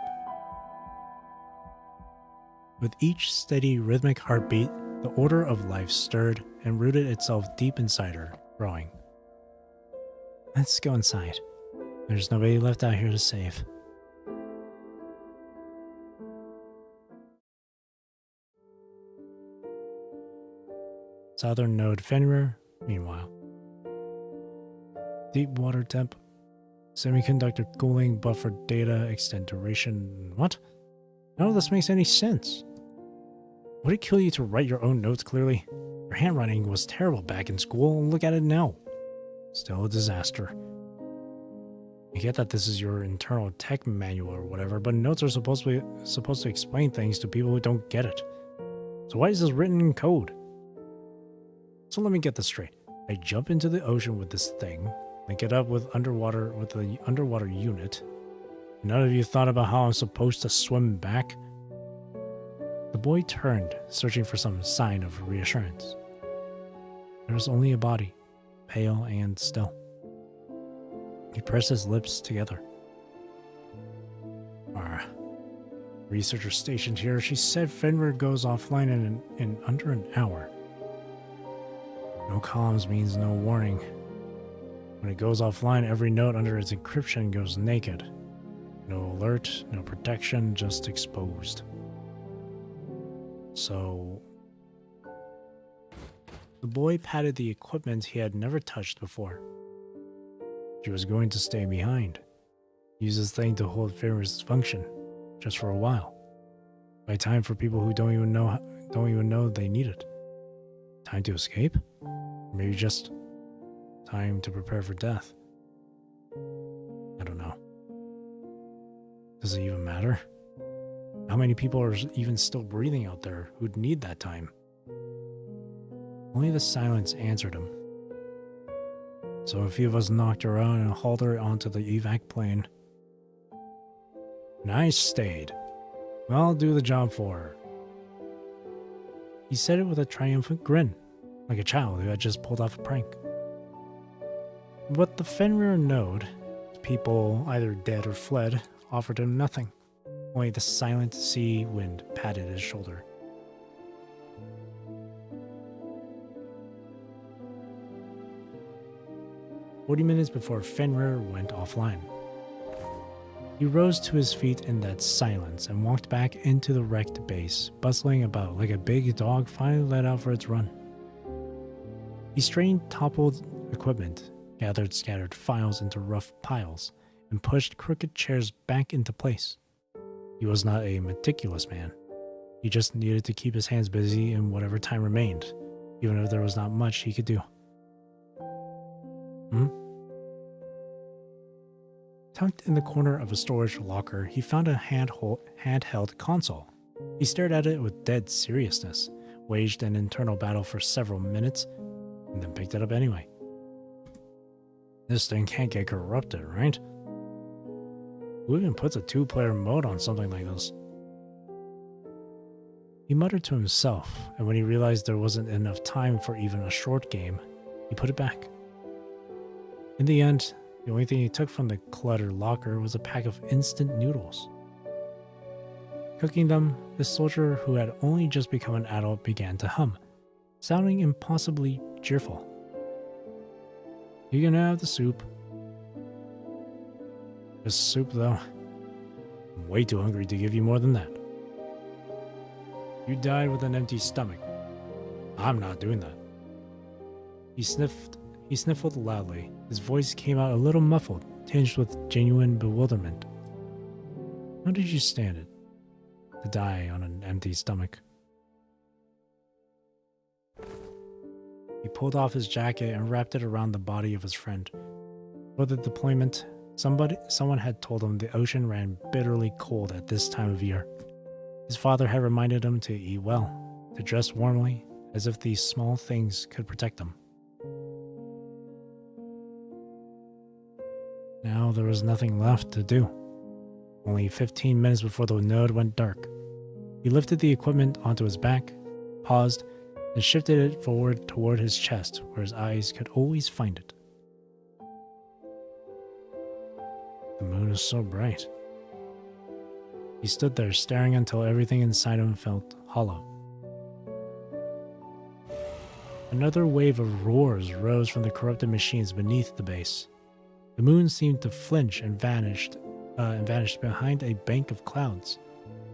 A: With each steady, rhythmic heartbeat, the order of life stirred and rooted itself deep inside her, growing. Let's go inside. There's nobody left out here to save. Southern Node Fenrir, meanwhile. Deep water temp. Semiconductor cooling, buffer data, extend duration. What? None of this makes any sense. Would it kill you to write your own notes clearly? Your handwriting was terrible back in school, and look at it now. Still a disaster. I get that this is your internal tech manual or whatever, but notes are supposed to explain things to people who don't get it. So why is this written in code? So let me get this straight. I jump into the ocean with this thing, link it up with the underwater unit. None of you thought about how I'm supposed to swim back? The boy turned, searching for some sign of reassurance. There was only a body, pale and still. He pressed his lips together. Our researcher stationed here, she said Fenrir goes offline in under an hour. No comms means no warning. When it goes offline, every note under its encryption goes naked. No alert, no protection, just exposed. So... The boy patted the equipment he had never touched before. She was going to stay behind. Use this thing to hold Fenrir's function, just for a while. Buy time for people who don't even know they need it. Time to escape? Or maybe just time to prepare for death. I don't know. Does it even matter? How many people are even still breathing out there who'd need that time? Only the silence answered him. So a few of us knocked her out and hauled her onto the evac plane. And I stayed. Well, I'll do the job for her. He said it with a triumphant grin, like a child who had just pulled off a prank. But the Fenrir node, people either dead or fled, offered him nothing. Only the silent sea wind patted his shoulder. "40 minutes before Fenrir went offline. He rose to his feet in that silence and walked back into the wrecked base, bustling about like a big dog finally let out for its run. He straightened toppled equipment, gathered scattered files into rough piles, and pushed crooked chairs back into place. He was not a meticulous man. He just needed to keep his hands busy in whatever time remained, even if there was not much he could do. Tucked in the corner of a storage locker, he found a handheld console. He stared at it with dead seriousness, waged an internal battle for several minutes, and then picked it up anyway. This thing can't get corrupted, right? Who even puts a two-player mode on something like this? He muttered to himself, and when he realized there wasn't enough time for even a short game, he put it back. In the end, the only thing he took from the cluttered locker was a pack of instant noodles. Cooking them, the soldier who had only just become an adult began to hum, sounding impossibly cheerful. "You can have the soup." Just soup, though. I'm way too hungry to give you more than that. You died with an empty stomach. I'm not doing that. He sniffled loudly. His voice came out a little muffled, tinged with genuine bewilderment. How did you stand it? To die on an empty stomach. He pulled off his jacket and wrapped it around the body of his friend. For the deployment, someone had told him the ocean ran bitterly cold at this time of year. His father had reminded him to eat well, to dress warmly, as if these small things could protect him. Now there was nothing left to do. Only 15 minutes before the node went dark. He lifted the equipment onto his back, paused, and shifted it forward toward his chest where his eyes could always find it. The moon is so bright. He stood there staring until everything inside him felt hollow. Another wave of roars rose from the corrupted machines beneath the base. The moon seemed to flinch and vanished behind a bank of clouds.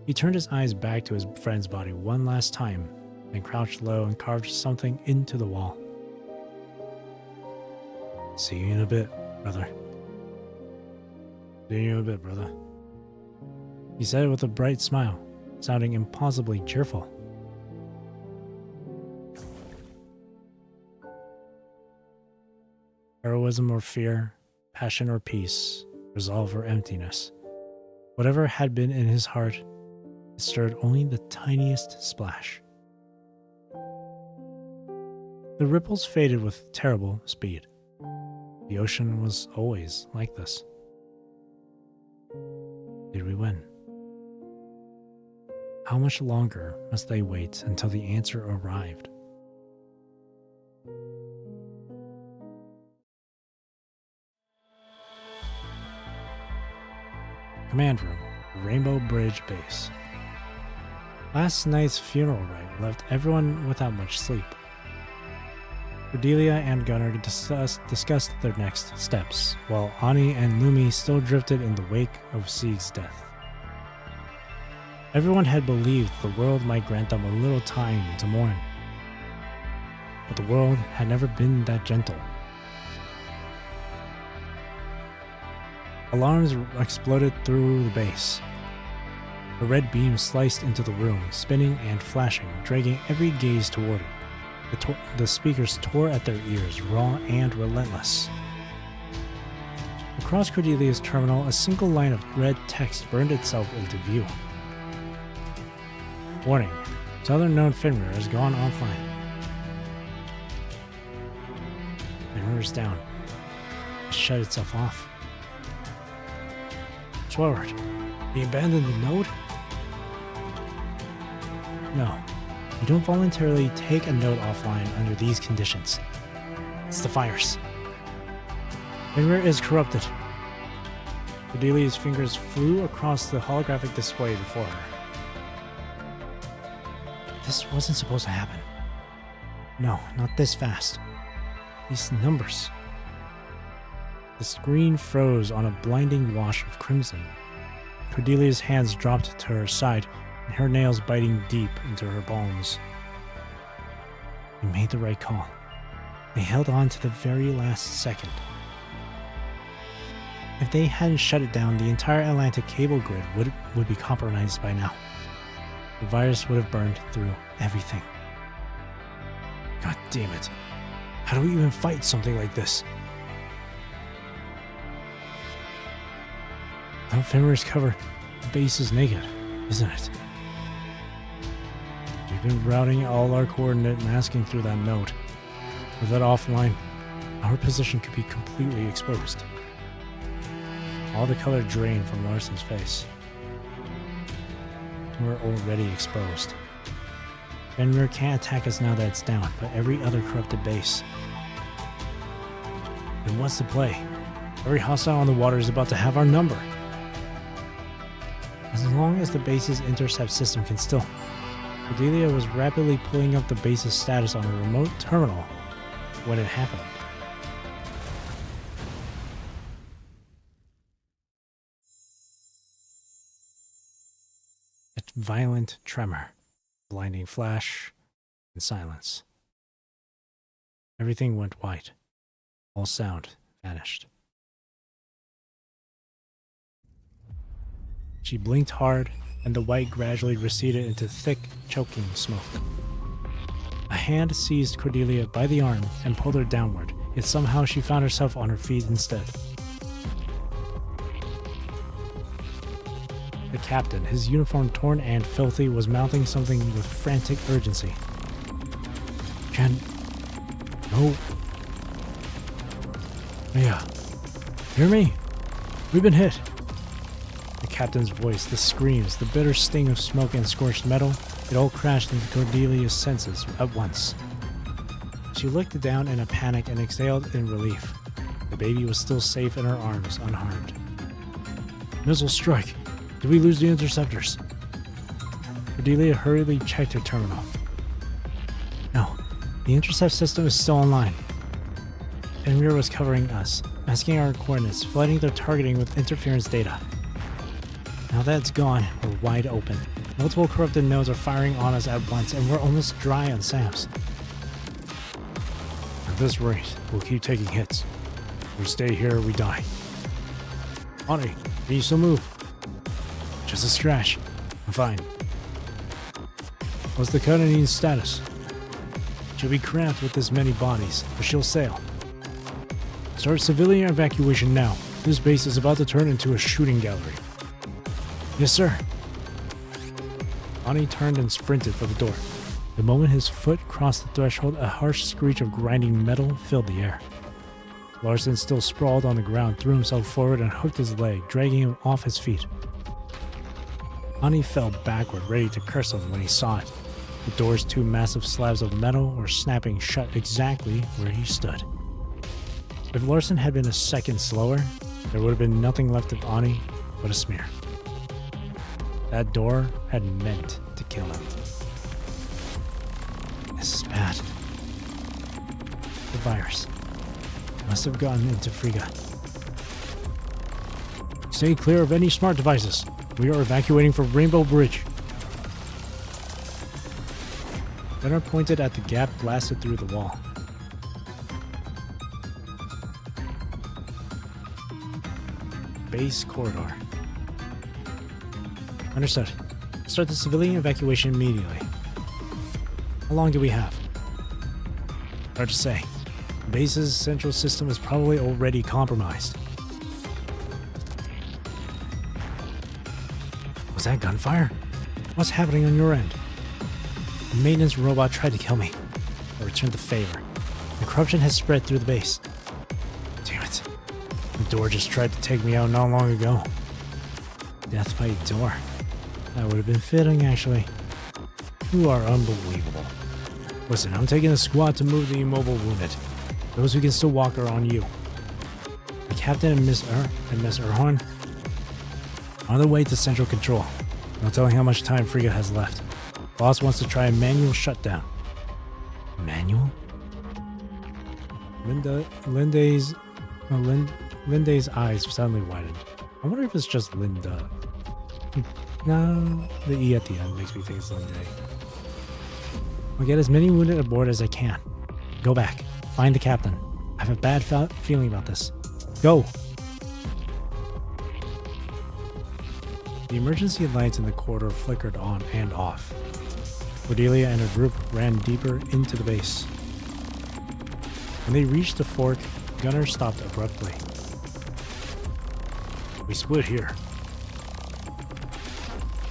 A: He turned his eyes back to his friend's body one last time, then crouched low and carved something into the wall. See you in a bit, brother. See you in a bit, brother. He said it with a bright smile, sounding impossibly cheerful. Heroism or fear, passion or peace, resolve or emptiness. Whatever had been in his heart, it stirred only the tiniest splash. The ripples faded with terrible speed. The ocean was always like this. Did we win? How much longer must they wait until the answer arrived? Command Room, Rainbow Bridge Base. Last night's funeral rite left everyone without much sleep. Cordelia and Gunnar discussed their next steps, while Ani and Lumi still drifted in the wake of Sieg's death. Everyone had believed the world might grant them a little time to mourn, but the world had never been that gentle. Alarms exploded through the base. A red beam sliced into the room, spinning and flashing, dragging every gaze toward it. The speakers tore at their ears, raw and relentless. Across Cordelia's terminal, a single line of red text burned itself into view. Warning, Southern Node firmware has gone offline. Firmware is down. It shut itself off. Forward. He abandoned the node? No. You don't voluntarily take a node offline under these conditions. It's the fires. Firmware is corrupted. Cordelia's fingers flew across the holographic display before her. This wasn't supposed to happen. No, not this fast. These numbers. The screen froze on a blinding wash of crimson. Cordelia's hands dropped to her side, and her nails biting deep into her palms. They made the right call. They held on to the very last second. If they hadn't shut it down, the entire Atlantic cable grid would be compromised by now. The virus would have burned through everything. God damn it. How do we even fight something like this? Without firmware's cover, the base is naked, isn't it? We've been routing all our coordinate masking through that node. With that offline, our position could be completely exposed. All the color drained from Larson's face. We're already exposed. Fenrir can't attack us now that it's down, but every other corrupted base. Then what's the play? Every hostile on the water is about to have our number. As long as the base's intercept system can still... Cordelia was rapidly pulling up the base's status on a remote terminal when it happened. A violent tremor, blinding flash, and silence. Everything went white. All sound vanished. She blinked hard, and the white gradually receded into thick, choking smoke. A hand seized Cordelia by the arm and pulled her downward, yet somehow she found herself on her feet instead. The captain, his uniform torn and filthy, was mouthing something with frantic urgency. Jen... No... Mia... Hear me? We've been hit! The captain's voice, the screams, the bitter sting of smoke and scorched metal, it all crashed into Cordelia's senses at once. She looked down in a panic and exhaled in relief. The baby was still safe in her arms, unharmed. Missile strike! Did we lose the interceptors? Cordelia hurriedly checked her terminal. No, the intercept system is still online. Enrir was covering us, masking our coordinates, flooding their targeting with interference data. Now that it's gone, we're wide open. Multiple corrupted nodes are firing on us at once, and we're almost dry on SAMs. At this rate, we'll keep taking hits. If we stay here, we die. Ani, can you still move? Just a scratch. I'm fine. What's the Canadian status? She'll be cramped with this many bodies, but she'll sail. Start civilian evacuation now. This base is about to turn into a shooting gallery. Yes, sir. Ani turned and sprinted for the door. The moment his foot crossed the threshold, a harsh screech of grinding metal filled the air. Larson, still sprawled on the ground, threw himself forward and hooked his leg, dragging him off his feet. Ani fell backward, ready to curse him when he saw it. The door's two massive slabs of metal were snapping shut exactly where he stood. If Larson had been a second slower, there would have been nothing left of Ani but a smear. That door had meant to kill him. This is bad. The virus must have gotten into Frigga. Stay clear of any smart devices. We are evacuating from Rainbow Bridge. Gunnar pointed at the gap blasted through the wall. Base corridor. Understood. Start the civilian evacuation immediately. How long do we have? Hard to say. The base's central system is probably already compromised. Was that gunfire? What's happening on your end? The maintenance robot tried to kill me. I returned the favor. The corruption has spread through the base. Damn it. The door just tried to take me out not long ago. Death by door. That would have been fitting, actually. You are unbelievable. Listen, I'm taking a squad to move the immobile wounded. Those who can still walk are on you. The captain and Miss Erhorn on the way to central control. No telling how much time Frigga has left. Boss wants to try a manual shutdown. Manual? Linda's eyes suddenly widened. I wonder if it's just Linda. No, the E at the end makes me think it's Linda. I'll get as many wounded aboard as I can. Go back. Find the captain. I have a bad feeling about this. Go! The emergency lights in the corridor flickered on and off. Cordelia and her group ran deeper into the base. When they reached the fork, Gunnar stopped abruptly. We split here.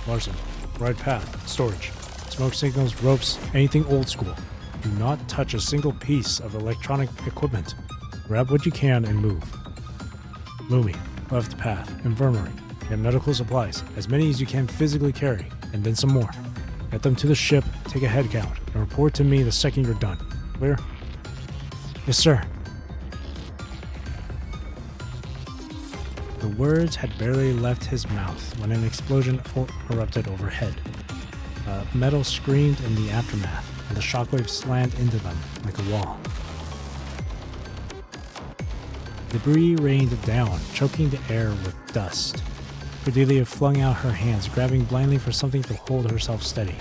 A: Larson, right path, storage. Smoke signals, ropes, anything old school. Do not touch a single piece of electronic equipment. Grab what you can and move. Lumi, left path, infirmary. Get medical supplies, as many as you can physically carry, and then some more. Get them to the ship, take a head count, and report to me the second you're done. Clear? Yes, sir. The words had barely left his mouth when an explosion erupted overhead. Metal screamed in the aftermath, and the shockwaves slammed into them like a wall. Debris rained down, choking the air with dust. Cordelia flung out her hands, grabbing blindly for something to hold herself steady.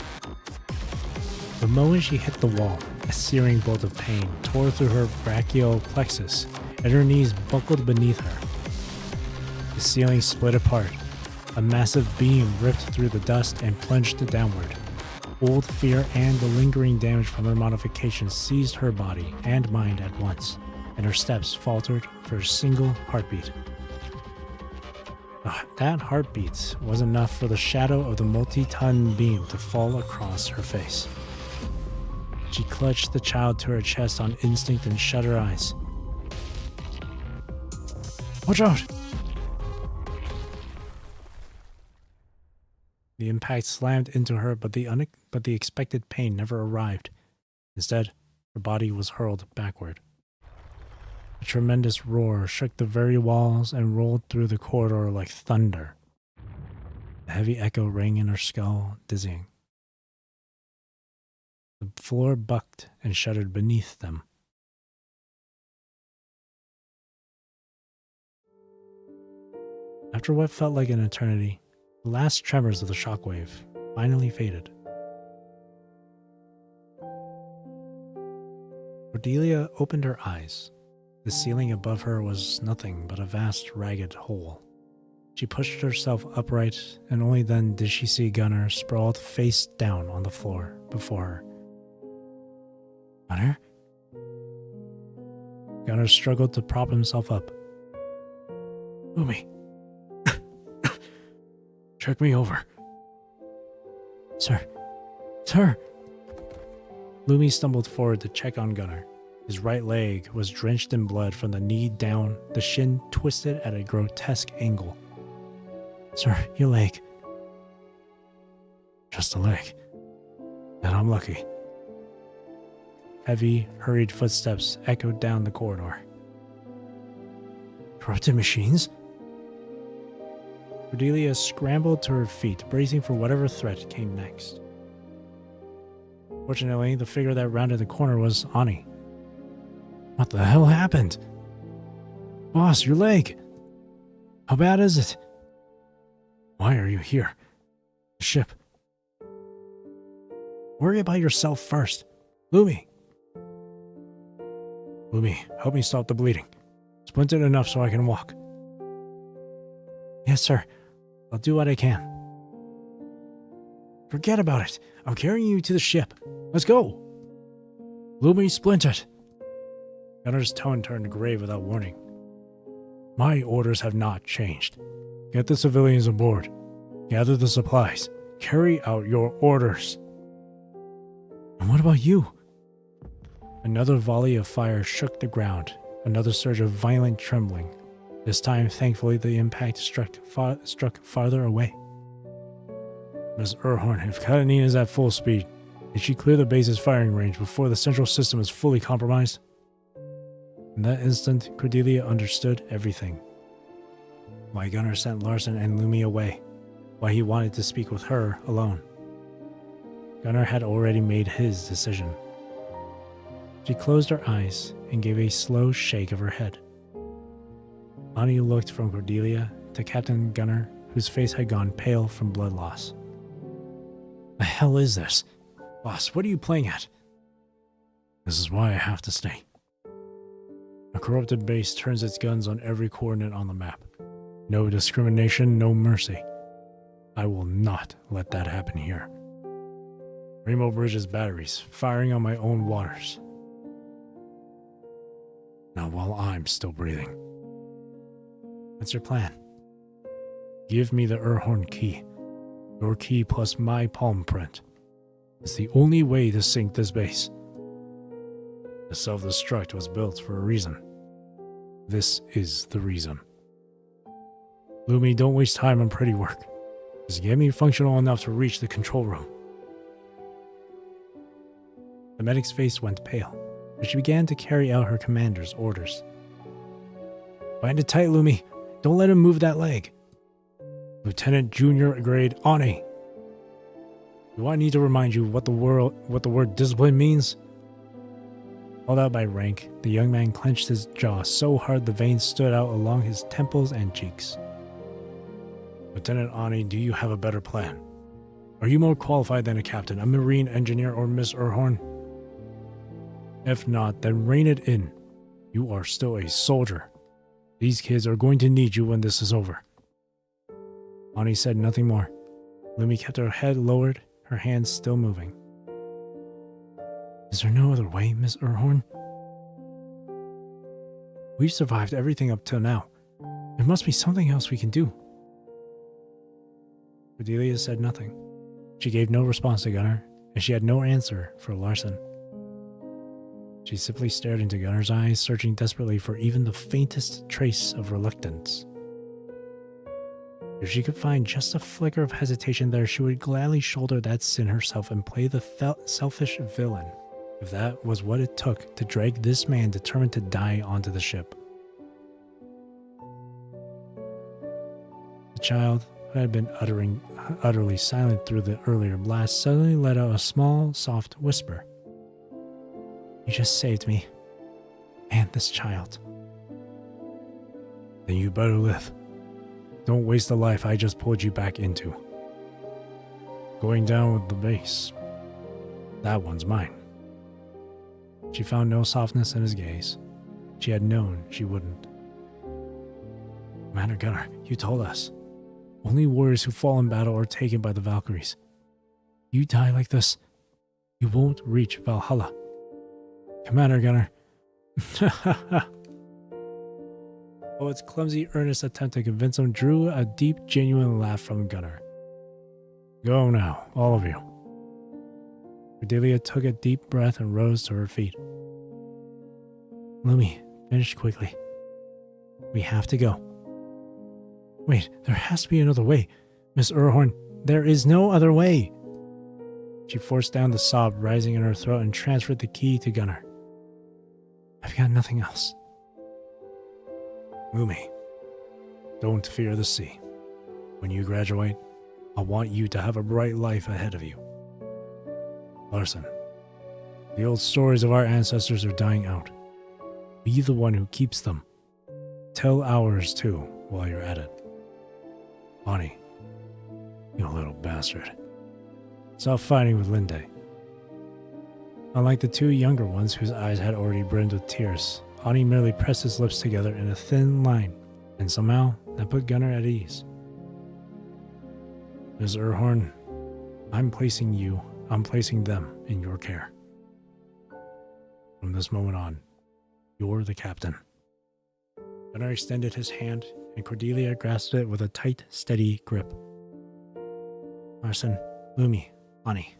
A: The moment she hit the wall, a searing bolt of pain tore through her brachial plexus, and her knees buckled beneath her. The ceiling split apart. A massive beam ripped through the dust and plunged downward. Old fear and the lingering damage from her modifications seized her body and mind at once, and her steps faltered for a single heartbeat. That heartbeat was enough for the shadow of the multi-ton beam to fall across her face. She clutched the child to her chest on instinct and shut her eyes. Watch out! The impact slammed into her, but the expected pain never arrived. Instead, her body was hurled backward. A tremendous roar shook the very walls and rolled through the corridor like thunder. A heavy echo rang in her skull, dizzying. The floor bucked and shuddered beneath them. After what felt like an eternity, the last tremors of the shockwave finally faded. Cordelia opened her eyes. The ceiling above her was nothing but a vast, ragged hole. She pushed herself upright, and only then did she see Gunnar sprawled face down on the floor before her. Gunnar? Gunnar struggled to prop himself up. Lumi. Check me over. Sir. Sir! Lumi stumbled forward to check on Gunnar. His right leg was drenched in blood from the knee down, the shin twisted at a grotesque angle. Sir, your leg. Just a leg. And I'm lucky. Heavy, hurried footsteps echoed down the corridor. Corrupted machines? Cordelia scrambled to her feet, bracing for whatever threat came next. Fortunately, the figure that rounded the corner was Ani. What the hell happened? Boss, your leg! How bad is it? Why are you here? The ship. Worry about yourself first. Lumi! Lumi, help me stop the bleeding. Splinted enough so I can walk. Yes, sir. I'll do what I can. Forget about it. I'm carrying you to the ship. Let's go. Lumi splintered. Gunnar's tone turned grave without warning. My orders have not changed. Get the civilians aboard. Gather the supplies. Carry out your orders. And what about you? Another volley of fire shook the ground. Another surge of violent trembling. This time, thankfully, the impact struck farther away. Miss Erhorn, if Katanine is at full speed, did she clear the base's firing range before the central system is fully compromised? In that instant, Cordelia understood everything. Why Gunnar sent Larson and Lumi away. Why he wanted to speak with her alone. Gunnar had already made his decision. She closed her eyes and gave a slow shake of her head. Ani looked from Cordelia to Captain Gunnar, whose face had gone pale from blood loss. The hell is this? Boss, what are you playing at? This is why I have to stay. A corrupted base turns its guns on every coordinate on the map. No discrimination, no mercy. I will not let that happen here. Rainbow Bridge's batteries, firing on my own waters. Not while I'm still breathing. What's your plan? Give me the Erhorn key. Your key plus my palm print. It's the only way to sink this base. The self-destruct was built for a reason. This is the reason. Lumi, don't waste time on pretty work. Just get me functional enough to reach the control room. The medic's face went pale, but she began to carry out her commander's orders. Bind it tight, Lumi. Don't let him move that leg. Lieutenant Junior Grade Ani. Do I need to remind you what the word discipline means? Called out by rank, the young man clenched his jaw so hard the veins stood out along his temples and cheeks. Lieutenant Ani, do you have a better plan? Are you more qualified than a captain, a marine engineer, or Miss Erhorn? If not, then rein it in. You are still a soldier. These kids are going to need you when this is over. Ani said nothing more. Lumi kept her head lowered, her hands still moving. Is there no other way, Miss Erhorn? We've survived everything up till now. There must be something else we can do. Cordelia said nothing. She gave no response to Gunnar, and she had no answer for Larson. She simply stared into Gunnar's eyes, searching desperately for even the faintest trace of reluctance. If she could find just a flicker of hesitation there, she would gladly shoulder that sin herself and play the selfish villain, if that was what it took to drag this man determined to die onto the ship. The child, who had been utterly silent through the earlier blast, suddenly let out a small, soft whisper. You just saved me. And this child. Then you better live. Don't waste the life I just pulled you back into. Going down with the base. That one's mine. She found no softness in his gaze. She had known she wouldn't. Commander Gunnar, you told us. Only warriors who fall in battle are taken by the Valkyries. You die like this, you won't reach Valhalla. Commander Gunnar. Poet's clumsy, earnest attempt to convince him drew a deep, genuine laugh from Gunnar. Go now, all of you. Cordelia took a deep breath and rose to her feet. Lumi, finish quickly. We have to go. Wait, there has to be another way. Miss Erhorn, there is no other way. She forced down the sob rising in her throat and transferred the key to Gunnar. I've got nothing else. Lumi, don't fear the sea. When you graduate, I want you to have a bright life ahead of you. Larson, the old stories of our ancestors are dying out. Be the one who keeps them. Tell ours too while you're at it. Ani, you little bastard. Stop fighting with Linde. Unlike the two younger ones whose eyes had already brimmed with tears, Ani merely pressed his lips together in a thin line, and somehow that put Gunnar at ease. Ms. Erhorn, I'm placing them in your care. From this moment on, you're the captain. Gunnar extended his hand, and Cordelia grasped it with a tight, steady grip. Larson, Lumi, Ani,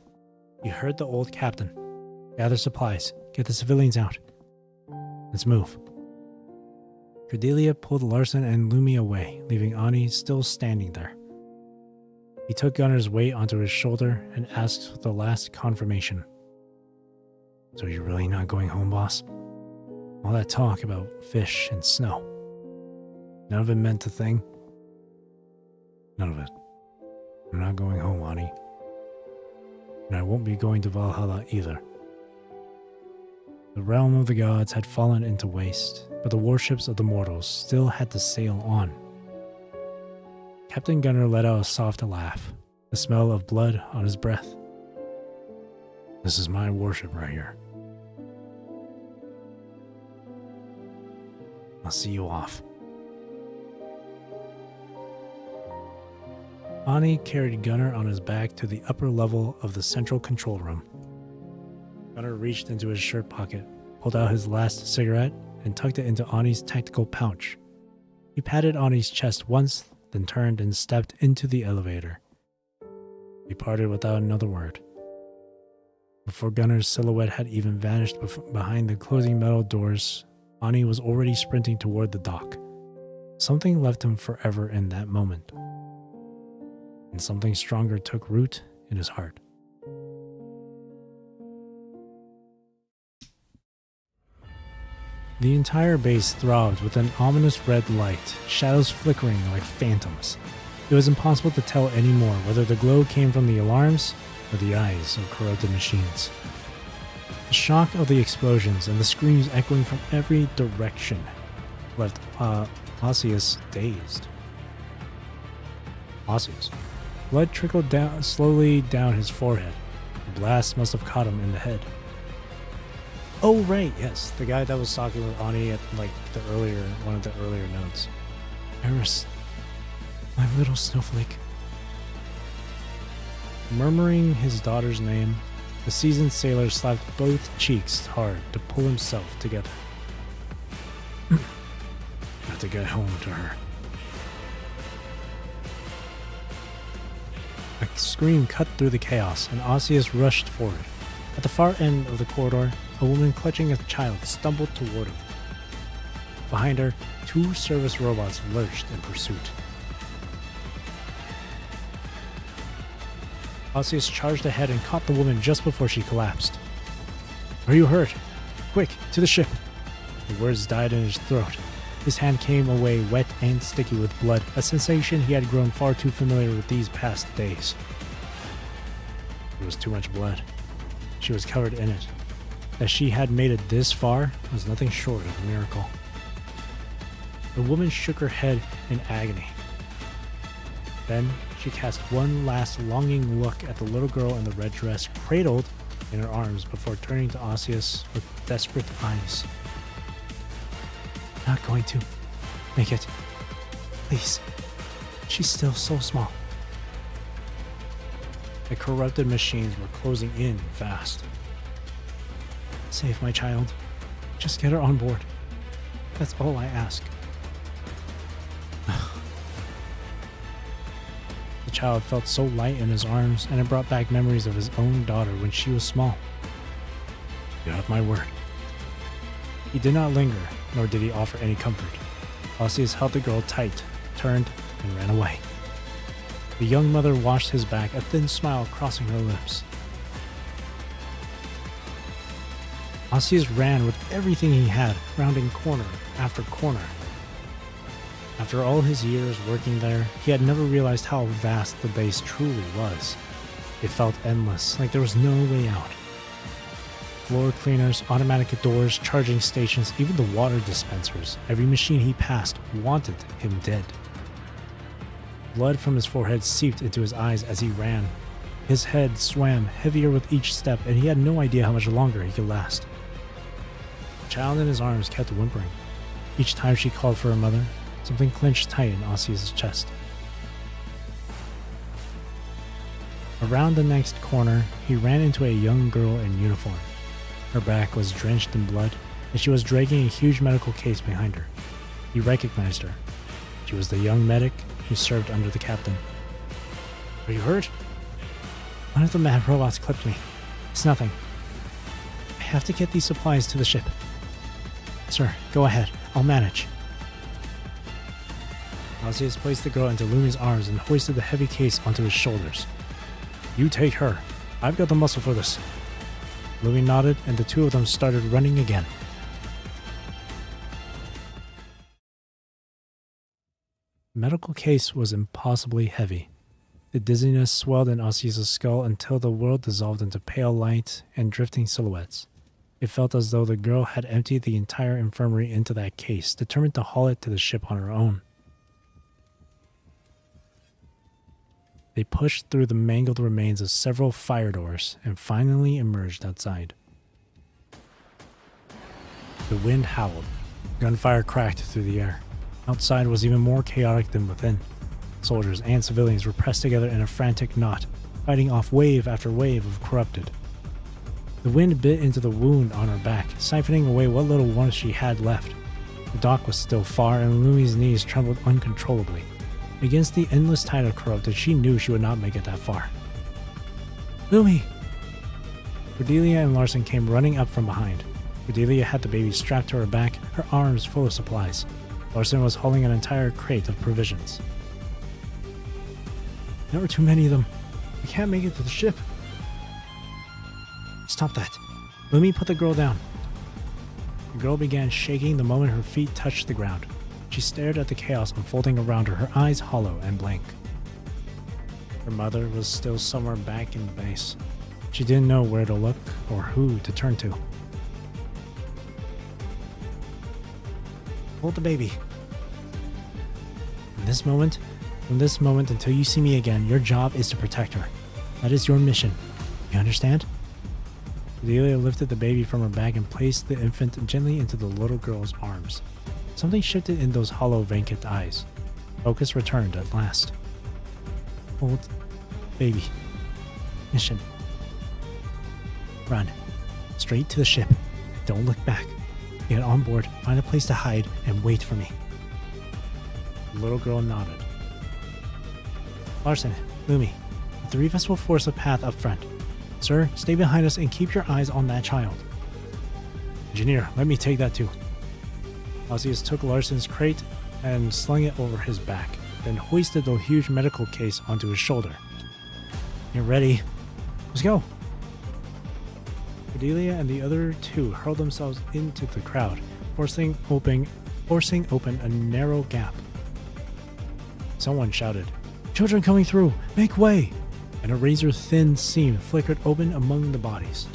A: you heard the old captain. Gather supplies. Get the civilians out. Let's move. Cordelia pulled Larson and Lumi away, leaving Ani still standing there. He took Gunnar's weight onto his shoulder and asked with the last confirmation. So you're really not going home, boss? All that talk about fish and snow. None of it meant a thing? None of it. I'm not going home, Ani. And I won't be going to Valhalla either. The realm of the gods had fallen into waste, but the warships of the mortals still had to sail on. Captain Gunnar let out a soft laugh, the smell of blood on his breath. This is my warship right here. I'll see you off. Ani carried Gunnar on his back to the upper level of the central control room. Gunnar reached into his shirt pocket, pulled out his last cigarette, and tucked it into Ani's tactical pouch. He patted Ani's chest once, then turned and stepped into the elevator. He parted without another word. Before Gunnar's silhouette had even vanished behind the closing metal doors, Ani was already sprinting toward the dock. Something left him forever in that moment, and something stronger took root in his heart. The entire base throbbed with an ominous red light, shadows flickering like phantoms. It was impossible to tell anymore whether the glow came from the alarms or the eyes of corrupted machines. The shock of the explosions and the screams echoing from every direction left Osseous dazed. Osseous. Blood trickled down slowly down his forehead. The blast must have caught him in the head. Oh right, yes, the guy that was talking with Ani at one of the earlier notes. Eris, my little snowflake. Murmuring his daughter's name, the seasoned sailor slapped both cheeks hard to pull himself together. Got to get home to her. A scream cut through the chaos, and Osseous rushed forward. At the far end of the corridor, a woman clutching a child stumbled toward him. Behind her, 2 service robots lurched in pursuit. Osseous charged ahead and caught the woman just before she collapsed. Are you hurt? Quick, to the ship! The words died in his throat. His hand came away wet and sticky with blood, a sensation he had grown far too familiar with these past days. There was too much blood. She was covered in it. That she had made it this far was nothing short of a miracle. The woman shook her head in agony. Then she cast one last longing look at the little girl in the red dress cradled in her arms before turning to Osseous with desperate eyes. Not going to make it. Please. She's still so small. The corrupted machines were closing in fast. Save my child. Just get her on board. That's all I ask. The child felt so light in his arms, and it brought back memories of his own daughter when she was small. You have my word. He did not linger, nor did he offer any comfort. Osseous held the girl tight, turned, and ran away. The young mother watched his back, a thin smile crossing her lips. Osseous ran with everything he had, rounding corner after corner. After all his years working there, he had never realized how vast the base truly was. It felt endless, like there was no way out. Floor cleaners, automatic doors, charging stations, even the water dispensers. Every machine he passed wanted him dead. Blood from his forehead seeped into his eyes as he ran. His head swam heavier with each step, and he had no idea how much longer he could last. The child in his arms kept whimpering. Each time she called for her mother, something clenched tight in Osseous' chest. Around the next corner, he ran into a young girl in uniform. Her back was drenched in blood, and she was dragging a huge medical case behind her. He recognized her. She was the young medic who served under the captain. Are you hurt? One of the mad robots clipped me. It's nothing. I have to get these supplies to the ship. Sir, go ahead. I'll manage. Osseous placed the girl into Lumi's arms and hoisted the heavy case onto his shoulders. You take her. I've got the muscle for this. Lumi nodded, and the two of them started running again. The medical case was impossibly heavy. The dizziness swelled in Osseous' skull until the world dissolved into pale light and drifting silhouettes. It felt as though the girl had emptied the entire infirmary into that case, determined to haul it to the ship on her own. They pushed through the mangled remains of several fire doors and finally emerged outside. The wind howled. Gunfire cracked through the air. Outside was even more chaotic than within. Soldiers and civilians were pressed together in a frantic knot, fighting off wave after wave of corrupted. The wind bit into the wound on her back, siphoning away what little warmth she had left. The dock was still far, and Lumi's knees trembled uncontrollably. Against the endless tide of corrupted, she knew she would not make it that far. Lumi! Cordelia and Larson came running up from behind. Cordelia had the baby strapped to her back, her arms full of supplies. Larson was hauling an entire crate of provisions. There were too many of them. We can't make it to the ship. Stop that. Lumi put the girl down. The girl began shaking the moment her feet touched the ground. She stared at the chaos unfolding around her, her eyes hollow and blank. Her mother was still somewhere back in the base. She didn't know where to look or who to turn to. Hold the baby. In this moment, From this moment until you see me again, your job is to protect her. That is your mission. You understand? Cordelia lifted the baby from her bag and placed the infant gently into the little girl's arms. Something shifted in those hollow, vacant eyes. Focus returned at last. Hold, baby. Mission. Run. Straight to the ship. Don't look back. Get on board, find a place to hide, and wait for me. The little girl nodded. Larson, Lumi, the three of us will force a path up front. Sir, stay behind us and keep your eyes on that child. Engineer, let me take that too. Osius took Larson's crate and slung it over his back, then hoisted the huge medical case onto his shoulder. Get ready. Let's go. Cordelia and the other two hurled themselves into the crowd, forcing open a narrow gap. Someone shouted, "Children coming through! Make way!" And a razor-thin seam flickered open among the bodies.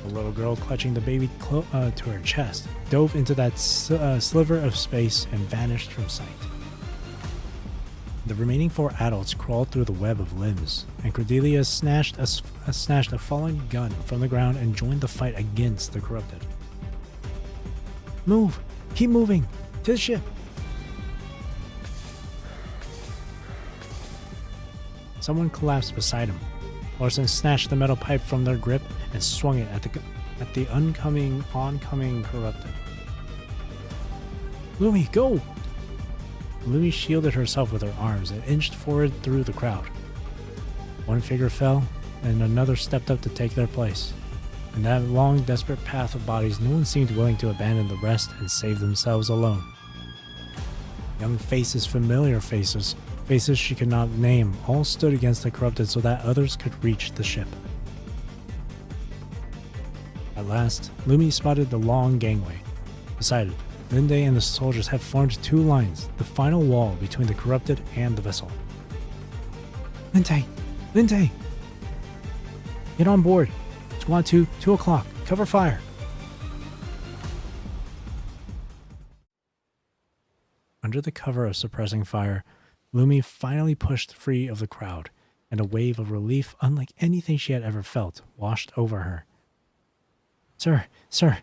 A: The little girl, clutching the baby to her chest, dove into that sliver of space and vanished from sight. The remaining four adults crawled through the web of limbs, and Cordelia snatched a fallen gun from the ground and joined the fight against the corrupted. Move! Keep moving! To the ship! Someone collapsed beside him. Larson snatched the metal pipe from their grip and swung it at the oncoming corrupted. Lumi, go! Lumi shielded herself with her arms and inched forward through the crowd. One figure fell, and another stepped up to take their place. In that long, desperate path of bodies, no one seemed willing to abandon the rest and save themselves alone. Young faces, familiar faces, faces she could not name, all stood against the corrupted so that others could reach the ship. At last, Lumi spotted the long gangway. Beside it, Linde and the soldiers had formed two lines, the final wall between the corrupted and the vessel. Linde! Linde! Get on board! Squad 2, 2 o'clock. Cover fire! Under the cover of suppressing fire, Lumi finally pushed free of the crowd, and a wave of relief unlike anything she had ever felt washed over her. Sir,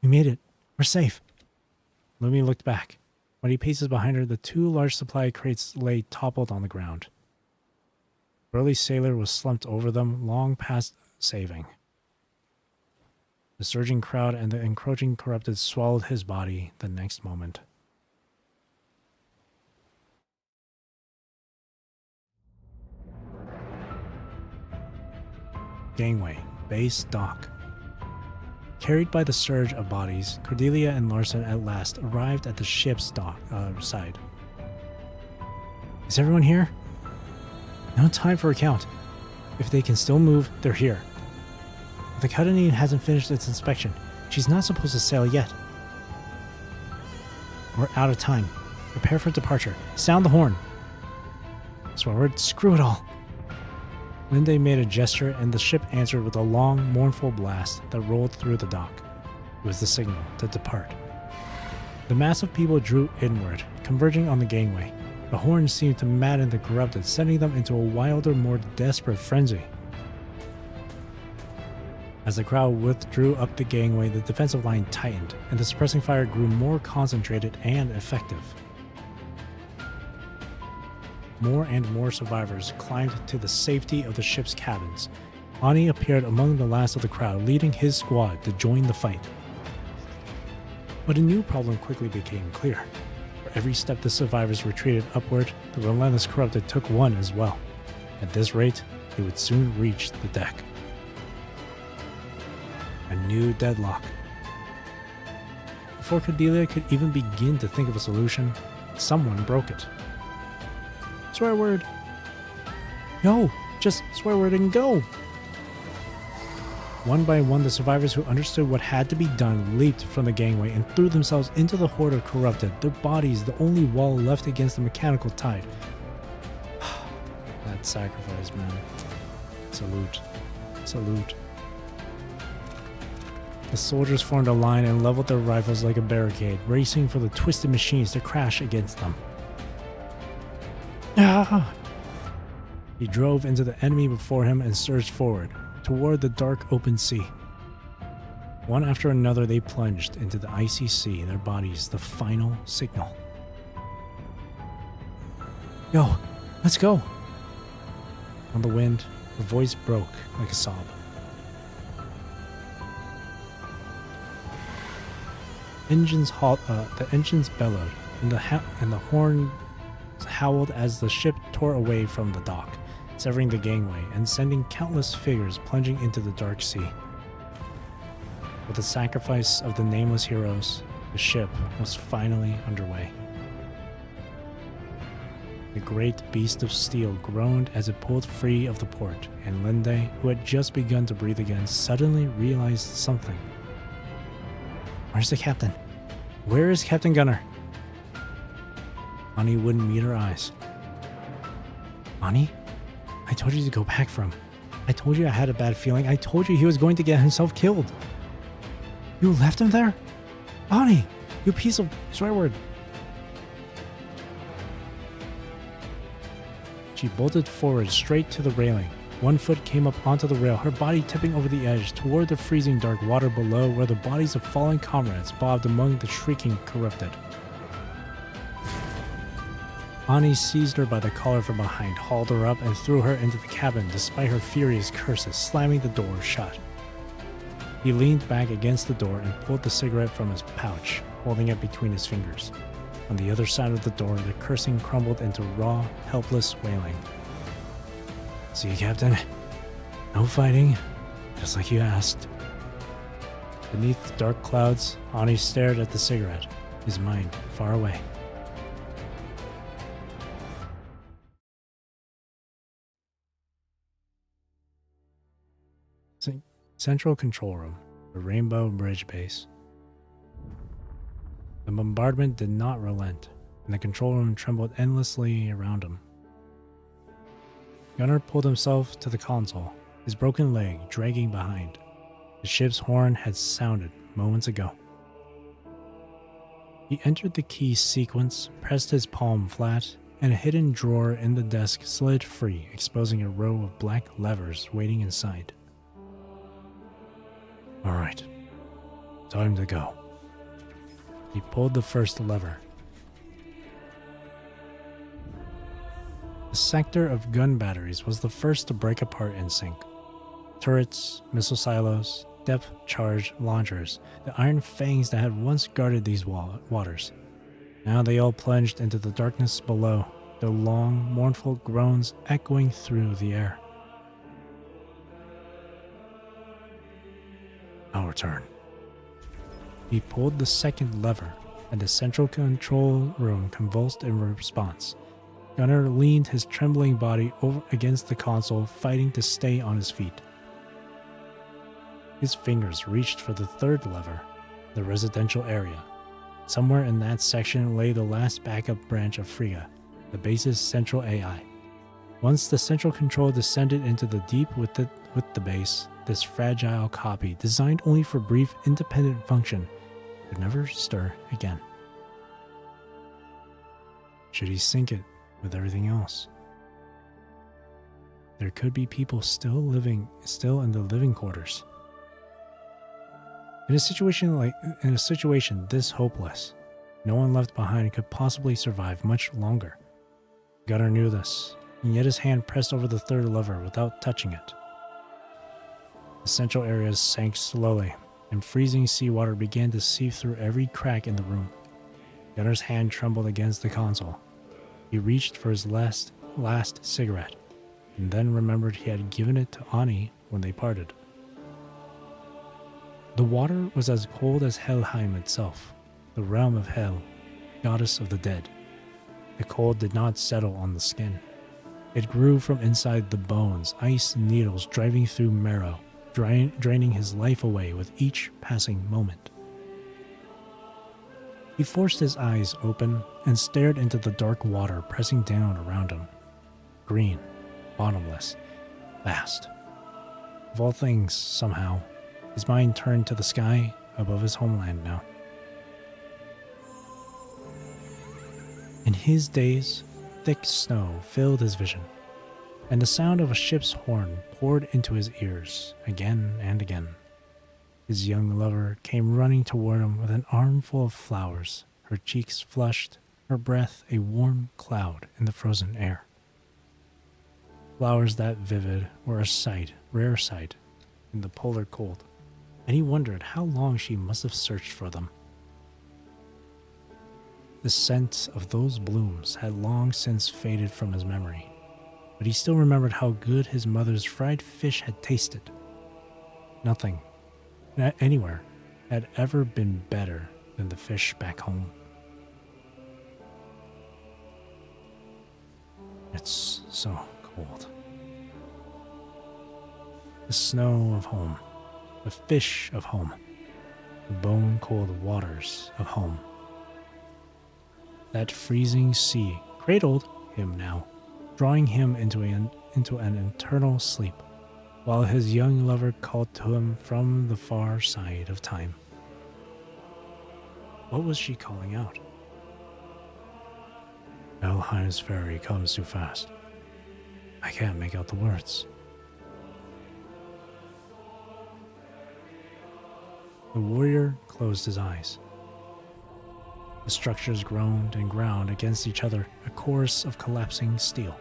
A: we made it. We're safe. Lumi looked back. 20 paces behind her, the two large supply crates lay toppled on the ground. The burly sailor was slumped over them, long past saving. The surging crowd and the encroaching corrupted swallowed his body the next moment. Gangway, base dock. Carried by the surge of bodies, Cordelia and Larson at last arrived at the ship's dock side. Is everyone here? No time for a count. If they can still move, they're here. The Cutanine hasn't finished its inspection. She's not supposed to sail yet. We're out of time. Prepare for departure. Sound the horn. Swearword, screw it all. Linde made a gesture, and the ship answered with a long, mournful blast that rolled through the dock. It was the signal to depart. The mass of people drew inward, converging on the gangway. The horn seemed to madden the corrupted, sending them into a wilder, more desperate frenzy. As the crowd withdrew up the gangway, the defensive line tightened, and the suppressing fire grew more concentrated and effective. More and more survivors climbed to the safety of the ship's cabins. Ani appeared among the last of the crowd, leading his squad to join the fight. But a new problem quickly became clear. For every step the survivors retreated upward, the relentless corrupted took one as well. At this rate, they would soon reach the deck. A new deadlock. Before Cordelia could even begin to think of a solution, someone broke it. Swear word. No, just swear word and go. One by one, the survivors who understood what had to be done leaped from the gangway and threw themselves into the horde of corrupted, their bodies the only wall left against the mechanical tide. That sacrifice, man. Salute. Salute. The soldiers formed a line and leveled their rifles like a barricade, racing for the twisted machines to crash against them. Ah! He drove into the enemy before him and surged forward, toward the dark open sea. One after another, they plunged into the icy sea, their bodies the final signal. Yo, let's go! On the wind, her voice broke like a sob. The engines bellowed, and the horn howled as the ship tore away from the dock, severing the gangway and sending countless figures plunging into the dark sea. With the sacrifice of the nameless heroes, the ship was finally underway. The great beast of steel groaned as it pulled free of the port, and Linde, who had just begun to breathe again, suddenly realized something. Where's the captain? Where is Captain Gunner? Ani wouldn't meet her eyes. Ani? I told you to go back for him. I told you I had a bad feeling. I told you he was going to get himself killed. You left him there? Ani, you piece of swear word. She bolted forward straight to the railing. One foot came up onto the rail, her body tipping over the edge toward the freezing dark water below where the bodies of fallen comrades bobbed among the shrieking corrupted. Ani seized her by the collar from behind, hauled her up, and threw her into the cabin despite her furious curses, slamming the door shut. He leaned back against the door and pulled the cigarette from his pouch, holding it between his fingers. On the other side of the door, the cursing crumbled into raw, helpless wailing. See, Captain? No fighting, just like you asked. Beneath the dark clouds, Ani stared at the cigarette, his mind far away. Central control room, the Rainbow Bridge base. The bombardment did not relent, and the control room trembled endlessly around him. Gunnar pulled himself to the console, his broken leg dragging behind. The ship's horn had sounded moments ago. He entered the key sequence, pressed his palm flat, and a hidden drawer in the desk slid free, exposing a row of black levers waiting inside. All right, time to go. He pulled the first lever. The sector of gun batteries was the first to break apart and sink. Turrets, missile silos, depth charge launchers, the iron fangs that had once guarded these waters. Now they all plunged into the darkness below, their long, mournful groans echoing through the air. Our turn. He pulled the second lever, and the central control room convulsed in response. Gunnar leaned his trembling body over against the console, fighting to stay on his feet. His fingers reached for the third lever, the residential area. Somewhere in that section lay the last backup branch of Frigga, the base's central AI. Once the central control descended into the deep with the base, this fragile copy, designed only for brief independent function, would never stir again. Should he sink it with everything else? There could be people still in the living quarters. In a situation this hopeless, no one left behind could possibly survive much longer. Gunnar knew this, and yet his hand pressed over the third lever without touching it. The central areas sank slowly, and freezing seawater began to seep through every crack in the room. Gunnar's hand trembled against the console. He reached for his last cigarette, and then remembered he had given it to Ani when they parted. The water was as cold as Helheim itself, the realm of Hel, goddess of the dead. The cold did not settle on the skin. It grew from inside the bones, ice needles driving through marrow, draining his life away with each passing moment. He forced his eyes open and stared into the dark water pressing down around him. Green, bottomless, vast. Of all things, somehow, his mind turned to the sky above his homeland now. In his days, thick snow filled his vision, and the sound of a ship's horn poured into his ears again and again. His young lover came running toward him with an armful of flowers, her cheeks flushed, her breath a warm cloud in the frozen air. Flowers that vivid were a sight, rare sight, in the polar cold, and he wondered how long she must have searched for them. The scent of those blooms had long since faded from his memory, but he still remembered how good his mother's fried fish had tasted. Nothing, anywhere, had ever been better than the fish back home. It's so cold. The snow of home, the fish of home, the bone-cold waters of home. That freezing sea cradled him now, drawing him into an eternal sleep, while his young lover called to him from the far side of time. What was she calling out? Valheim's ferry comes too fast. I can't make out the words. The warrior closed his eyes. The structures groaned and ground against each other, a chorus of collapsing steel.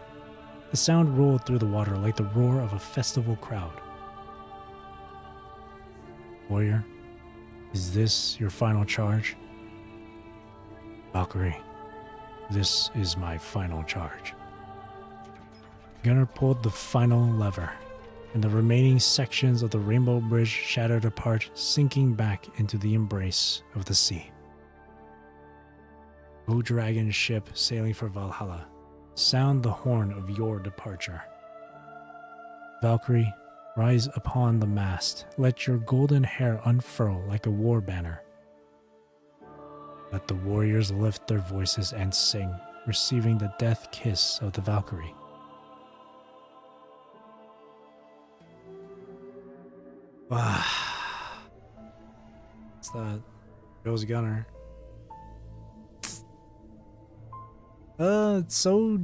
A: The sound rolled through the water like the roar of a festival crowd. Warrior, is this your final charge? Valkyrie, this is my final charge. Gunnar pulled the final lever, and the remaining sections of the Rainbow Bridge shattered apart, sinking back into the embrace of the sea. O dragon ship sailing for Valhalla, sound the horn of your departure. Valkyrie, rise upon the mast, let your golden hair unfurl like a war banner. Let the warriors lift their voices and sing, receiving the death kiss of the Valkyrie. What's that? Goes Gunnar. It's so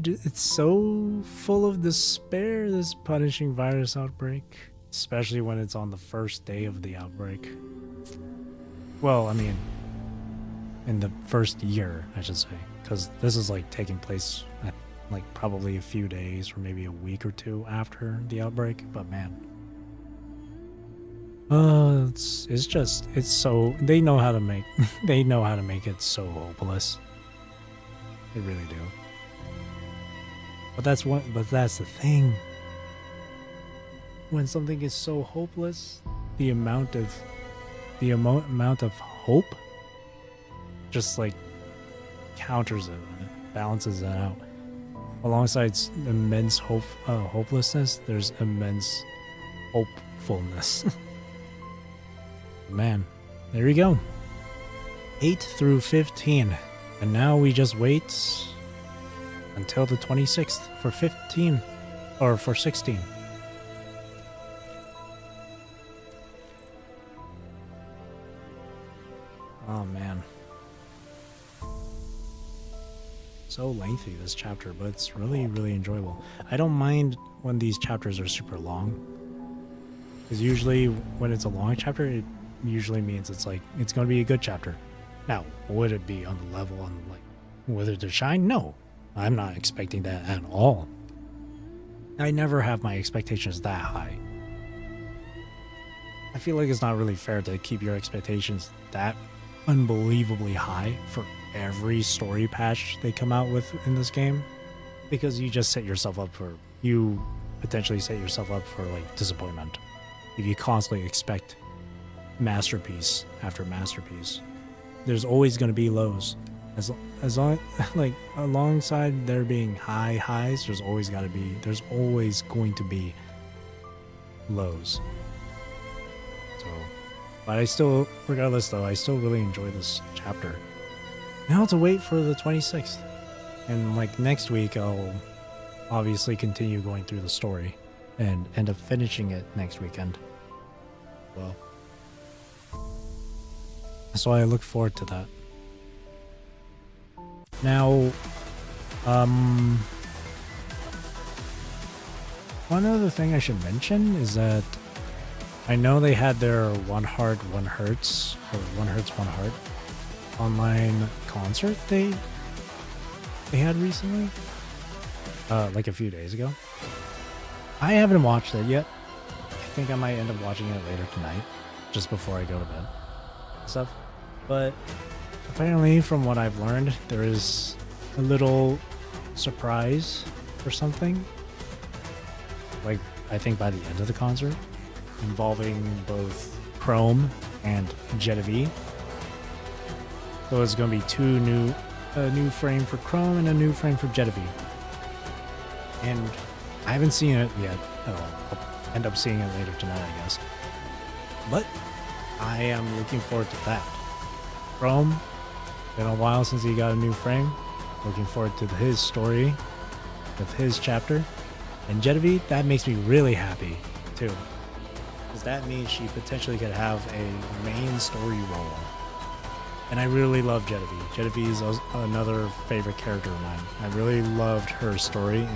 A: full of despair, this punishing virus outbreak, especially when it's on the first day of the outbreak. Well, I mean, in the first year, I should say, because this is like taking place at like probably a few days or maybe a week or two after the outbreak. But man, it's so they know how to make they know how to make it so hopeless. They really do. But that's the thing. When something is so hopeless, the amount of hope just like counters it, balances it out. Alongside immense hopelessness, there's immense hopefulness. Man, there you go. 8 through 15. And now we just wait until the 26th for 15 or for 16. Oh man. So lengthy this chapter, but it's really, really enjoyable. I don't mind when these chapters are super long, because usually when it's a long chapter, it usually means it's going to be a good chapter. Now, would it be on the level on like Wither to Shine? No, I'm not expecting that at all. I never have my expectations that high. I feel like it's not really fair to keep your expectations that unbelievably high for every story patch they come out with in this game, because you potentially set yourself up for like disappointment if you constantly expect masterpiece after masterpiece. There's always going to be lows. As long like alongside there being highs, there's always going to be lows. So, but regardless though, I still really enjoy this chapter. Now to wait for the 26th, and like next week I'll obviously continue going through the story and end up finishing it next weekend. Well, so I look forward to that. Now, One other thing I should mention is that I know they had their One Heart, One Hurts, or One Hurts, One Heart online concert they had recently, like a few days ago. I haven't watched it yet. I think I might end up watching it later tonight, just before I go to bed. Stuff, but apparently, from what I've learned, there is a little surprise or something. Like, I think by the end of the concert, involving both Chrome and Genevieve. So it's going to be a new frame for Chrome and a new frame for Genevieve. And I haven't seen it yet at all. I'll end up seeing it later tonight, I guess. But I am looking forward to that. Chrome, been a while since he got a new frame. Looking forward to his story with his chapter. And Genevieve, that makes me really happy too. Because that means she potentially could have a main story role. And I really love Genevieve. Genevieve is another favorite character of mine. I really loved her story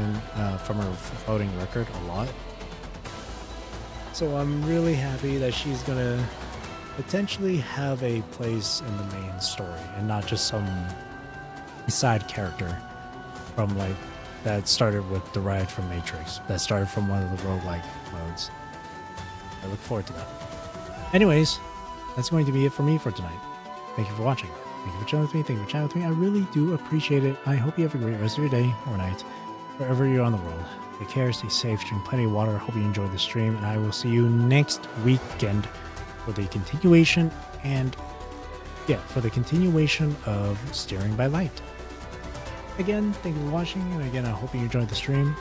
A: from her floating record a lot. So I'm really happy that she's gonna potentially have a place in the main story and not just some side character from like that started with Derived from Matrix, that started from one of the roguelike modes. I look forward to that. Anyways, that's going to be it for me for tonight. Thank you for watching. Thank you for chilling with me. Thank you for chatting with me. I really do appreciate it. I hope you have a great rest of your day or night, wherever you're on the world. Take care, stay safe, drink plenty of water. Hope you enjoyed the stream, and I will see you next weekend for the continuation of Steering by Light. Again, thank you for watching, and again, I hope you enjoyed the stream.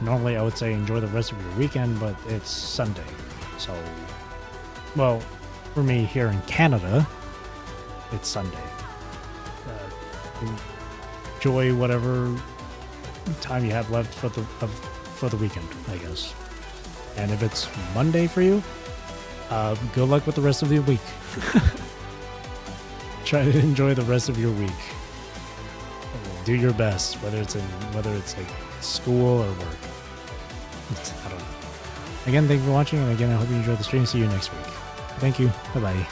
A: Normally I would say enjoy the rest of your weekend, but it's Sunday, so, well, for me here in Canada, it's Sunday. Enjoy whatever time you have left for the weekend, I guess. And if it's Monday for you, good luck with the rest of the week. Try to enjoy the rest of your week. Do your best, whether it's like school or work. I don't know. Again, thank you for watching, and again, I hope you enjoyed the stream. See you next week. Thank you. Bye bye.